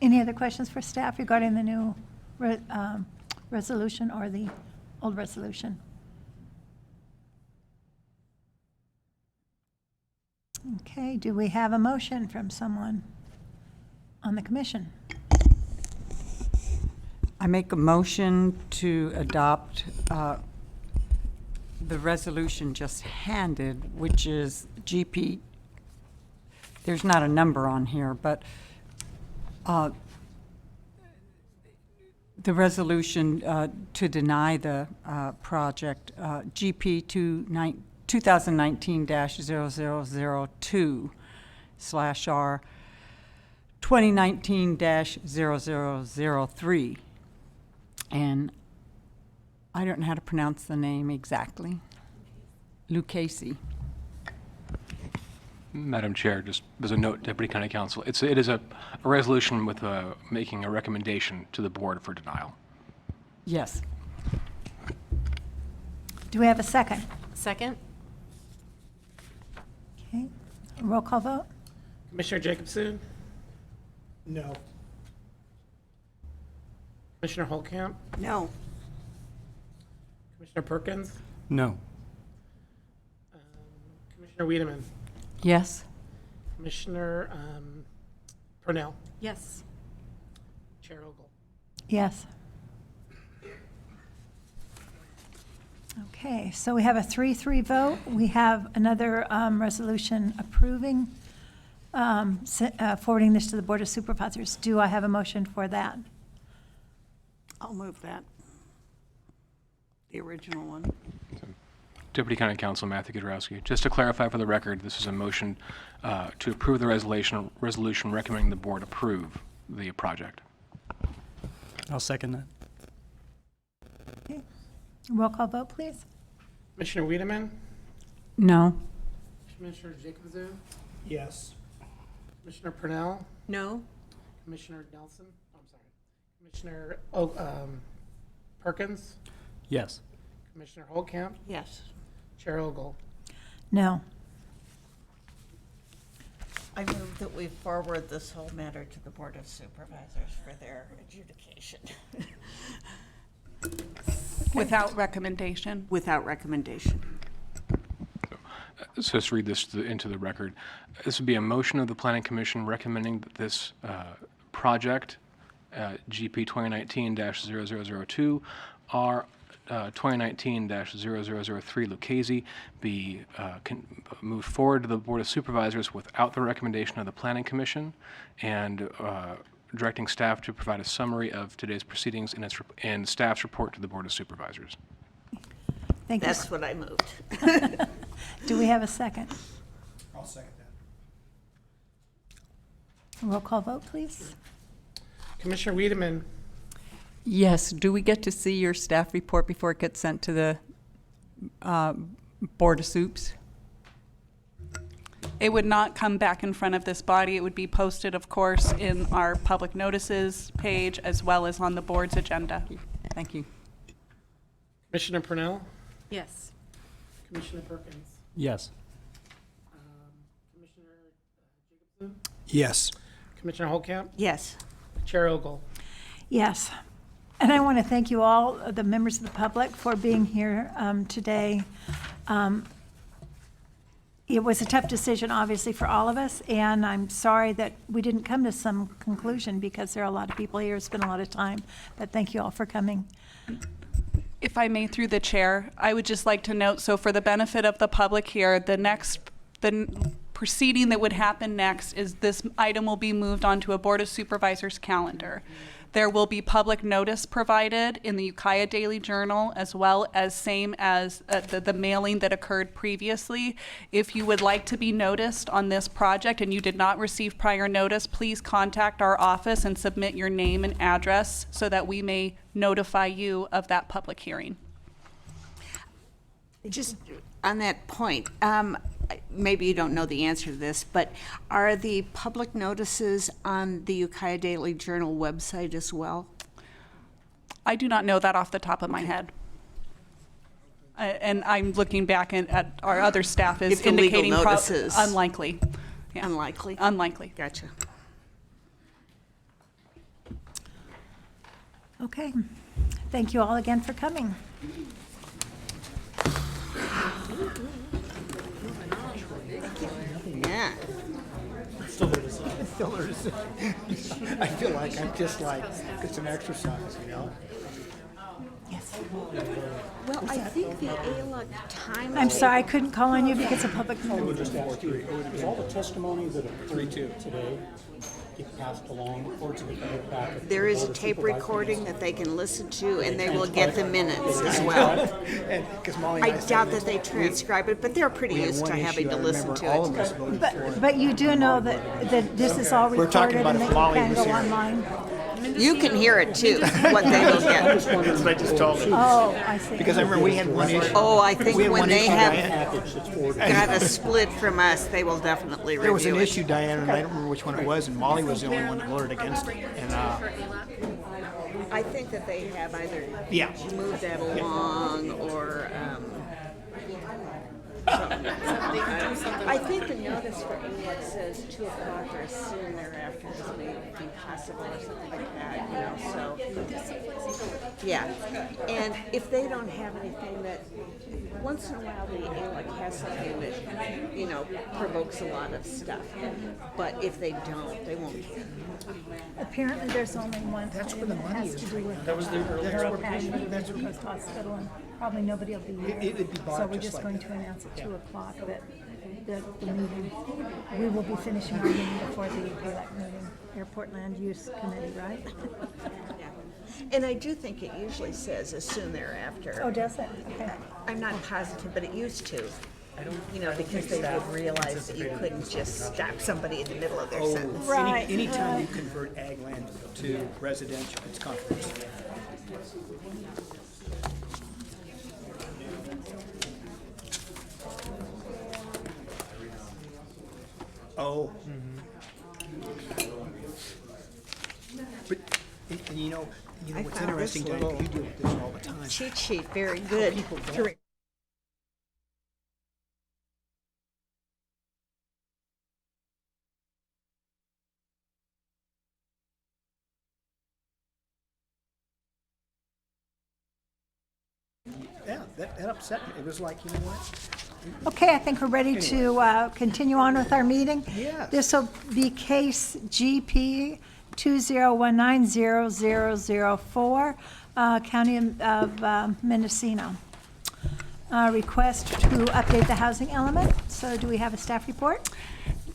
Any other questions for staff regarding the new resolution or the old resolution? Okay, do we have a motion from someone on the commission? I make a motion to adopt the resolution just handed, which is GP, there's not a number on here, but the resolution to deny the project, GP 2019-0002/R 2019-0003. And I don't know how to pronounce the name exactly. Lucchese. Madam Chair, just as a note, Deputy County Counsel, it is a resolution with making a recommendation to the board for denial. Yes. Do we have a second? Second? Okay, roll call vote? Commissioner Jacobson? No. Commissioner Holtcamp? No. Commissioner Perkins? No. Commissioner Wiedemann? Yes. Commissioner Purnell? Yes. Chair Ogle? Yes. Okay, so we have a 3-3 vote. We have another resolution approving, forwarding this to the Board of Supervisors. Do I have a motion for that? I'll move that. The original one. Deputy County Counsel Matthew Kudrowski. Just to clarify for the record, this is a motion to approve the resolution recommending the board approve the project. I'll second that. Okay. Roll call vote, please. Commissioner Wiedemann? No. Commissioner Jacobson? Yes. Commissioner Purnell? No. Commissioner Nelson? I'm sorry. Commissioner Perkins? Yes. Commissioner Holtcamp? Yes. Chair Ogle? No. I move that we forward this whole matter to the Board of Supervisors for their adjudication. Without recommendation? Without recommendation. So let's read this into the record. This would be a motion of the Planning Commission recommending that this project, GP 2019-0002, R 2019-0003 Lucchese, be moved forward to the Board of Supervisors without the recommendation of the Planning Commission, and directing staff to provide a summary of today's proceedings and staff's report to the Board of Supervisors. Thank you. That's what I moved. Do we have a second? I'll second that. Roll call vote, please. Commissioner Wiedemann? Yes. Do we get to see your staff report before it gets sent to the Board of Soups? It would not come back in front of this body. It would be posted, of course, in our public notices page as well as on the board's agenda. Thank you. Commissioner Purnell? Yes. Commissioner Perkins? Yes. Commissioner Jacobson? Yes. Commissioner Holtcamp? Yes. Chair Ogle? Yes. And I want to thank you all, the members of the public, for being here today. It was a tough decision, obviously, for all of us, and I'm sorry that we didn't come to some conclusion because there are a lot of people here, spent a lot of time, but thank you all for coming. If I may, through the chair, I would just like to note, so for the benefit of the public here, the proceeding that would happen next is this item will be moved onto a Board of Supervisors calendar. There will be public notice provided in the Ukiah Daily Journal, as well as same as the mailing that occurred previously. If you would like to be noticed on this project and you did not receive prior notice, please contact our office and submit your name and address so that we may notify you of that public hearing. Just on that point, maybe you don't know the answer to this, but are the public notices on the Ukiah Daily Journal website as well? I do not know that off the top of my head. And I'm looking back at our other staff is If the legal indicating notices. unlikely. Yeah. Unlikely? Unlikely. Gotcha. Okay. Thank you all again for coming. Yeah. Still there to see. Still there to see. I feel like I'm just like, it's an exercise, you know? Yes. Well, I think the ALUC time. I'm sorry, I couldn't call on you because of public. I would just ask you, is all the testimony that occurred today get passed along or to the public packet? There is a tape recording that they can listen to, and they will get the minutes as well. I doubt that they transcribe it, but they're pretty used to having to listen to it. But you do know that this is all We're talking recorded about and if that you Molly can was go here. online. You can hear it too, what they will get. That's what I just told you. Oh, I see. Because I remember we had one issue. Oh, I think We had when one they issue, have got a split from us, they will definitely review it. There was an issue, Diane, and I don't remember which one it was, and Molly was the only one that voted against it. And I think that they have either Yeah. moved that along or I think the notice for ALUC says 2 o'clock or soon thereafter as may be possible or something like that, you know, so. Yeah, and if they don't have anything that, once in a while the ALUC has something that, you know, provokes a lot of stuff. But if they don't, they won't. Apparently, there's only one. That's where the money is. That was the Post Hospital, and probably nobody will be here. It would be bought So we're just just like going that. to announce at 2 o'clock that the meeting, we will be finishing our meeting before the ALUC meeting, Airport Land Use Committee, right? And I do think it usually says as soon thereafter. Oh, does it? Okay. I'm not positive, but it used to. You know, because they would realize that you couldn't just stop somebody in the middle of their sentence. Right. Anytime you convert ag land to residential, it's controversial. Oh. But, and you know I what's found this interesting, Diane, little you deal with this all the time. Cheat sheet, very good. People to don't. re- Yeah, that upset me. It was like, you know what? Okay, I think we're ready to continue on with our meeting. Yes. This will be case GP 20190004, County of Mendocino. Request to update the housing element. So do we have a staff report?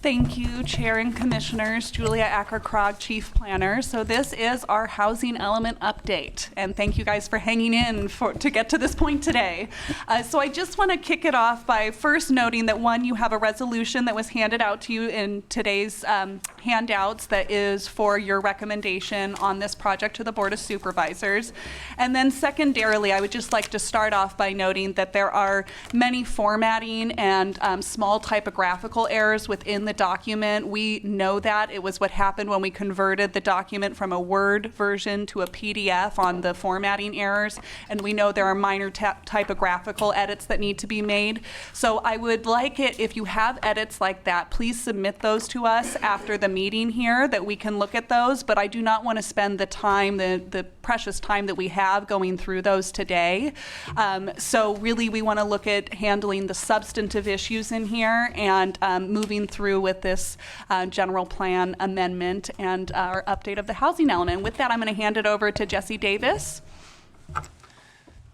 Thank you, Chair and Commissioners. Julia Acker-Krog, Chief Planner. So this is our housing element update, and thank you guys for hanging in to get to this point today. So I just want to kick it off by first noting that, one, you have a resolution that was handed out to you in today's handouts that is for your recommendation on this project to the Board of Supervisors. And then secondarily, I would just like to start off by noting that there are many formatting and small typographical errors within the document. We know that. It was what happened when we converted the document from a Word version to a PDF on the formatting errors, and we know there are minor typographical edits that need to be made. So I would like it, if you have edits like that, please submit those to us after the meeting here that we can look at those, but I do not want to spend the time, the precious time that we have going through those today. So really we want to look at handling the substantive issues in here and moving through with this general plan amendment and our update of the housing element. With that, I'm going to hand it over to Jesse Davis.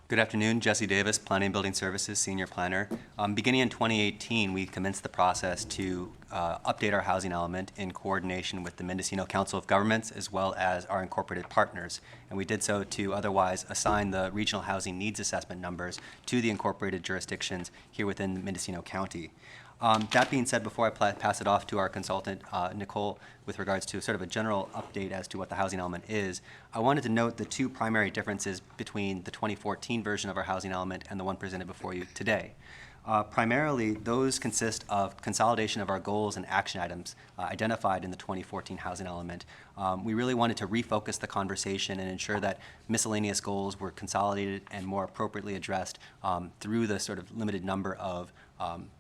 Good afternoon, Jesse Davis, Planning and Building Services, Senior Planner. Beginning in 2018, we commenced the process to update our housing element in coordination with the Mendocino Council of Governments as well as our incorporated partners. And we did so to otherwise assign the regional housing needs assessment numbers to the incorporated jurisdictions here within Mendocino County. That being said, before I pass it off to our consultant, Nicole, with regards to sort of a general update as to what the housing element is, I wanted to note the two primary differences between the 2014 version of our housing element and the one presented before you today. Primarily, those consist of consolidation of our goals and action items identified in the 2014 housing element. We really wanted to refocus the conversation and ensure that miscellaneous goals were consolidated and more appropriately addressed through the sort of limited number of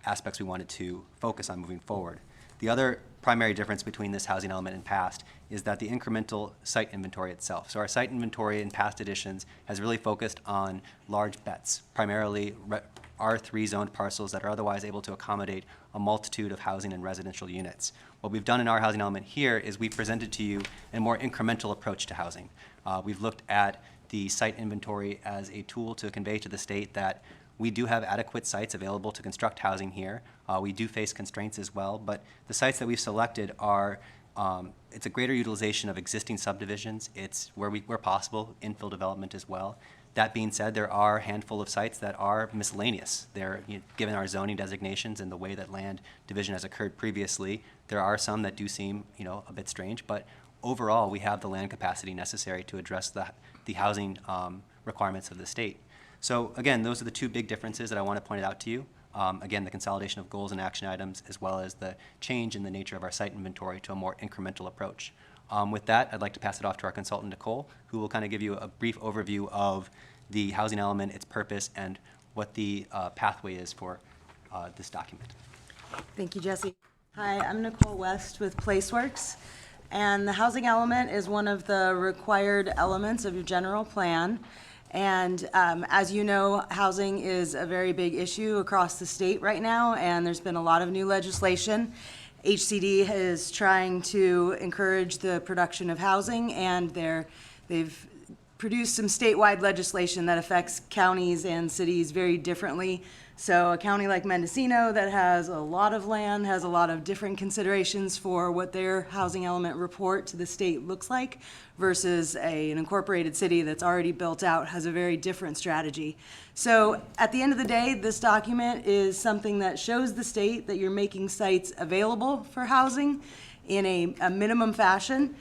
aspects we wanted to focus on moving forward. The other primary difference between this housing element and past is that the incremental site inventory itself. So our site inventory in past editions has really focused on large bets, primarily R3 zoned parcels that are otherwise able to accommodate a multitude of housing and residential units. What we've done in our housing element here is we've presented to you a more incremental approach to housing. We've looked at the site inventory as a tool to convey to the state that we do have adequate sites available to construct housing here. We do face constraints as well, but the sites that we've selected are, it's a greater utilization of existing subdivisions. It's where possible, infill development as well. That being said, there are a handful of sites that are miscellaneous. They're, given our zoning designations and the way that land division has occurred previously, there are some that do seem, a bit strange, but overall, we have the land capacity necessary to address the housing requirements of the state. So again, those are the two big differences that I want to point out to you. Again, the consolidation of goals and action items, as well as the change in the nature of our site inventory to a more incremental approach. With that, I'd like to pass it off to our consultant, Nicole, who will kind of give you a brief overview of the housing element, its purpose, and what the pathway is for this document. Thank you, Jesse. Hi, I'm Nicole West with PlaceWorks, and the housing element is one of the required elements of your general plan. And as you know, housing is a very big issue across the state right now, and there's been a lot of new legislation. HCD is trying to encourage the production of housing, and they've produced some statewide legislation that affects counties and cities very differently. So a county like Mendocino that has a lot of land has a lot of different considerations for what their housing element report to the state looks like versus an incorporated city that's already built out has a very different strategy. So at the end of the day, this document is something that shows the state that you're making sites available for housing in a minimum fashion.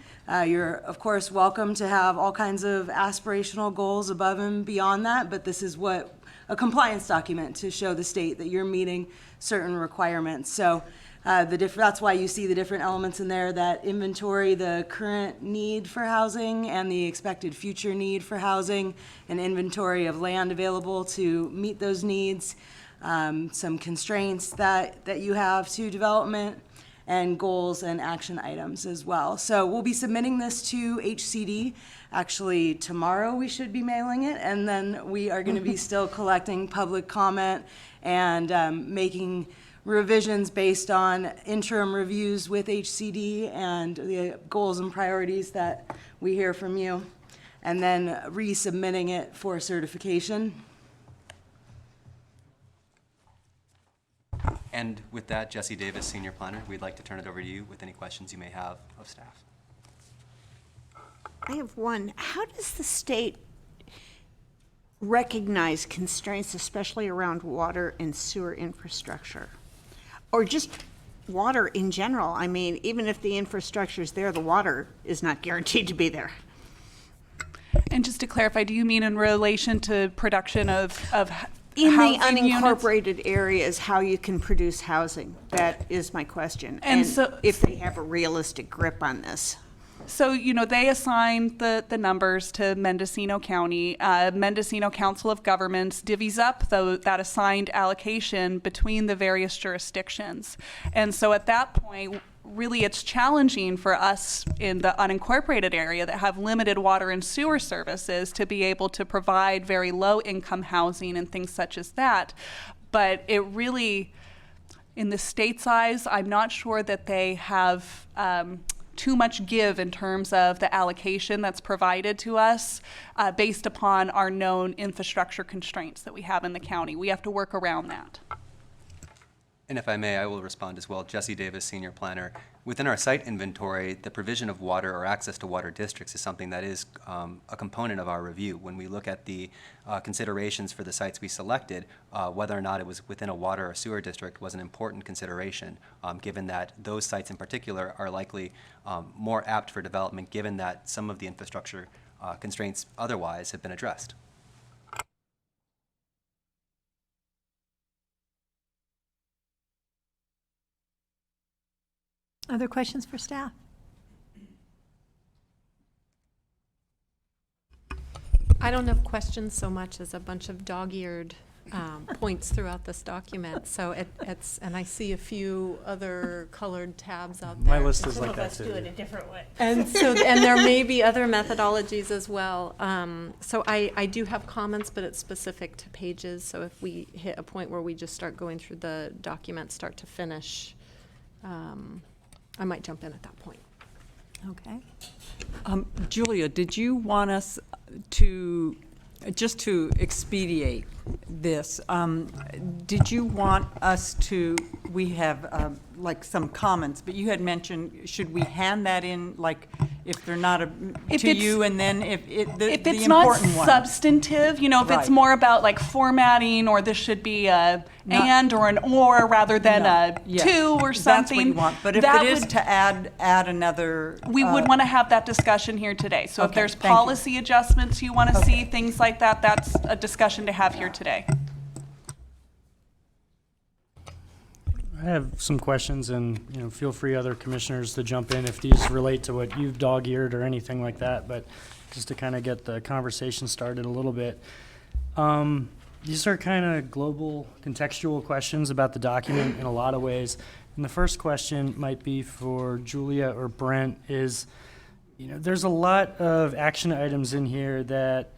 You're, of course, welcome to have all kinds of aspirational goals above and beyond that, but this is what a compliance document to show the state that you're meeting certain requirements. So that's why you see the different elements in there that inventory the current need for housing and the expected future need for housing, an inventory of land available to meet those needs, some constraints that you have to development, and goals and action items as well. So we'll be submitting this to HCD. Actually, tomorrow we should be mailing it, and then we are gonna be still collecting public comment and making revisions based on interim reviews with HCD and the goals and priorities that we hear from you, and then resubmitting it for certification. And with that, Jesse Davis, Senior Planner, we'd like to turn it over to you with any questions you may have of staff. I have one. How does the state recognize constraints, especially around water and sewer infrastructure? Or just water in general? I mean, even if the infrastructure is there, the water is not guaranteed to be there. And just to clarify, do you mean in relation to production of in the housing unincorporated units? areas, how you can produce housing? That is my question. And so, if they have a realistic grip on this. So, they assigned the numbers to Mendocino County. Mendocino Council of Governments divvies up that assigned allocation between the various jurisdictions. And so at that point, really it's challenging for us in the unincorporated area that have limited water and sewer services to be able to provide very low income housing and things such as that. But it really, in the state's eyes, I'm not sure that they have too much give in terms of the allocation that's provided to us based upon our known infrastructure constraints that we have in the county. We have to work around that. And if I may, I will respond as well. Jesse Davis, Senior Planner. Within our site inventory, the provision of water or access to water districts is something that is a component of our review. When we look at the considerations for the sites we selected, whether or not it was within a water or sewer district was an important consideration, given that those sites in particular are likely more apt for development, given that some of the infrastructure constraints otherwise have been addressed. Other questions for staff? I don't have questions so much as a bunch of dog-eared points throughout this document. So it's, and I see a few other colored tabs out there. My list is like that too. Do it a different way. And so, and there may be other methodologies as well. So I do have comments, but it's specific to pages. So if we hit a point where we just start going through the document, start to finish, I might jump in at that point. Okay. Julia, did you want us to, just to expedite this, did you want us to, we have like some comments, but you had mentioned, should we hand that in, like, if they're not to you, and then if it's the not important one? substantive, you know, if it's Right. more about like formatting, or this should be a and or an or rather than a Yeah. to or That's something. what you want, but if that it is would- to add another. we would want to have that discussion here today. So if Okay, there's thank you. policy adjustments you want to see, things like that, that's a discussion to have here today. I have some questions, and feel free, other commissioners, to jump in if these relate to what you've dog-eared or anything like that. But just to kind of get the conversation started a little bit, these are kind of global, contextual questions about the document in a lot of ways. And the first question might be for Julia or Brent. Is there's a lot of action items in here that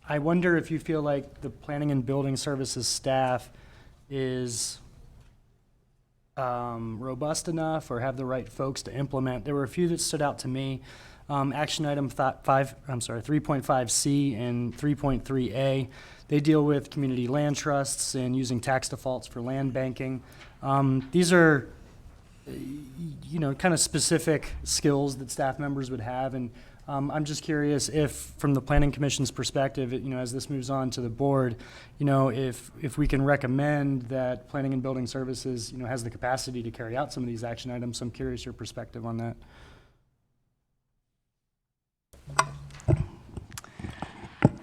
I wonder if you feel like the Planning and Building Services staff is robust enough or have the right folks to implement. There were a few that stood out to me. Action item 3.5C and 3.3A. They deal with community land trusts and using tax defaults for land banking. These are, kind of specific skills that staff members would have. And I'm just curious if, from the Planning Commission's perspective, as this moves on to the board, if we can recommend that Planning and Building Services, has the capacity to carry out some of these action items. So I'm curious your perspective on that.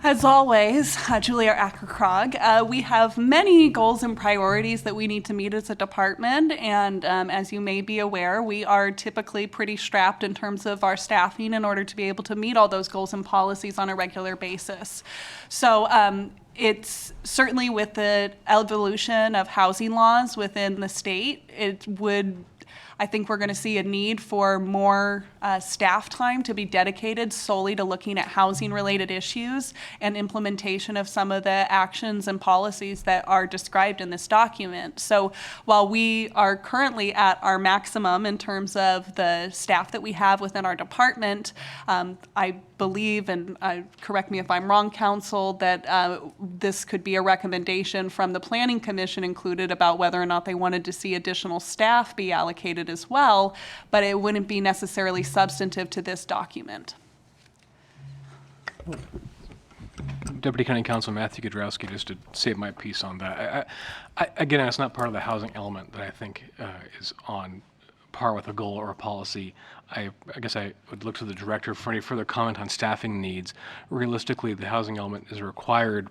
As always, Julia Ackerkrog, we have many goals and priorities that we need to meet as a department, and as you may be aware, we are typically pretty strapped in terms of our staffing in order to be able to meet all those goals and policies on a regular basis. So it's certainly, with the evolution of housing laws within the state, I think we're going to see a need for more staff time to be dedicated solely to looking at housing-related issues and implementation of some of the actions and policies that are described in this document. So while we are currently at our maximum in terms of the staff that we have within our department, I believe, and correct me if I'm wrong, Council, that this could be a recommendation from the Planning Commission included about whether or not they wanted to see additional staff be allocated as well, but it wouldn't be necessarily substantive to this document. Deputy County Counsel Matthew Godrowski, just to save my piece on that. Again, it's not part of the housing element that I think is on par with a goal or a policy. I guess I would look to the director for any further comment on staffing needs. Realistically, the housing element is a required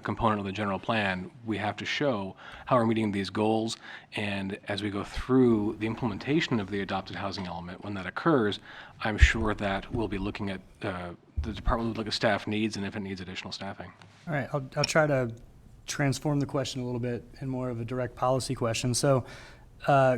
component of the general plan. We have to show how we're meeting these goals, and as we go through the implementation of the adopted housing element, when that occurs, I'm sure that we'll be looking at, the department will look at staff needs and if it needs additional staffing. All right, I'll try to transform the question a little bit and more of a direct policy question. So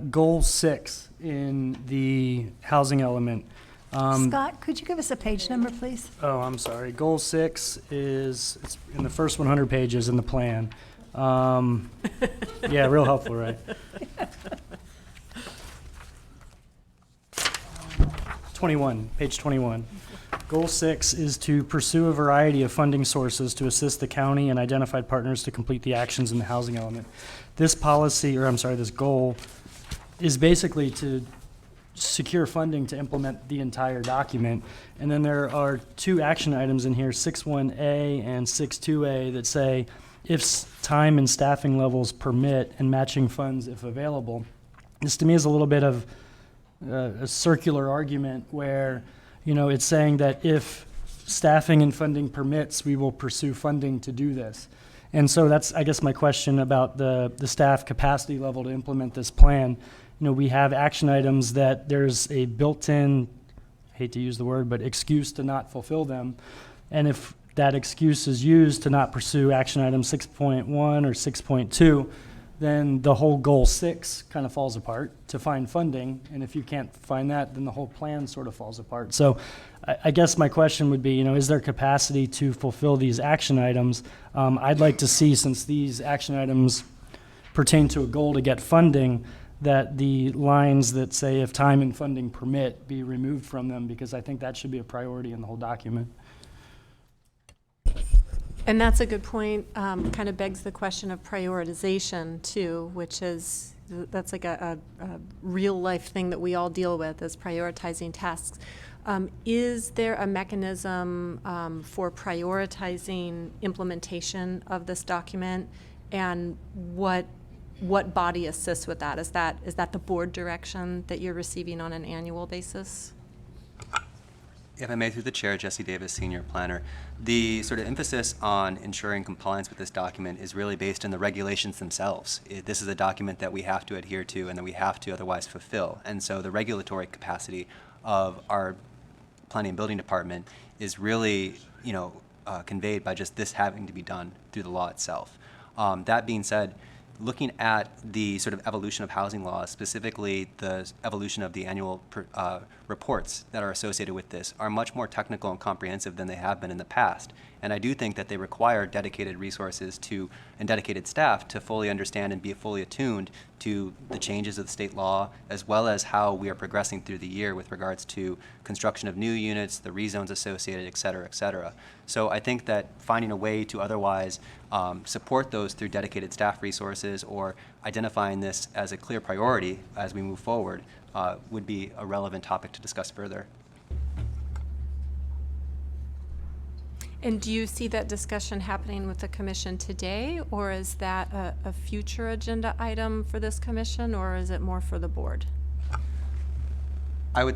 goal 6 in the housing element. Scott, could you give us a page number, please? Oh, I'm sorry. Goal 6 is, it's in the first 100 pages in the plan. Yeah, real helpful, right? 21, page 21. Goal 6 is to pursue a variety of funding sources to assist the county and identified partners to complete the actions in the housing element. This policy, or I'm sorry, this goal is basically to secure funding to implement the entire document. And then there are 2 action items in here, 6.1A and 6.2A, that say if time and staffing levels permit and matching funds if available. This to me is a little bit of a circular argument where, it's saying that if staffing and funding permits, we will pursue funding to do this. And so that's, I guess, my question about the staff capacity level to implement this plan. We have action items that there's a built-in, hate to use the word, but excuse to not fulfill them. And if that excuse is used to not pursue action item 6.1 or 6.2, then the whole goal 6 kind of falls apart to find funding. And if you can't find that, then the whole plan sort of falls apart. So I guess my question would be, is there capacity to fulfill these action items? I'd like to see, since these action items pertain to a goal to get funding, that the lines that say if time and funding permit be removed from them, because I think that should be a priority in the whole document. And that's a good point. Kind of begs the question of prioritization too, which is, that's like a real life thing that we all deal with, is prioritizing tasks. Is there a mechanism for prioritizing implementation of this document, and what body assists with that? Is that the board direction that you're receiving on an annual basis? If I may, through the chair, Jesse Davis, senior planner, the sort of emphasis on ensuring compliance with this document is really based in the regulations themselves. This is a document that we have to adhere to and that we have to otherwise fulfill. And so the regulatory capacity of our planning and building department is really, conveyed by just this having to be done through the law itself. That being said, looking at the sort of evolution of housing laws, specifically the evolution of the annual reports that are associated with this, are much more technical and comprehensive than they have been in the past. And I do think that they require dedicated resources and dedicated staff to fully understand and be fully attuned to the changes of the state law, as well as how we are progressing through the year with regards to construction of new units, the rezones associated, et cetera, et cetera. So I think that finding a way to otherwise support those through dedicated staff resources or identifying this as a clear priority as we move forward would be a relevant topic to discuss further. And do you see that discussion happening with the commission today, or is that a future agenda item for this commission, or is it more for the board?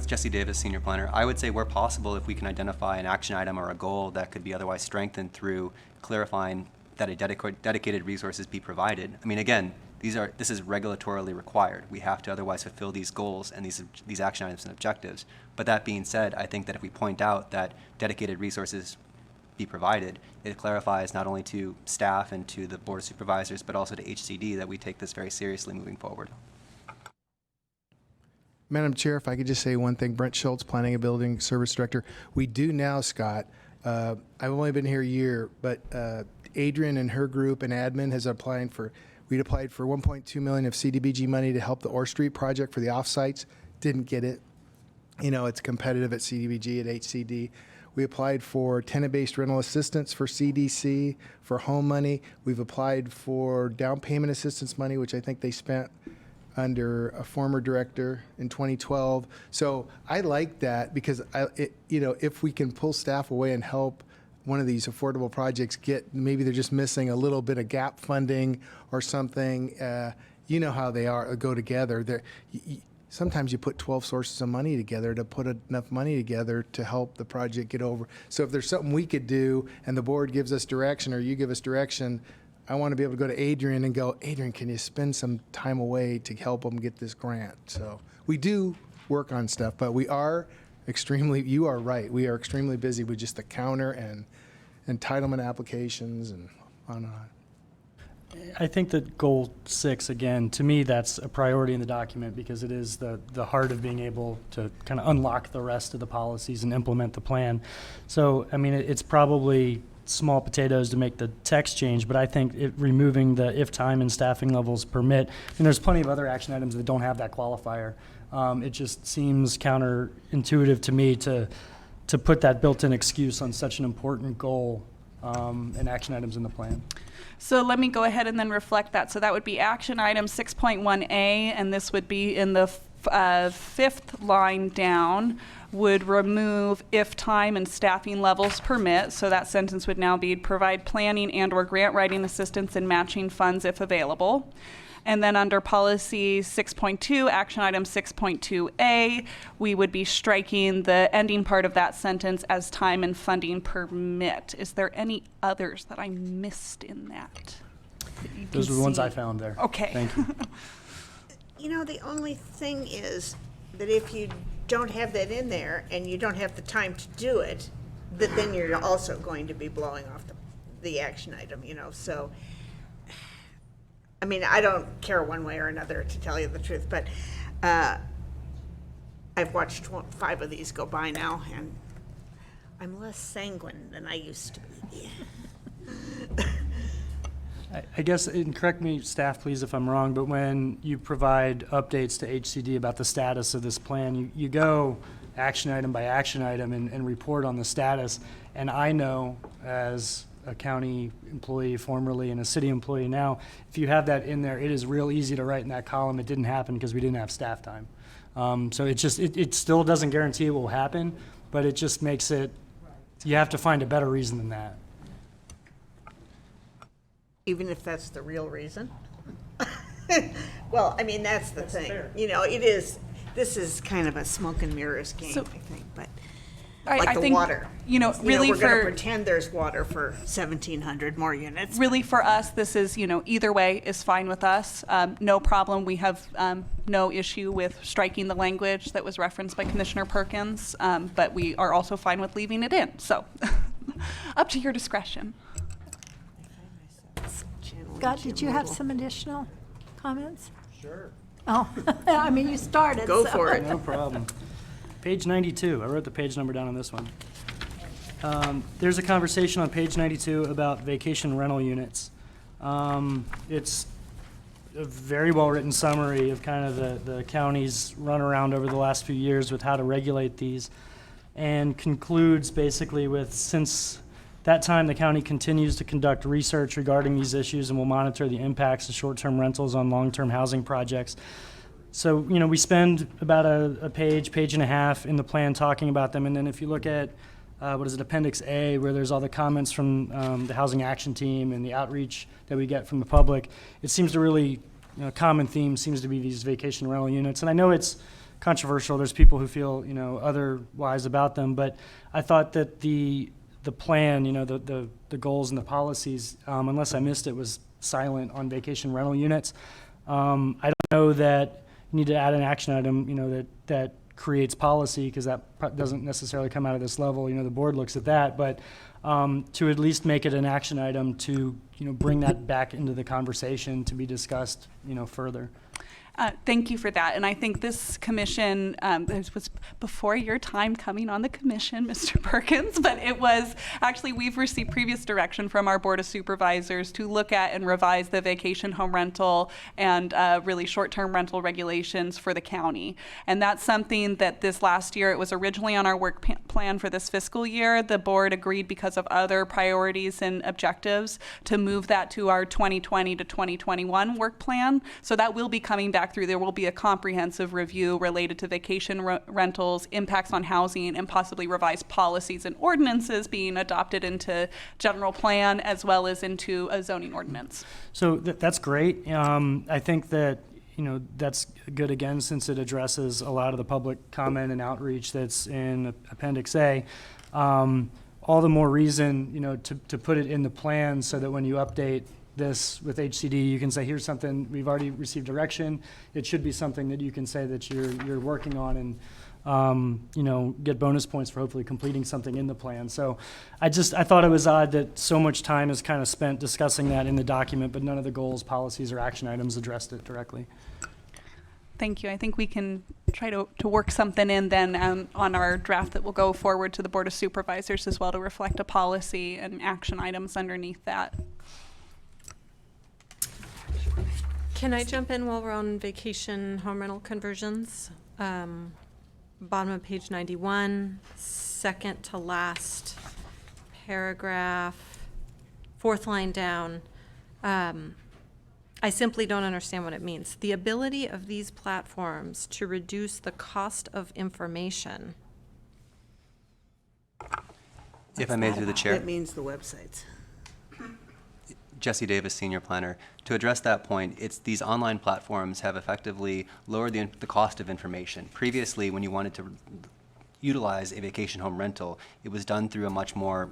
Jesse Davis, senior planner, I would say where possible, if we can identify an action item or a goal that could be otherwise strengthened through clarifying that a dedicated resources be provided. I mean, again, this is regulatorily required. We have to otherwise fulfill these goals and these action items and objectives. But that being said, I think that if we point out that dedicated resources be provided, it clarifies not only to staff and to the Board of Supervisors, but also to HCD that we take this very seriously moving forward. Madam Chair, if I could just say one thing, Brent Schultz, Planning and Building Service Director. We do now, Scott, I've only been here a year, but Adrian and her group and admin we'd applied for $1.2 million of CDBG money to help the Orr Street project for the offsites. Didn't get it. It's competitive at CDBG, at HCD. We applied for tenant-based rental assistance for CDC, for home money. We've applied for down payment assistance money, which I think they spent under a former director in 2012. So I like that because, if we can pull staff away and help one of these affordable projects maybe they're just missing a little bit of gap funding or something, you know how they go together. Sometimes you put 12 sources of money together to put enough money together to help the project get over. So if there's something we could do and the board gives us direction or you give us direction, I want to be able to go to Adrian and go, Adrian, can you spend some time away to help them get this grant? So we do work on stuff, but you are right, we are extremely busy with just the counter and entitlement applications and on and on. I think that goal 6, again, to me, that's a priority in the document because it is the heart of being able to kind of unlock the rest of the policies and implement the plan. So, I mean, it's probably small potatoes to make the text change, but I think removing the if time and staffing levels permit, and there's plenty of other action items that don't have that qualifier. It just seems counterintuitive to me to put that built-in excuse on such an important goal and action items in the plan. So let me go ahead and then reflect that. So that would be action item 6.1A, and this would be in the fifth line down, would remove if time and staffing levels permit. So that sentence would now be provide planning and or grant writing assistance and matching funds if available. And then under policy 6.2, action item 6.2A, we would be striking the ending part of that sentence as time and funding permit. Is there any others that I missed in that? Those are the ones I found there. Okay. Thank you. The only thing is that if you don't have that in there and you don't have the time to do it, that then you're also going to be blowing off the action item, so. I mean, I don't care one way or another, to tell you the truth, but I've watched 5 of these go by now, and I'm less sanguine than I used to be. I guess, and correct me, staff, please, if I'm wrong, but when you provide updates to HCD about the status of this plan, you go action item by action item and report on the status. And I know, as a county employee formerly and a city employee now, if you have that in there, it is real easy to write in that column, it didn't happen because we didn't have staff time. So it still doesn't guarantee it will happen, but it just makes it, you have to find a better reason than that. Even if that's the real reason? Well, I mean, that's the thing. fair. This is kind of a smoke and mirrors game, So- I think, but I like the think, water. really we're gonna for- pretend there's water for 1,700 more units. Really, for us, this is, either way is fine with us. No problem. We have no issue with striking the language that was referenced by Commissioner Perkins, but we are also fine with leaving it in. So, up to your discretion. Scott, did you have some additional comments? Sure. Oh, I mean, you started. Go so. for it. No problem. Page 92, I wrote the page number down on this one. There's a conversation on page 92 about vacation rental units. It's a very well-written summary of kind of the county's runaround over the last few years with how to regulate these, and concludes basically with, since that time, the county continues to conduct research regarding these issues and will monitor the impacts of short-term rentals on long-term housing projects. So, we spend about a page and a half in the plan talking about them. And then if you look at, Appendix A, where there's all the comments from the Housing Action Team and the outreach that we get from the public, it seems to really, common theme seems to be these vacation rental units. And I know it's controversial. There's people who feel, otherwise about them. But I thought that the plan, the goals and the policies, unless I missed it, was silent on vacation rental units. I don't know that you need to add an action item, that creates policy, because that doesn't necessarily come out of this level. The board looks at that, but to at least make it an action item to, bring that back into the conversation to be discussed, further. Thank you for that. And I think this commission, this was before your time coming on the commission, Mr. Perkins, but it was actually, we've received previous direction from our Board of Supervisors to look at and revise the vacation home rental and really short-term rental regulations for the county. And that's something that this last year, it was originally on our work plan for this fiscal year. The board agreed, because of other priorities and objectives, to move that to our 2020 to 2021 work plan. So that will be coming back through. There will be a comprehensive review related to vacation rentals, impacts on housing, and possibly revised policies and ordinances being adopted into general plan as well as into a zoning ordinance. So that's great. I think that, that's good, again, since it addresses a lot of the public comment and outreach that's in Appendix A. All the more reason, to put it in the plan so that when you update this with HCD, you can say, here's something, we've already received direction. It should be something that you can say that you're working on, and get bonus points for hopefully completing something in the plan. So I thought it was odd that so much time is kind of spent discussing that in the document, but none of the goals, policies, or action items addressed it directly. Thank you. I think we can try to work something in then on our draft that will go forward to the Board of Supervisors as well, to reflect a policy and action items underneath that. Can I jump in while we're on vacation home rental conversions? Bottom of page 91, second to last paragraph, fourth line down. I simply don't understand what it means. The ability of these platforms to reduce the cost of information. If I may, through the chair. That means the websites. Jesse Davis, Senior Planner. To address that point, it's these online platforms have effectively lowered the cost of information. Previously, when you wanted to utilize a vacation home rental, it was done through a much more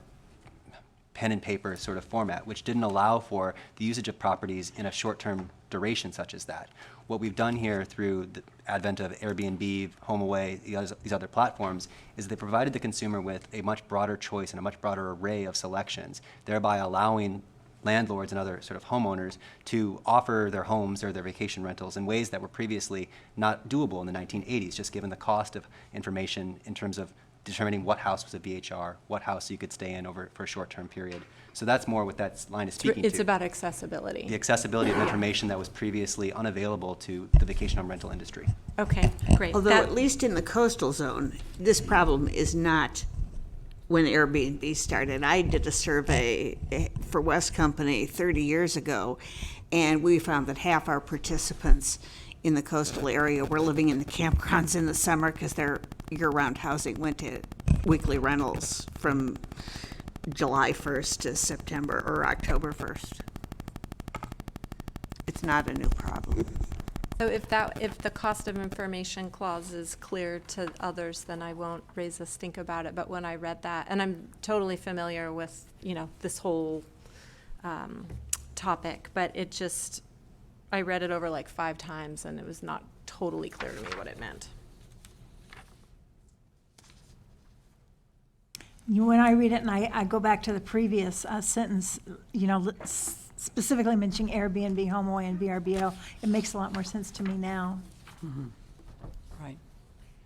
pen and paper sort of format, which didn't allow for the usage of properties in a short-term duration such as that. what we've done here through the advent of Airbnb, HomeAway, these other platforms, is they provided the consumer with a much broader choice and a much broader array of selections, thereby allowing landlords and other sort of homeowners to offer their homes or their vacation rentals in ways that were previously not doable in the 1980s, just given the cost of information in terms of determining what house was a VHR, what house you could stay in for a short-term period. So that's more what that line is speaking to. It's about accessibility. The accessibility of information that was previously unavailable to the vacation home rental industry. Okay, great. Although at least in the coastal zone, this problem is not when Airbnb started. I did a survey for West Company 30 years ago, and we found that half our participants in the coastal area were living in the campgrounds in the summer because their year-round housing went to weekly rentals from July 1st to September or October 1st. It's not a new problem. So if the cost of information clause is clear to others, then I won't raise a stink about it. But when I read that, and I'm totally familiar with, this whole topic, but I read it over like 5 times and it was not totally clear to me what it meant. When I read it and I go back to the previous sentence, specifically mentioning Airbnb, HomeAway, and VRBO, it makes a lot more sense to me now. Mm-hmm. Right.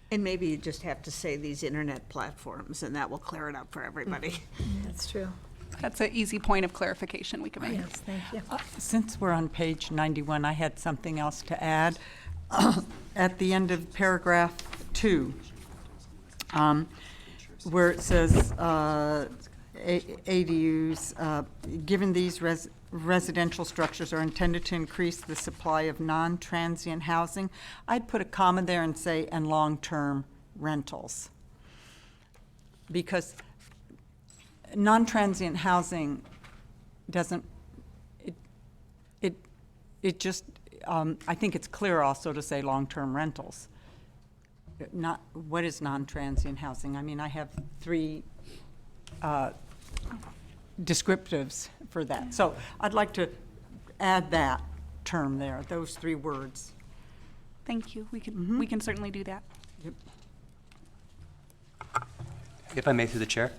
And maybe you just have to say these internet platforms, and that will clear it up for everybody. That's true. That's an easy point of clarification we can make. Yes, thank you. Since we're on page 91, I had something else to add. At the end of paragraph 2, where it says ADUs, given these residential structures are intended to increase the supply of non-transient housing, I'd put a comma there and say, and long-term rentals. Because non-transient housing doesn't, it just, I think it's clear also to say long-term rentals. Not, what is non-transient housing? I mean, I have 3 descriptives for that. So I'd like to add that term there, those 3 words. Thank you. We can certainly do that. Yep. If I may, through the chair.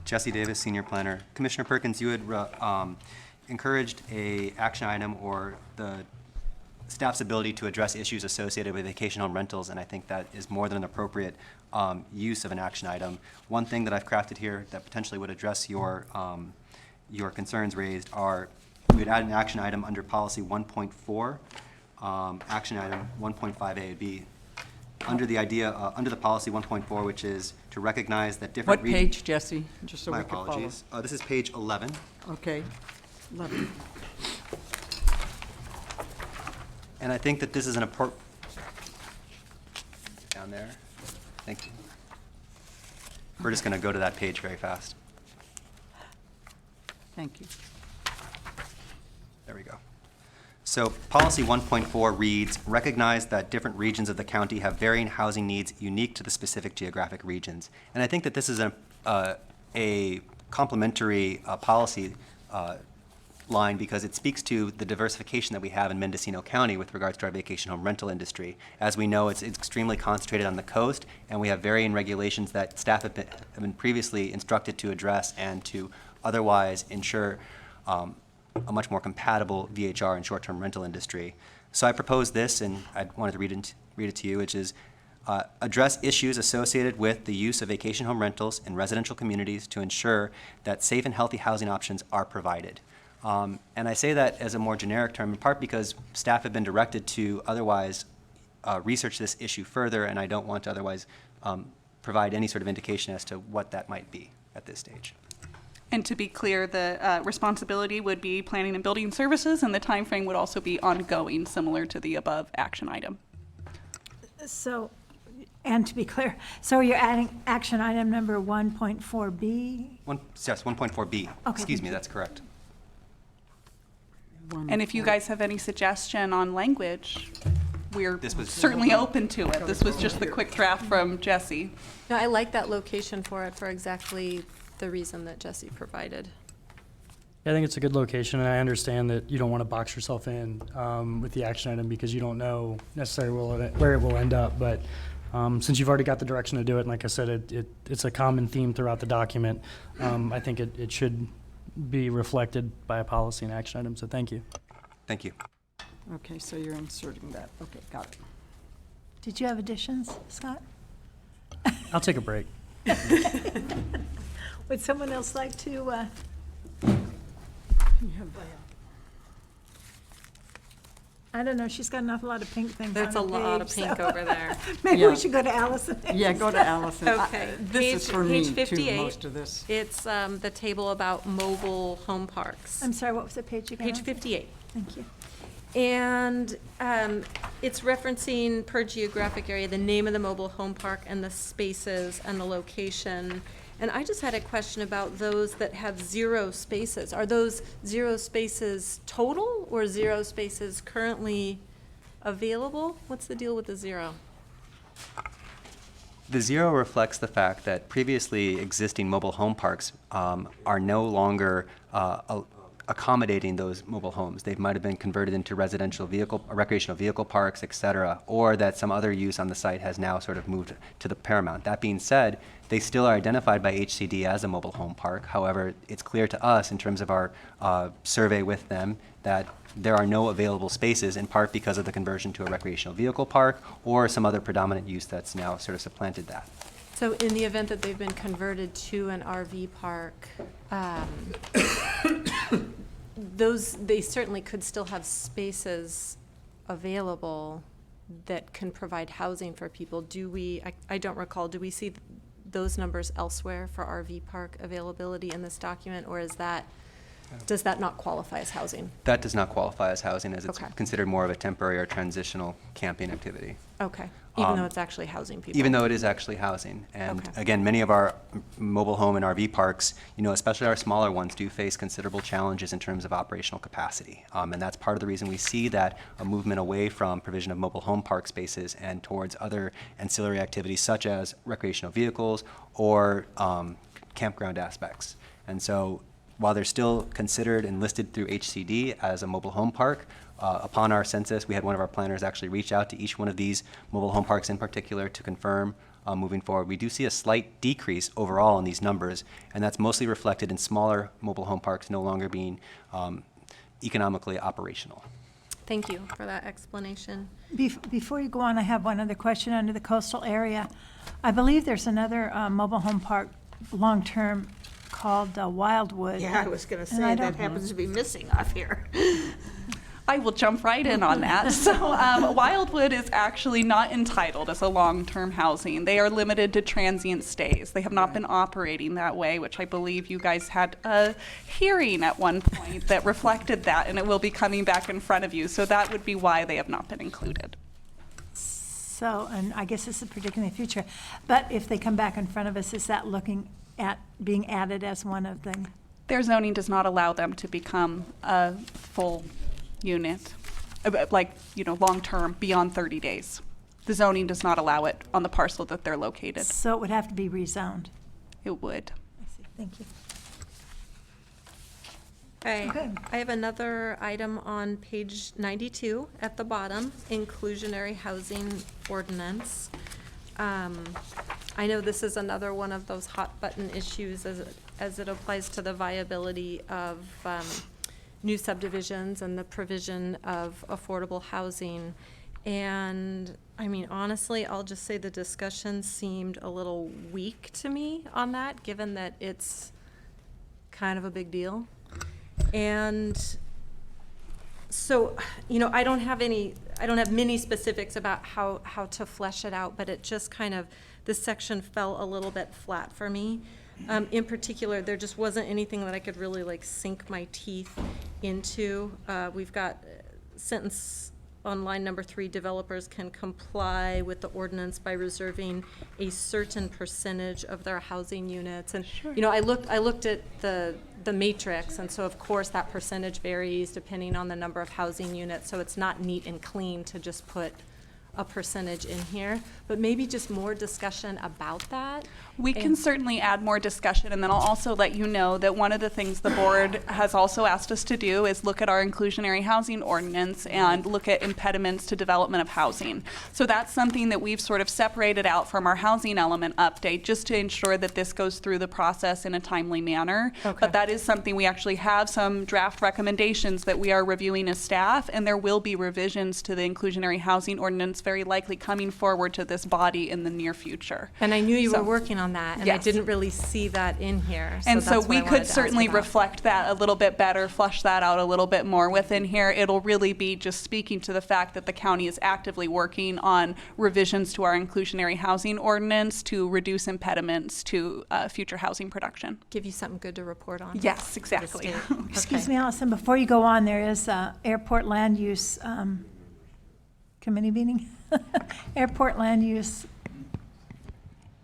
Jesse Davis, Senior Planner. Commissioner Perkins, you had encouraged a action item or the staff's ability to address issues associated with vacation home rentals, and I think that is more than an appropriate use of an action item. One thing that I've crafted here that potentially would address your concerns raised are, we would add an action item under policy 1.4, action item 1.5A would be under the idea, under the policy 1.4, which is to recognize that different What page, Jesse? Just so my we can follow. apologies. This is page 11. Okay. 11. And I think that this is an important, down there, thank you. We're just going to go to that page very fast. Thank you. There we go. So policy 1.4 reads, recognize that different regions of the county have varying housing needs unique to the specific geographic regions. And I think that this is a complementary policy line because it speaks to the diversification that we have in Mendocino County with regards to our vacation home rental industry. As we know, it's extremely concentrated on the coast, and we have varying regulations that staff have been previously instructed to address and to otherwise ensure a much more compatible VHR and short-term rental industry. So I propose this, and I wanted to read it to you, which is address issues associated with the use of vacation home rentals in residential communities to ensure that safe and healthy housing options are provided. And I say that as a more generic term, in part because staff have been directed to otherwise research this issue further, and I don't want to otherwise provide any sort of indication as to what that might be at this stage. And to be clear, the responsibility would be planning and building services, and the time frame would also be ongoing, similar to the above action item. So, and to be clear, so you're adding action item number 1.4B? Yes, 1.4B. Okay. Excuse me, that's correct. And if you guys have any suggestion on language, we're certainly open to it. This was just the quick draft from Jesse. No, I like that location for it for exactly the reason that Jesse provided. Yeah, I think it's a good location, and I understand that you don't want to box yourself in with the action item because you don't know necessarily where it will end up. But since you've already got the direction to do it, and like I said, it's a common theme throughout the document, I think it should be reflected by a policy and action item. So thank you. Thank you. Okay, so you're inserting that. Okay, got it. Did you have additions, Scott? I'll take a break. Would someone else like to? I don't know, she's got an awful lot of pink things on There's her a lot of page, pink so over there. Maybe Yeah. we should go to Allison. Yeah, go to Allison. Okay. This is for me, Page too, 58. most of this. It's the table about mobile home parks. I'm sorry, what was the page again? Page 58. Thank you. And it's referencing per geographic area, the name of the mobile home park and the spaces and the location. And I just had a question about those that have 0 spaces. Are those 0 spaces total or 0 spaces currently available? What's the deal with the 0? The 0 reflects the fact that previously existing mobile home parks are no longer accommodating those mobile homes. They might have been converted into recreational vehicle parks, et cetera, or that some other use on the site has now sort of moved to the paramount. That being said, they still are identified by HCD as a mobile home park. However, it's clear to us in terms of our survey with them that there are no available spaces, in part because of the conversion to a recreational vehicle park or some other predominant use that's now sort of supplanted that. So in the event that they've been converted to an RV park, they certainly could still have spaces available that can provide housing for people. I don't recall, do we see those numbers elsewhere for RV park availability in this document, or does that not qualify as housing? That does not qualify as housing, as it's Okay. considered more of a temporary or transitional camping activity. Okay, even though it's actually housing people? Even though it is actually housing. And Okay. again, many of our mobile home and RV parks, especially our smaller ones, do face considerable challenges in terms of operational capacity. And that's part of the reason we see that a movement away from provision of mobile home park spaces and towards other ancillary activities such as recreational vehicles or campground aspects. And so while they're still considered and listed through HCD as a mobile home park, upon our census, we had one of our planners actually reach out to each one of these mobile home parks in particular to confirm moving forward. We do see a slight decrease overall in these numbers, and that's mostly reflected in smaller mobile home parks no longer being economically operational. Thank you for that explanation. Before you go on, I have one other question under the coastal area. I believe there's another mobile home park long-term called Wildwood. Yeah, I was going to say And I that don't- happens to be missing off here. I will jump right in on that. So Wildwood is actually not entitled as a long-term housing. They are limited to transient stays. They have not been operating that way, which I believe you guys had a hearing at one point that reflected that, and it will be coming back in front of you. So that would be why they have not been included. So, and I guess this is predicting the future, but if they come back in front of us, is that looking at being added as one of them? Their zoning does not allow them to become a full unit, long-term, beyond 30 days. The zoning does not allow it on the parcel that they're located. So it would have to be rezoned. It would. I see, thank you. Okay, Okay. I have another item on page 92 at the bottom, inclusionary housing ordinance. I know this is another one of those hot button issues as it applies to the viability of new subdivisions and the provision of affordable housing. And I mean, honestly, I'll just say the discussion seemed a little weak to me on that, given that it's kind of a big deal. And so, I don't have many specifics about how to flesh it out, but it just kind of, this section fell a little bit flat for me. In particular, there just wasn't anything that I could really sink my teeth into. We've got sentence on line number 3, developers can comply with the ordinance by reserving a certain percentage of their housing units. And, I looked at the matrix, and so of course that percentage varies depending on the number of housing units, so it's not neat and clean to just put a percentage in here, but maybe just more discussion about that. We can certainly add more discussion, and then I'll also let you know that one of the things the board has also asked us to do is look at our inclusionary housing ordinance and look at impediments to development of housing. So that's something that we've sort of separated out from our housing element update, just to ensure that this goes through the process in a timely manner. Okay. But that is something, we actually have some draft recommendations that we are reviewing as staff, and there will be revisions to the inclusionary housing ordinance very likely coming forward to this body in the near future. And I knew you So- were working on that, and I Yes. didn't really see that in here. And so that's what we I wanted could to ask certainly about. reflect that a little bit better, flush that out a little bit more within here. It'll really be just speaking to the fact that the county is actively working on revisions to our inclusionary housing ordinance to reduce impediments to future housing production. Give you something good to report on. Yes, to the exactly. state. Excuse Okay. me, Allison, before you go on, there is a airport land use committee meeting? Airport land use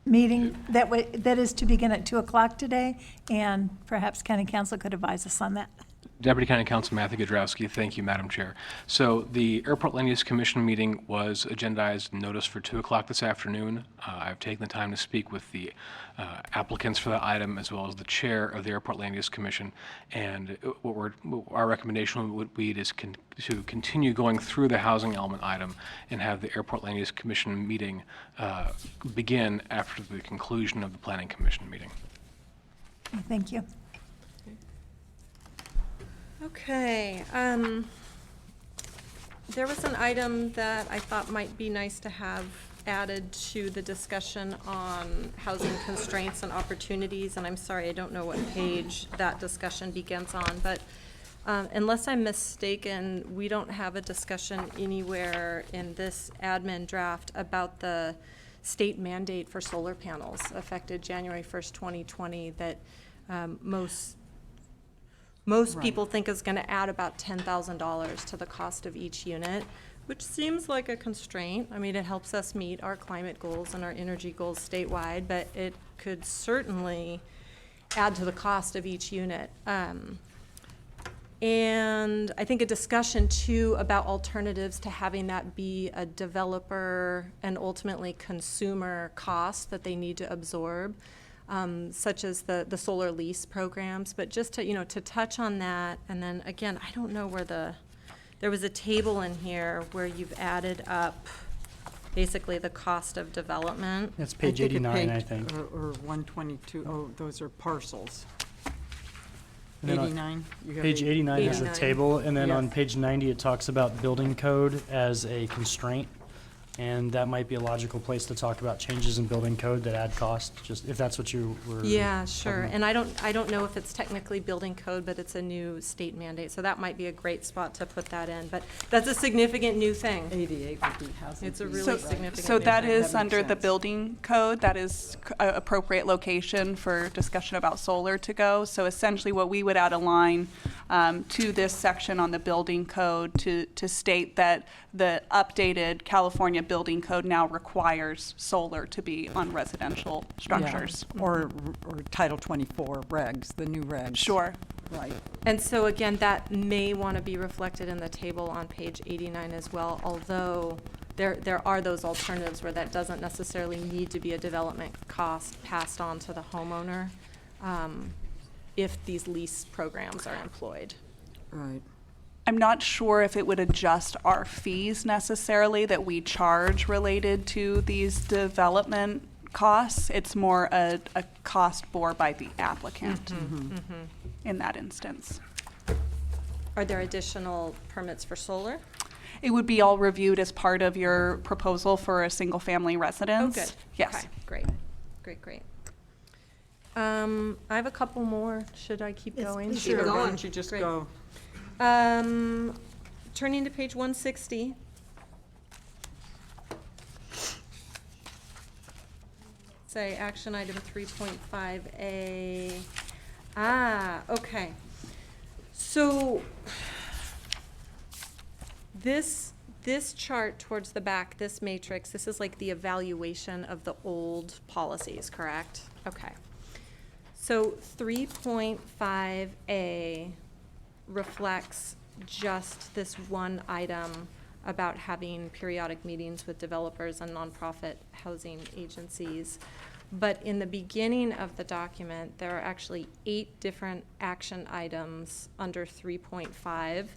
meeting that is to begin at 2:00 today, and perhaps county council could advise us on that. Deputy County Council Matthew Gadrowski, thank you, Madam Chair. So the Airport Land Use Commission meeting was agendized and noticed for 2:00 this afternoon. I've taken the time to speak with the applicants for the item as well as the chair of the Airport Land Use Commission. And our recommendation would be to continue going through the housing element item and have the Airport Land Use Commission meeting begin after the conclusion of the Planning Commission meeting. Thank you. Okay, there was an item that I thought might be nice to have added to the discussion on housing constraints and opportunities, and I'm sorry, I don't know what page that discussion begins on, but unless I'm mistaken, we don't have a discussion anywhere in this admin draft about the state mandate for solar panels affected January 1st, 2020, that most people think is going to add about $10,000 to the cost of each unit, which seems like a constraint. I mean, it helps us meet our climate goals and our energy goals statewide, but it could certainly add to the cost of each unit. And I think a discussion too about alternatives to having that be a developer and ultimately consumer cost that they need to absorb. Such as the solar lease programs, but just to, to touch on that, and then again, I don't know where there was a table in here where you've added up basically the cost of development. It's page 89, I think. Or 122, oh, those are parcels. And then on 89? You have Page 89 has a 89. table, and then on Yes. page 90, it talks about building code as a constraint. And that might be a logical place to talk about changes in building code that add cost, just if that's what you were. Yeah, talking sure. about. And I don't know if it's technically building code, but it's a new state mandate, so that might be a great spot to put that in. But that's a significant new thing. 88 would be housing. It's a fees. really significant So new that thing. is That under makes the sense. building code, that is a appropriate location for discussion about solar to go. So essentially what we would add a line to this section on the building code to state that the updated California building code now requires solar to be on residential structures. Yeah, or Title 24 regs, the new regs. Sure. Right. And so again, that may want to be reflected in the table on page 89 as well, although there are those alternatives where that doesn't necessarily need to be a development cost passed on to the homeowner if these lease programs are employed. Right. I'm not sure if it would adjust our fees necessarily that we charge related to these development costs. It's more a cost bore by the applicant in that instance. Are there additional permits for solar? It would be all reviewed as part of your proposal for a single-family residence. Oh, good. Yes. Okay, great, great, great. I have a couple more. Should I keep going? Sure, why don't you just Great. go? Turning to page 160. Say action item 3.5A. Okay. So this chart towards the back, this matrix, this is like the evaluation of the old policies, correct? Okay. So 3.5A reflects just this one item about having periodic meetings with developers and nonprofit housing agencies. But in the beginning of the document, there are actually 8 different action items under 3.5,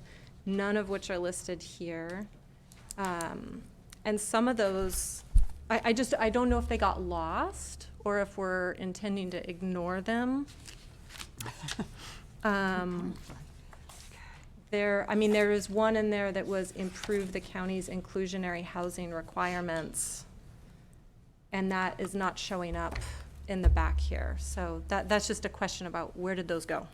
none of which are listed here. And some of those, I don't know if they got lost or if we're intending to ignore them. There is one in there that was improve the county's inclusionary housing requirements, and that is not showing up in the back here. So that's just a question about where did those go?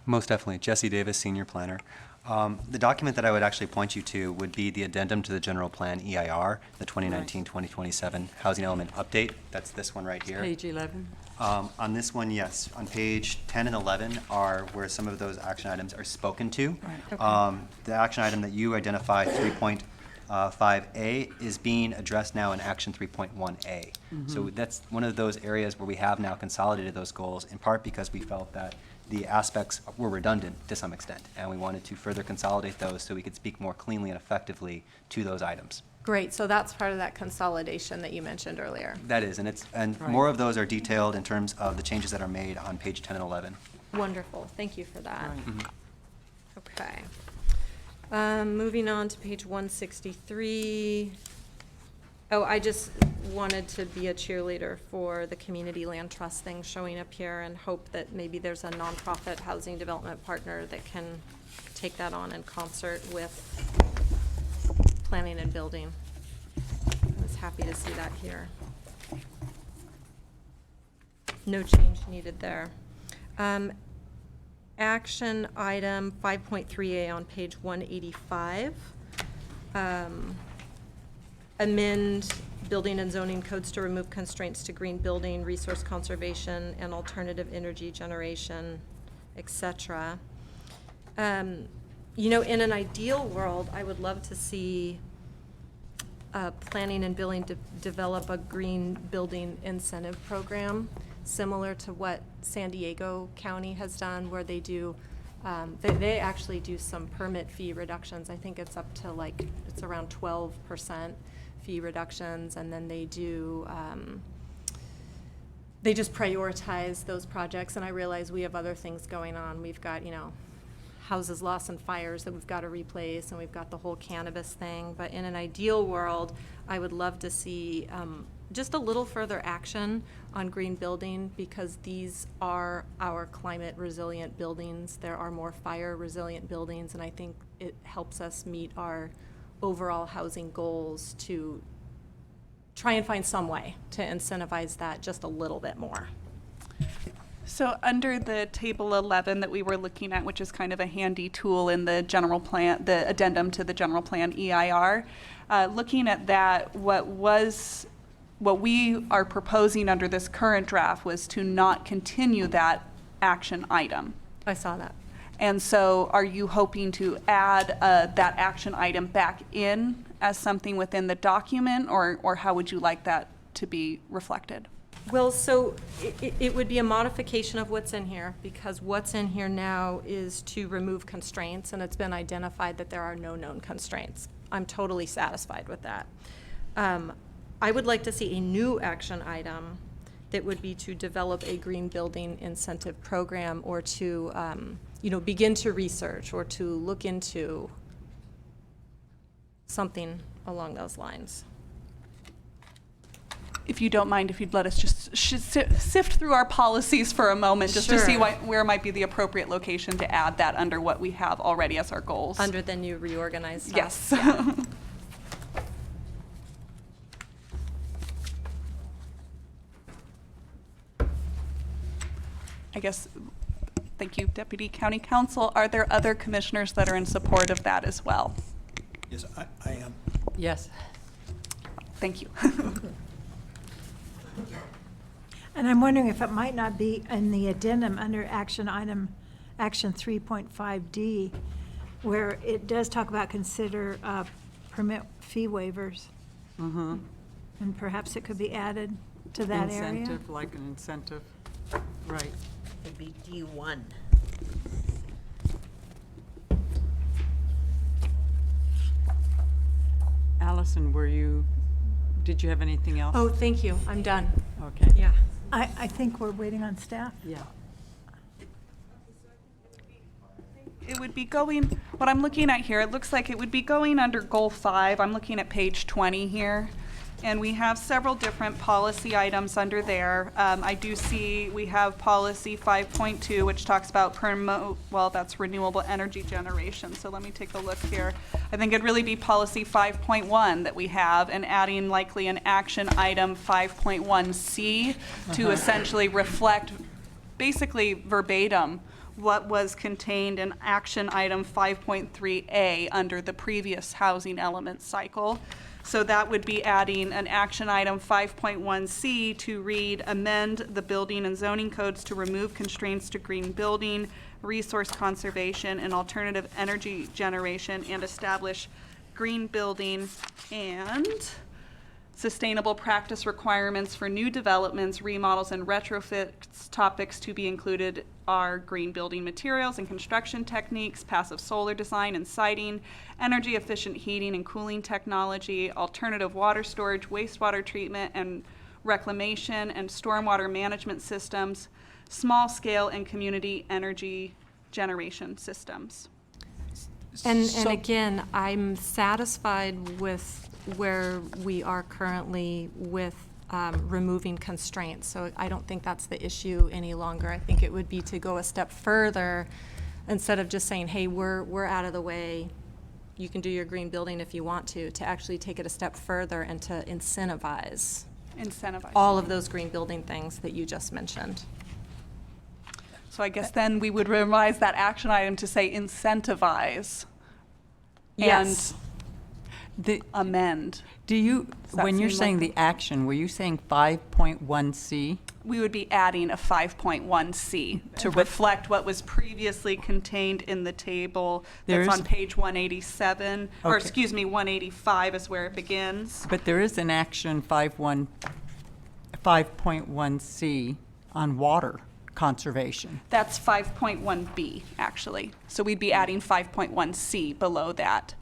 Most definitely. Jesse Davis, Senior Planner. The document that I would actually point you to would be the addendum to the general plan EIR, the 2019-2027 Housing Element Update. That's this one right here. Page 11. On this one, yes. On page 10 and 11 are where some of those action items are spoken to. Right. Okay. The action item that you identified, 3.5A, is being addressed now in action 3.1A. So that's one of those areas where we have now consolidated those goals, in part because we felt that the aspects were redundant to some extent, and we wanted to further consolidate those so we could speak more cleanly and effectively to those items. Great, so that's part of that consolidation that you mentioned earlier. That is, and more of those are detailed in terms of the changes that are made on page 10 and 11. Wonderful, thank you for that. Okay. Moving on to page 163. Oh, I just wanted to be a cheerleader for the community land trust thing showing up here and hope that maybe there's a nonprofit housing development partner that can take that on in concert with planning and building. I was happy to see that here. No change needed there. Action item 5.3A on page 185. Amend building and zoning codes to remove constraints to green building, resource conservation, and alternative energy generation, etc. You know, in an ideal world, I would love to see planning and building develop a green building incentive program, similar to what San Diego County has done, where they do, they actually do some permit fee reductions. I think it's up to it's around 12% fee reductions, and then they do, they just prioritize those projects, and I realize we have other things going on. We've got, houses lost in fires that we've got to replace, and we've got the whole cannabis thing, but in an ideal world, I would love to see just a little further action on green building, because these are our climate resilient buildings. There are more fire resilient buildings, and I think it helps us meet our overall housing goals to try and find some way to incentivize that just a little bit more. So under the table 11 that we were looking at, which is kind of a handy tool in the general plan, the addendum to the general plan EIR, looking at that, what we are proposing under this current draft was to not continue that action item. I saw that. And so are you hoping to add that action item back in as something within the document, or how would you like that to be reflected? Well, so it would be a modification of what's in here, because what's in here now is to remove constraints, and it's been identified that there are no known constraints. I'm totally satisfied with that. I would like to see a new action item that would be to develop a green building incentive program, or to begin to research or to look into something along those lines. If you don't mind, if you'd let us just sift through our policies for a moment, just to see where might be the appropriate location to add that under what we have already as our goals. Under the new reorganized stuff? Yes. Yeah. I guess, thank you, Deputy County Counsel. Are there other commissioners that are in support of that as well? Yes, I am. Yes. Thank you. And I'm wondering if it might not be in the addendum under action item, action 3.5D, where it does talk about consider permit fee waivers. Mm-hmm. And perhaps it could be added to that area. Incentive, like an incentive, right. It'd be D1. Allison, did you have anything else? Oh, thank you. I'm done. Okay. Yeah. I think we're waiting on staff. Yeah. It would be going, what I'm looking at here, it looks like it would be going under Goal 5. I'm looking at page 20 here. And we have several different policy items under there. I do see we have policy 5.2, which talks about that's renewable energy generation. So let me take a look here. I think it'd really be policy 5.1 that we have, and adding likely an action item 5.1C to essentially reflect basically verbatim what was contained in action item 5.3A under the previous housing element cycle. So that would be adding an action item 5.1C to read, amend the building and zoning codes to remove constraints to green building, resource conservation, and alternative energy generation, and establish green building and sustainable practice requirements for new developments, remodels, and retrofits. Topics to be included are green building materials and construction techniques, passive solar design and siting, energy efficient heating and cooling technology, alternative water storage, wastewater treatment and reclamation, and stormwater management systems, small scale and community energy generation systems. And again, I'm satisfied with where we are currently with removing constraints. So I don't think that's the issue any longer. I think it would be to go a step further instead of just saying, hey, we're out of the way. You can do your green building if you want to actually take it a step further and to incentivize all of those green building things that you just mentioned. So I guess then we would revise that action item to say incentivize. Yes. And amend. When you're saying the action, were you saying 5.1C? We would be adding a 5.1C to reflect what was previously contained in the table that's on page 187, or Okay. excuse me, 185 is where it begins. But there is an action 5.1C on water conservation. That's 5.1B, actually. So we'd be adding 5.1C below that.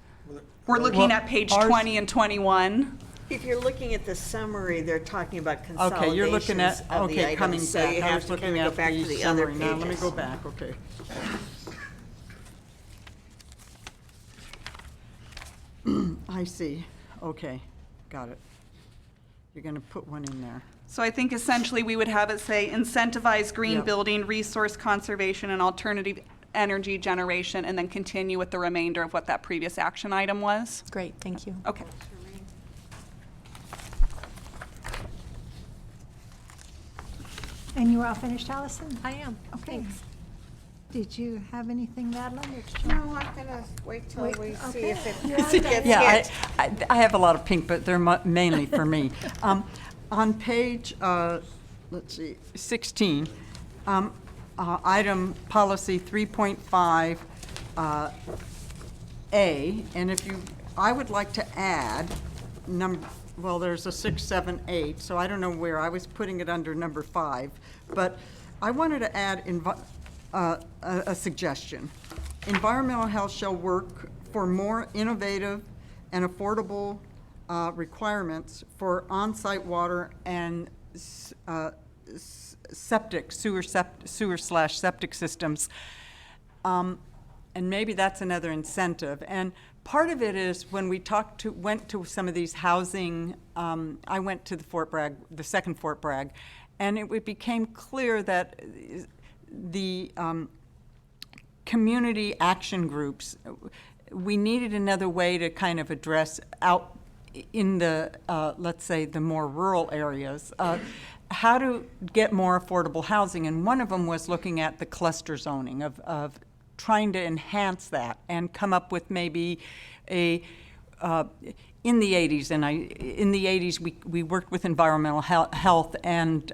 We're looking at page 20 and 21. If you're looking at the summary, they're talking about Okay, consolidations you're looking at, of the okay, coming items, so back. you I have was to looking kind of at go back to the other summary. Now, let me pages. go back, okay. I see. Okay, got it. You're going to put one in there. So I think essentially we would have it say incentivize green Yep. building, resource conservation, and alternative energy generation, and then continue with the remainder of what that previous action item was. Great, thank you. Okay. And you are all finished, Allison? I am. Okay. Did you have anything, Madeline? No, I'm gonna wait till we see if it You're all gets done. Yeah, hit. I have a lot of pink, but they're mainly for me. On page, let's see, 16, item policy 3.5 A, and if you, I would like to add well, there's a 6, 7, 8, so I don't know where, I was putting it under number 5, but I wanted to add a suggestion. Environmental health shall work for more innovative and affordable requirements for on-site water and sewer/septic systems. And maybe that's another incentive. And part of it is when we went to some of these housing, I went to the second Fort Bragg, and it became clear that the community action groups, we needed another way to kind of address out in the, let's say, the more rural areas, how to get more affordable housing. And one of them was looking at the cluster zoning of trying to enhance that and come up with maybe in the 80s, we worked with environmental health and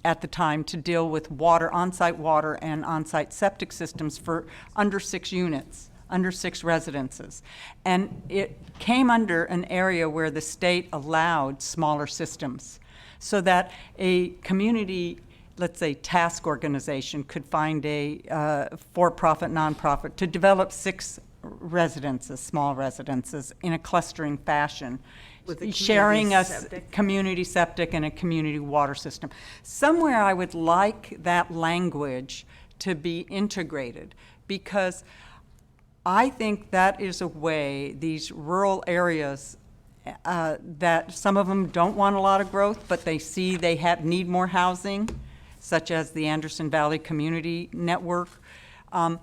at the time to deal with on-site water and on-site septic systems for under 6 units, under 6 residences. And it came under an area where the state allowed smaller systems so that a community, let's say, task organization could find a for-profit, nonprofit to develop 6 residences, small residences, in a clustering fashion, With a sharing a community septic. community septic and a community water system. Somewhere I would like that language to be integrated, because I think that is a way these rural areas that some of them don't want a lot of growth, but they see they need more housing, such as the Anderson Valley Community Network. I've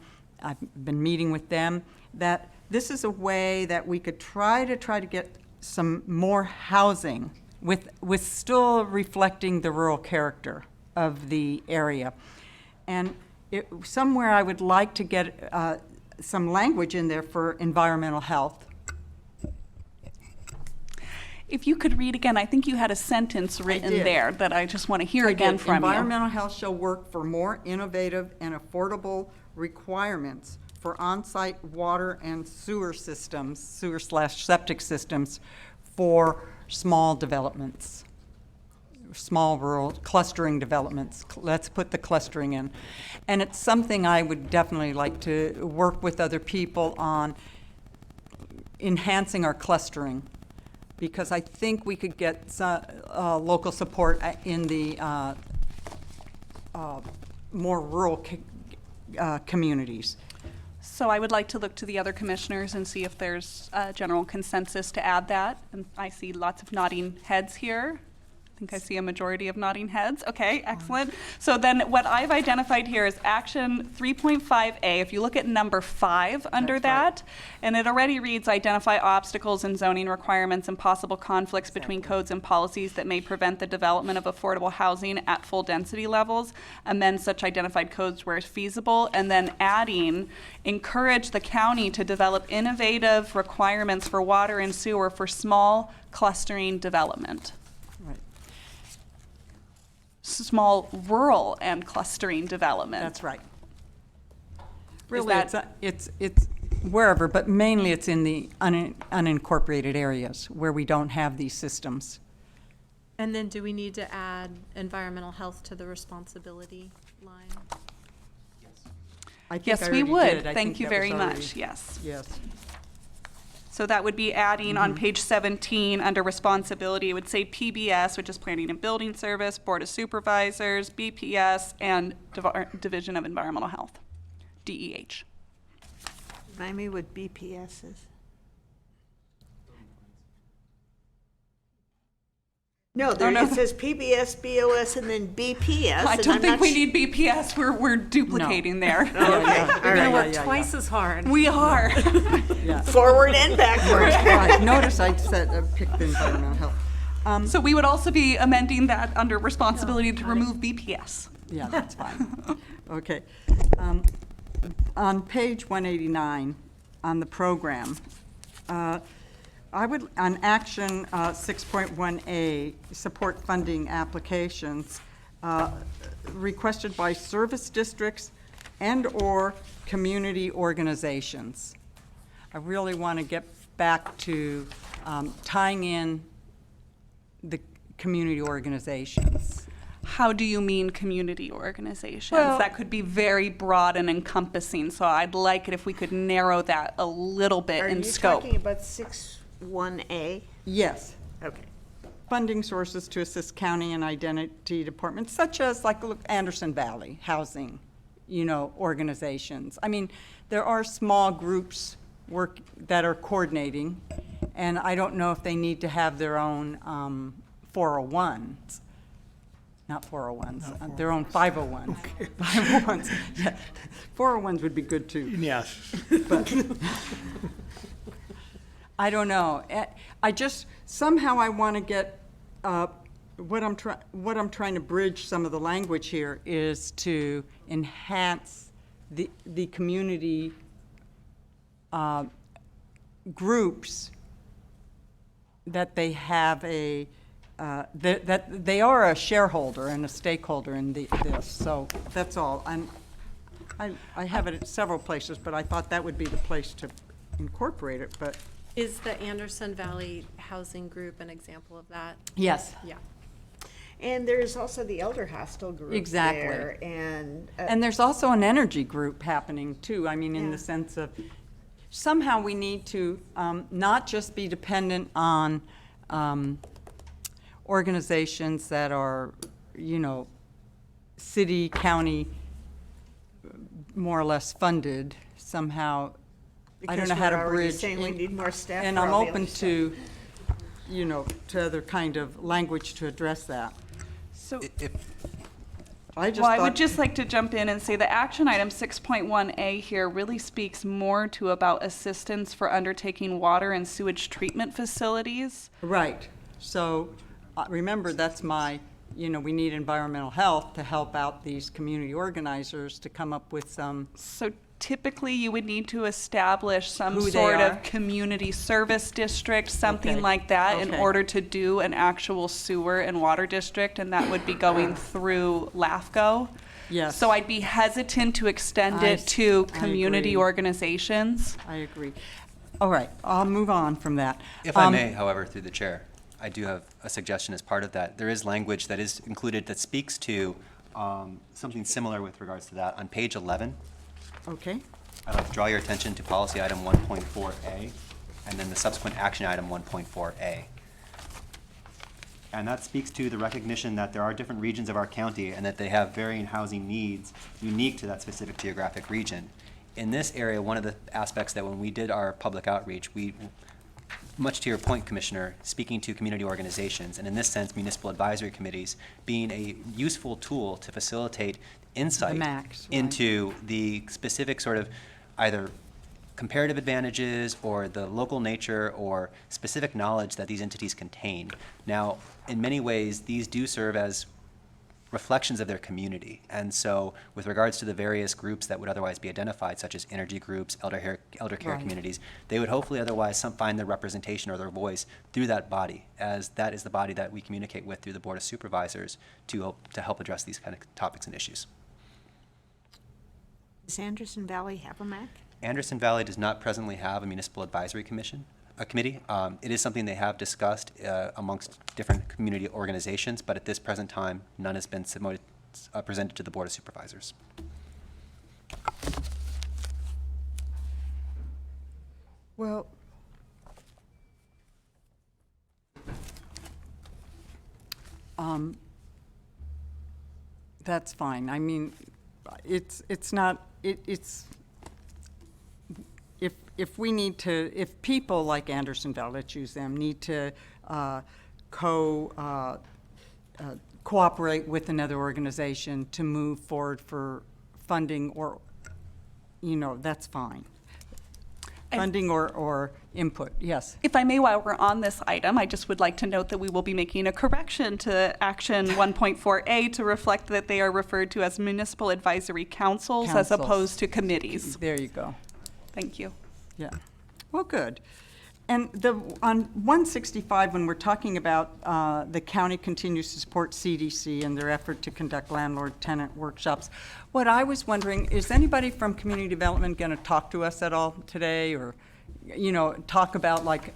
been meeting with them, that this is a way that we could try to get some more housing with still reflecting the rural character of the area. And somewhere I would like to get some language in there for environmental health. If you could read again, I think you had a sentence written did. there that I just want to hear I again did. from you. Environmental health shall work for more innovative and affordable requirements for on-site water and sewer systems, sewer/septic systems, for small developments, small rural clustering developments. Let's put the clustering in. And it's something I would definitely like to work with other people on, enhancing our clustering, because I think we could get local support in the more rural communities. So I would like to look to the other commissioners and see if there's a general consensus to add that. And I see lots of nodding heads here. I think I see a majority of nodding heads. Okay, excellent. So then what I've identified here is action 3.5A. If you look at number 5 under that, and it already reads, identify obstacles and zoning requirements and possible conflicts between codes and policies that may prevent the development of affordable housing at full density levels, amend such identified codes where feasible, and then adding, encourage the county to develop innovative requirements for water and sewer for small clustering development. Small rural and clustering development. That's right. Really, it's wherever, but mainly it's in the unincorporated areas where we don't have these systems. And then do we need to add environmental health to the responsibility line? I think Yes, I we already would. did. I Thank think you that was very already- much. Yes. Yes. So that would be adding on page 17 under responsibility, it would say PBS, which is Planning and Building Service, Board of Supervisors, BPS, and Division of Environmental Health, DEH. Remind me what BPS is. No, there, no. it says PBS, BOS, and then BPS. I and don't I'm think not we su- need BPS. We're duplicating there. Okay, all We're gonna right. work twice as hard. We are. Forward and backward. Right. Notice I said picked the environmental health. So we would also be amending that under responsibility to remove BPS. Yeah, that's fine. Okay. On page 189, on the program, I would, on action 6.1A, support funding applications requested by service districts and/or community organizations. I really want to get back to tying in the community organizations. How do you mean community organizations? Well- That could be very broad and encompassing, so I'd like it if we could narrow that a little bit Are in you scope. talking about 6.1A? Yes. Okay. Funding sources to assist county and identity departments, such as like look, Anderson Valley Housing, organizations. I mean, there are small groups that are coordinating, and I don't know if they need to have their own 401s. Not 401s, their own 501s. 501s. Yeah. 401s would be good too. Yes. But I don't know. I just, somehow I want to get, what I'm trying to bridge some of the language here is to enhance the community groups, that they have that they are a shareholder and a stakeholder in this. So that's all. I have it at several places, but I thought that would be the place to incorporate it, but. Is the Anderson Valley Housing Group an example of that? Yes. Yeah. And there's also the Elder Hostel group Exactly. there, and And there's also an energy group happening too. I mean, in the sense of, somehow we need to not just be dependent on organizations that are, you know, city, county, more or less funded somehow. I don't Because know how we're to already bridge. saying we need more staff And for I'm all the open other stuff. to, you know, to other kind of language to address that. So, I just well, I would thought- just like to jump in and say the action item 6.1A here really speaks more to about assistance for undertaking water and sewage treatment facilities. Right. So remember, that's my, you know, we need environmental health to help out these community organizers to come up with some. So typically you would need to establish some Who they sort are. of community service district, something Okay. like that, in Okay. order to do an actual sewer and water district, and that would be going through LAFCO. Yes. So I'd be hesitant to extend I it to I community agree. organizations. I agree. All right, I'll move on from that. If I may, however, through the chair, I do have a suggestion as part of that. There is language that is included that speaks to something similar with regards to that. On page 11, Okay. I'd like to draw your attention to policy item 1.4A, and then the subsequent action item 1.4A. And that speaks to the recognition that there are different regions of our county and that they have varying housing needs unique to that specific geographic region. In this area, one of the aspects that when we did our public outreach, we, much to your point, Commissioner, speaking to community organizations, and in this sense, municipal advisory committees, being a useful tool to facilitate insight max, right. into the specific sort of either comparative advantages or the local nature or specific knowledge that these entities contain. Now, in many ways, these do serve as reflections of their community. And so with regards to the various groups that would otherwise be identified, such as energy groups, elder care Right. communities, they would hopefully otherwise find their representation or their voice through that body, as that is the body that we communicate with through the Board of Supervisors to help address these kind of topics and issues. Does Anderson Valley have a MAC? Anderson Valley does not presently have a municipal advisory committee. It is something they have discussed amongst different community organizations, but at this present time, none has been presented to the Board of Supervisors. Well, that's fine. I mean, it's not, it's, if we need to, if people like Andersonville, let's use them, need to cooperate with another organization to move forward for funding or, you know, that's fine. Funding or input, yes. If I may, while we're on this item, I just would like to note that we will be making a correction to action 1.4A to reflect that they are referred to as municipal advisory councils as Councils. opposed to committees. There you go. Thank you. Yeah, well, good. And on 165, when we're talking about the county continues to support CDC and their effort to conduct landlord-tenant workshops, what I was wondering, is anybody from community development going to talk to us at all today, or, you know, talk about, like,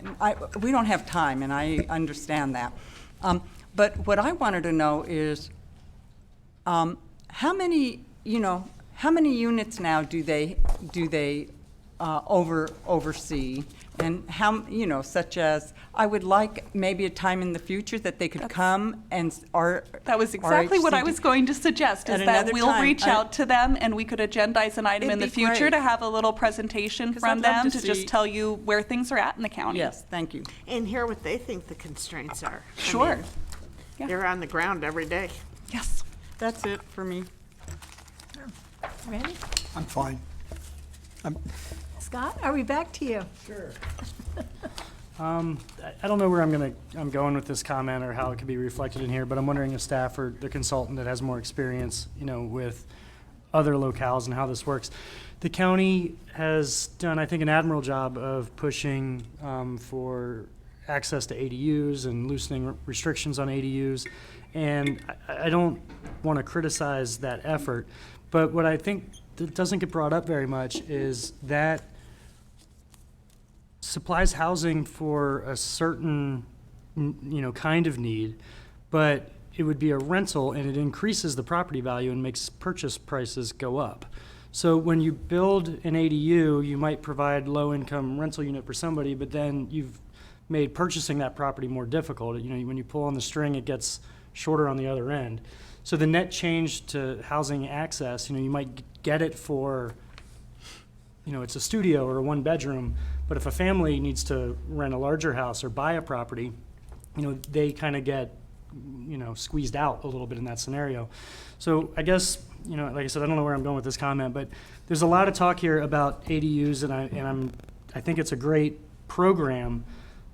we don't have time, and I understand that. But what I wanted to know is, how many units now do they oversee, and how, you know, such as, I would like maybe a time in the future that they could come and That was exactly what I was going to suggest, is At that another we'll time. reach out to them and we could agendize an item in It'd the be future great. to have a little presentation 'Cause from I'd love them to to just see- tell you where things are at in the county. Yes, thank you. And hear what they think the constraints are. I Sure. mean, Yeah. They're on the ground every day. Yes. That's it for me. Ready? I'm fine. Scott, are we back to you? Sure. I don't know where I'm going with this comment or how it could be reflected in here, but I'm wondering if staff or the consultant that has more experience, you know, with other locales and how this works. The county has done, I think, an admirable job of pushing for access to ADUs and loosening restrictions on ADUs. And I don't want to criticize that effort, but what I think that doesn't get brought up very much is that supplies housing for a certain, you know, kind of need, but it would be a rental and it increases the property value and makes purchase prices go up. So when you build an ADU, you might provide low-income rental unit for somebody, but then you've made purchasing that property more difficult. You know, when you pull on the string, it gets shorter on the other end. So the net change to housing access, you know, you might get it for, you know, it's a studio or a one bedroom, but if a family needs to rent a larger house or buy a property, you know, they kind of get, you know, squeezed out a little bit in that scenario. So I guess, you know, like I said, I don't know where I'm going with this comment, but there's a lot of talk here about ADUs, and I think it's a great program,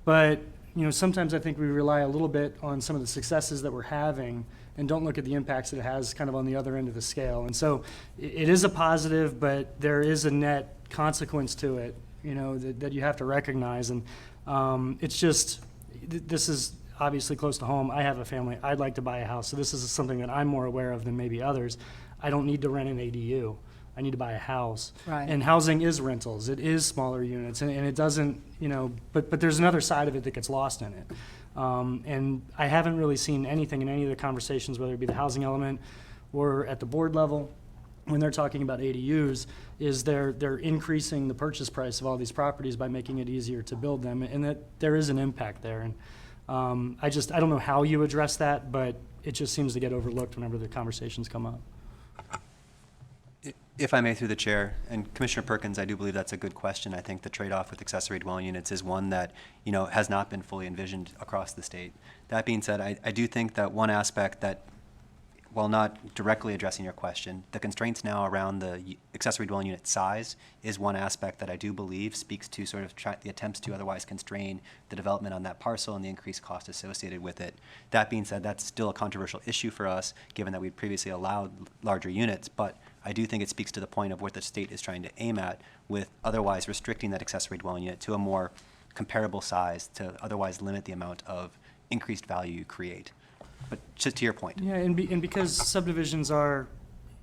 but, you know, sometimes I think we rely a little bit on some of the successes that we're having and don't look at the impacts that it has kind of on the other end of the scale. And so it is a positive, but there is a net consequence to it, you know, that you have to recognize. And it's just, this is obviously close to home. I have a family. I'd like to buy a house. So this is something that I'm more aware of than maybe others. I don't need to rent an ADU. I need to buy a house. Right. And housing is rentals. It is smaller units. And it doesn't, you know, but there's another side of it that gets lost in it. And I haven't really seen anything in any of the conversations, whether it be the housing element or at the board level, when they're talking about ADUs, is they're increasing the purchase price of all these properties by making it easier to build them, and that there is an impact there. And I don't know how you address that, but it just seems to get overlooked whenever the conversations come up. If I may, through the chair, and Commissioner Perkins, I do believe that's a good question. I think the trade-off with accessory dwelling units is one that, you know, has not been fully envisioned across the state. That being said, I do think that one aspect that, while not directly addressing your question, the constraints now around the accessory dwelling unit size is one aspect that I do believe speaks to sort of the attempts to otherwise constrain the development on that parcel and the increased cost associated with it. That being said, that's still a controversial issue for us, given that we'd previously allowed larger units, but I do think it speaks to the point of what the state is trying to aim at with otherwise restricting that accessory dwelling unit to a more comparable size to otherwise limit the amount of increased value you create. But just to your point. Yeah, and because subdivisions are,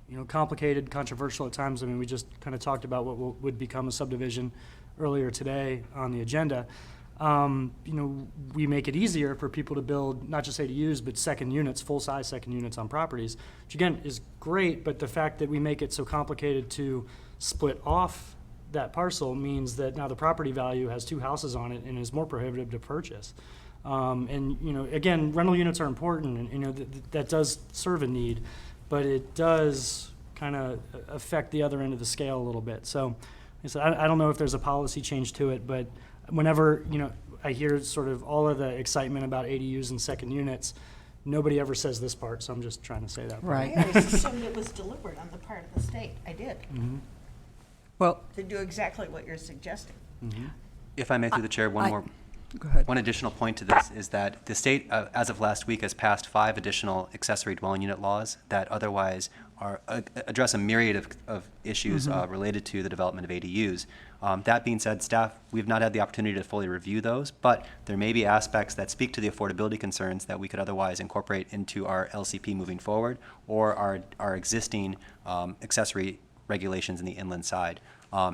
you know, complicated, controversial at times. I mean, we just kind of talked about what would become a subdivision earlier today on the agenda. You know, we make it easier for people to build not just ADUs, but second units, full-size second units on properties, which again is great, but the fact that we make it so complicated to split off that parcel means that now the property value has two houses on it and is more prohibitive to purchase. And, you know, again, rental units are important, and, you know, that does serve a need, but it does kind of affect the other end of the scale a little bit. So, like I said, I don't know if there's a policy change to it, but whenever, you know, I hear sort of all of the excitement about ADUs and second units, nobody ever says this part, so I'm just trying to say that part. Right. I always assumed it was deliberate on the part of the state. I did. Mm-hmm. Well, To do exactly what you're suggesting. Mm-hmm. If I may, through the chair, Go ahead. one additional point to this is that the state, as of last week, has passed 5 additional accessory dwelling unit laws that otherwise are address a myriad of issues related to the development of ADUs. That being said, staff, we've not had the opportunity to fully review those, but there may be aspects that speak to the affordability concerns that we could otherwise incorporate into our LCP moving forward, or our existing accessory regulations in the inland side.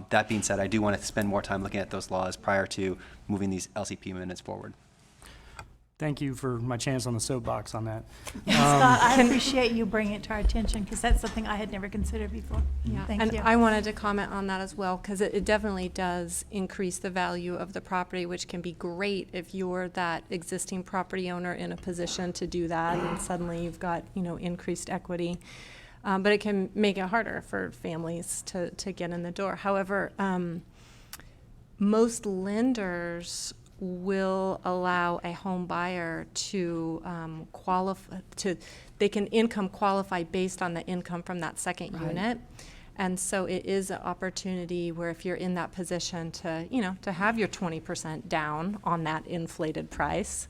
That being said, I do want to spend more time looking at those laws prior to moving these LCP minutes forward. Thank you for my chance on the soapbox on that. Scott, I appreciate you bringing it to our attention, because that's something I had never considered before. Yeah, Thank and you. I wanted to comment on that as well, because it definitely does increase the value of the property, which can be great if you're that existing property owner in a position to do that, and suddenly you've got, you know, increased equity. But it can make it harder for families to get in the door. However, most lenders will allow a home buyer to qualify, they can income qualify based on the income from that second unit. And so it is an opportunity where if you're in that position to, you know, to have your 20% down on that inflated price,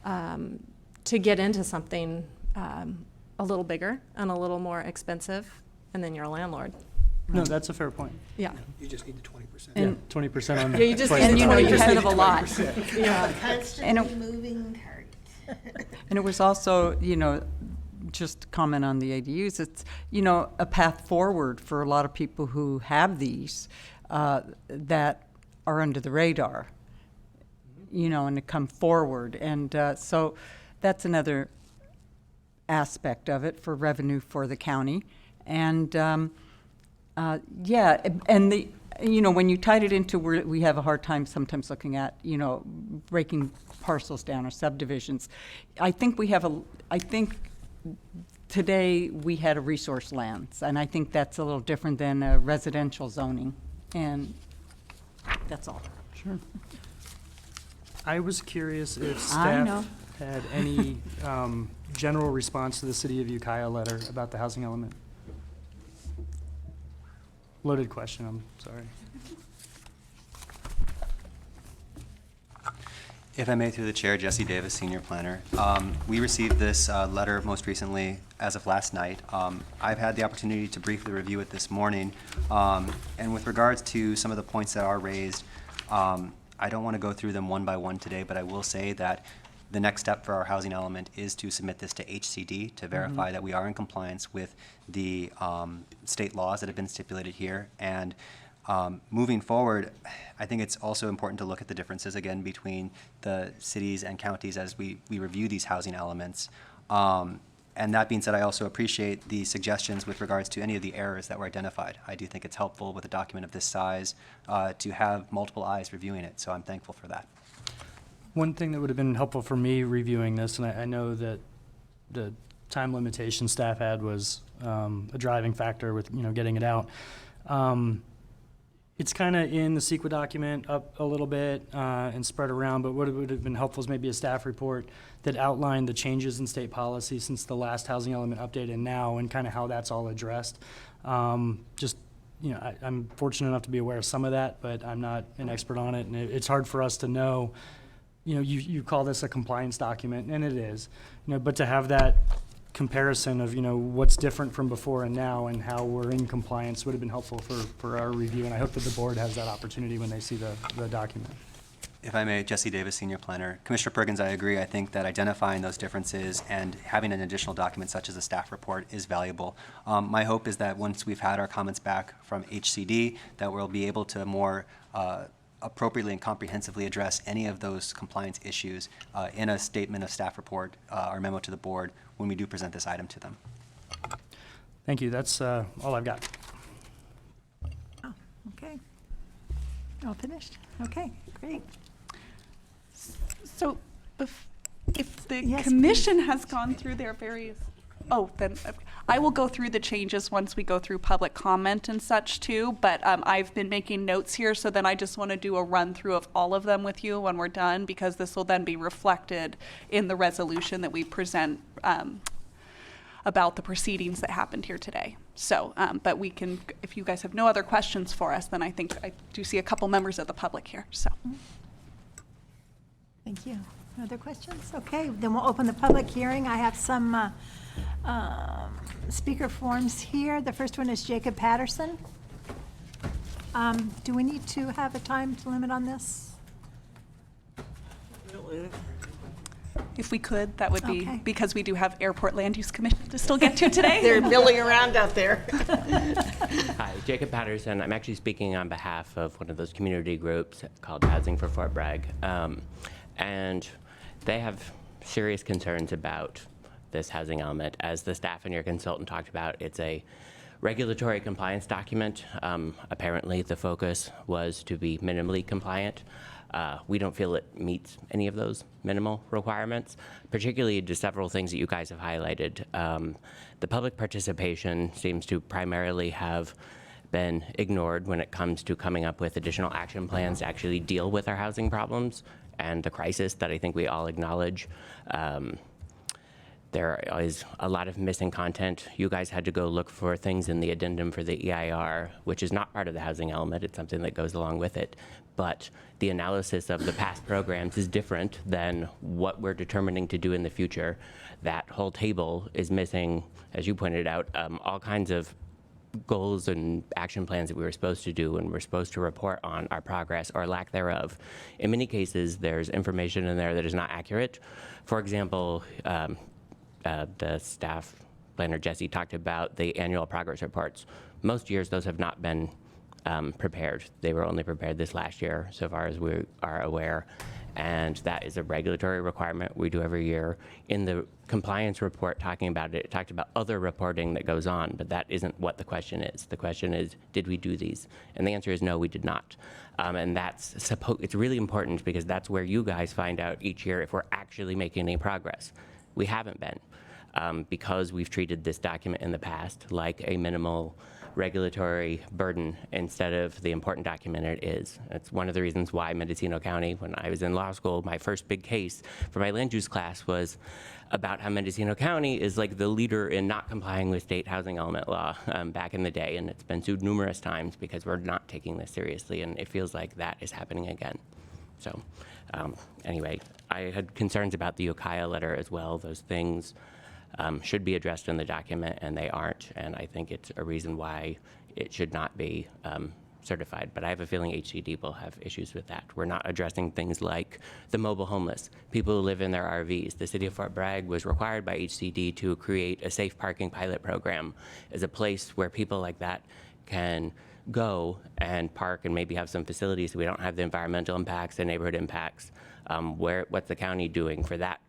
to get into something a little bigger and a little more expensive, and then you're a landlord. No, that's a fair point. Yeah. You just need the 20%. Yeah, 20% on. Yeah, you just twice need the the value. 20% of a lot. Yeah. And Constantly moving target. And it was also, you know, just to comment on the ADUs, it's, you know, a path forward for a lot of people who have these that are under the radar, you know, and to come forward. And so that's another aspect of it for revenue for the county. And Yeah, and when you tied it into, we have a hard time sometimes looking at, breaking parcels down or subdivisions. I think today we had a resource lands, and I think that's a little different than a residential zoning, and that's all. Sure. I was curious if I know. staff had any general response to the City of Ukiah letter about the housing element. Loaded question, I'm sorry. If I may, through the chair, Jesse Davis, senior planner. We received this letter most recently as of last night. I've had the opportunity to briefly review it this morning. And with regards to some of the points that are raised, I don't want to go through them one by one today, but I will say that the next step for our housing element is to submit this to HCD to verify that we are in compliance with the state laws that have been stipulated here. And moving forward, I think it's also important to look at the differences again between the cities and counties as we review these housing elements. And that being said, I also appreciate the suggestions with regards to any of the errors that were identified. I do think it's helpful with a document of this size to have multiple eyes reviewing it, so I'm thankful for that. One thing that would have been helpful for me reviewing this, and I know that the time limitation staff had was a driving factor with getting it out. It's kind of in the CEQA document up a little bit and spread around, but what would have been helpful is maybe a staff report that outlined the changes in state policy since the last housing element update and now, and kind of how that's all addressed. I'm fortunate enough to be aware of some of that, but I'm not an expert on it, and it's hard for us to know. You call this a compliance document, and it is, but to have that comparison of, what's different from before and now and how we're in compliance would have been helpful for our review, and I hope that the board has that opportunity when they see the document. If I may, Jesse Davis, senior planner. Commissioner Perkins, I agree. I think that identifying those differences and having an additional document such as a staff report is valuable. My hope is that once we've had our comments back from HCD, that we'll be able to more appropriately and comprehensively address any of those compliance issues in a statement of staff report or memo to the board when we do present this item to them. Thank you. That's all I've got. Oh, okay. All finished? Okay, great. So if the Yes, commission has gone through their various, then I will go through the changes once we go through public comment and such too, but I've been making notes here, so then I just want to do a run through of all of them with you when we're done, because this will then be reflected in the resolution that we present about the proceedings that happened here today. So, but we can, if you guys have no other questions for us, then I think I do see a couple members of the public here, so. Thank you. Other questions? Okay, then we'll open the public hearing. I have some speaker forms here. The first one is Jacob Patterson. Do we need to have a time limit on this? If we could, that would be, Okay. because we do have Airport Land Use Commission to still get to today. They're milling around out there. Hi, Jacob Patterson. I'm actually speaking on behalf of one of those community groups called Housing for Fort Bragg. And they have serious concerns about this housing element. As the staff and your consultant talked about, it's a regulatory compliance document. Apparently, the focus was to be minimally compliant. We don't feel it meets any of those minimal requirements, particularly to several things that you guys have highlighted. The public participation seems to primarily have been ignored when it comes to coming up with additional action plans to actually deal with our housing problems and the crisis that I think we all acknowledge. There is a lot of missing content. You guys had to go look for things in the addendum for the EIR, which is not part of the housing element. It's something that goes along with it. But the analysis of the past programs is different than what we're determining to do in the future. That whole table is missing, as you pointed out, all kinds of goals and action plans that we were supposed to do, and we're supposed to report on our progress or lack thereof. In many cases, there's information in there that is not accurate. For example, the staff planner, Jesse, talked about the annual progress reports. Most years, those have not been prepared. They were only prepared this last year, so far as we are aware. And that is a regulatory requirement we do every year. In the compliance report talking about it, it talked about other reporting that goes on, but that isn't what the question is. The question is, did we do these? And the answer is no, we did not. And it's really important because that's where you guys find out each year if we're actually making any progress. We haven't been. Because we've treated this document in the past like a minimal regulatory burden instead of the important document it is. It's one of the reasons why Mendocino County, when I was in law school, my first big case for my land use class was about how Mendocino County is like the leader in not complying with state housing element law back in the day, and it's been sued numerous times because we're not taking this seriously, and it feels like that is happening again. So anyway, I had concerns about the Ukiah letter as well. Those things should be addressed in the document, and they aren't, and I think it's a reason why it should not be certified. But I have a feeling HCD will have issues with that. We're not addressing things like the mobile homeless, people who live in their RVs. The city of Fort Bragg was required by HCD to create a safe parking pilot program as a place where people like that can go and park and maybe have some facilities so we don't have the environmental impacts, the neighborhood impacts. What's the county doing for that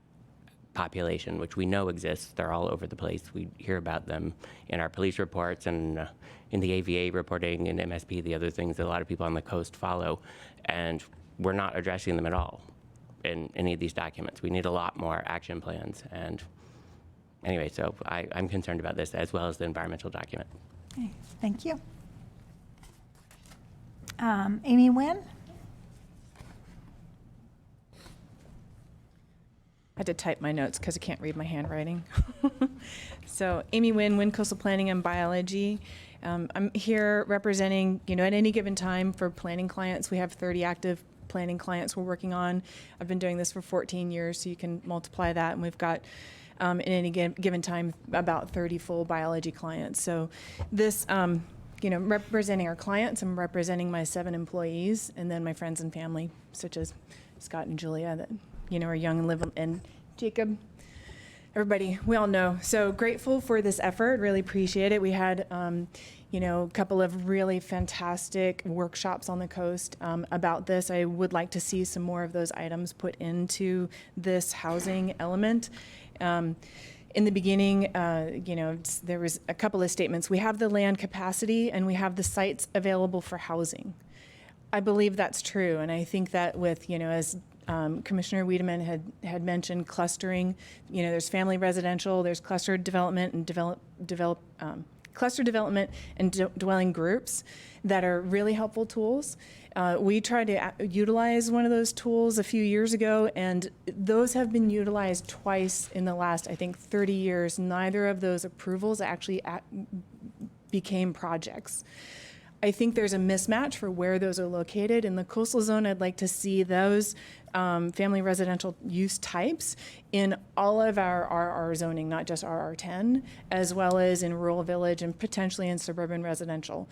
population, which we know exists? They're all over the place. We hear about them in our police reports and in the AVA reporting and MSP, the other things that a lot of people on the coast follow, and we're not addressing them at all in any of these documents. We need a lot more action plans, and anyway, so I'm concerned about this as well as the environmental document. Okay, thank you. Amy Nguyen? I had to type my notes because I can't read my handwriting. So Amy Nguyen, Nguyen Coastal Planning and Biology. I'm here representing, at any given time for planning clients, we have 30 active planning clients we're working on. I've been doing this for 14 years, so you can multiply that, and we've got, in any given time, about 30 full biology clients. So this, representing our clients, I'm representing my 7 employees, and then my friends and family, such as Scott and Julia, that are young and live, and Jacob, everybody, we all know. So grateful for this effort, really appreciate it. We had, a couple of really fantastic workshops on the coast about this. I would like to see some more of those items put into this housing element. In the beginning, there was a couple of statements. We have the land capacity and we have the sites available for housing. I believe that's true, and I think that with, as Commissioner Wiedemann had mentioned, clustering, there's family residential, there's cluster development and dwelling groups that are really helpful tools. We tried to utilize one of those tools a few years ago, and those have been utilized twice in the last, I think, 30 years. Neither of those approvals actually became projects. I think there's a mismatch for where those are located. In the coastal zone, I'd like to see those family residential use types in all of our zoning, not just RR10, as well as in rural village and potentially in suburban residential.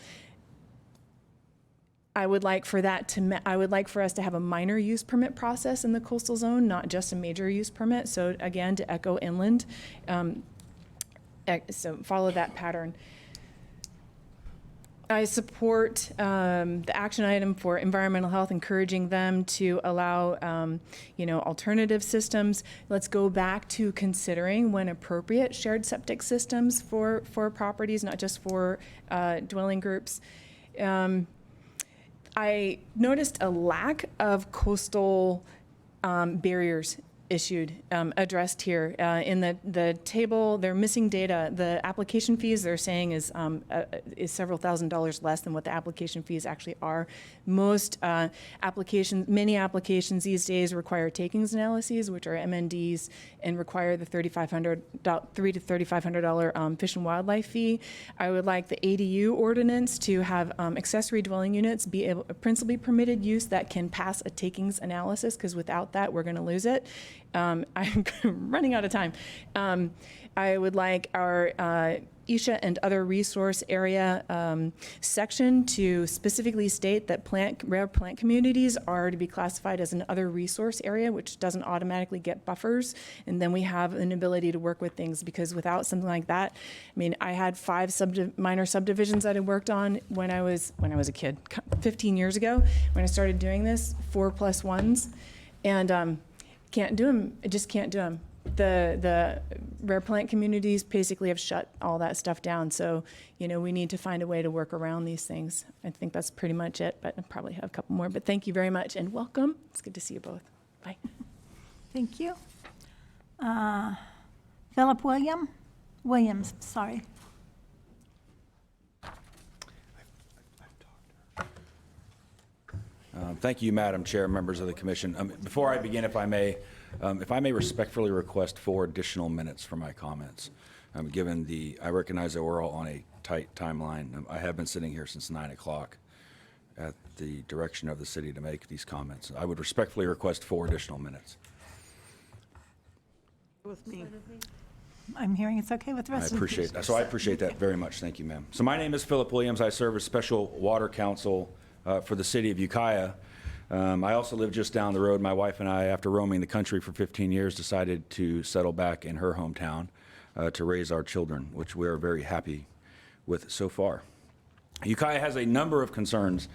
I would like for us to have a minor use permit process in the coastal zone, not just a major use permit. So again, to echo inland, so follow that pattern. I support the action item for environmental health, encouraging them to allow, alternative systems. Let's go back to considering, when appropriate, shared septic systems for properties, not just for dwelling groups. I noticed a lack of coastal barriers addressed here. In the table, they're missing data. The application fees they're saying is several $1,000s less than what the application fees actually are. Most many applications these days require takings analyses, which are MNDs, and require the $3,500 to $3,500 fish and wildlife fee. I would like the ADU ordinance to have accessory dwelling units be a principally permitted use that can pass a takings analysis, because without that, we're going to lose it. I'm running out of time. I would like our Isha and other resource area section to specifically state that rare plant communities are to be classified as an other resource area, which doesn't automatically get buffers. And then we have an ability to work with things, because without something like that, I had 5 minor subdivisions that I worked on when I was a kid, 15 years ago, when I started doing this, 4+1s. And can't do them, just can't do them. The rare plant communities basically have shut all that stuff down. So, we need to find a way to work around these things. I think that's pretty much it, but I probably have a couple more. But thank you very much and welcome. It's good to see you both. Bye. Thank you. Philip Williams, sorry. Thank you, Madam Chair, members of the commission. Before I begin, if I may respectfully request 4 additional minutes for my comments. Given I recognize that we're all on a tight timeline. I have been sitting here since 9 o'clock at the direction of the city to make these comments. I would respectfully request 4 additional minutes. With me. I'm hearing it's okay with the rest of the appreciate that. So I appreciate that very much. Thank you, ma'am. So my name is Philip Williams. I serve as Special Water Counsel for the city of Ukiah. I also live just down the road. My wife and I, after roaming the country for 15 years, decided to settle back in her hometown to raise our children, which we are very happy with so far. Ukiah has a number of concerns,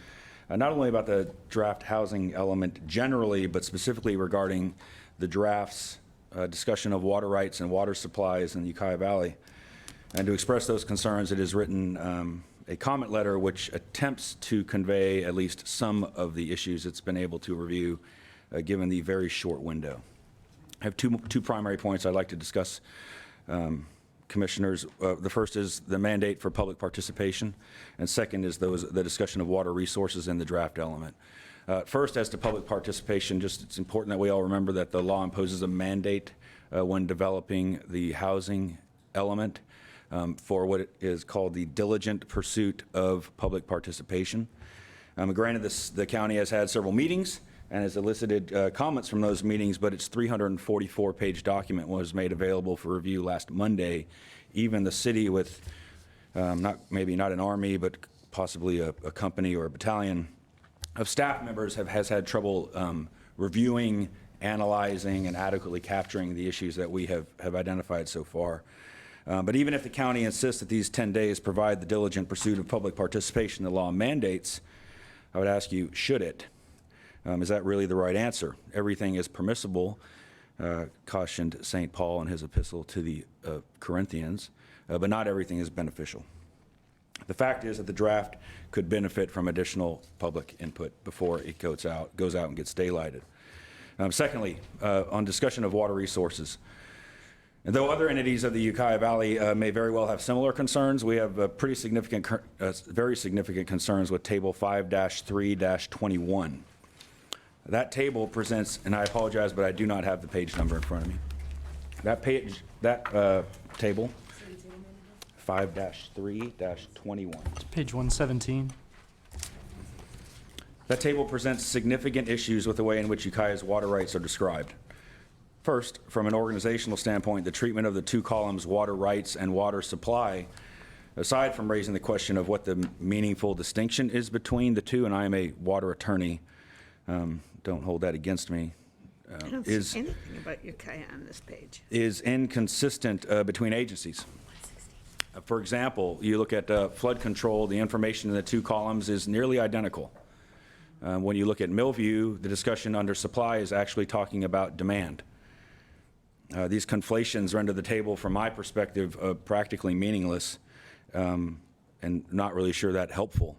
not only about the draft housing element generally, but specifically regarding the draft's discussion of water rights and water supplies in the Ukiah Valley. And to express those concerns, it has written a comment letter which attempts to convey at least some of the issues it's been able to review given the very short window. I have two primary points I'd like to discuss, commissioners. The first is the mandate for public participation, and second is the discussion of water resources in the draft element. First, as to public participation, it's important that we all remember that the law imposes a mandate when developing the housing element for what is called the diligent pursuit of public participation. Granted, the county has had several meetings and has elicited comments from those meetings, but its 344-page document was made available for review last Monday. Even the city with maybe not an army, but possibly a company or a battalion of staff members has had trouble reviewing, analyzing, and adequately capturing the issues that we have identified so far. But even if the county insists that these 10 days provide the diligent pursuit of public participation the law mandates, I would ask you, should it? Is that really the right answer? Everything is permissible, cautioned St. Paul in his epistle to the Corinthians, but not everything is beneficial. The fact is that the draft could benefit from additional public input before it goes out and gets daylighted. Secondly, on discussion of water resources, and though other entities of the Ukiah Valley may very well have similar concerns, we have very significant concerns with Table 5-3-21. That table presents, and I apologize, but I do not have the page number in front of me. That table, 5-3-21. It's page 117. That table presents significant issues with the way in which Ukiah's water rights are described. First, from an organizational standpoint, the treatment of the 2 columns, water rights and water supply, aside from raising the question of what the meaningful distinction is between the two, and I am a water attorney, don't hold that against me, I don't see anything about Ukiah on this page. is inconsistent between agencies. For example, you look at flood control, the information in the 2 columns is nearly identical. When you look at Millview, the discussion under supply is actually talking about demand. These conflations render the table, from my perspective, practically meaningless and not really sure that helpful.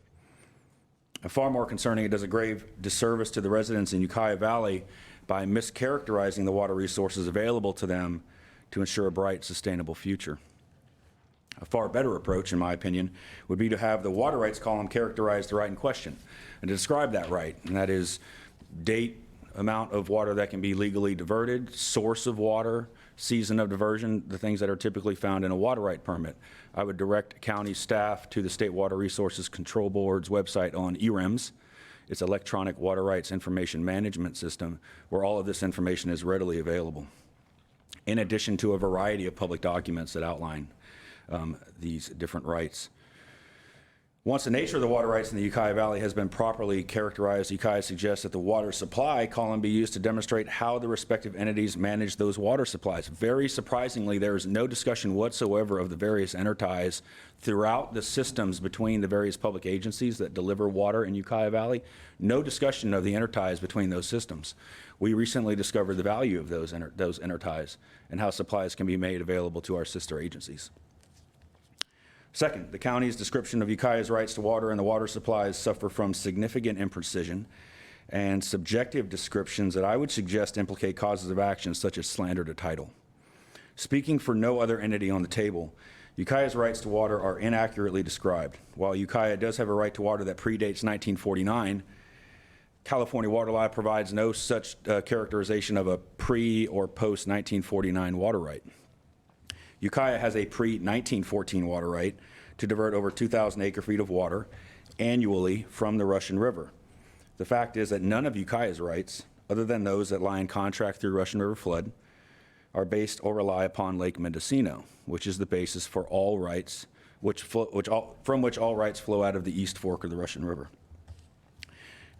Far more concerning, it does a grave disservice to the residents in Ukiah Valley by mischaracterizing the water resources available to them to ensure a bright, sustainable future. A far better approach, in my opinion, would be to have the water rights column characterize the right in question and to describe that right, and that is date, amount of water that can be legally diverted, source of water, season of diversion, the things that are typically found in a water right permit. I would direct county staff to the State Water Resources Control Board's website on ERIMS. It's Electronic Water Rights Information Management System, where all of this information is readily available, in addition to a variety of public documents that outline these different rights. Once the nature of the water rights in the Ukiah Valley has been properly characterized, Ukiah suggests that the water supply column be used to demonstrate how the respective entities manage those water supplies. Very surprisingly, there is no discussion whatsoever of the various entities throughout the systems between the various public agencies that deliver water in Ukiah Valley. No discussion of the interties between those systems. We recently discovered the value of those interties and how supplies can be made available to our sister agencies. Second, the county's description of Ukiah's rights to water and the water supplies suffer from significant imprecision and subjective descriptions that I would suggest implicate causes of action such as slander to title. Speaking for no other entity on the table, Ukiah's rights to water are inaccurately described. While Ukiah does have a right to water that predates 1949, California water law provides no such characterization of a pre- or post-1949 water right. Ukiah has a pre-1914 water right to divert over 2,000 acre-feet of water annually from the Russian River. The fact is that none of Ukiah's rights, other than those that lie in contract through Russian River flood, are based or rely upon Lake Mendocino, which is the basis for all rights, from which all rights flow out of the East Fork of the Russian River.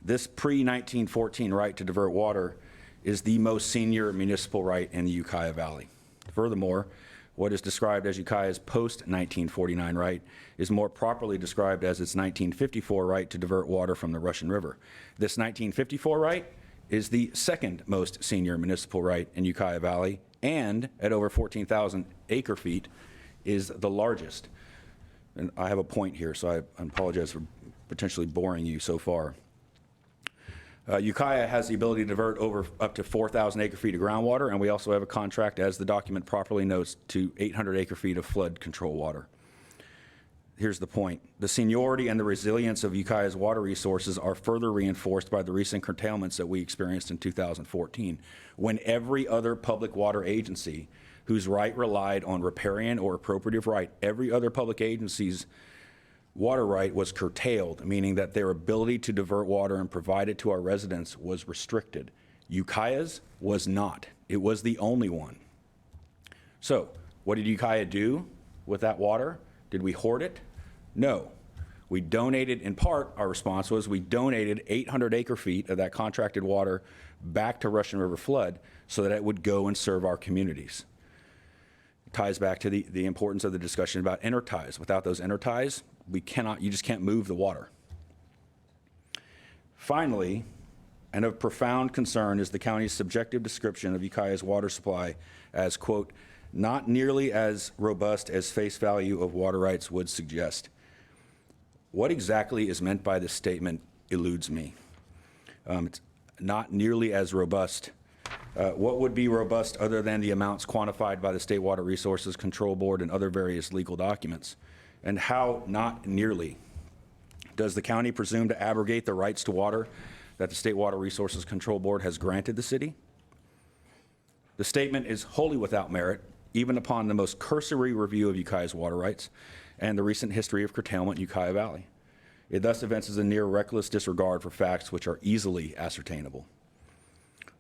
This pre-1914 right to divert water is the most senior municipal right in the Ukiah Valley. Furthermore, what is described as Ukiah's post-1949 right is more properly described as its 1954 right to divert water from the Russian River. This 1954 right is the second most senior municipal right in Ukiah Valley, and at over 14,000 acre-feet is the largest. And I have a point here, so I apologize for potentially boring you so far. Ukiah has the ability to divert over up to 4,000 acre-feet of groundwater, and we also have a contract, as the document properly notes, to 800 acre-feet of flood control water. Here's the point. The seniority and the resilience of Ukiah's water resources are further reinforced by the recent curtailments that we experienced in 2014, when every other public water agency whose right relied on riparian or appropriative right, every other public agency's water right was curtailed, meaning that their ability to divert water and provide it to our residents was restricted. Ukiah's was not. It was the only one. So, what did Ukiah do with that water? Did we hoard it? No. We donated, in part, our response was we donated 800 acre-feet of that contracted water back to Russian River flood so that it would go and serve our communities. It ties back to the importance of the discussion about interties. Without those interties, you just can't move the water. Finally, and of profound concern is the county's subjective description of Ukiah's water supply as, quote, not nearly as robust as face value of water rights would suggest. What exactly is meant by this statement eludes me. It's not nearly as robust. What would be robust other than the amounts quantified by the State Water Resources Control Board and other various legal documents? And how not nearly? Does the county presume to abrogate the rights to water that the State Water Resources Control Board has granted the city? The statement is wholly without merit, even upon the most cursory review of Ukiah's water rights and the recent history of curtailment in Ukiah Valley. It thus evinces a near reckless disregard for facts which are easily ascertainable.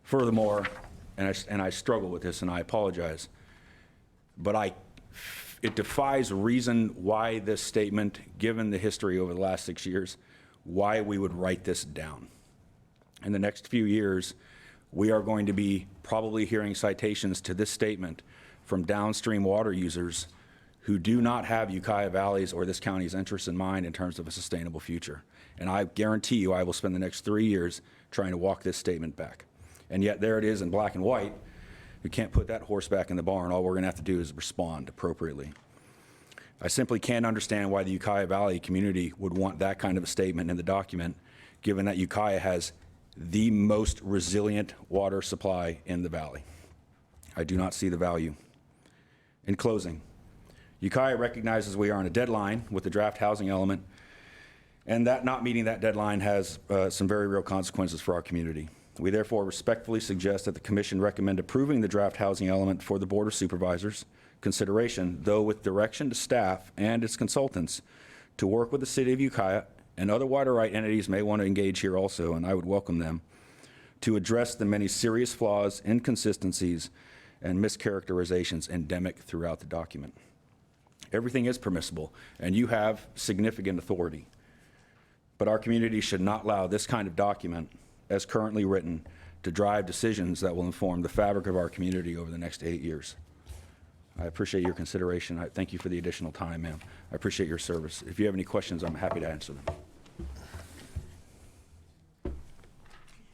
Furthermore, and I struggle with this and I apologize, but it defies reason why this statement, given the history over the last 6 years, why we would write this down. In the next few years, we are going to be probably hearing citations to this statement from downstream water users who do not have Ukiah Valley's or this county's interests in mind in terms of a sustainable future. And I guarantee you I will spend the next 3 years trying to walk this statement back. And yet there it is in black and white. We can't put that horse back in the barn. All we're going to have to do is respond appropriately. I simply can't understand why the Ukiah Valley community would want that kind of a statement in the document, given that Ukiah has the most resilient water supply in the valley. I do not see the value. In closing, Ukiah recognizes we are on a deadline with the draft housing element, and that not meeting that deadline has some very real consequences for our community. We therefore respectfully suggest that the Commission recommend approving the draft housing element for the Board of Supervisors consideration, though with direction to staff and its consultants to work with the City of Ukiah, and other water right entities may want to engage here also, and I would welcome them, to address the many serious flaws, inconsistencies, and mischaracterizations endemic throughout the document. Everything is permissible, and you have significant authority. But our community should not allow this kind of document, as currently written, to drive decisions that will inform the fabric of our community over the next 8 years. I appreciate your consideration. I thank you for the additional time, ma'am. I appreciate your service. If you have any questions, I'm happy to answer them.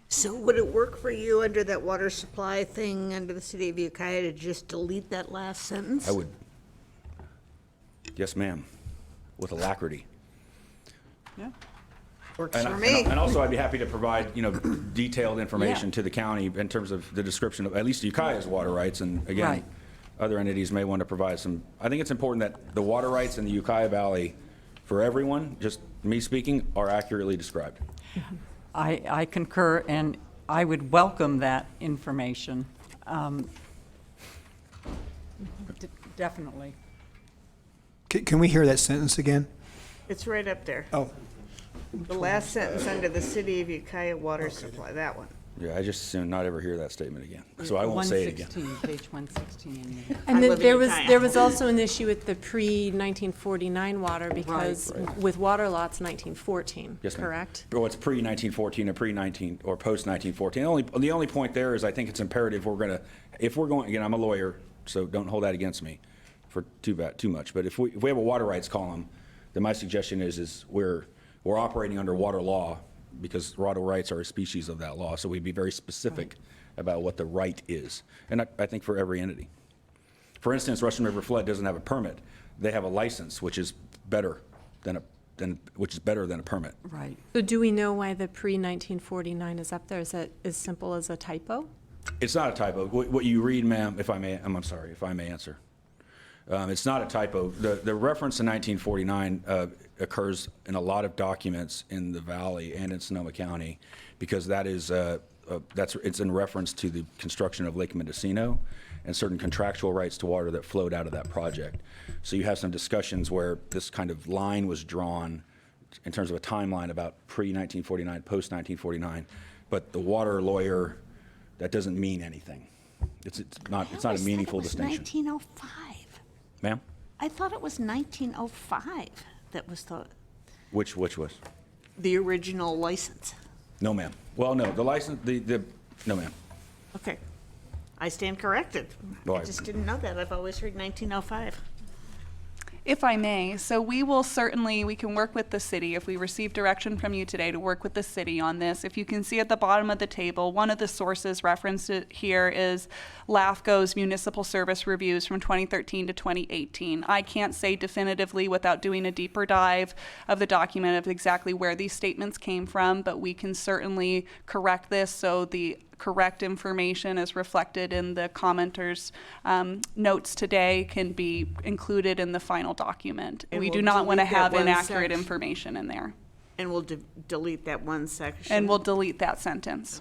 So would it work for you under that water supply thing under the city of Ukiah to just delete that last sentence? I would. Yes, ma'am, with alacrity. Yeah. Works And, for me. and also, I'd be happy to provide, detailed information to the county in terms of the description of at least Ukiah's water rights. And again, Right. other entities may want to provide some. I think it's important that the water rights in the Ukiah Valley, for everyone, just me speaking, are accurately described. I concur, and I would welcome that information. Definitely. Can we hear that sentence again? It's right up there. Oh. The last sentence under the city of Ukiah water supply, that one. Yeah, I just assume not ever hear that statement again, so I won't say it again. 116, page 116. And I then live in Ukiah. there was also an issue with the pre-1949 water because with water lots 1914, Yes, ma'am. correct? Well, it's pre-1914 or pre-19 or post-1914. The only point there is I think it's imperative if we're going, again, I'm a lawyer, so don't hold that against me for too much. But if we have a water rights column, then my suggestion is we're operating under water law because water rights are a species of that law. So we'd be very specific about what the right is. And I think for every entity. For instance, Russian River Flood doesn't have a permit. They have a license, which is better than a permit. Right. So do we know why the pre-1949 is up there? Is that as simple as a typo? It's not a typo. What you read, ma'am, if I may answer. It's not a typo. The reference to 1949 occurs in a lot of documents in the Valley and in Sonoma County because that is it's in reference to the construction of Lake Mendocino and certain contractual rights to water that flowed out of that project. So you have some discussions where this kind of line was drawn in terms of a timeline about pre-1949, post-1949, but the water lawyer, that doesn't mean anything. It's not a meaningful distinction. 1905. Ma'am? I thought it was 1905 that was Which was? the original license. No, ma'am. Well, no, the license, no, ma'am. Okay. I stand corrected. Well, I just didn't know that. I've always heard 1905. If I may, so we can work with the city if we receive direction from you today to work with the city on this. If you can see at the bottom of the table, one of the sources referenced here is LAFCO's municipal service reviews from 2013 to 2018. I can't say definitively without doing a deeper dive of the document of exactly where these statements came from, but we can certainly correct this so the correct information as reflected in the commenters' notes today can be included in the final document. And We we'll do not want to delete that have one inaccurate section. information in there. And we'll delete that one section. And we'll delete that sentence.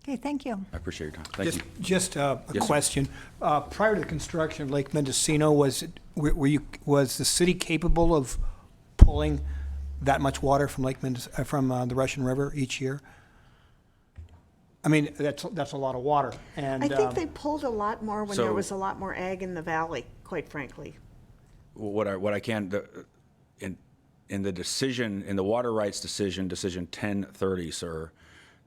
Okay, thank you. I appreciate your time. Thank you. Just a Yes, sir. question. Prior to the construction of Lake Mendocino, was the city capable of pulling that much water from from the Russian River each year? I mean, that's a lot of water. And I think they pulled a lot more when there So- was a lot more ag in the valley, quite frankly. What I can, in the decision, in the water rights decision 1030, sir,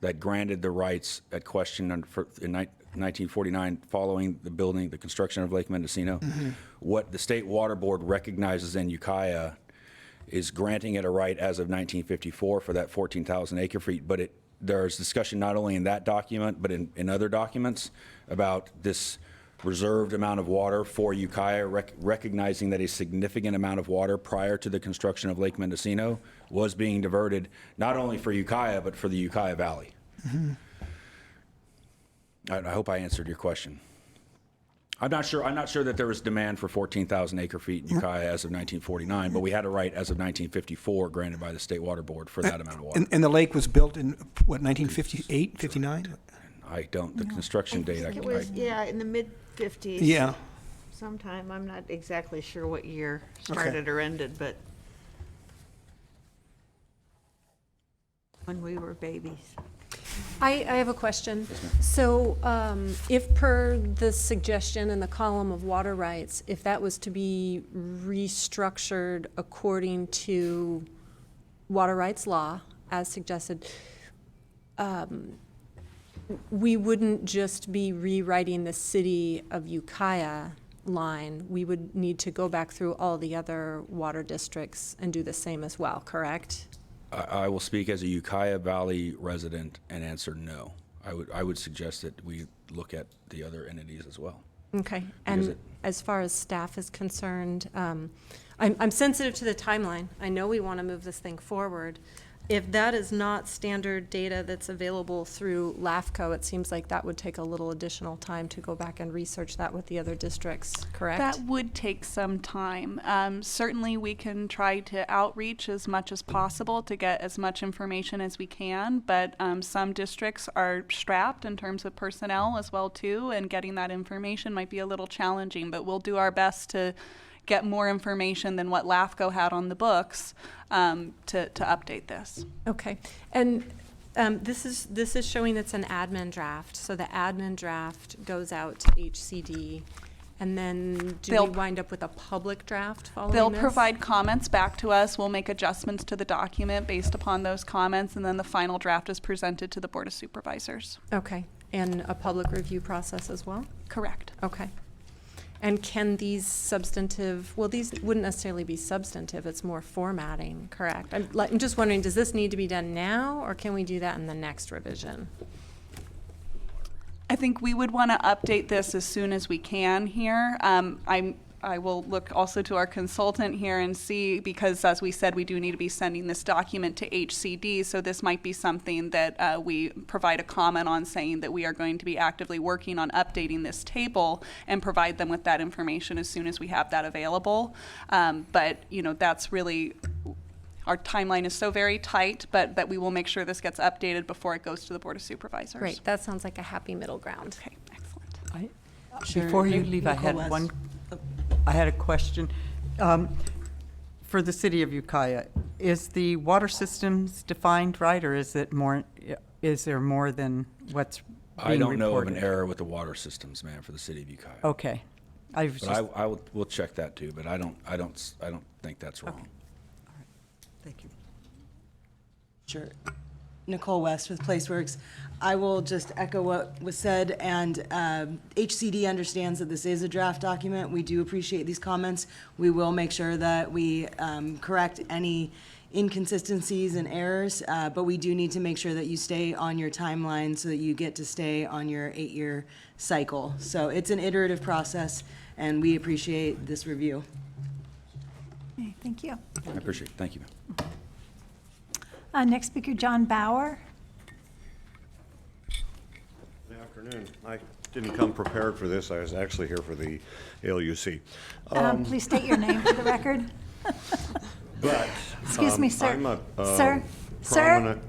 that granted the rights at question in 1949 following the construction of Lake Mendocino, what the State Water Board recognizes in Ukiah is granting it a right as of 1954 for that 14,000 acre feet. But there's discussion not only in that document, but in other documents about this reserved amount of water for Ukiah, recognizing that a significant amount of water prior to the construction of Lake Mendocino was being diverted not only for Ukiah, but for the Ukiah Valley. I hope I answered your question. I'm not sure that there was demand for 14,000 acre feet in Ukiah as of 1949, but we had a right as of 1954 granted by the State Water Board for that amount of water. And the lake was built in, what, 1958, 59? I don't, the construction date, It was, in the mid-50s. Yeah. Sometime, I'm not exactly sure what year started or ended, but when we were babies. I have a question. So if per the suggestion in the column of water rights, if that was to be restructured according to water rights law, as suggested, we wouldn't just be rewriting the city of Ukiah line. We would need to go back through all the other water districts and do the same as well, correct? I will speak as a Ukiah Valley resident and answer no. I would suggest that we look at the other entities as well. Okay, Because and as far as staff is concerned, I'm sensitive to the timeline. I know we want to move this thing forward. If that is not standard data that's available through LAFCO, it seems like that would take a little additional time to go back and research that with the other districts, correct? That would take some time. Certainly, we can try to outreach as much as possible to get as much information as we can, but some districts are strapped in terms of personnel as well too, and getting that information might be a little challenging, but we'll do our best to get more information than what LAFCO had on the books to update this. Okay, and this is showing it's an admin draft, so the admin draft goes out to HCD, and then do we wind up with a public draft following They'll this? provide comments back to us. We'll make adjustments to the document based upon those comments, and then the final draft is presented to the Board of Supervisors. Okay, and a public review process as well? Correct. Okay. And can these substantive, well, these wouldn't necessarily be substantive, it's more formatting, correct? I'm just wondering, does this need to be done now, or can we do that in the next revision? I think we would want to update this as soon as we can here. I will look also to our consultant here and see, because as we said, we do need to be sending this document to HCD, so this might be something that we provide a comment on, saying that we are going to be actively working on updating this table and provide them with that information as soon as we have that available. But, you know, that's really, our timeline is so very tight, but that we will make sure this gets updated before it goes to the Board of Supervisors. Great, that sounds like a happy middle ground. Okay, excellent. Before you leave, I had a question. For the city of Ukiah, is the water systems defined right, or is there more than what's being reported? I don't know of an error with the water systems, ma'am, for the city of Ukiah. Okay. We'll check that too, but I don't think that's wrong. Okay. All right. Thank you. Sure. Nicole West with Placeworks. I will just echo what was said, and HCD understands that this is a draft document. We do appreciate these comments. We will make sure that we correct any inconsistencies and errors, but we do need to make sure that you stay on your timeline so that you get to stay on your 8-year cycle. So it's an iterative process, and we appreciate this review. Okay, thank you. I appreciate it. Thank you, ma'am. Next speaker, John Bauer. Good afternoon. I didn't come prepared for this. I was actually here for the LUC. Please state your name for the record. But Excuse me, sir. I'm a Sir, prominent,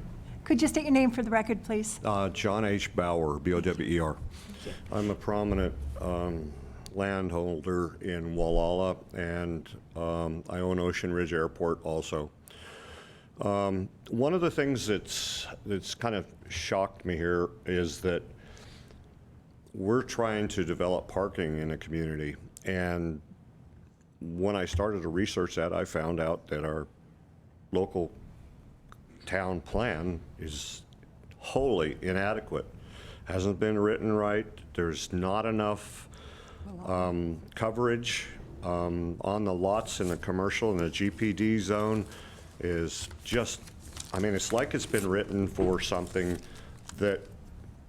could you state your name for the record, please? John H. Bauer, B-O-W-E-R. I'm a prominent landholder in Wallala, and I own Ocean Ridge Airport also. One of the things that's kind of shocked me here is that we're trying to develop parking in a community, and when I started to research that, I found out that our local town plan is wholly inadequate. Hasn't been written right. There's not enough coverage on the lots in the commercial and the GPD zone is just, I mean, it's like it's been written for something that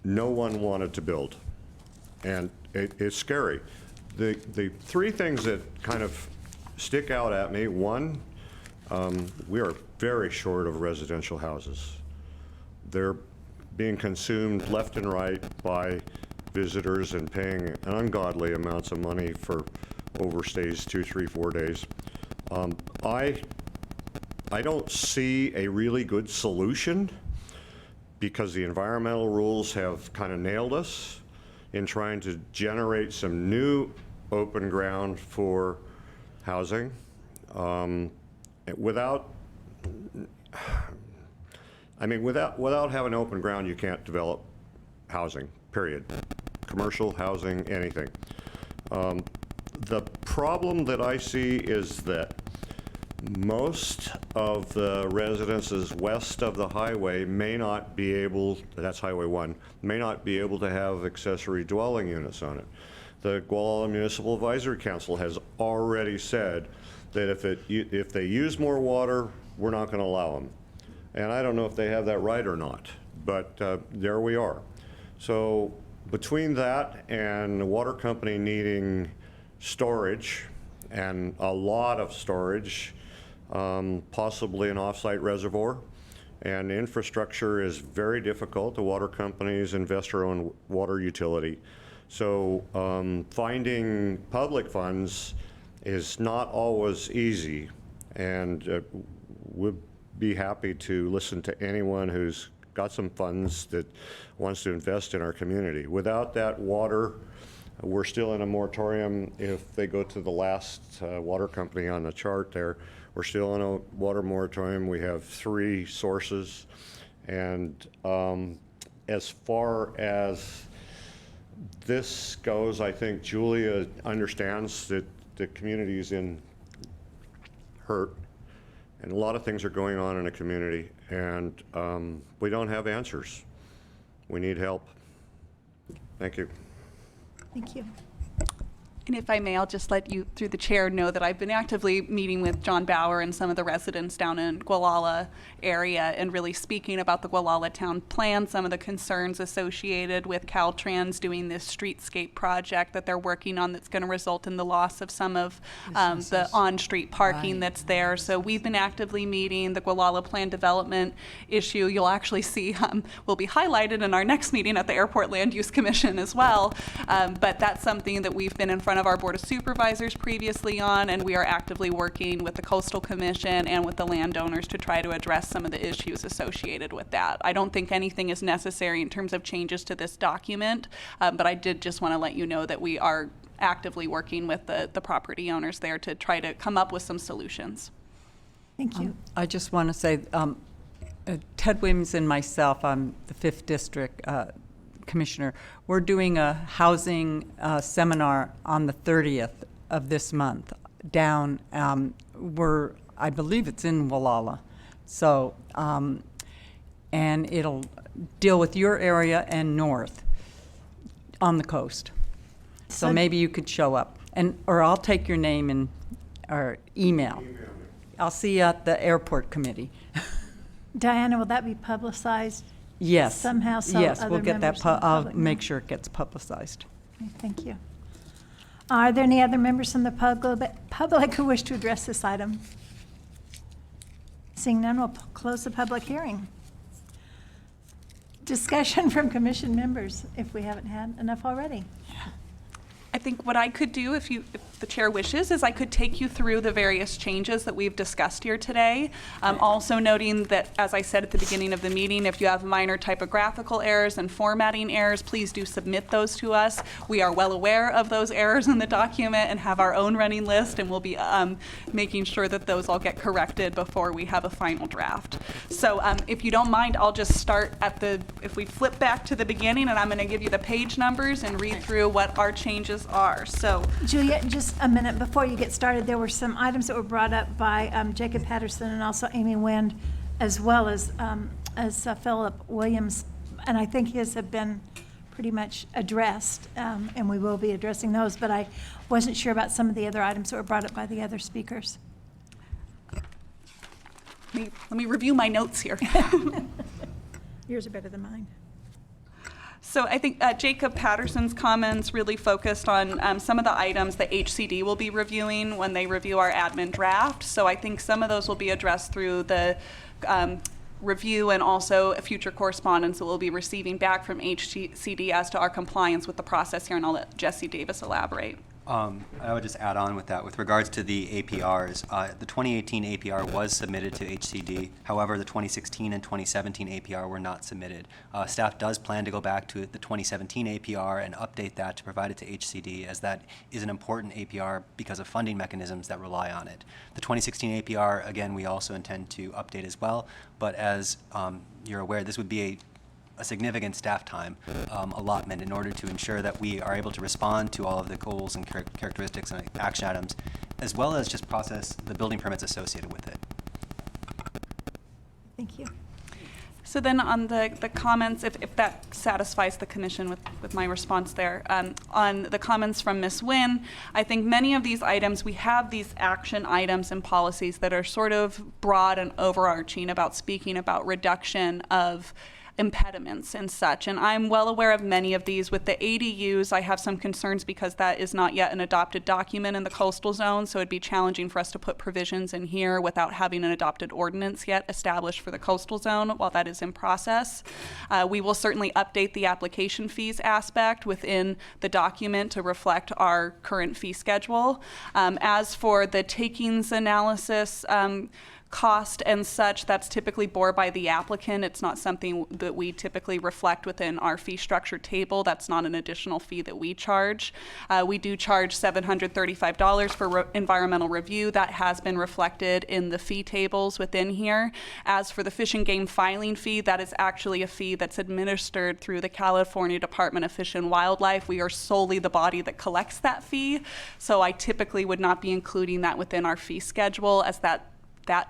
no one wanted to build. And it's scary. The three things that kind of stick out at me, one, we are very short of residential houses. They're being consumed left and right by visitors and paying ungodly amounts of money for overstays, 2, 3, 4 days. I don't see a really good solution because the environmental rules have kind of nailed us in trying to generate some new open ground for housing without, I mean, without having open ground, you can't develop housing, period. Commercial, housing, anything. The problem that I see is that most of the residences west of the highway may not be able, that's Highway 1, may not be able to have accessory dwelling units on it. The Gualala Municipal Advisory Council has already said that if they use more water, we're not going to allow them. And I don't know if they have that right or not, but there we are. So between that and the water company needing storage, and a lot of storage, possibly an off-site reservoir, and infrastructure is very difficult. The water companies invest their own water utility. So finding public funds is not always easy, and we'd be happy to listen to anyone who's got some funds that wants to invest in our community. Without that water, we're still in a moratorium. If they go to the last water company on the chart there, we're still in a water moratorium. We have 3 sources. And as far as this goes, I think Julia understands that the community is in hurt, and a lot of things are going on in the community, and we don't have answers. We need help. Thank you. Thank you. And if I may, I'll just let you, through the chair, know that I've been actively meeting with John Bauer and some of the residents down in Gualala area and really speaking about the Gualala town plan, some of the concerns associated with Caltrans doing this streetscape project that they're working on that's going to result in the loss of some of the on-street parking that's there. So we've been actively meeting. The Gualala plan development issue you'll actually see will be highlighted in our next meeting at the Airport Land Use Commission as well. But that's something that we've been in front of our Board of Supervisors previously on, and we are actively working with the Coastal Commission and with the landowners to try to address some of the issues associated with that. I don't think anything is necessary in terms of changes to this document, but I did just want to let you know that we are actively working with the property owners there to try to come up with some solutions. Thank you. I just want to say, Ted Williams and myself, I'm the 5th District Commissioner, we're doing a housing seminar on the 30th of this month down, I believe it's in Gualala. So, and it'll deal with your area and north on the coast. So maybe you could show up, or I'll take your name or email. I'll see you at the airport committee. Diana, will that be publicized? Yes. Somehow, so yes, other we'll get that. members of the I'll public make know? sure it gets publicized. Okay, thank you. Are there any other members from the public who wish to address this item? Seeing none, we'll close the public hearing. Discussion from commission members, if we haven't had enough already. I think what I could do, if the chair wishes, is I could take you through the various changes that we've discussed here today. Also noting that, as I said at the beginning of the meeting, if you have minor typographical errors and formatting errors, please do submit those to us. We are well aware of those errors in the document and have our own running list, and we'll be making sure that those all get corrected before we have a final draft. So if you don't mind, I'll just start if we flip back to the beginning, and I'm going to give you the page numbers and read through what our changes are. So, Juliet, just a minute before you get started, there were some items that were brought up by Jacob Patterson and also Amy Wind, as well as Philip Williams, and I think his have been pretty much addressed, and we will be addressing those, but I wasn't sure about some of the other items that were brought up by the other speakers. let me review my notes here. Yours are better than mine. So I think Jacob Patterson's comments really focused on some of the items that HCD will be reviewing when they review our admin draft. So I think some of those will be addressed through the review and also a future correspondence that we'll be receiving back from HCD as to our compliance with the process here, and I'll let Jesse Davis elaborate. I would just add on with that. With regards to the APRs, the 2018 APR was submitted to HCD. However, the 2016 and 2017 APR were not submitted. Staff does plan to go back to the 2017 APR and update that to provide it to HCD, as that is an important APR because of funding mechanisms that rely on it. The 2016 APR, again, we also intend to update as well, but as you're aware, this would be a significant staff time allotment in order to ensure that we are able to respond to all of the goals and characteristics and action items, as well as just process the building permits associated with it. Thank you. So then on the comments, if that satisfies the commission with my response there, on the comments from Ms. Nguyen, I think many of these items, we have these action items and policies that are sort of broad and overarching about speaking about reduction of impediments and such. And I'm well aware of many of these. With the ADUs, I have some concerns because that is not yet an adopted document in the coastal zone, so it'd be challenging for us to put provisions in here without having an adopted ordinance yet established for the coastal zone while that is in process. We will certainly update the application fees aspect within the document to reflect our current fee schedule. As for the takings analysis, cost and such, that's typically borne by the applicant. It's not something that we typically reflect within our fee structure table. That's not an additional fee that we charge. We do charge $735 for environmental review. That has been reflected in the fee tables within here. As for the Fish and Game filing fee, that is actually a fee that's administered through the California Department of Fish and Wildlife. We are solely the body that collects that fee, so I typically would not be including that within our fee schedule, as that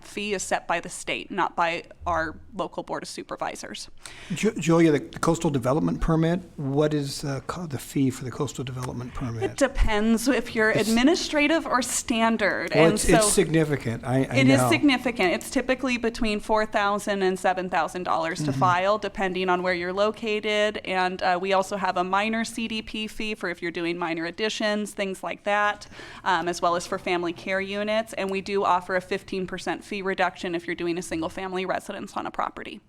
fee is set by the state, not by our local board of supervisors. Julia, the coastal development permit, what is the fee for the coastal development permit? It depends if you're administrative or standard. Well, and it's so significant. I it know. is significant. It's typically between $4,000 and $7,000 to file, depending on where you're located. And we also have a minor CDP fee for if you're doing minor additions, things like that, as well as for family care units. And we do offer a 15% fee reduction if you're doing a single family residence on a property.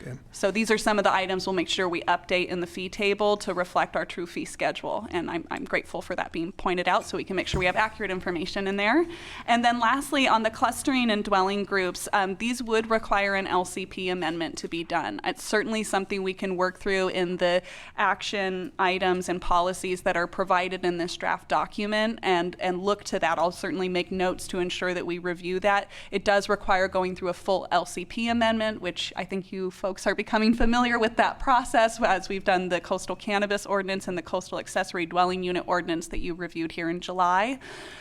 Okay. So these are some of the items we'll make sure we update in the fee table to reflect our true fee schedule. And I'm grateful for that being pointed out so we can make sure we have accurate information in there. And then lastly, on the clustering and dwelling groups, these would require an LCP amendment to be done. It's certainly something we can work through in the action items and policies that are provided in this draft document and look to that. I'll certainly make notes to ensure that we review that. It does require going through a full LCP amendment, which I think you folks are becoming familiar with that process as we've done the coastal cannabis ordinance and the coastal accessory dwelling unit ordinance that you reviewed here in July.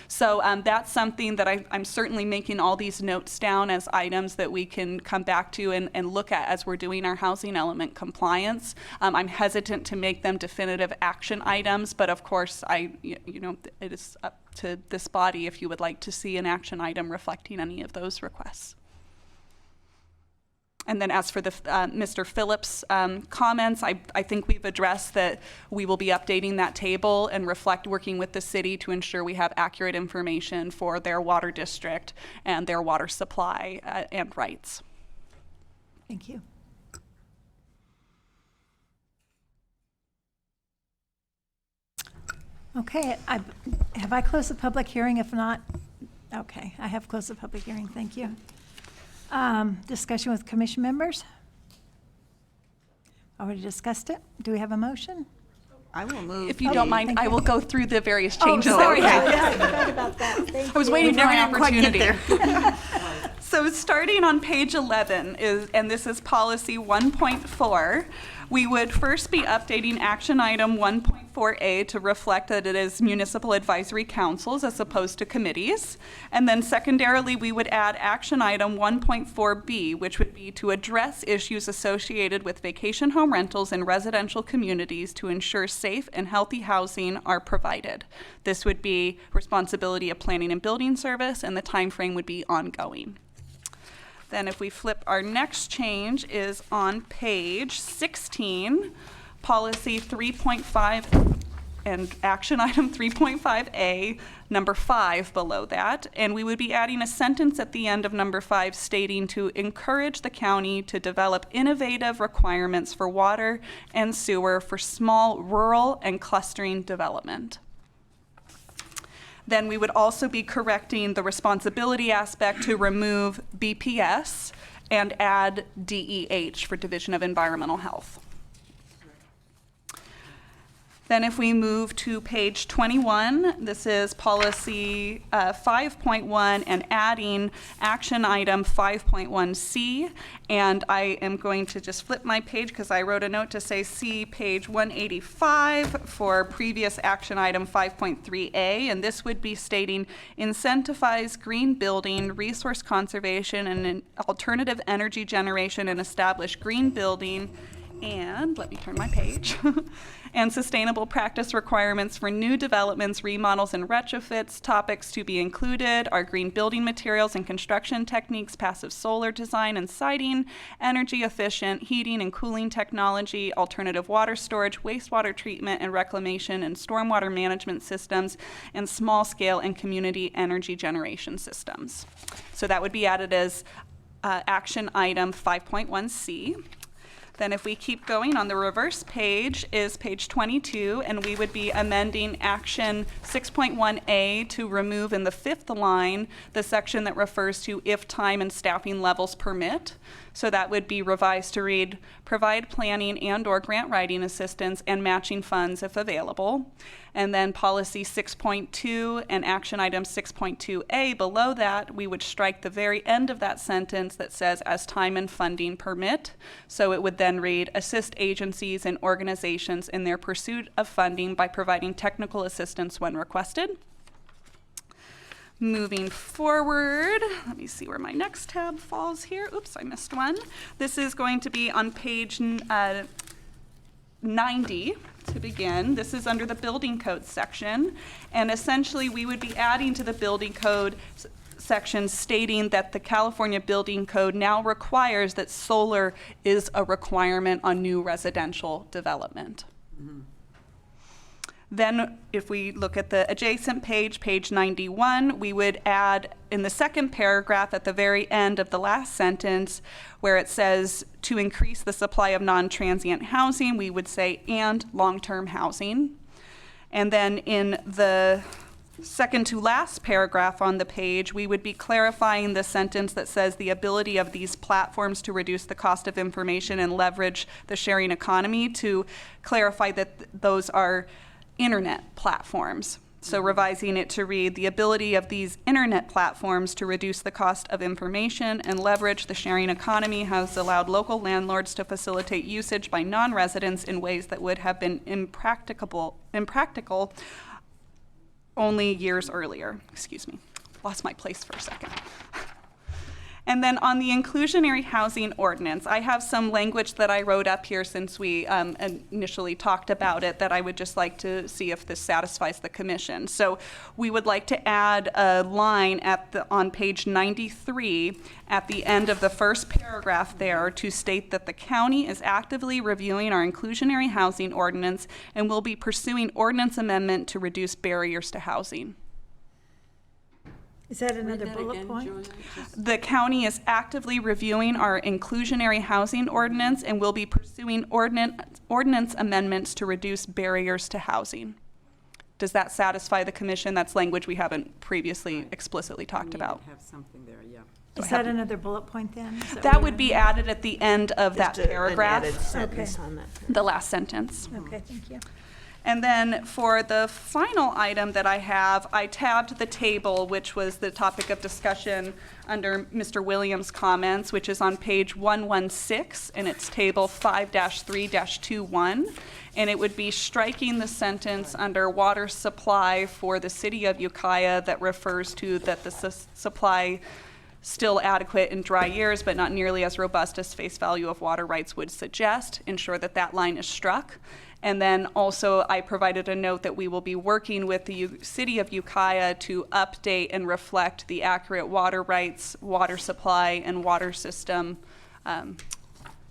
So that's something that I'm certainly making all these notes down as items that we can come back to and look at as we're doing our housing element compliance. I'm hesitant to make them definitive action items, but of course it is up to this body if you would like to see an action item reflecting any of those requests. And then as for the Mr. Phillips' comments, I think we've addressed that we will be updating that table and working with the city to ensure we have accurate information for their water district and their water supply and rights. Thank you. Okay, have I closed the public hearing? If not, okay, I have closed the public hearing. Thank you. Discussion with commission members? Already discussed it. Do we have a motion? I will move. If you don't mind, I will go through the various changes. Oh, sorry. that we Yeah, had. I forgot about that. Thank I was you. waiting for my never quite get opportunity. So starting on page 11 and this is policy 1.4, we would first be updating action item 1.4A to reflect that it is municipal advisory councils as opposed to committees. And then secondarily, we would add action item 1.4B, which would be to address issues associated with vacation home rentals in residential communities to ensure safe and healthy housing are provided. This would be responsibility of planning and building service, and the time frame would be ongoing. Then if we flip, our next change is on page 16, policy 3.5 and action item 3.5A, number 5 below that. And we would be adding a sentence at the end of number 5 stating to encourage the county to develop innovative requirements for water and sewer for small rural and clustering development. Then we would also be correcting the responsibility aspect to remove BPS and add DEH for Division of Environmental Health. Then if we move to page 21, this is policy 5.1 and adding action item 5.1C. And I am going to just flip my page because I wrote a note to say see page 185 for previous action item 5.3A. And this would be stating incentivize green building, resource conservation, and alternative energy generation, and establish green building. And let me turn my page. And sustainable practice requirements for new developments, remodels, and retrofits. Topics to be included are green building materials and construction techniques, passive solar design and siting, energy efficient heating and cooling technology, alternative water storage, wastewater treatment and reclamation, and stormwater management systems, and small scale and community energy generation systems. So that would be added as action item 5.1C. Then if we keep going, on the reverse page is page 22, and we would be amending action 6.1A to remove in the 5th line the section that refers to if time and staffing levels permit. So that would be revised to read, provide planning and or grant writing assistance and matching funds if available. And then policy 6.2 and action item 6.2A below that, we would strike the very end of that sentence that says as time and funding permit. So it would then read, assist agencies and organizations in their pursuit of funding by providing technical assistance when requested. Moving forward, let me see where my next tab falls here. Oops, I missed one. This is going to be on page 90 to begin. This is under the building code section. And essentially, we would be adding to the building code section stating that the California Building Code now requires that solar is a requirement on new residential development. Mm-hmm. Then if we look at the adjacent page, page 91, we would add in the second paragraph at the very end of the last sentence where it says to increase the supply of non-transient housing, we would say and long-term housing. And then in the second to last paragraph on the page, we would be clarifying the sentence that says the ability of these platforms to reduce the cost of information and leverage the sharing economy, to clarify that those are internet platforms. So revising it to read, the ability of these internet platforms to reduce the cost of information and leverage the sharing economy has allowed local landlords to facilitate usage by non-residents in ways that would have been impractical only years earlier. Excuse me, lost my place for a second. And then on the inclusionary housing ordinance, I have some language that I wrote up here since we initially talked about it that I would just like to see if this satisfies the commission. So we would like to add a line on page 93 at the end of the first paragraph there to state that the county is actively reviewing our inclusionary housing ordinance and will be pursuing ordinance amendment to reduce barriers to housing. Is that another bullet point? The county is actively reviewing our inclusionary housing ordinance and will be pursuing ordinance amendments to reduce barriers to housing. Does that satisfy the commission? That's language we haven't previously explicitly talked about. Have something there, yeah. Is that another bullet point then? That would be added at the end of that paragraph. Okay. The last sentence. Okay, thank you. And then for the final item that I have, I tabbed the table, which was the topic of discussion under Mr. Williams' comments, which is on page 116, and it's table 5-3-21. And it would be striking the sentence under water supply for the city of Ukiah that refers to that the supply still adequate in dry years, but not nearly as robust as face value of water rights would suggest. Ensure that that line is struck. And then also I provided a note that we will be working with the city of Ukiah to update and reflect the accurate water rights, water supply, and water system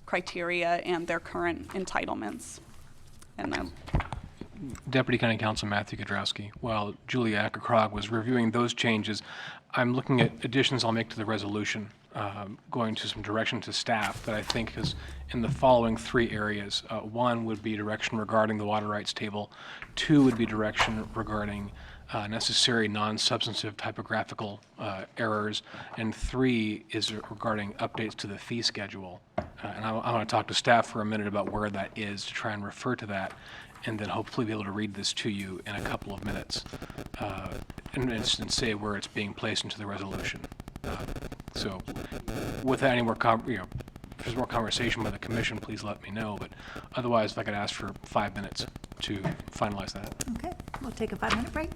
criteria and their current entitlements. And Deputy County Counsel Matthew Kudrowski. While Julia Acker-Krog was reviewing those changes, I'm looking at additions I'll make to the resolution, going to some direction to staff that I think is in the following three areas. One would be direction regarding the water rights table. Two would be direction regarding necessary non-substantive typographical errors. And three is regarding updates to the fee schedule. And I want to talk to staff for a minute about where that is to try and refer to that, and then hopefully be able to read this to you in a couple of minutes and say where it's being placed into the resolution. So without any more, if there's more conversation with the commission, please let me know. But otherwise, if I could ask for 5 minutes to finalize that. Okay, we'll take a 5-minute break.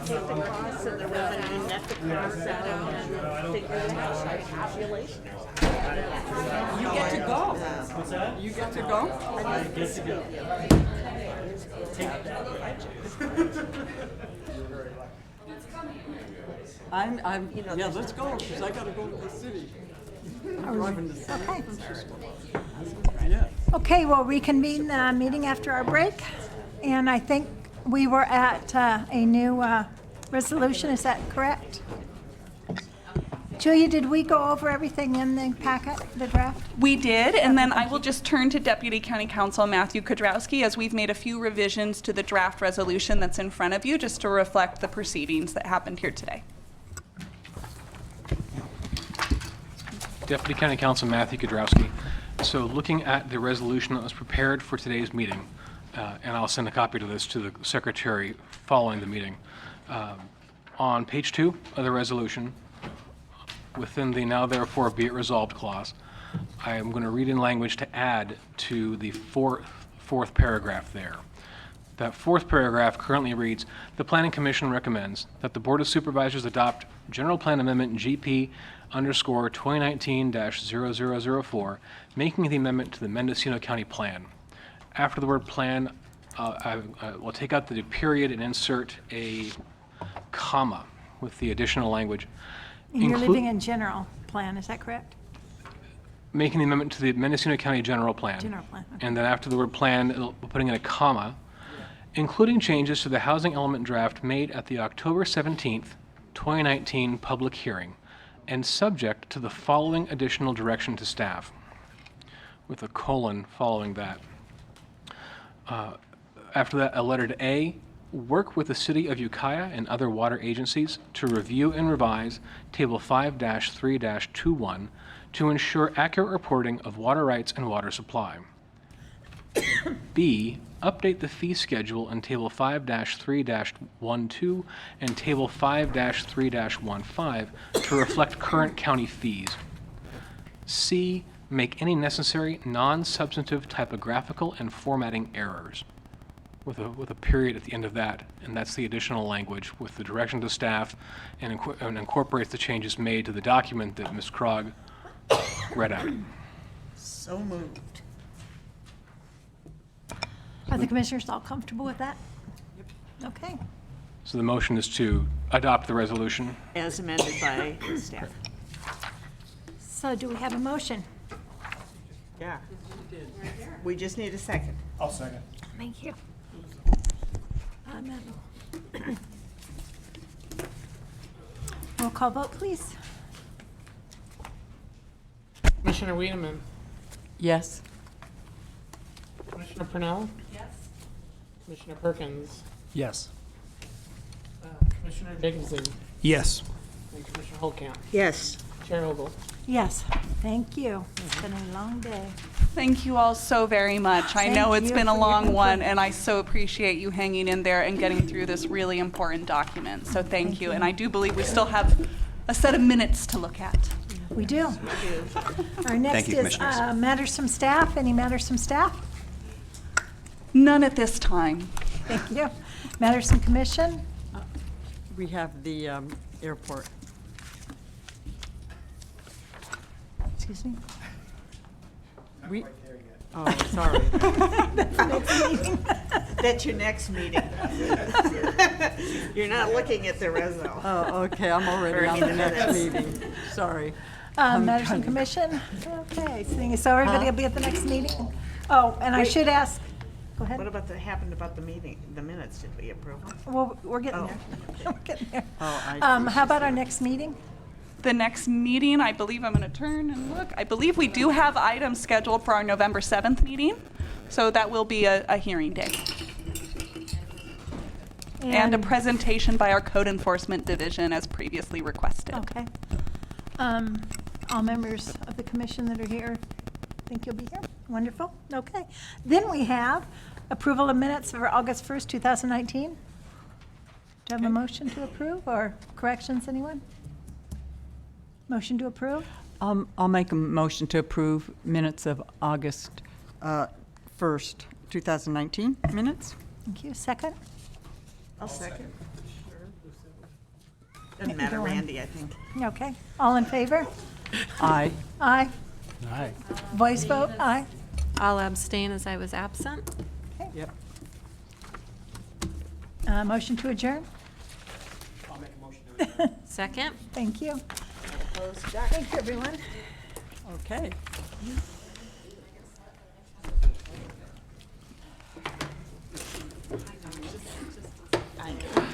take the cost of the revenue, net the cost out, and figure it out, calculation. You get to go. What's that? You get to go? I get to go. Yeah, let's go, because I gotta go to the city. I'm driving to San Francisco. Yeah. Okay, we'll reconvene the meeting after our break. And I think we were at a new resolution, is that correct? Julia, did we go over everything in the packet, the draft? We did, and then I will just turn to Deputy County Counsel Matthew Kudrowski, as we've made a few revisions to the draft resolution that's in front of you, just to reflect the proceedings that happened here today. Deputy County Counsel Matthew Kudrowski. So looking at the resolution that was prepared for today's meeting, and I'll send a copy to this to the secretary following the meeting. On page 2 of the resolution, within the now therefore be it resolved clause, I am going to read in language to add to the fourth paragraph there. That fourth paragraph currently reads, the Planning Commission recommends that the Board of Supervisors adopt General Plan Amendment GP _2019-0004, making the amendment to the Mendocino County Plan. After the word plan, I will take out the period and insert a comma with the additional language. And you're leaving in general plan, is that correct? Making the amendment to the Mendocino County General Plan. General plan, okay. And then after the word plan, we're putting in a comma, including changes to the housing element draft made at the October 17th, 2019 public hearing, and subject to the following additional direction to staff, with a colon following that. After that, a letter to A, work with the City of Ukiah and other water agencies to review and revise Table 5-3-21 to ensure accurate reporting of water rights and water supply. B, update the fee schedule in Table 5-3-12 and Table 5-3-15 to reflect current county fees. C, make any necessary non-substantive typographical and formatting errors, with a period at the end of that, and that's the additional language with the direction to staff and incorporates the changes made to the document that Ms. Krog read out. So moved. Are the commissioners all comfortable with that? Yep. Okay. So the motion is to adopt the resolution. As amended by staff. So do we have a motion? Yeah. We just need a second. I'll second. Thank you. Roll call vote, please. Commissioner Wiedemann. Yes. Commissioner Purnell. Yes. Commissioner Perkins. Yes. Commissioner Jacobson. Yes. And Commissioner Holtkamp. Yes. Chair Ogle. Yes, thank you. It's been a long day. Thank you all so very much. I know Thank it's you been for a your long input. one, and I so appreciate you hanging in there and getting through this really important document. So thank you. And I do believe we still have a set of minutes to look at. We do. Our next Thank you, is Commissioners. matters from staff. Any matters from staff? None at this time. Thank you. Matters from commission? We have the airport. Excuse me? Oh, sorry. That's your next meeting. You're not looking at the reso. Oh, okay, I'm already on the next meeting. Sorry. Matters from commission? Okay, so everybody will be at the next meeting? Oh, and I Wait. should ask, go ahead. What about happened about the meeting, the minutes? Did we approve them? Well, we're getting Oh, there. We're getting there. Oh, I How about our next meeting? The next meeting, I believe I'm going to turn and look. I believe we do have items scheduled for our November 7th meeting, so that will be a hearing day. And a presentation by our Code Enforcement Division as previously requested. Okay. All members of the commission that are here, think you'll be here? Wonderful. Okay. Then we have approval of minutes for August 1st, 2019. Do you have a motion to approve or corrections, anyone? Motion to approve? I'll make a motion to approve minutes of August 1st, 2019 minutes. Thank you. Second? I'll second. Doesn't matter, Either one. Randy, I think. Okay, all in favor? Aye. Aye. Aye. Voice vote, aye. I'll abstain as I was absent. Yep. Motion to adjourn? Second. Thank you. Thank you, everyone. Okay. I know.